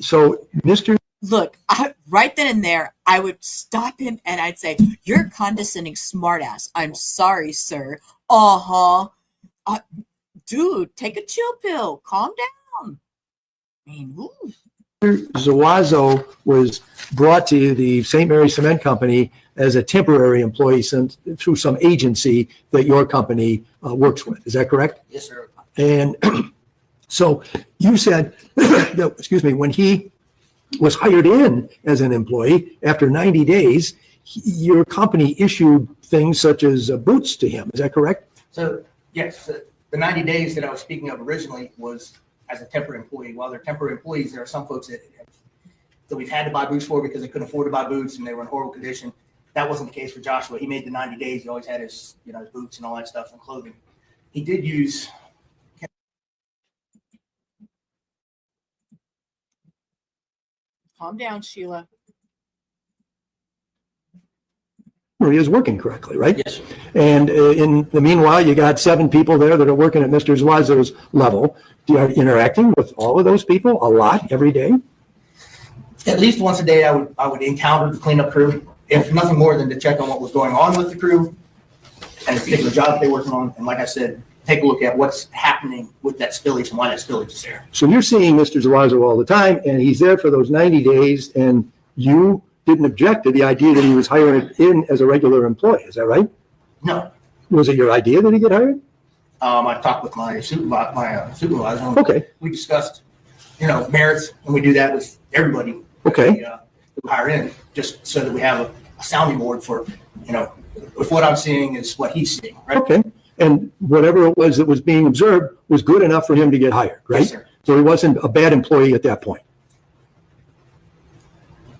So, Mr. Look, right then and there, I would stop him and I'd say, "You're a condescending smartass. I'm sorry, sir." Dude, take a chill pill. Calm down. I mean, ooh. Zuazo was brought to the St. Mary Cement Company as a temporary employee through some agency that your company works with. Is that correct? Yes, sir. And so you said, excuse me, when he was hired in as an employee, after 90 days, your company issued things such as boots to him. Is that correct? So, yes, the 90 days that I was speaking of originally was as a temporary employee. While they're temporary employees, there are some folks that we've had to buy boots for because they couldn't afford to buy boots and they were in horrible condition. That wasn't the case for Joshua. He made the 90 days. He always had his, his boots and all that stuff and clothing. He did use. Calm down, Sheila. He is working correctly, right? Yes. And in the meanwhile, you got 7 people there that are working at Mr. Zuazo's level. You are interacting with all of those people a lot every day? At least once a day, I would encounter the cleanup crew, if nothing more than to check on what was going on with the crew and the particular job that they're working on. And like I said, take a look at what's happening with that spillage and why that spillage is there. So you're seeing Mr. Zuazo all the time, and he's there for those 90 days, and you didn't object to the idea that he was hired in as a regular employee. Is that right? No. Was it your idea that he get hired? I talked with my supervisor. Okay. We discussed, merits, and we do that with everybody. Okay. We hire in, just so that we have a sounding board for, if what I'm seeing is what he's seeing, right? Okay. And whatever it was that was being observed was good enough for him to get hired, right? Yes, sir. So he wasn't a bad employee at that point.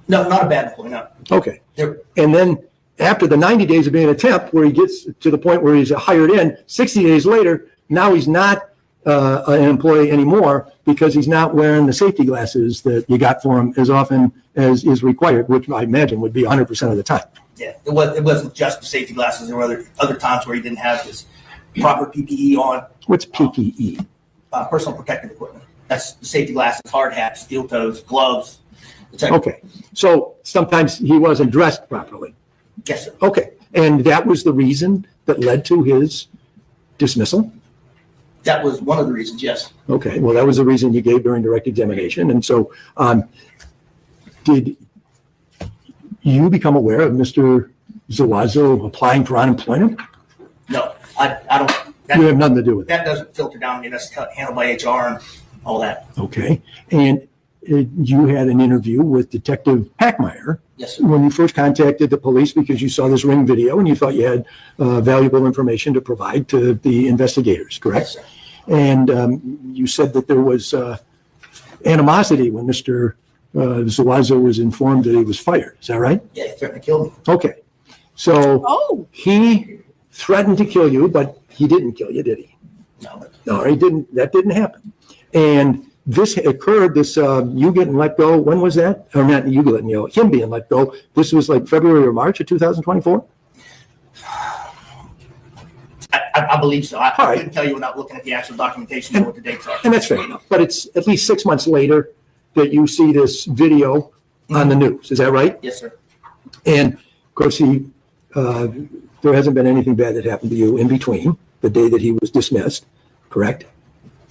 No, not a bad employee, no. Okay. There- And then after the 90 days of being a temp, where he gets to the point where he's hired in, 60 days later, now he's not an employee anymore because he's not wearing the safety glasses that you got for him as often as is required, which I imagine would be 100% of the time. Yeah, it wasn't just the safety glasses. There were other times where he didn't have his proper PPE on. What's PPE? Personal protective equipment. That's the safety glasses, hard hat, steel toes, gloves. Okay. So sometimes he wasn't dressed properly. Yes, sir. Okay. And that was the reason that led to his dismissal? That was one of the reasons, yes. Okay. Well, that was the reason you gave during direct examination. And so did you become aware of Mr. Zuazo applying for unemployment? No, I don't That- You have nothing to do with it. That doesn't filter down. I mean, that's handled by HR and all that. Okay. And you had an interview with Detective Packmeyer Yes, sir. when you first contacted the police because you saw this ring video and you thought you had valuable information to provide to the investigators, correct? Yes, sir. And you said that there was animosity when Mr. Zuazo was informed that he was fired. Is that right? Yeah, he threatened to kill me. Okay. So he threatened to kill you, but he didn't kill you, did he? No, he didn't. That didn't happen. And this occurred, you getting let go, when was that? Or not you letting go, him being let go. This was like February or March of 2024? I believe so. I couldn't tell you without looking at the actual documentation and what the dates are. And that's fair enough. But it's at least 6 months later that you see this video on the news. Is that right? Yes, sir. And of course, there hasn't been anything bad that happened to you in between the day that he was dismissed, correct?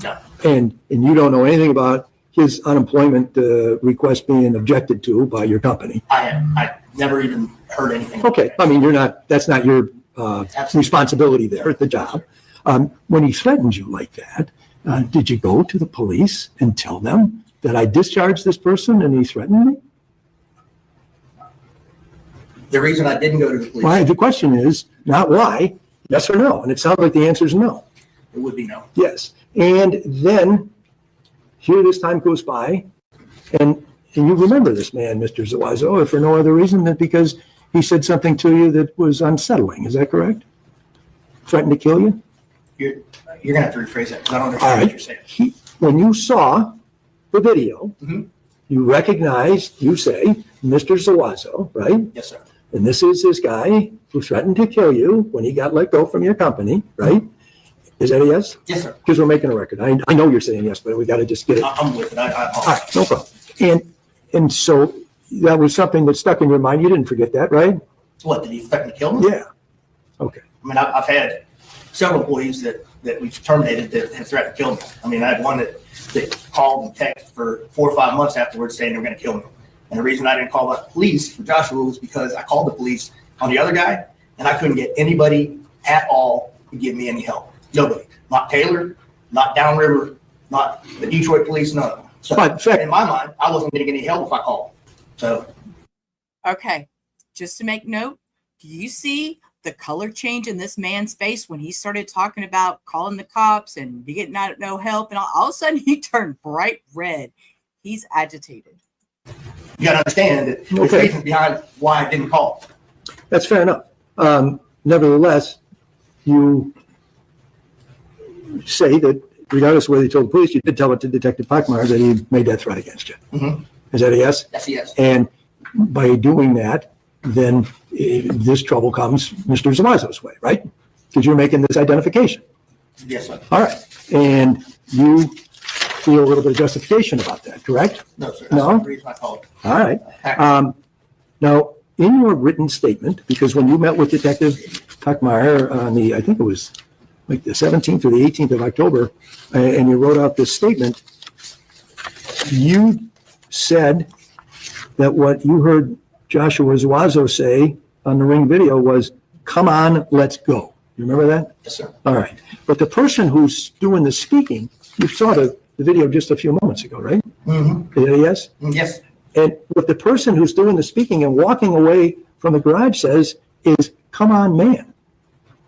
No. And you don't know anything about his unemployment request being objected to by your company. I never even heard anything. Okay. I mean, that's not your responsibility there at the job. When he threatened you like that, did you go to the police and tell them that I discharged this person and he threatened me? The reason I didn't go to the police. Why? The question is not why, yes or no. And it sounds like the answer is no. It would be no. Yes. And then here this time goes by and you remember this man, Mr. Zuazo, if for no other reason than because he said something to you that was unsettling. Is that correct? Threatened to kill you? You're going to have to rephrase that because I don't understand what you're saying. When you saw the video, you recognized, you say, Mr. Zuazo, right? Yes, sir. And this is this guy who threatened to kill you when he got let go from your company, right? Is that a yes? Yes, sir. Because we're making a record. I know you're saying yes, but we got to just get it. I'm with it. I All right, no problem. And so that was something that stuck in your mind. You didn't forget that, right? What, did he threaten to kill me? Yeah. Okay. I mean, I've had several employees that we've terminated that have threatened to kill me. I mean, I had one that called and texted for 4 or 5 months afterwards saying they were going to kill me. And the reason I didn't call the police for Joshua was because I called the police on the other guy and I couldn't get anybody at all to give me any help. Nobody. Not Taylor, not Downriver, not the Detroit police, none of them. So in my mind, I wasn't getting any help if I called. So. Okay. Just to make note, do you see the color change in this man's face when he started talking about calling the cops and getting no help? And all of a sudden he turned bright red. He's agitated. You got to understand that there's reasons behind why I didn't call. That's fair enough. Nevertheless, you say that regardless of whether you told the police, you did tell it to Detective Packmeyer that he made that threat against you. Mm-hmm. Is that a yes? That's a yes. And by doing that, then this trouble comes Mr. Zuazo's way, right? Because you're making this identification. Yes, sir. All right. And you feel a little bit of justification about that, correct? No, sir. That's No? the reason I called. All right. Now, in your written statement, because when you met with Detective Packmeyer on I think it was like the 17th or the 18th of October, and you wrote out this statement, you said that what you heard Joshua Zuazo say on the Ring video was, "Come on, let's go." You remember that? Yes, sir. All right. But the person who's doing the speaking, you saw the video just a few moments ago, right? Mm-hmm. Is that a yes? Yes. And what the person who's doing the speaking and walking away from the garage says is, "Come on, man."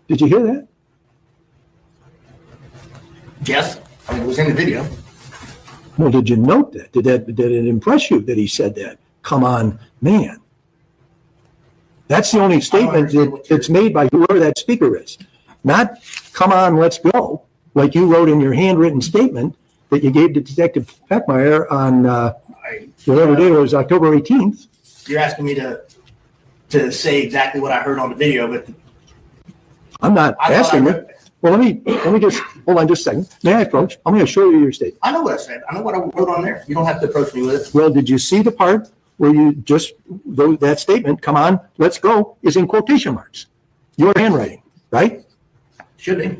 Did you hear that? Yes. I mean, it was in the video. Well, did you note that? Did it impress you that he said that? "Come on, man." That's the only statement that's made by whoever that speaker is. Not "come on, let's go," like you wrote in your handwritten statement that you gave to Detective Packmeyer on whatever day it was, October 18th. You're asking me to say exactly what I heard on the video, but I'm not asking you. Well, let me just, hold on just a second. May I approach? I'm going to show you your statement. I know what I said. I know what I wrote on there. You don't have to approach me with it. Well, did you see the part where you just, that statement, "Come on, let's go," is in quotation marks? Your handwriting, right? Should be.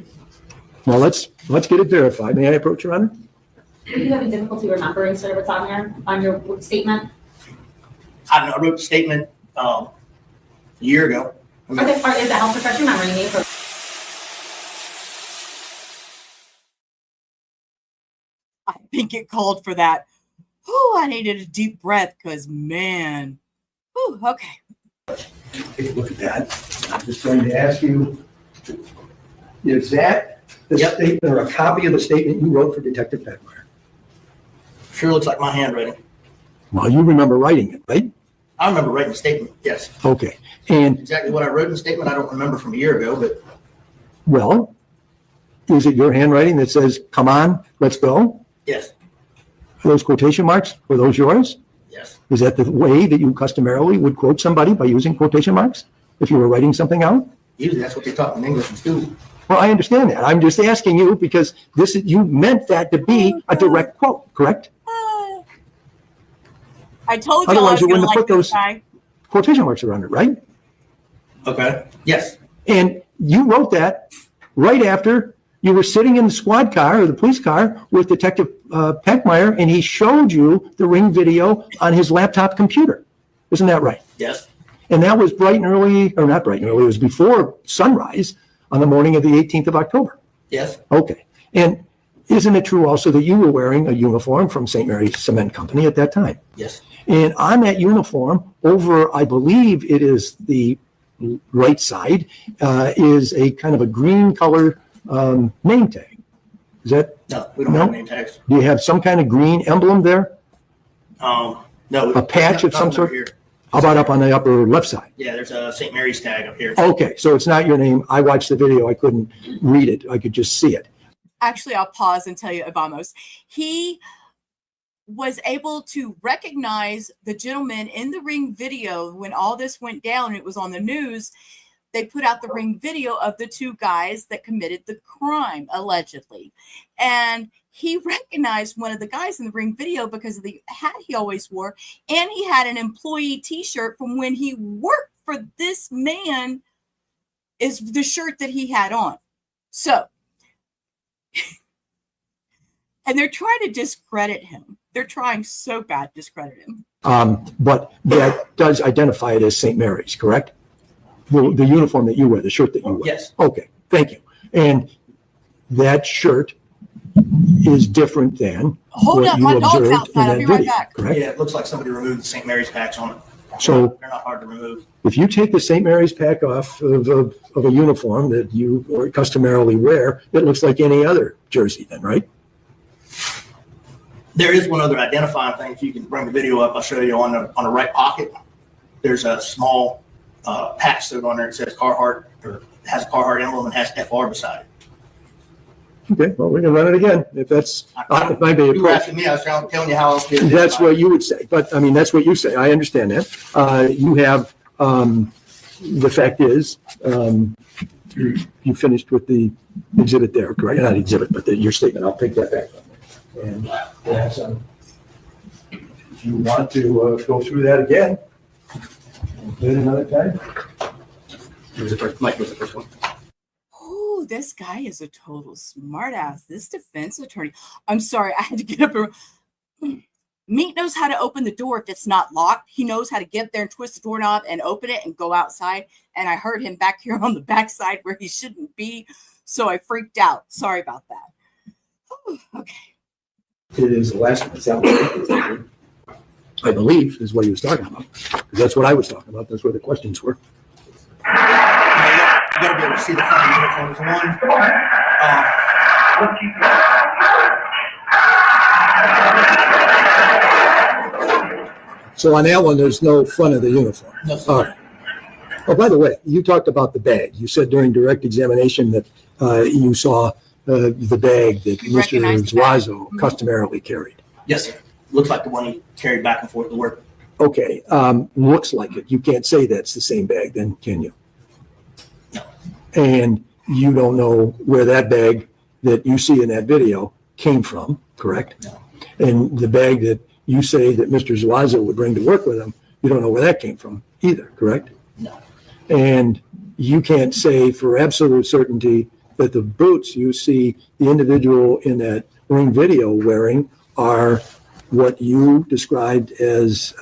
Well, let's get it verified. May I approach, Your Honor? Are you having difficulty remembering, sir, what's on there, on your statement? I don't know. I wrote the statement a year ago. Okay, is that help refresh your memory? I think it called for that. Oh, I needed a deep breath because, man. Whew, okay. Take a look at that. I'm just going to ask you, is that the statement or a copy of the statement you wrote for Detective Petmeyer? Sure looks like my handwriting. Well, you remember writing it, right? I remember writing the statement, yes. Okay. And, Exactly what I wrote in the statement, I don't remember from a year ago, but well, is it your handwriting that says, come on, let's go? yes, Are those quotation marks, were those yours? yes. Is that the way that you customarily would quote somebody, by using quotation marks? If you were writing something out? Usually that's what they taught me in English in school. Well, I understand that. I'm just asking you because you meant that to be a direct quote, correct? I told you I Otherwise, was you going to wouldn't have like put this those guy. quotation marks around it, right? Okay, yes. And you wrote that right after you were sitting in the squad car or the police car with Detective Peckmeyer, and he showed you the Ring video on his laptop computer. Isn't that right? Yes. And that was bright and early, or not bright and early, it was before sunrise on the morning of the 18th of October. Yes. Okay. And isn't it true also that you were wearing a uniform from St. Mary's Cement Company at that time? Yes. And on that uniform, over, I believe it is the right side, is a kind of a green color name tag. Is that? No, we don't have name tags. Do you have some kind of green emblem there? No. A patch of some sort? Here. How about up on the upper left side? Yeah, there's a St. Mary's tag up here. Okay, so it's not your name. I watched the video. I couldn't read it. I could just see it. Actually, I'll pause and tell you, Vamos. He was able to recognize the gentleman in the Ring video when all this went down. It was on the news. They put out the Ring video of the two guys that committed the crime, allegedly. And he recognized one of the guys in the Ring video because of the hat he always wore. And he had an employee t-shirt from when he worked for this man, is the shirt that he had on. So, and they're trying to discredit him. They're trying so bad to discredit him. But that does identify it as St. Mary's, correct? The uniform that you wear, the shirt that you wear. Yes. Okay, thank you. And that shirt is different than Hold what up, you my dog's observed in outside. I'll that be right video, back. correct? Yeah, it looks like somebody removed the St. Mary's patch on it. So They're not hard to remove. if you take the St. Mary's pack off of a uniform that you customarily wear, it looks like any other jersey then, right? There is one other identifying thing. If you can bring the video up, I'll show you on the right pocket. There's a small patch that on there. It says Carhartt, or has a Carhartt emblem and has FR beside it. Okay, well, we can run it again if that's, it might be. You were asking me, I was telling you how else to get it. That's what you would say, but I mean, that's what you say. I understand that. You have, the fact is, you finished with the exhibit there, correct? Not exhibit, but your statement. I'll take that back. And if you want to go through that again, do it another time. Mike was the first one. Oh, this guy is a total smartass. This defense attorney. I'm sorry, I had to get up. Meat knows how to open the door if it's not locked. He knows how to get there and twist the doorknob and open it and go outside. And I heard him back here on the backside where he shouldn't be. So I freaked out. Sorry about that. Whew, okay. It is the last one. I believe is what he was talking about. That's what I was talking about. That's where the questions were. You gotta be able to see the front uniforms. One. So on that one, there's no front of the uniform. No, sir. All right. Oh, by the way, you talked about the bag. You said during direct examination that you saw the bag that Mr. Zuazo customarily carried. Yes, sir. Looks like the one he carried back and forth to work. Okay, looks like it. You can't say that's the same bag then, can you? No. And you don't know where that bag that you see in that video came from, correct? No. And the bag that you say that Mr. Zuazo would bring to work with him, you don't know where that came from either, correct? No. And you can't say for absolute certainty that the boots you see the individual in that Ring video wearing are what you described as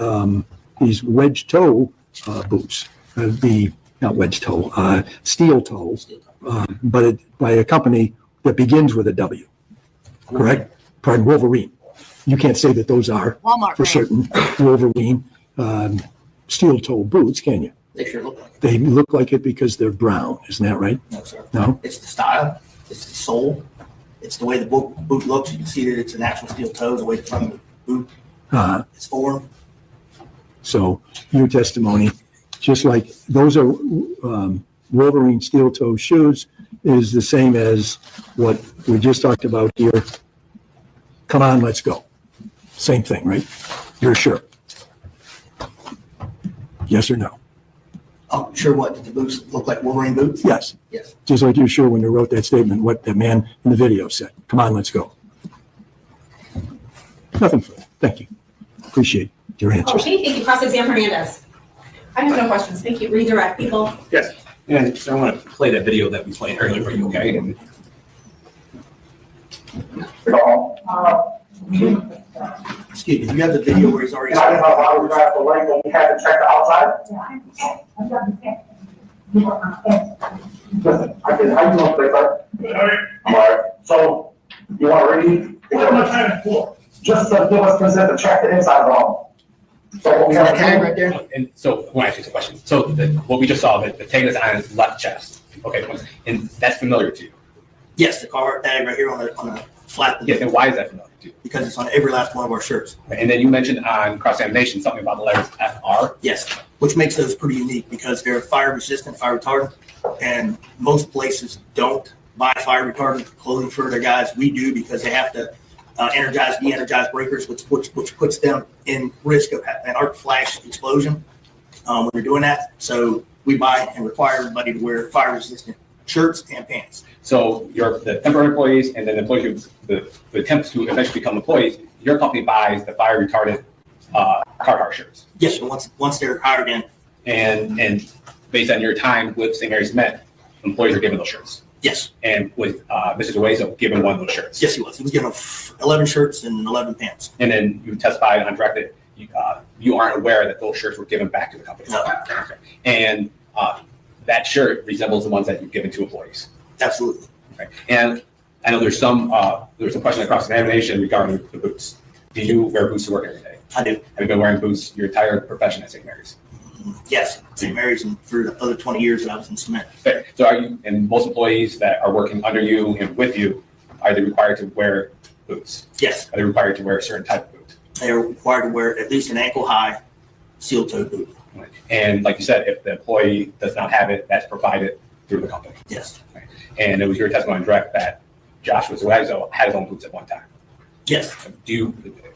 these wedge toe boots, not wedge toe, steel toe, but by a company that begins with a W, correct? pardon, Wolverine. You can't say that those are Walmart for brand. certain Wolverine steel toe boots, can you? They sure look like it. They look like it because they're brown, isn't that right? No, sir. No? It's the style, it's the sole, it's the way the boot looks. You can see that it's an actual steel toe, the way the front of the boot is formed. So your testimony, just like those are Wolverine steel toe shoes, is the same as what we just talked about here. Come on, let's go. Same thing, right? You're sure? Yes or no? I'm sure what, did the boots look like Wolverine boots? Yes. Yes. Just like you're sure when you wrote that statement, what the man in the video said. Come on, let's go. Nothing further. Thank you. Appreciate your answers. Okay, thank you. Cross-exam Hernandez. I have no questions. Thank you. Redirect people. Yes. And so I want to play that video that we played earlier for you, okay? And Excuse me, do you have the video where he's already? I didn't know how we got the link when we had to check the outside. Listen, how you doing, sir? I'm all right. So, you want to read? What am I trying to for? Just to give us consent to check the inside of the home. So what we have to do. Right there. And so I want to ask you some questions. So what we just saw, the tag is on his left chest. Okay, and that's familiar to you. Yes, the car tag right here on a flat. Yeah, and why is that familiar to you? Because it's on every last one of our shirts. And then you mentioned on cross-examination something about the letters FR. Yes, which makes those pretty unique because they're fire resistant, fire retardant, and most places don't buy fire retardant clothing for their guys. We do because they have to energize, de-energize breakers, which puts them in risk of an arc flash explosion when they're doing that. So we buy and require everybody to wear fire resistant shirts and pants. So the temporary employees and then the employees the attempts to eventually become employees, your company buys the fire retardant Carhartt shirts. Yes, so once they're hired in. And based on your time with St. Mary's Met, employees are given those shirts. Yes. And with Mr. Zuazo given one of those shirts. Yes, he was. He was given 11 shirts and 11 pants. And then you testified on direct that you aren't aware that those shirts were given back to the company. No. Okay. And that shirt resembles the ones that you've given to employees. Absolutely. Okay. And I know there's some question across examination regarding the boots. Do you wear boots to work every day? I do. Have you been wearing boots your entire profession at St. Mary's? Yes, St. Mary's, and for the other 20 years that I was in cement. Okay. So are you, and most employees that are working under you and with you, are they required to wear boots? Yes. Are they required to wear a certain type of boot? They are required to wear at least an ankle-high steel-toed boot. And like you said, if the employee does not have it, that's provided through the company. Yes. Okay. And it was your testimony direct that Joshua Zuazo had his own boots at one time. Yes.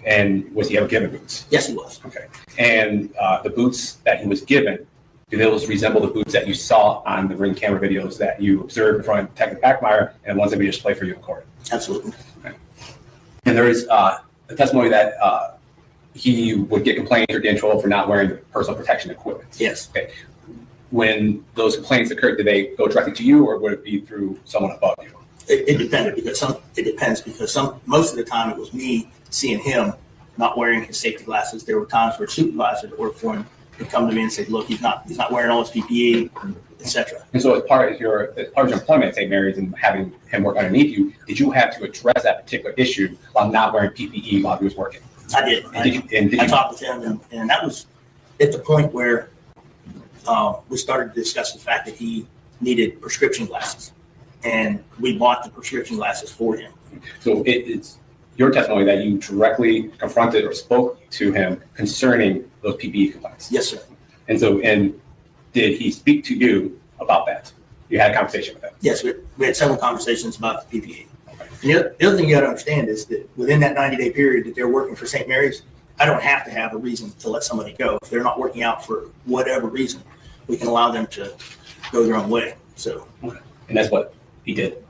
And was he ever given boots? Yes, he was. Okay. And the boots that he was given, do those resemble the boots that you saw on the ring camera videos that you observed in front of Detective Backmeyer and the ones that we just played for you in court? Absolutely. Okay. And there is a testimony that he would get complaints or get in trouble for not wearing personal protection equipment. Yes. Okay. When those complaints occurred, did they go directly to you or would it be through someone above you? It depended because most of the time it was me seeing him not wearing his safety glasses. There were times where supervisors that worked for him would come to me and say, "Look, he's not wearing all his PPE, etc." And so, as part of your employment at St. Mary's and having him work underneath you, did you have to address that particular issue while not wearing PPE while he was working? I did. I talked with him, and that was at the point where we started to discuss the fact that he needed prescription glasses, and we bought the prescription glasses for him. So it's your testimony that you directly confronted or spoke to him concerning those PPE complaints. Yes, sir. And did he speak to you about that? You had a conversation with him? Yes, we had several conversations about the PPE. And the other thing you got to understand is that within that 90-day period that they're working for St. Mary's, I don't have to have a reason to let somebody go. If they're not working out for whatever reason, we can allow them to go their own way. So, and that's what he did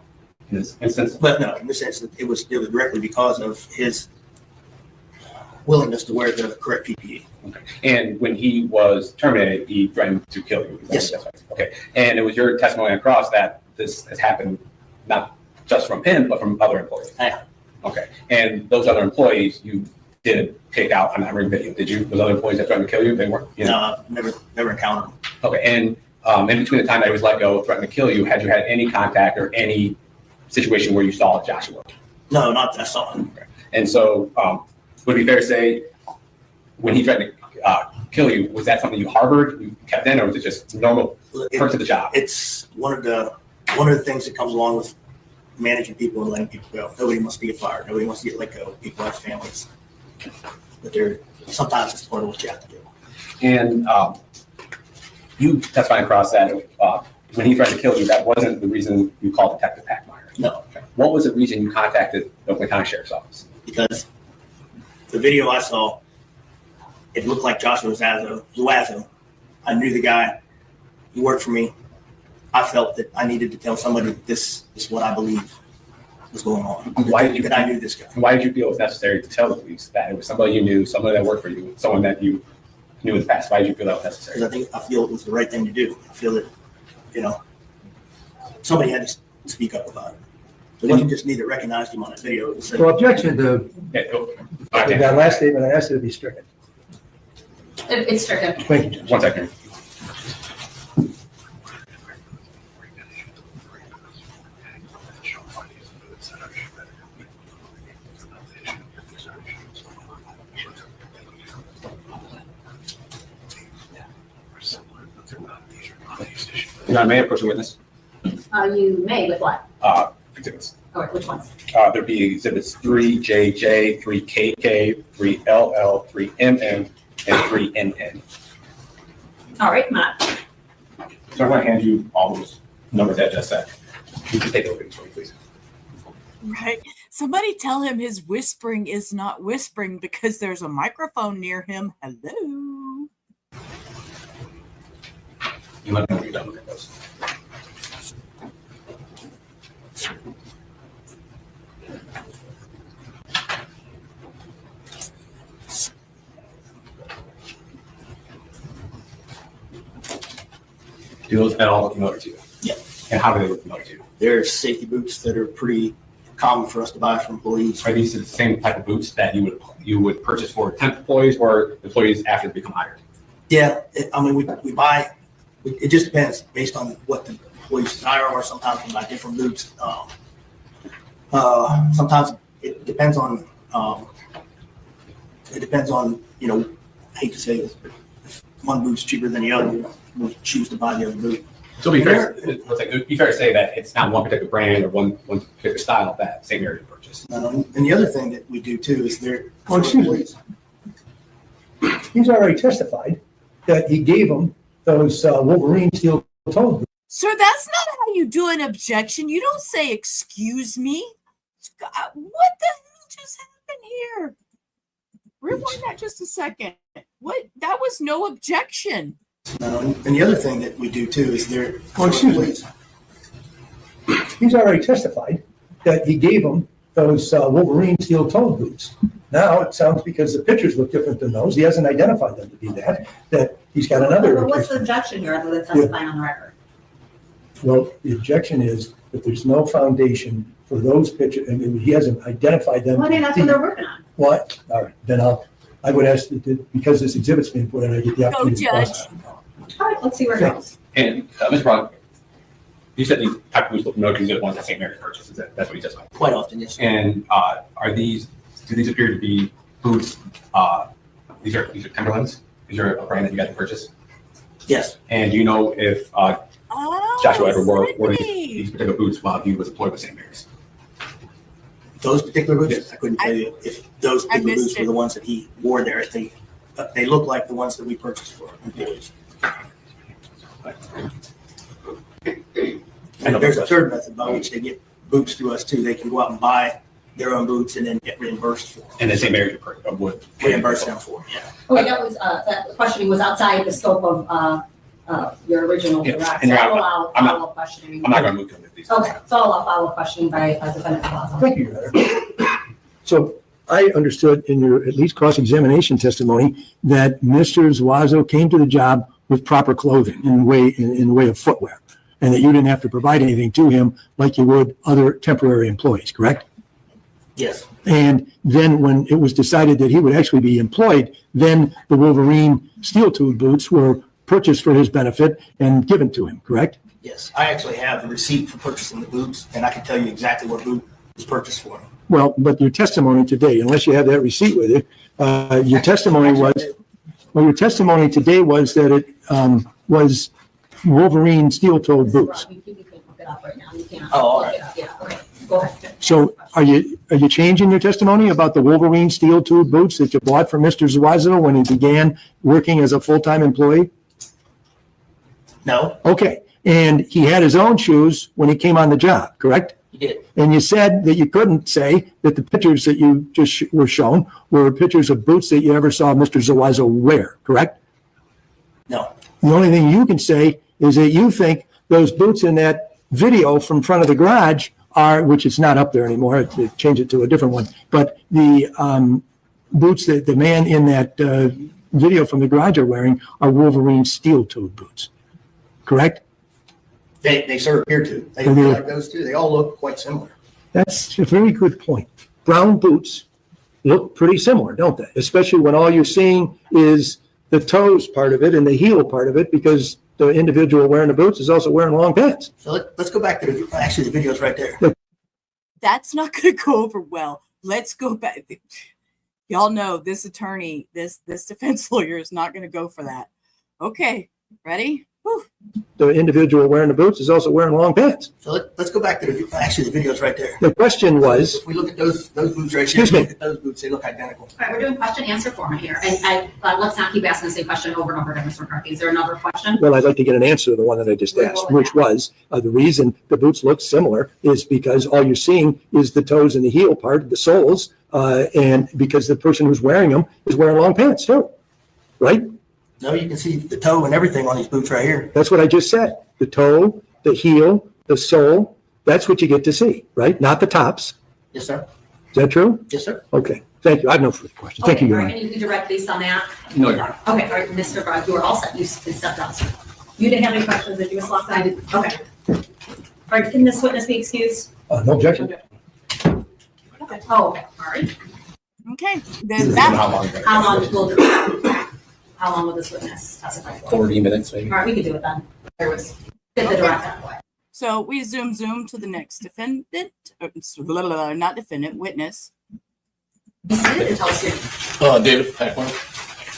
in this instance. But no, in this instance, it was directly because of his willingness to wear the correct PPE. Okay. And when he was terminated, he threatened to kill you. Yes. Right? Okay. And it was your testimony across that this has happened not just from him, but from other employees. Yeah. Okay. And those other employees you did take out on that ring video, did you? Those other employees that threatened to kill you, they weren't? No, never encountered them. Okay. And in between the time that he was let go, threatened to kill you, had you had any contact or any situation where you saw Joshua? No, not that I saw him. Okay. And so, would it be fair to say, when he tried to kill you, was that something you harbored, you kept in, or was it just normal perks of the job? It's one of the things that comes along with managing people and letting people go. Nobody wants to get fired. Nobody wants to get let go. People have families, but sometimes it's part of what you have to do. And you testified across that when he tried to kill you, that wasn't the reason you called Detective Packmeyer. No. What was the reason you contacted the Oakland County Sheriff's Office? Because the video I saw, it looked like Joshua Zuazo. I knew the guy. He worked for me. I felt that I needed to tell somebody that this is what I believe was going on. Why did you? That I knew this guy. Why did you feel it was necessary to tell the police that it was somebody you knew, somebody that worked for you, someone that you knew in the past? Why did you feel that was necessary? Because I feel it was the right thing to do. I feel that, somebody had to speak up about it. It wasn't just me that recognized him on that video. It was Well, objection to that last statement, I asked it to be stricken. It's stricken. Thank you, Judge. 1 second. You're not may approach a witness. You may with what? Exhibits. All right, which ones? There'd be exhibits 3JJ, 3KK, 3LL, 3MM, and 3NN. All right, Matt. So I'm going to hand you all those numbers that I just said. You can take a look at these for me, please. Right. Somebody tell him his whispering is not whispering because there's a microphone near him. Hello. You let me know when you're done looking at those. Do those at all look familiar to you? Yeah. And how do they look familiar to you? There's safety boots that are pretty common for us to buy for employees. Are these the same type of boots that you would purchase for temp employees or employees after they become hired? Yeah, we buy. It just depends based on what the employees desire, or sometimes we buy different boots. Sometimes it depends on. I hate to say this, but if one boot's cheaper than the other, we'll choose to buy the other boot. So it'd be fair to say that it's not one particular brand or one particular style that St. Mary purchased. And the other thing that we do too is Excuse me. He's already testified that he gave them those Wolverine steel toe boots. Sir, that's not how you do an objection. You don't say, excuse me. What the hell just happened here? Rewind that just a second. What? That was no objection. And the other thing that we do too is Excuse me. He's already testified that he gave them those Wolverine steel toe boots. Now it sounds, because the pictures look different than those, he hasn't identified them to be that he's got another. Well, what's the objection here other than testifying on the record? Well, the objection is that there's no foundation for those pictures, and he hasn't identified them. Well, I think that's what they're working on. What? All right, then I would ask that because this exhibit's being put in, I get the opportunity to process it. All right, let's see where it goes. And Mr. Brown, you said these type of boots look familiar because these are the ones that St. Mary purchases. That's what he testified. Quite often, yes. And do these appear to be boots? These are Timberlands. These are a brand that you guys purchase. Yes. And do you know if Joshua ever wore these particular boots while he was employed with St. Mary's? Those particular boots? Yes. I couldn't tell you if those particular boots were the ones that he wore there. They look like the ones that we purchased for employees. And there's a third method by which they get boots through us too. They can go out and buy their own boots and then get reimbursed for them. And then St. Mary's would reimburse them for them, yeah. Okay, that was, that questioning was outside the scope of your original Yes, direct. and So I'm I'll not- allow follow-up questioning. I'm not going to move to these. Okay, so I'll allow follow-up questioning by Defendant Zuazo. Thank you, Your Honor. So I understood in your at least cross-examination testimony that Mr. Zuazo came to the job with proper clothing in the way of footwear, and that you didn't have to provide anything to him like you would other temporary employees, correct? Yes. And then when it was decided that he would actually be employed, then the Wolverine steel-toed boots were purchased for his benefit and given to him, correct? Yes. I actually have the receipt for purchasing the boots, and I can tell you exactly what boot was purchased for him. Well, but your testimony today, unless you have that receipt with you, your testimony today was that it was Wolverine steel-toed boots. You can look it up right now. You can't. Oh, all look it up. Yeah, okay, go ahead. So are you changing your testimony about the Wolverine steel-toed boots that you bought from Mr. Zuazo when he began working as a full-time employee? No, Okay, and he had his own shoes when he came on the job, correct? he did. And you said that you couldn't say that the pictures that you just were shown were pictures of boots that you ever saw Mr. Zuazo wear, correct? No. The only thing you can say is that you think those boots in that video from front of the garage are, which is not up there anymore, they changed it to a different one, but the boots that the man in that video from the garage are wearing are Wolverine steel-toed boots, correct? They sort of appear to. They And look they're- like those two. They all look quite similar. That's a very good point. Brown boots look pretty similar, don't they? Especially when all you're seeing is the toes part of it and the heel part of it, because the individual wearing the boots is also wearing long pants. So let's go back to the video's right there. That's not going to go over well. Let's go back. Y'all know this attorney, this defense lawyer is not going to go for that. Okay, ready? Whew. The individual wearing the boots is also wearing long pants. So let's go back to the video's right there. The question was, If we look at those boots right Excuse here, me. look at those boots, they look identical. All right, we're doing question answer format here, and let's not keep asking the same question over and over again, Mr. McCarthy. Is there another question? well, I'd like to get an answer to the one that I just asked, which was, the reason the boots look similar is because all you're seeing is the toes and the heel part, the soles, and because the person who's wearing them is wearing long pants too, right? No, you can see the toe and everything on these boots right here. That's what I just said. The toe, the heel, the sole, that's what you get to see, right? Not the tops. Yes, sir. Is that true? Yes, sir. Okay, thank you. I have no further questions. Thank you, Okay, Your all right, Honor. any direct based on that? No, Your Honor. Okay, all right, Mr. Bragg, you are all set. You can step down, sir. You didn't have any questions, did you, Ms. Lawson? I did. Okay. All right, can this witness be excused? No objection. Oh, okay, all right. Okay, then that, How long will this witness testify for? 40 minutes, maybe. All right, we can do it then. There was, did the direct way. so we zoom to the next defendant, not defendant, witness. Be seated and tell us your, David Packman. all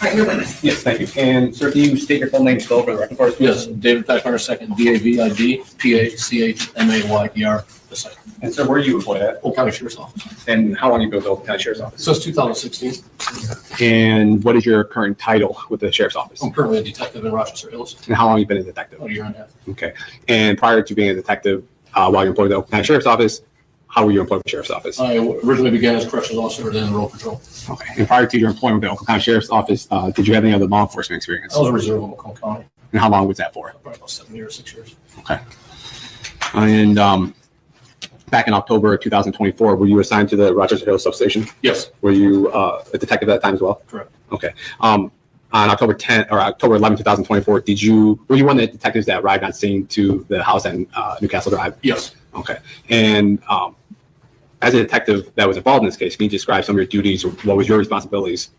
right, your witness. Yes, thank you. And sir, do you state your full name still for the record for us? Yes, David Packman, second, DAVID, PACHMAYER, the second. And sir, where are you employed at? Old County Sheriff's Office. And how long you been with the Oakland County Sheriff's Office? Since 2016, And what is your current title with the sheriff's office? I'm currently a detective in Rochester Hills, And how long have you been a detective? about a year and a half. Okay. And prior to being a detective, while you're employed with the Oakland County Sheriff's Office, how were you employed with the sheriff's office? I originally began as corrections officer, then road patrol. Okay. And prior to your employment with the Oakland County Sheriff's Office, did you have any other law enforcement experience? I was a reserve in Macomb County, And how long was that for? probably about 7 years, 6 years. Okay. And back in October 2024, were you assigned to the Rochester Hills substation? Yes, Were you a detective at that time as well? correct. Okay. On October 10th or October 11th, 2024, were you one of the detectives that arrived on scene to the house at Newcastle Drive? Yes. Okay. And as a detective that was involved in this case, can you describe some of your duties or what was your responsibilities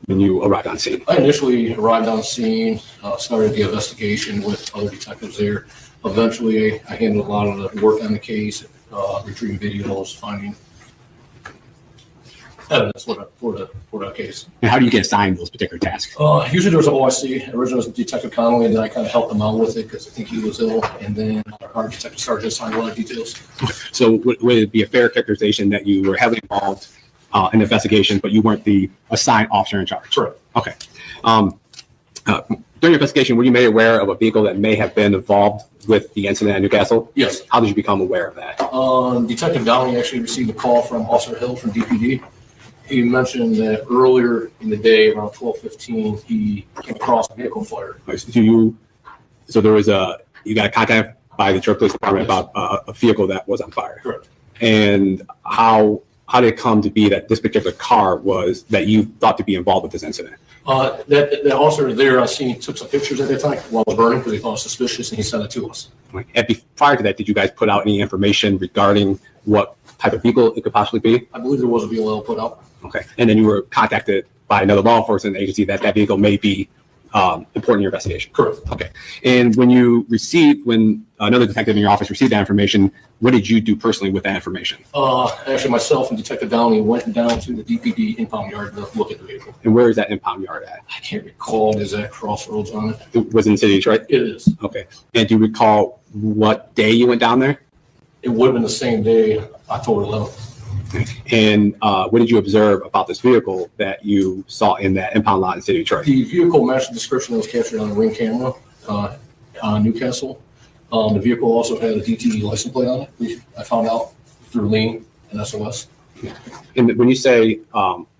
when you arrived on scene? I initially arrived on scene, started the investigation with other detectives there. Eventually, I handled a lot of the work on the case, retrieving videos, finding evidence for the case. And how do you get assigned those particular tasks? Usually there was an OIC. Originally it was Detective Connolly, and then I kind of helped him out with it because I think he was ill. And then our Detective Sergeant assigned a lot of details. So would it be a fair characterization that you were heavily involved in the investigation, but you weren't the assigned officer in charge? Correct. Okay. During your investigation, were you made aware of a vehicle that may have been involved with the incident at Newcastle? Yes. How did you become aware of that? Detective Downey actually received a call from Officer Hill from DPD. He mentioned that earlier in the day, around 12:15, he came across a vehicle fire. So there was you got a contact by the Detroit Police Department about a vehicle that was on fire. Correct. And how did it come to be that this particular car was that you thought to be involved with this incident? That officer there on scene took some pictures at that time while it was burning because he thought it was suspicious, and he sent it to us. And prior to that, did you guys put out any information regarding what type of vehicle it could possibly be? I believe there was a vehicle put out. Okay. And then you were contacted by another law enforcement agency that vehicle may be important in your investigation. Correct. Okay. And when another detective in your office received that information, what did you do personally with that information? Actually, myself and Detective Downey went down to the DPD impound yard to look at the vehicle. And where is that impound yard at? I can't recall the exact crossroads on it. It was in the city of Detroit? It is. Okay. And do you recall what day you went down there? It would have been the same day, October 11th. And what did you observe about this vehicle that you saw in that impound lot in the city of Detroit? The vehicle matched the description that was captured on a Ring camera on Newcastle. The vehicle also had a DTE license plate on it. I found out through Lean and SOS. And when you say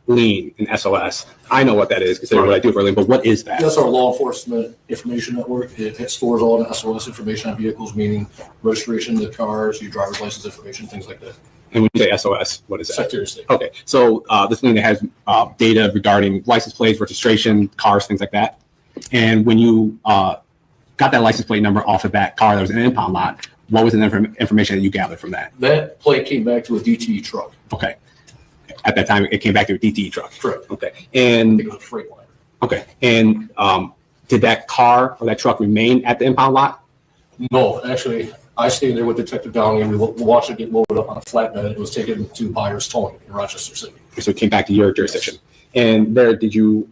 Lean and SOS, I know what that is because that's what I do for a living, but what is that? That's our law enforcement information network. It stores all the SOS information on vehicles, meaning registration of the cars, your driver's license information, things like that. And when you say SOS, what is that? Secretary of State. Okay, so this thing that has data regarding license plates, registration, cars, things like that. And when you got that license plate number off of that car that was in an impound lot, what was the information that you gathered from that? That plate came back to a DTE truck. Okay. At that time, it came back to a DTE truck. Correct. Okay. I And think it was a freight liner. okay. And did that car or that truck remain at the impound lot? No, actually, I stayed there with Detective Downey and we watched it get loaded up on a flatbed. It was taken to Buyers Towing in Rochester City. So it came back to your jurisdiction. And there, did you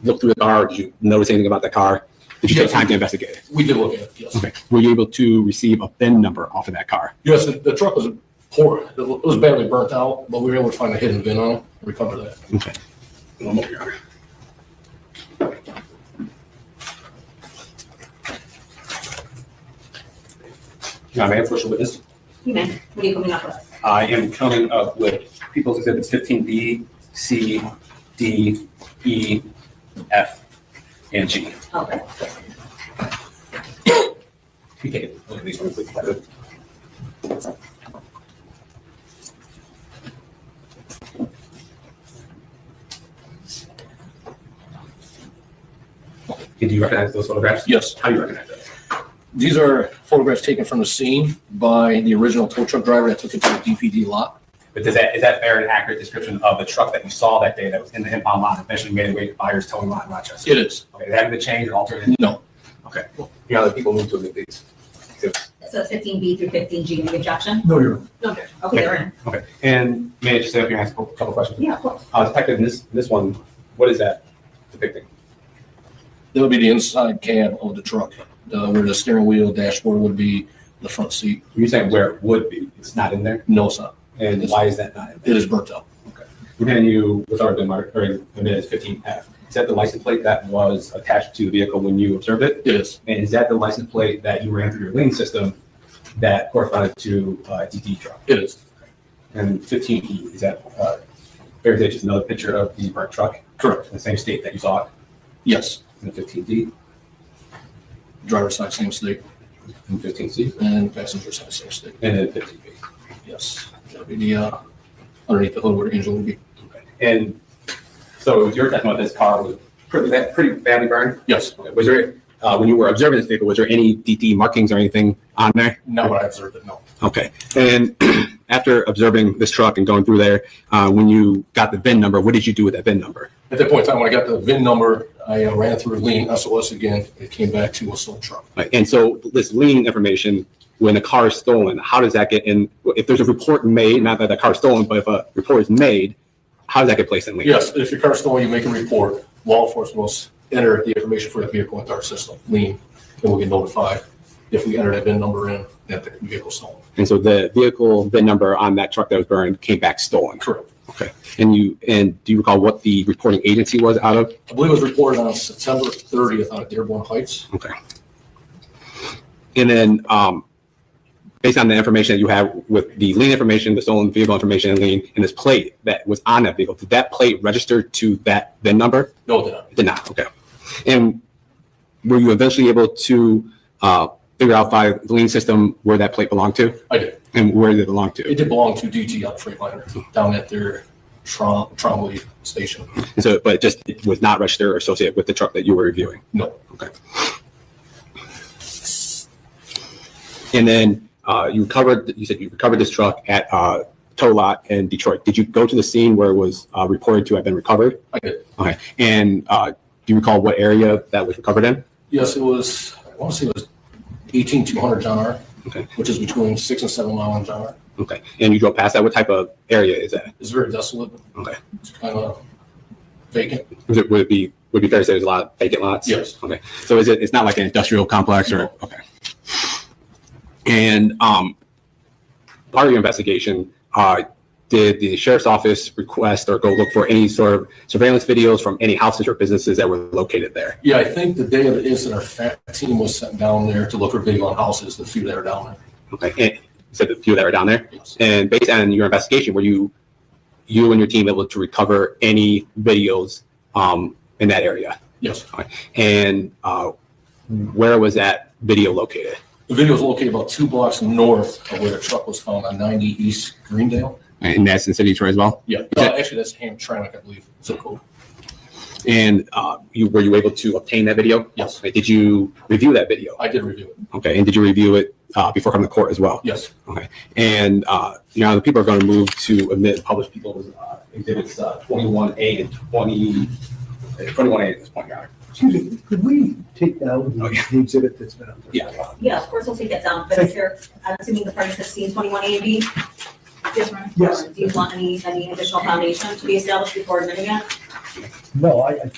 look through the car? Did you notice anything about the car? Did you take time to investigate it? We did look at it, yes. Okay. Were you able to receive a VIN number off of that car? Yes, the truck was poor. It was badly burnt out, but we were able to find a hidden VIN on it and recover that. Okay. One more, Your Honor. May I approach the witness? You may. What are you coming up with? I am coming up with People's Exhibits 15B, C, D, E, F, and G. Okay. Okay, look at these ones, please. Do you recognize those photographs? Yes. How do you recognize those? These are photographs taken from the scene by the original tow truck driver that took it to the DPD lot. But is that fair and accurate description of the truck that you saw that day that was in the impound lot and eventually made its way to Buyers Towing lot in Rochester? It is. Okay, that been changed or altered? No. Okay. You know, the people move to look at these. So 15B through 15G, any objection? No, you're. No objection. Okay, they're in. Okay. And may I just stay up here and ask a couple questions? Yeah, of course. Detective, this one, what is that depicting? That would be the inside cab of the truck, where the steering wheel, dashboard would be, the front seat. You're saying where it would be? It's not in there? No, it's not. And why is that not in there? It is burnt out. Okay. And then you was already been marked, or admitted as 15F. Is that the license plate that was attached to the vehicle when you observed it? It is. And is that the license plate that you ran through your lane system that corresponded to DTE truck? It is. And 15E, is that verification, just another picture of the burnt truck? Correct. In the same state that you saw it? Yes. And 15D? Driver's side, same state. And 15C? And passenger side, same state. And then 15B? Yes. That would be the, underneath the hood where the engine would be. Okay. And so your testimony, this car was pretty badly burned? Yes. Okay. Was there, when you were observing this vehicle, was there any DTE markings or anything on there? Not what I observed it, no. Okay. And after observing this truck and going through there, when you got the VIN number, what did you do with that VIN number? At that point in time, when I got the VIN number, I ran through Lean SOS again. It came back to a stolen truck. Right. And so this lien information, when a car is stolen, how does that get in? If there's a report made, not that the car is stolen, but if a report is made, how does that get placed in lien? Yes, if your car is stolen, you make a report. Law enforcement will enter the information for the vehicle into our system, Lean, and we'll get notified if we enter that VIN number in that the vehicle is stolen. And so the vehicle VIN number on that truck that was burned came back stolen. Correct. Okay. And do you recall what the reporting agency was out of? I believe it was reported on September 30th out of Dearborn Heights. Okay. And then based on the information that you have with the lien information, the stolen vehicle information and lien, and this plate that was on that vehicle, did that plate register to that VIN number? No, it did not. It did not. Okay. And were you eventually able to figure out by the lien system where that plate belonged to? I did. And where did it belong to? It did belong to DT on the Freightliner down at their Trombley station. And so, but it was not registered or associated with the truck that you were reviewing? No. Okay. And then you said you recovered this truck at tow lot in Detroit. Did you go to the scene where it was reported to have been recovered? I did. Okay. And Do you recall what area that was recovered in? Yes, it was, I want to say it was 18200 John R. Okay. Which is between 6 and 7 Mile and John R. Okay. And you drove past that. What type of area is that? It's very desolate. Okay. It's kind of vacant. Would it be fair to say there's a lot of vacant lots? Yes. Okay. So it's not like an industrial complex or okay. And part of your investigation, did the sheriff's office request or go look for any sort of surveillance videos from any houses or businesses that were located there? Yeah, I think the day of the incident, our FAT team was sent down there to look for video on houses, the few that are down there. Okay. And you said the few that were down there? Yes. And based on your investigation, were you and your team able to recover any videos in that area? Yes. Okay. And where was that video located? The video was located about 2 blocks north of where the truck was found on 90 East Greendale. And that's in the city of Detroit as well? Yeah, actually that's Hamtramck, I believe, zip code. And were you able to obtain that video? Yes. Okay. Did you review that video? I did review it. Okay. And did you review it before coming to court as well? Yes. Okay. And the people are going to move to admit published people's exhibits 21A and 21A at this point, Your Honor. Excuse me, could we take down the exhibit that's been on? Yeah. Yeah, of course, we'll take that down, but if you're, I'm assuming the parties have seen 21A and B? Yes, ma'am. Yes. Do you want any additional foundation to be established before admitting it? No, I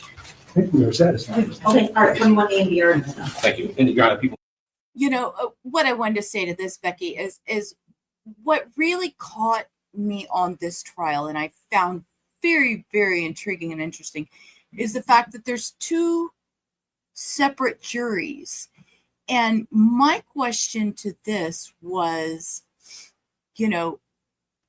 think we are satisfied. Okay, all right, 21A and B are. Thank you. And Your Honor, people. What I wanted to say to this, Becky, is what really caught me on this trial, and I found very, very intriguing and interesting, is the fact that there's 2 separate juries. And my question to this was,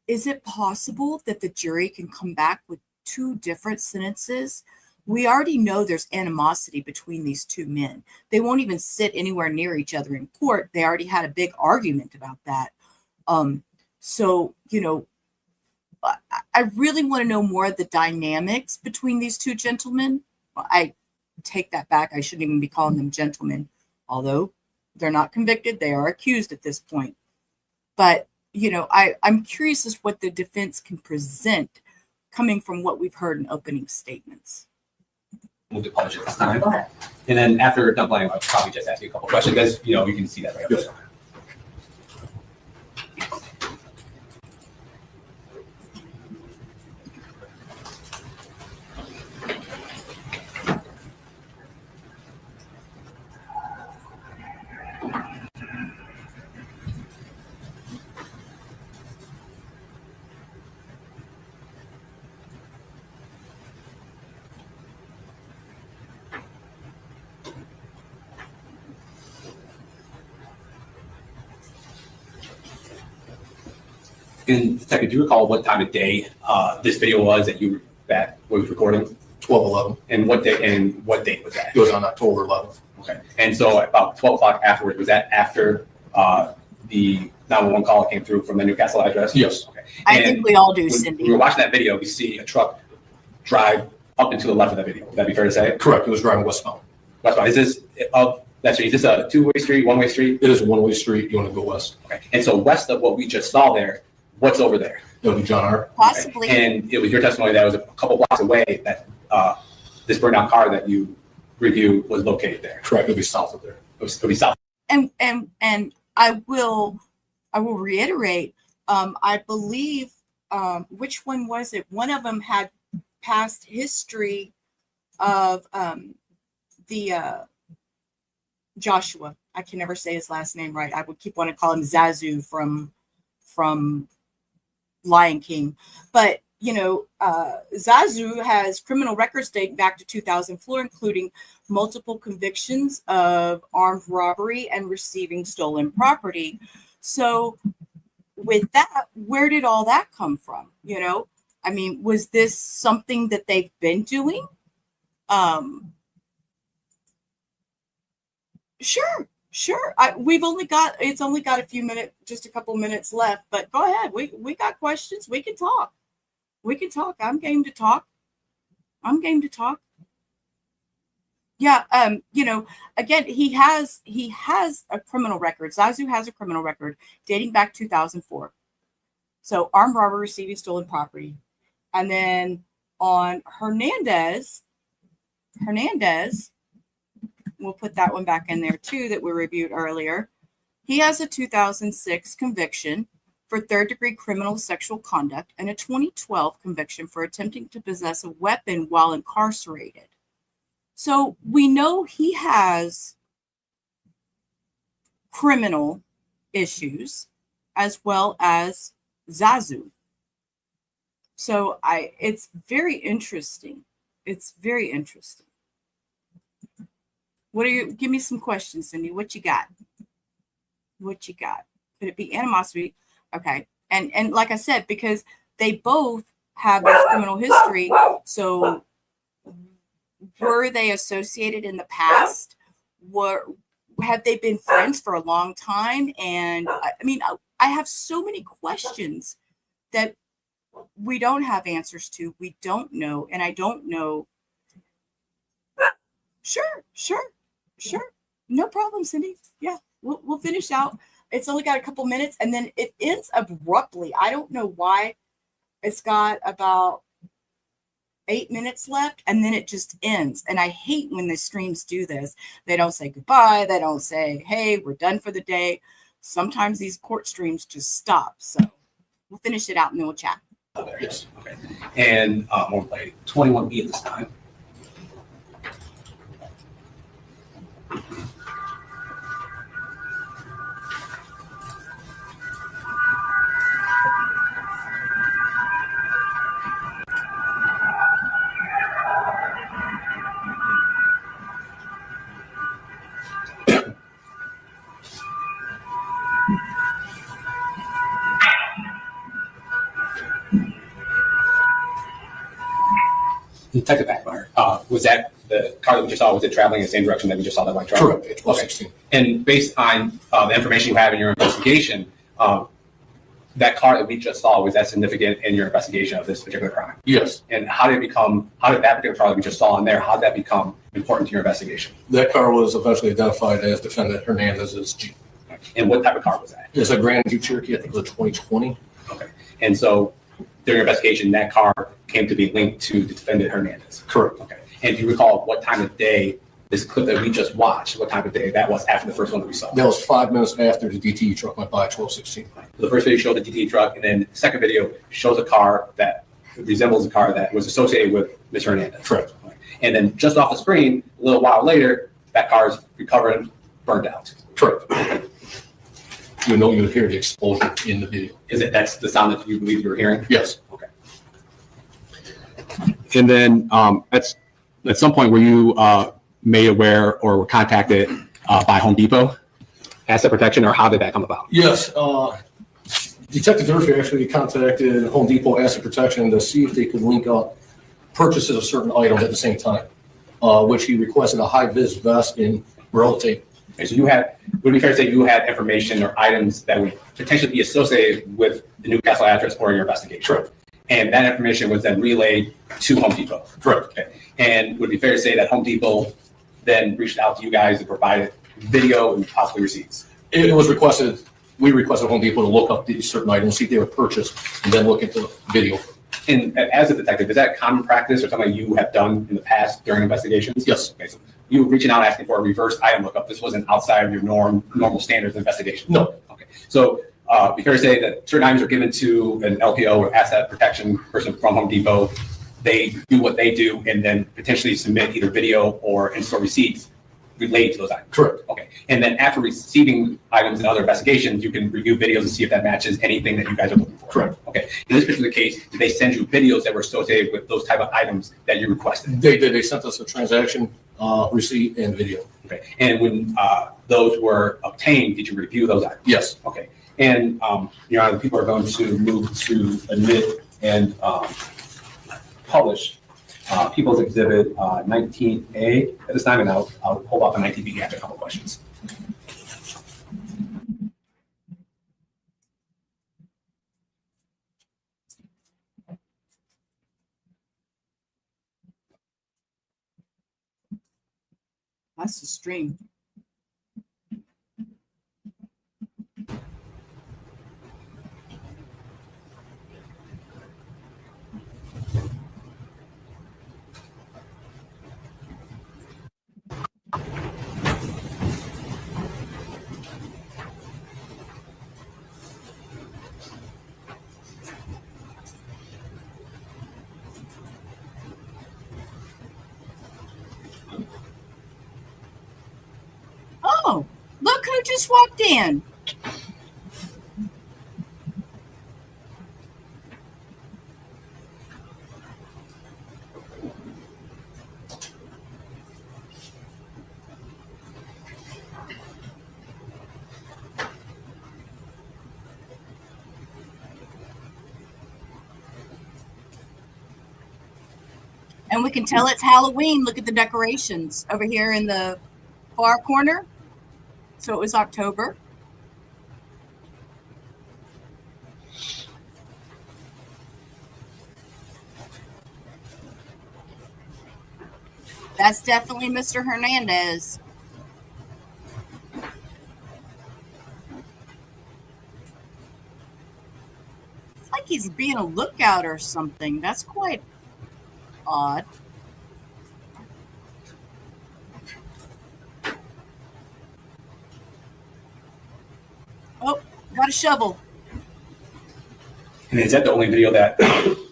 is it possible that the jury can come back with 2 different sentences? We already know there's animosity between these 2 men. They won't even sit anywhere near each other in court. They already had a big argument about that. I really want to know more of the dynamics between these 2 gentlemen. I take that back. I shouldn't even be calling them gentlemen, although they're not convicted. They are accused at this point. But, I'm curious as what the defense can present coming from what we've heard in opening statements. We'll do publish it this time. Go ahead. And then after we're done playing, I'll probably just ask you a couple questions because, you can see that right up there. And Detective, do you recall what time of day this video was that was recording? 12/11. And what date was that? It was on October 11th. Okay. And so about 12 o'clock afterwards, was that after the 911 call came through from the Newcastle address? Yes. Okay. I think we all do, when Cindy. we were watching that video, we see a truck drive up and to the left of the video. Would that be fair to say? Correct. It was driving westbound. Westbound. Is this a 2-way street, 1-way street? It is a 1-way street. You want to go west. Okay. And so west of what we just saw there, what's over there? It'll be John R. Possibly. And it was your testimony that it was a couple blocks away that this burned out car that you reviewed was located there. Correct. It'll be south of there. It'll be south. And I will reiterate, I believe, which one was it? One of them had past history of the Joshua. I can never say his last name right. I would keep wanting to call him Zuazo from Lion King. But, Zuazo has criminal records dating back to 2004, including multiple convictions of armed robbery and receiving stolen property. So with that, where did all that come from? Was this something that they've been doing? Sure. It's only got a few minutes, just a couple minutes left, but go ahead. We got questions. We can talk. I'm game to talk. Yeah. Again, he has a criminal record. Zuazo has a criminal record dating back 2004. So armed robbery, receiving stolen property. And then on Hernandez, Hernandez, we'll put that one back in there too that we reviewed earlier. He has a 2006 conviction for third-degree criminal sexual conduct and a 2012 conviction for attempting to possess a weapon while incarcerated. So we know he has criminal issues as well as Zuazo. So it's very interesting. It's very interesting. Give me some questions, Cindy. What you got? What you got? Could it be animosity? Okay. And like I said, because they both have this criminal history, so were they associated in the past? Have they been friends for a long time? And I mean, I have so many questions that we don't have answers to. We don't know. And I don't know. Sure. No problem, Cindy. Yeah, we'll finish out. It's only got a couple minutes and then it ends abruptly. I don't know why. It's got about 8 minutes left and then it just ends. And I hate when the streams do this. They don't say goodbye. They don't say, hey, we're done for the day. Sometimes these court streams just stop. So we'll finish it out and then we'll chat. Yes. Okay. And we'll play 21B at this time. Detective Backfire, was that the car that we just saw, was it traveling in the same direction that we just saw that white truck? Correct. It's 1216. Okay. And based on the information you have in your investigation, that car that we just saw, was that significant in your investigation of this particular crime? Yes. And how did that particular car that we just saw in there, how did that become important to your investigation? That car was eventually identified as defendant Hernandez's Jeep. And what type of car was that? It's a Grand Jeep Cherokee, I think it was a 2020. Okay. And so during your investigation, that car came to be linked to the defendant Hernandez? Correct. Okay. And do you recall what time of day, this clip that we just watched, what time of day that was after the first one that we saw? That was 5 minutes after the DTE truck went by 1216. So the first video showed the DTE truck, and then the second video shows a car that resembles a car that was associated with Ms. Hernandez. Correct. And then just off the screen, a little while later, that car is recovered, burned out. Correct. You know, you would hear the explosion in the video. That's the sound that you believe you were hearing? Yes. Okay. And then at some point, were you made aware or were contacted by Home Depot asset protection, or how did that come about? Yes. Detective Durfee actually contacted Home Depot Asset Protection to see if they could link up purchases of certain items at the same time, which he requested a high-vis vest in Gorilla Tape. Okay, so would it be fair to say you had information or items that would potentially be associated with the Newcastle address or your investigation? Correct. And that information was then relayed to Home Depot? Correct. Okay. And would it be fair to say that Home Depot then reached out to you guys and provided video and possibly receipts? It was requested, we requested Home Depot to look up these certain items, see if they were purchased, and then look into video. And as a detective, is that common practice or something you have done in the past during investigations? Yes. Okay, so you were reaching out asking for a reverse item lookup. This wasn't outside of your normal standards of investigation? No. Okay. So be fair to say that certain items are given to an LPO or asset protection person from Home Depot. They do what they do and then potentially submit either video or in-store receipts related to those items. Correct. Okay. And then after receiving items in other investigations, you can review videos and see if that matches anything that you guys are looking for. Correct. Okay. In this particular case, did they send you videos that were associated with those type of items that you requested? They did. They sent us a transaction receipt and video. Okay. And when those were obtained, did you review those items? Yes. Okay. And Your Honor, the people are going to move to admit and publish People's Exhibit 19A at this time, and I'll hold off on 19B after a couple questions. That's the stream. who just walked in? And we can tell it's Halloween. Look at the decorations over here in the far corner. So it was October. That's definitely Mr. Hernandez. It's like he's being a lookout or something. That's quite odd. Oh, got a shovel. And is that the only video that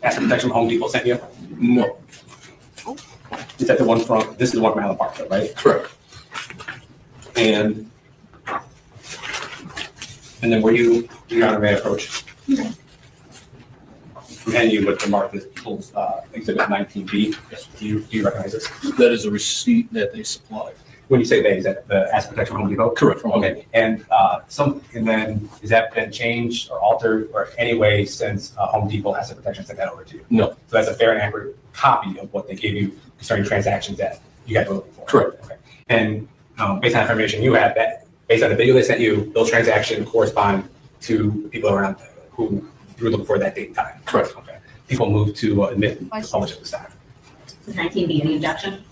Asset Protection Home Depot sent you? No. Is that the one from, this is the one from Allen Park, right? Correct. And then were you on a man approach? From handing you with the mark this pulls exhibit 19B. Yes. Do you recognize this? That is a receipt that they supplied. When you say they, is that the Asset Protection Home Depot? Correct. Okay. And then has that been changed or altered or any way since Home Depot Asset Protection sent that over to you? No. So that's a fair and accurate copy of what they gave you concerning transactions that you guys were looking for. Correct. Okay. And based on information you have, that based on the video they sent you, those transactions correspond to the people around who you were looking for that date and time. Correct. Okay. People moved to admit to publish at this time. Does 19B, any objection?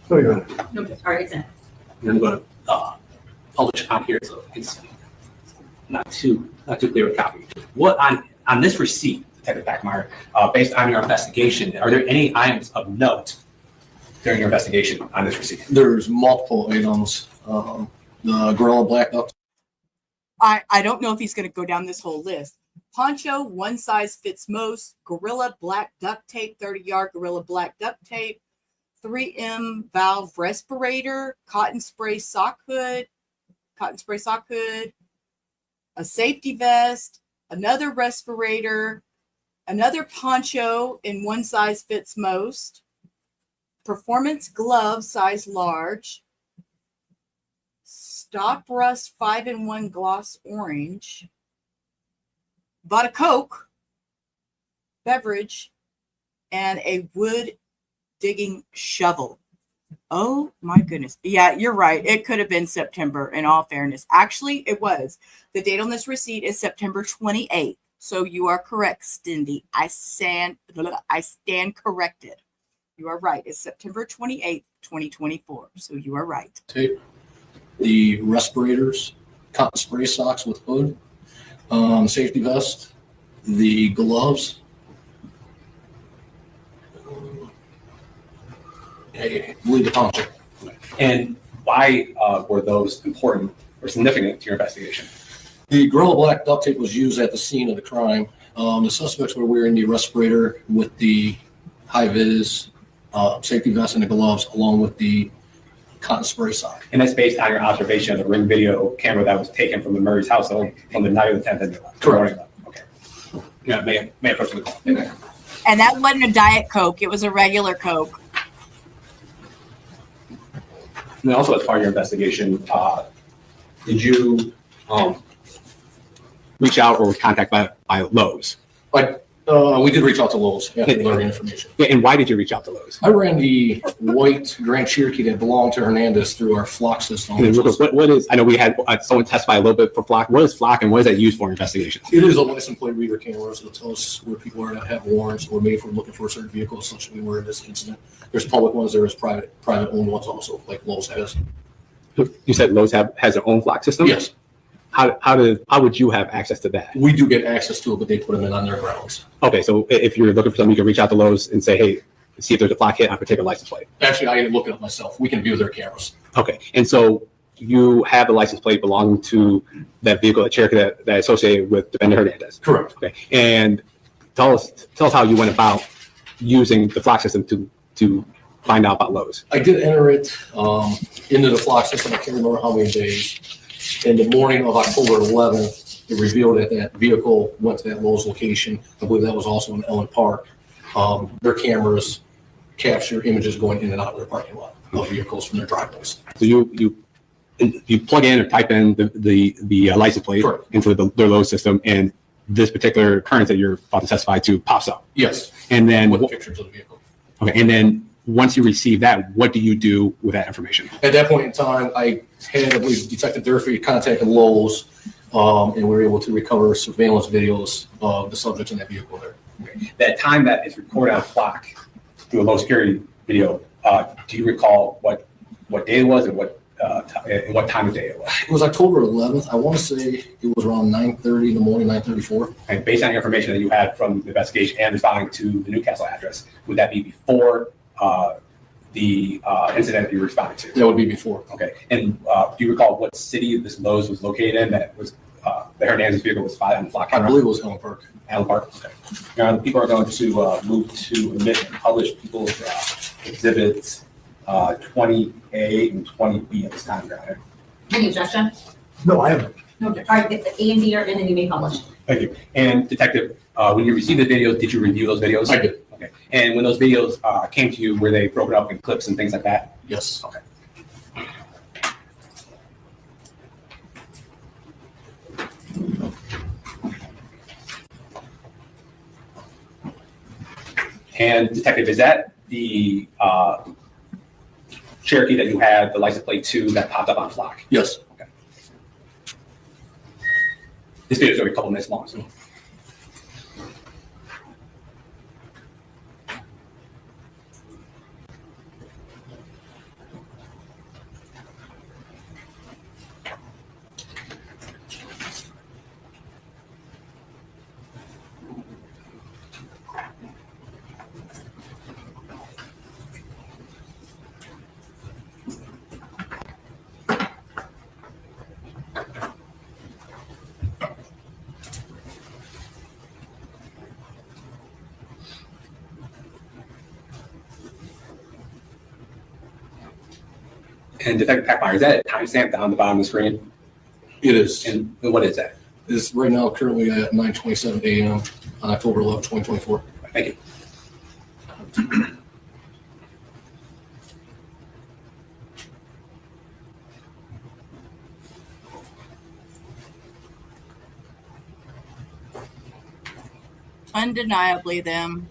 Oh, yeah. No, sorry, it's in. I'm going to publish on here so it's not too clear a copy. What on this receipt, Detective Backmeyer, based on your investigation, are there any items of note during your investigation on this receipt? There's multiple items. The Gorilla Black Duct. I don't know if he's going to go down this whole list. Poncho, one size fits most. Gorilla Black duct tape, 30-yard Gorilla Black duct tape. 3M valve respirator, cotton spray sock hood, a safety vest, another respirator, another poncho in one size fits most, performance gloves size large, Stop Rust 5-in-1 gloss orange, bought a Coke beverage, and a wood digging shovel. Oh my goodness. Yeah, you're right. It could have been September in all fairness. Actually, it was. The date on this receipt is September 28th. So you are correct, Stindy. I stand corrected. You are right. It's September 28th, 2024. So you are right. Tape. The respirators, cotton spray socks with hood, safety vest, the gloves, I believe the poncho. And why were those important or significant to your investigation? The Gorilla Black duct tape was used at the scene of the crime. The suspects were wearing the respirator with the high-vis safety vest and the gloves, along with the cotton spray sock. And that's based on your observation of the Ring video camera that was taken from the Murray's household from the night of the 10th and the morning of. Okay. Yeah, may approach the call. And that wasn't a Diet Coke. It was a regular Coke. And then also as part of your investigation, did you reach out or was contacted by Lowe's? We did reach out to Lowe's after learning information. Yeah, and why did you reach out to Lowe's? I ran the white Grand Cherokee that belonged to Hernandez through our flock system. And what is, I know we had someone testify a little bit for flock. What is flock and what is that used for in investigations? It is a license plate reader camera, so it tells us where people are that have warrants or maybe if we're looking for a certain vehicle, such as we were in this incident. There's public ones, there is private owned ones also, like Lowe's has. You said Lowe's has their own flock system? Yes. How would you have access to that? We do get access to it, but they put them in on their grounds. Okay, so if you're looking for something, you can reach out to Lowe's and say, hey, see if there's a flock hit on a particular license plate. Actually, I didn't look at it myself. We can view their cameras. Okay, and so you have the license plate belonging to that vehicle, that Cherokee that associated with Defendant Hernandez. Correct. Okay, and tell us how you went about using the flock system to find out about Lowe's. I did enter it into the flock system. I can't remember how many days. In the morning of October 11th, it revealed that that vehicle went to that Lowe's location. I believe that was also in Ellen Park. Their cameras capture images going in and out of their parking lot of vehicles from their driveways. So you plug in or type in the license plate into their Lowe's system, and this particular occurrence that you're about to testify to pops up. Yes. And then with pictures of the vehicle. Okay. And then once you receive that, what do you do with that information? At that point in time, I had, I believe, Detective Durfee contacted Lowe's, and we were able to recover surveillance videos of the subject in that vehicle there. Okay. That time that is recorded on flock through a low security video, do you recall what day it was and what time of day it was? It was October 11th. I want to say it was around 9:30 in the morning, 9:34. And based on the information that you had from the investigation and responding to the Newcastle address, would that be before the incident that you responded to? That would be before. Okay. And do you recall what city this Lowe's was located in that was the Hernandez vehicle was spotted on the flock camera? I believe it was Ellen Park. Ellen Park. Okay. Now the people are going to move to admit and publish people's exhibits 20A and 20B at this time, Your Honor. Any objection? No, I haven't. No, all right, the A and B are in and you may publish. Thank you. And Detective, when you received the videos, did you review those videos? I did. Okay. And when those videos came to you, were they broken up in clips and things like that? Yes. Okay. And Detective, is that the Cherokee that you had, the license plate 2 that popped up on flock? Yes. Okay. This video is only a couple minutes long, so. And Detective Packmeyer, is that a timestamp down the bottom of the screen? It is. And what is that? It's right now currently at 9:27 a.m. on October 11th, 2024. Thank you. Undeniably them.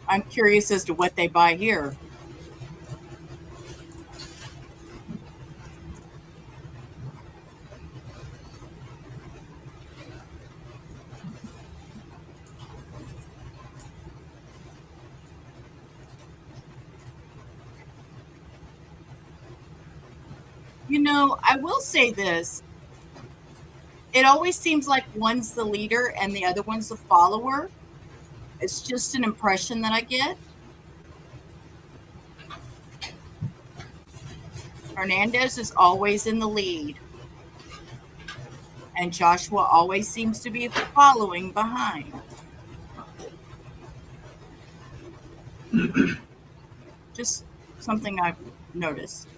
I'm curious as to what they buy here. You know, I will say this. It always seems like one's the leader and the other one's the follower. It's just an impression that I get. Hernandez is always in the lead. And Joshua always seems to be following behind. Just something I've noticed.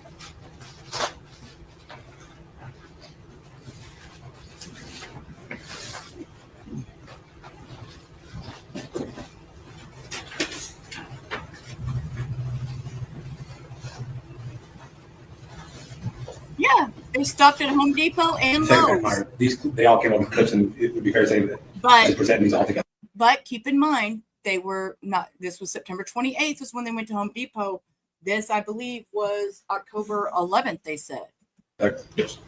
Yeah, they stopped at Home Depot and Lowe's. They all came up with clips, and it would be fair to say that But- just present these all together. But keep in mind, they were not, this was September 28th was when they went to Home Depot. This, I believe, was October 11th, they said. Yes.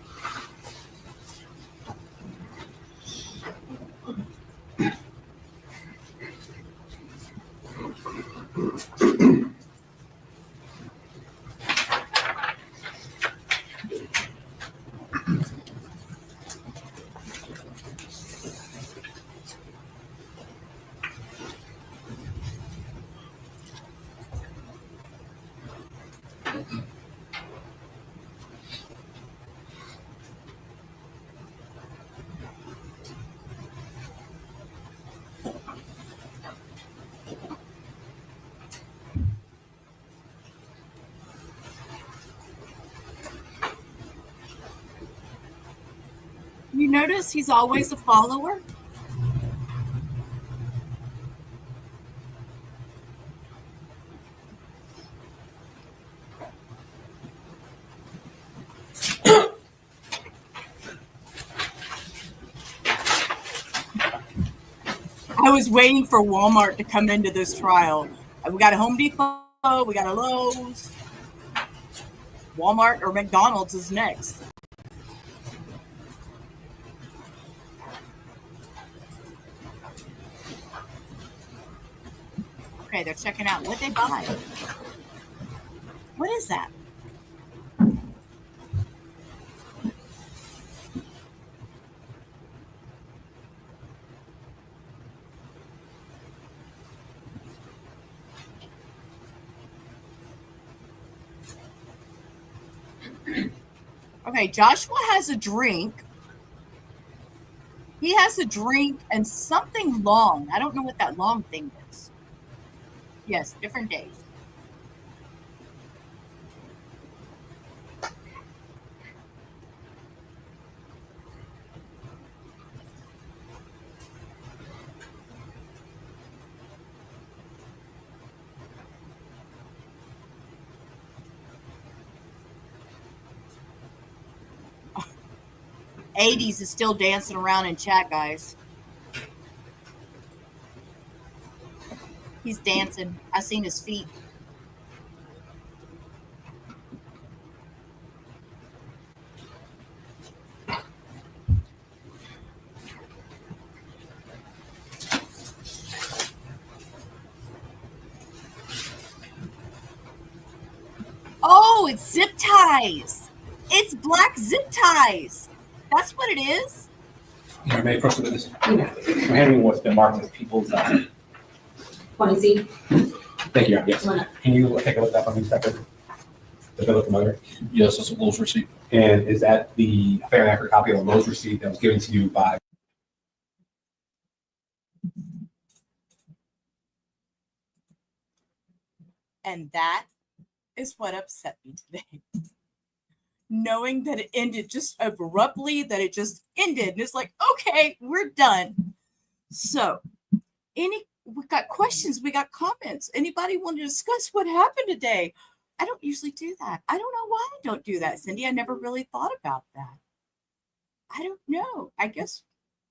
notice he's always a follower? I was waiting for Walmart to come into this trial. We got a Home Depot, we got a Lowe's. Walmart or McDonald's is next. Okay, they're checking out what they buy. What is that? Okay, Joshua has a drink. He has a drink and something long. I don't know what that long thing is. Yes, different days. '80s is still dancing around in chat, guys. He's dancing. I seen his feet. Oh, it's zip ties. It's black zip ties. That's what it is. You may approach with this. I'm handing what's been marked as people's. Want to see? Thank you. Yes. Can you take a look at that for me a second? Does that look familiar? Yes, it's a Lowe's receipt. And is that the fair and accurate copy of the Lowe's receipt that was given to you by? And that is what upset me today. Knowing that it ended just abruptly, that it just ended. And it's like, okay, we're done. So, we got questions, we got comments. Anybody want to discuss what happened today? I don't usually do that. I don't know why I don't do that, Cindy. I never really thought about that. I don't know. I guess,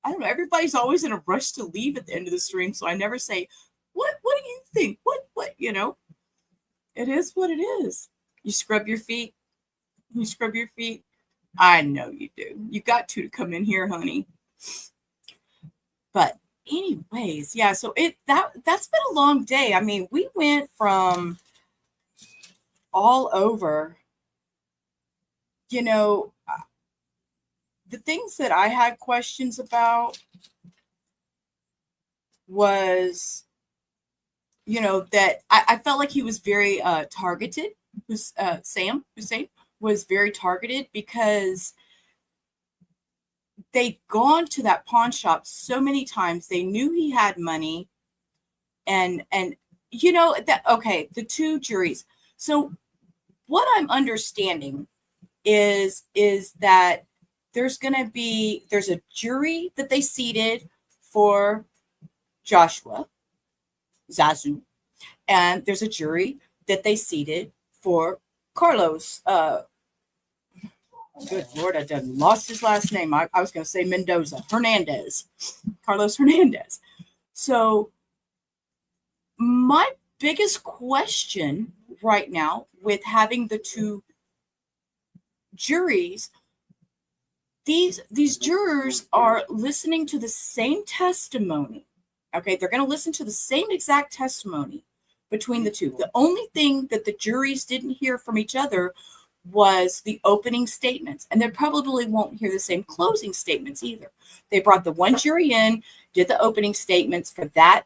I don't know. Everybody's always in a rush to leave at the end of the stream. So I never say, what do you think? What, you know? It is what it is. You scrub your feet. You scrub your feet. I know you do. You got to come in here, honey. But anyways, yeah, so that's been a long day. I mean, we went from all over, you know, the things that I had questions about was, you know, that I felt like he was very targeted. Hussein was very targeted because they'd gone to that pawn shop so many times. They knew he had money, and you know that. Okay, the two juries. So what I'm understanding is that there's a jury that they seated for Joshua Zuazo, and there's a jury that they seated for Carlos. Good Lord, I done lost his last name. I was going to say Mendoza. Hernandez. Carlos Hernandez. So my biggest question right now with having the two juries, these jurors are listening to the same testimony. Okay, they're going to listen to the same exact testimony between the two. The only thing that the juries didn't hear from each other was the opening statements, and they probably won't hear the same closing statements either. They brought the one jury in, did the opening statements for that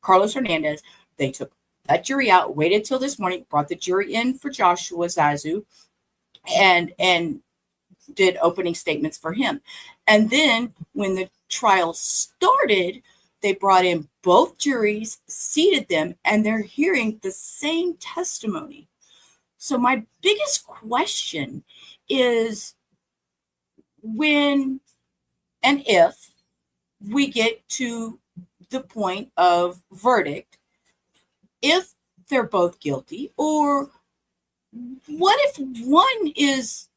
Carlos Hernandez. They took that jury out, waited till this morning, brought the jury in for Joshua Zuazo, and did opening statements for him. And then when the trial started, they brought in both juries, seated them, and they're hearing the same testimony. So my biggest question is, when and if we get to the point of verdict, if they're both guilty, or what if one is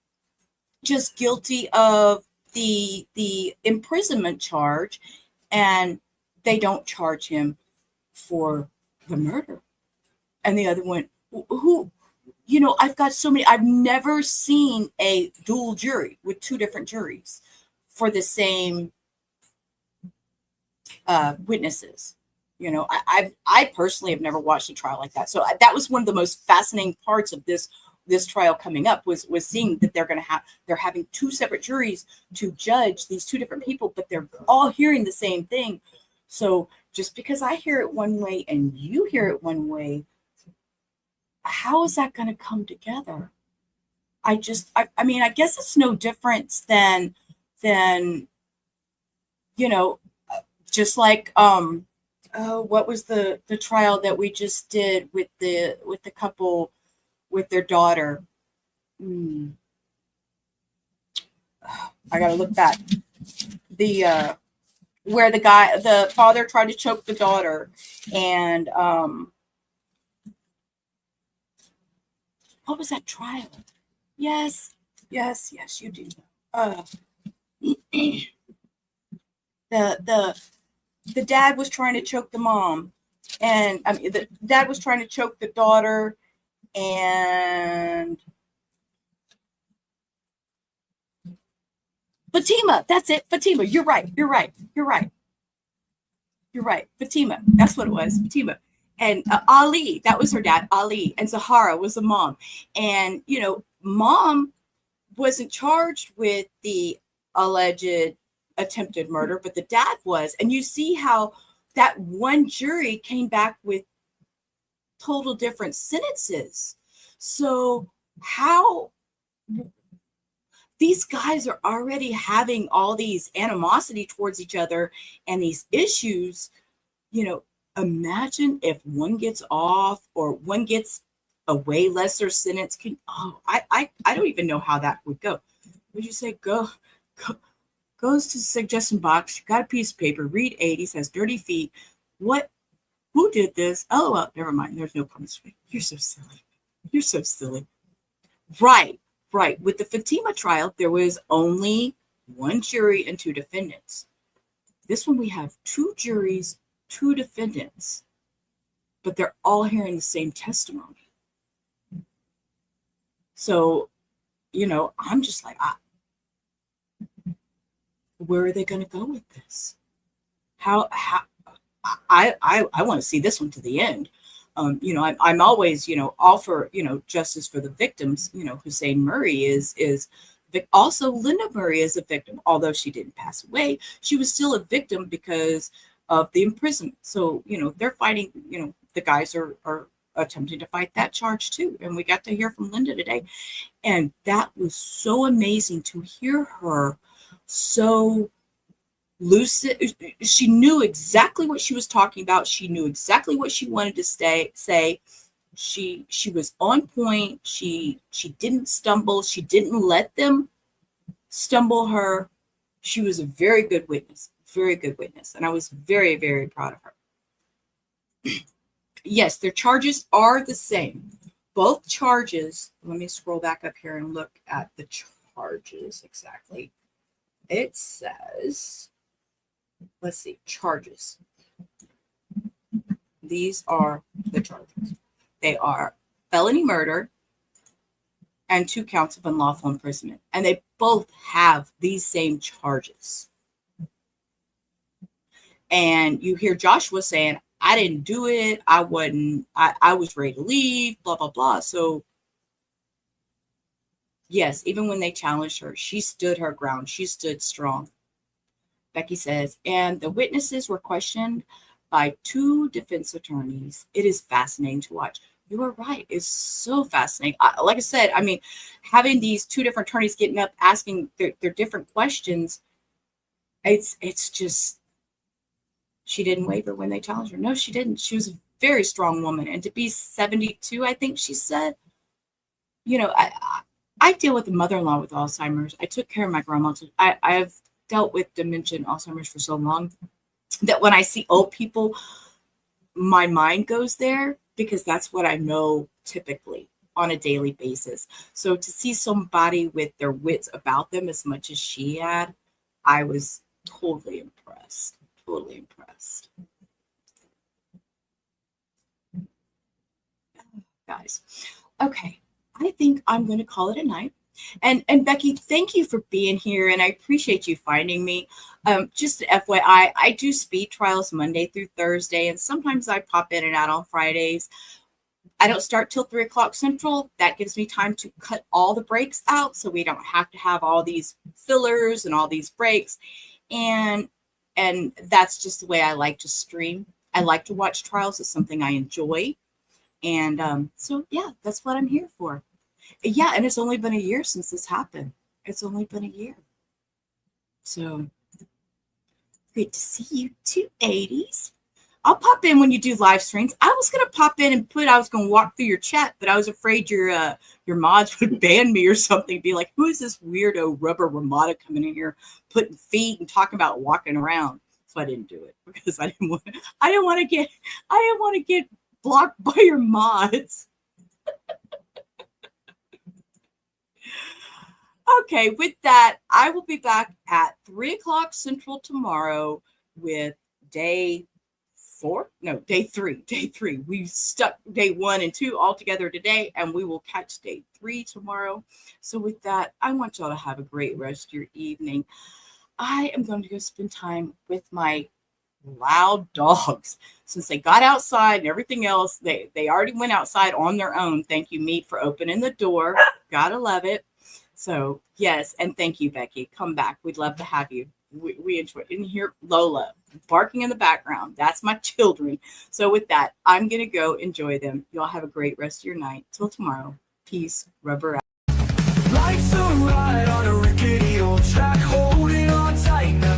just guilty of the imprisonment charge and they don't charge him for the murder, and the other one who, you know, I've never seen a dual jury with two different juries for the same witnesses. You know, I personally have never watched a trial like that. So that was one of the most fascinating parts of this trial coming up, was seeing that they're having two separate juries to judge these two different people, but they're all hearing the same thing. So just because I hear it one way and you hear it one way, how is that going to come together? I mean, I guess it's no different than, you know, just like, what was the trial that we just did with the couple with their daughter? I gotta look back. Where the father tried to choke the daughter, and what was that trial? Yes, you do. The dad was trying to choke the mom, and I mean the dad was trying to choke the daughter, and Fatima, that's it. Fatima, you're right. Fatima, that's what it was. Fatima. And Ali, that was her dad, Ali. And Zahara was the mom. And, you know, mom wasn't charged with the alleged attempted murder, but the dad was. And you see how that one jury came back with total different sentences. So how these guys are already having all these animosity towards each other and these issues, you know, imagine if one gets off or one gets a way lesser sentence. I don't even know how that would go. Would you say goes to the suggestion box, you got a piece of paper, read 80, says dirty feet. Who did this? Oh, well, never mind. There's no punishment. You're so silly. Right. With the Fatima trial, there was only one jury and two defendants. This one, we have two juries, two defendants, but they're all hearing the same testimony. So, you know, I'm just like, where are they going to go with this? How I want to see this one to the end. You know, I'm always, you know, all for, you know, justice for the victims. You know, Hussein Murray is also Linda Murray is a victim, although she didn't pass away. She was still a victim because of the imprisonment. So, you know, they're fighting, you know, the guys are attempting to fight that charge too. And we got to hear from Linda today. And that was so amazing to hear her so lucid. She knew exactly what she was talking about. She knew exactly what she wanted to say. She was on point. She didn't stumble. She didn't let them stumble her. She was a very good witness. And I was very, very proud of her. Yes, their charges are the same. Both charges, let me scroll back up here and look at the charges exactly. It says, let's see, charges. These are the charges. They are felony murder and 2 counts of unlawful imprisonment. And they both have these same charges. And you hear Joshua saying, I didn't do it. I was ready to leave, blah, blah, blah. So yes, even when they challenged her, she stood her ground. She stood strong. Becky says, and the witnesses were questioned by 2 defense attorneys. It is fascinating to watch. You are right. It's so fascinating. Like I said, I mean, having these 2 different attorneys getting up, asking their different questions, it's just, she didn't waver when they challenged her. No, she didn't. She was a very strong woman. And to be 72, I think she said, you know, I deal with a mother-in-law with Alzheimer's. I took care of my grandma. I have dealt with dementia and Alzheimer's for so long that when I see old people, my mind goes there because that's what I know typically on a daily basis. So to see somebody with their wits about them as much as she had, I was totally impressed. Totally impressed. Guys, okay, I think I'm going to call it a night. And Becky, thank you for being here, and I appreciate you finding me. Just FYI, I do speed trials Monday through Thursday, and sometimes I pop in and out on Fridays. I don't start till 3 o'clock Central. That gives me time to cut all the breaks out, so we don't have to have all these fillers and all these breaks. And that's just the way I like to stream. I like to watch trials. It's something I enjoy. And so, yeah, that's what I'm here for. Yeah, and it's only been a year since this happened. It's only been a year. So, great to see you, 280s. I'll pop in when you do live streams. I was going to pop in and I was going to walk through your chat, but I was afraid your mods would ban me or something. Be like, who is this weirdo rubber Ramada coming in here, putting feet and talking about walking around? So I didn't do it because I didn't want to get blocked by your mods. Okay, with that, I will be back at 3 o'clock Central tomorrow with day 3. We stuck day 1 and 2 all together today, and we will catch day 3 tomorrow. So with that, I want y'all to have a great rest of your evening. I am going to go spend time with my loud dogs. Since they got outside and everything else, they already went outside on their own. Thank you, Meat, for opening the door. Gotta love it. So yes, and thank you, Becky. Come back. We'd love to have you. We enjoy it. And hear Lola barking in the background. That's my children. So with that, I'm gonna go enjoy them. Y'all have a great rest of your night. Till tomorrow. Peace. Rubber out. Life's a ride on a rickety old track, holding on tight now.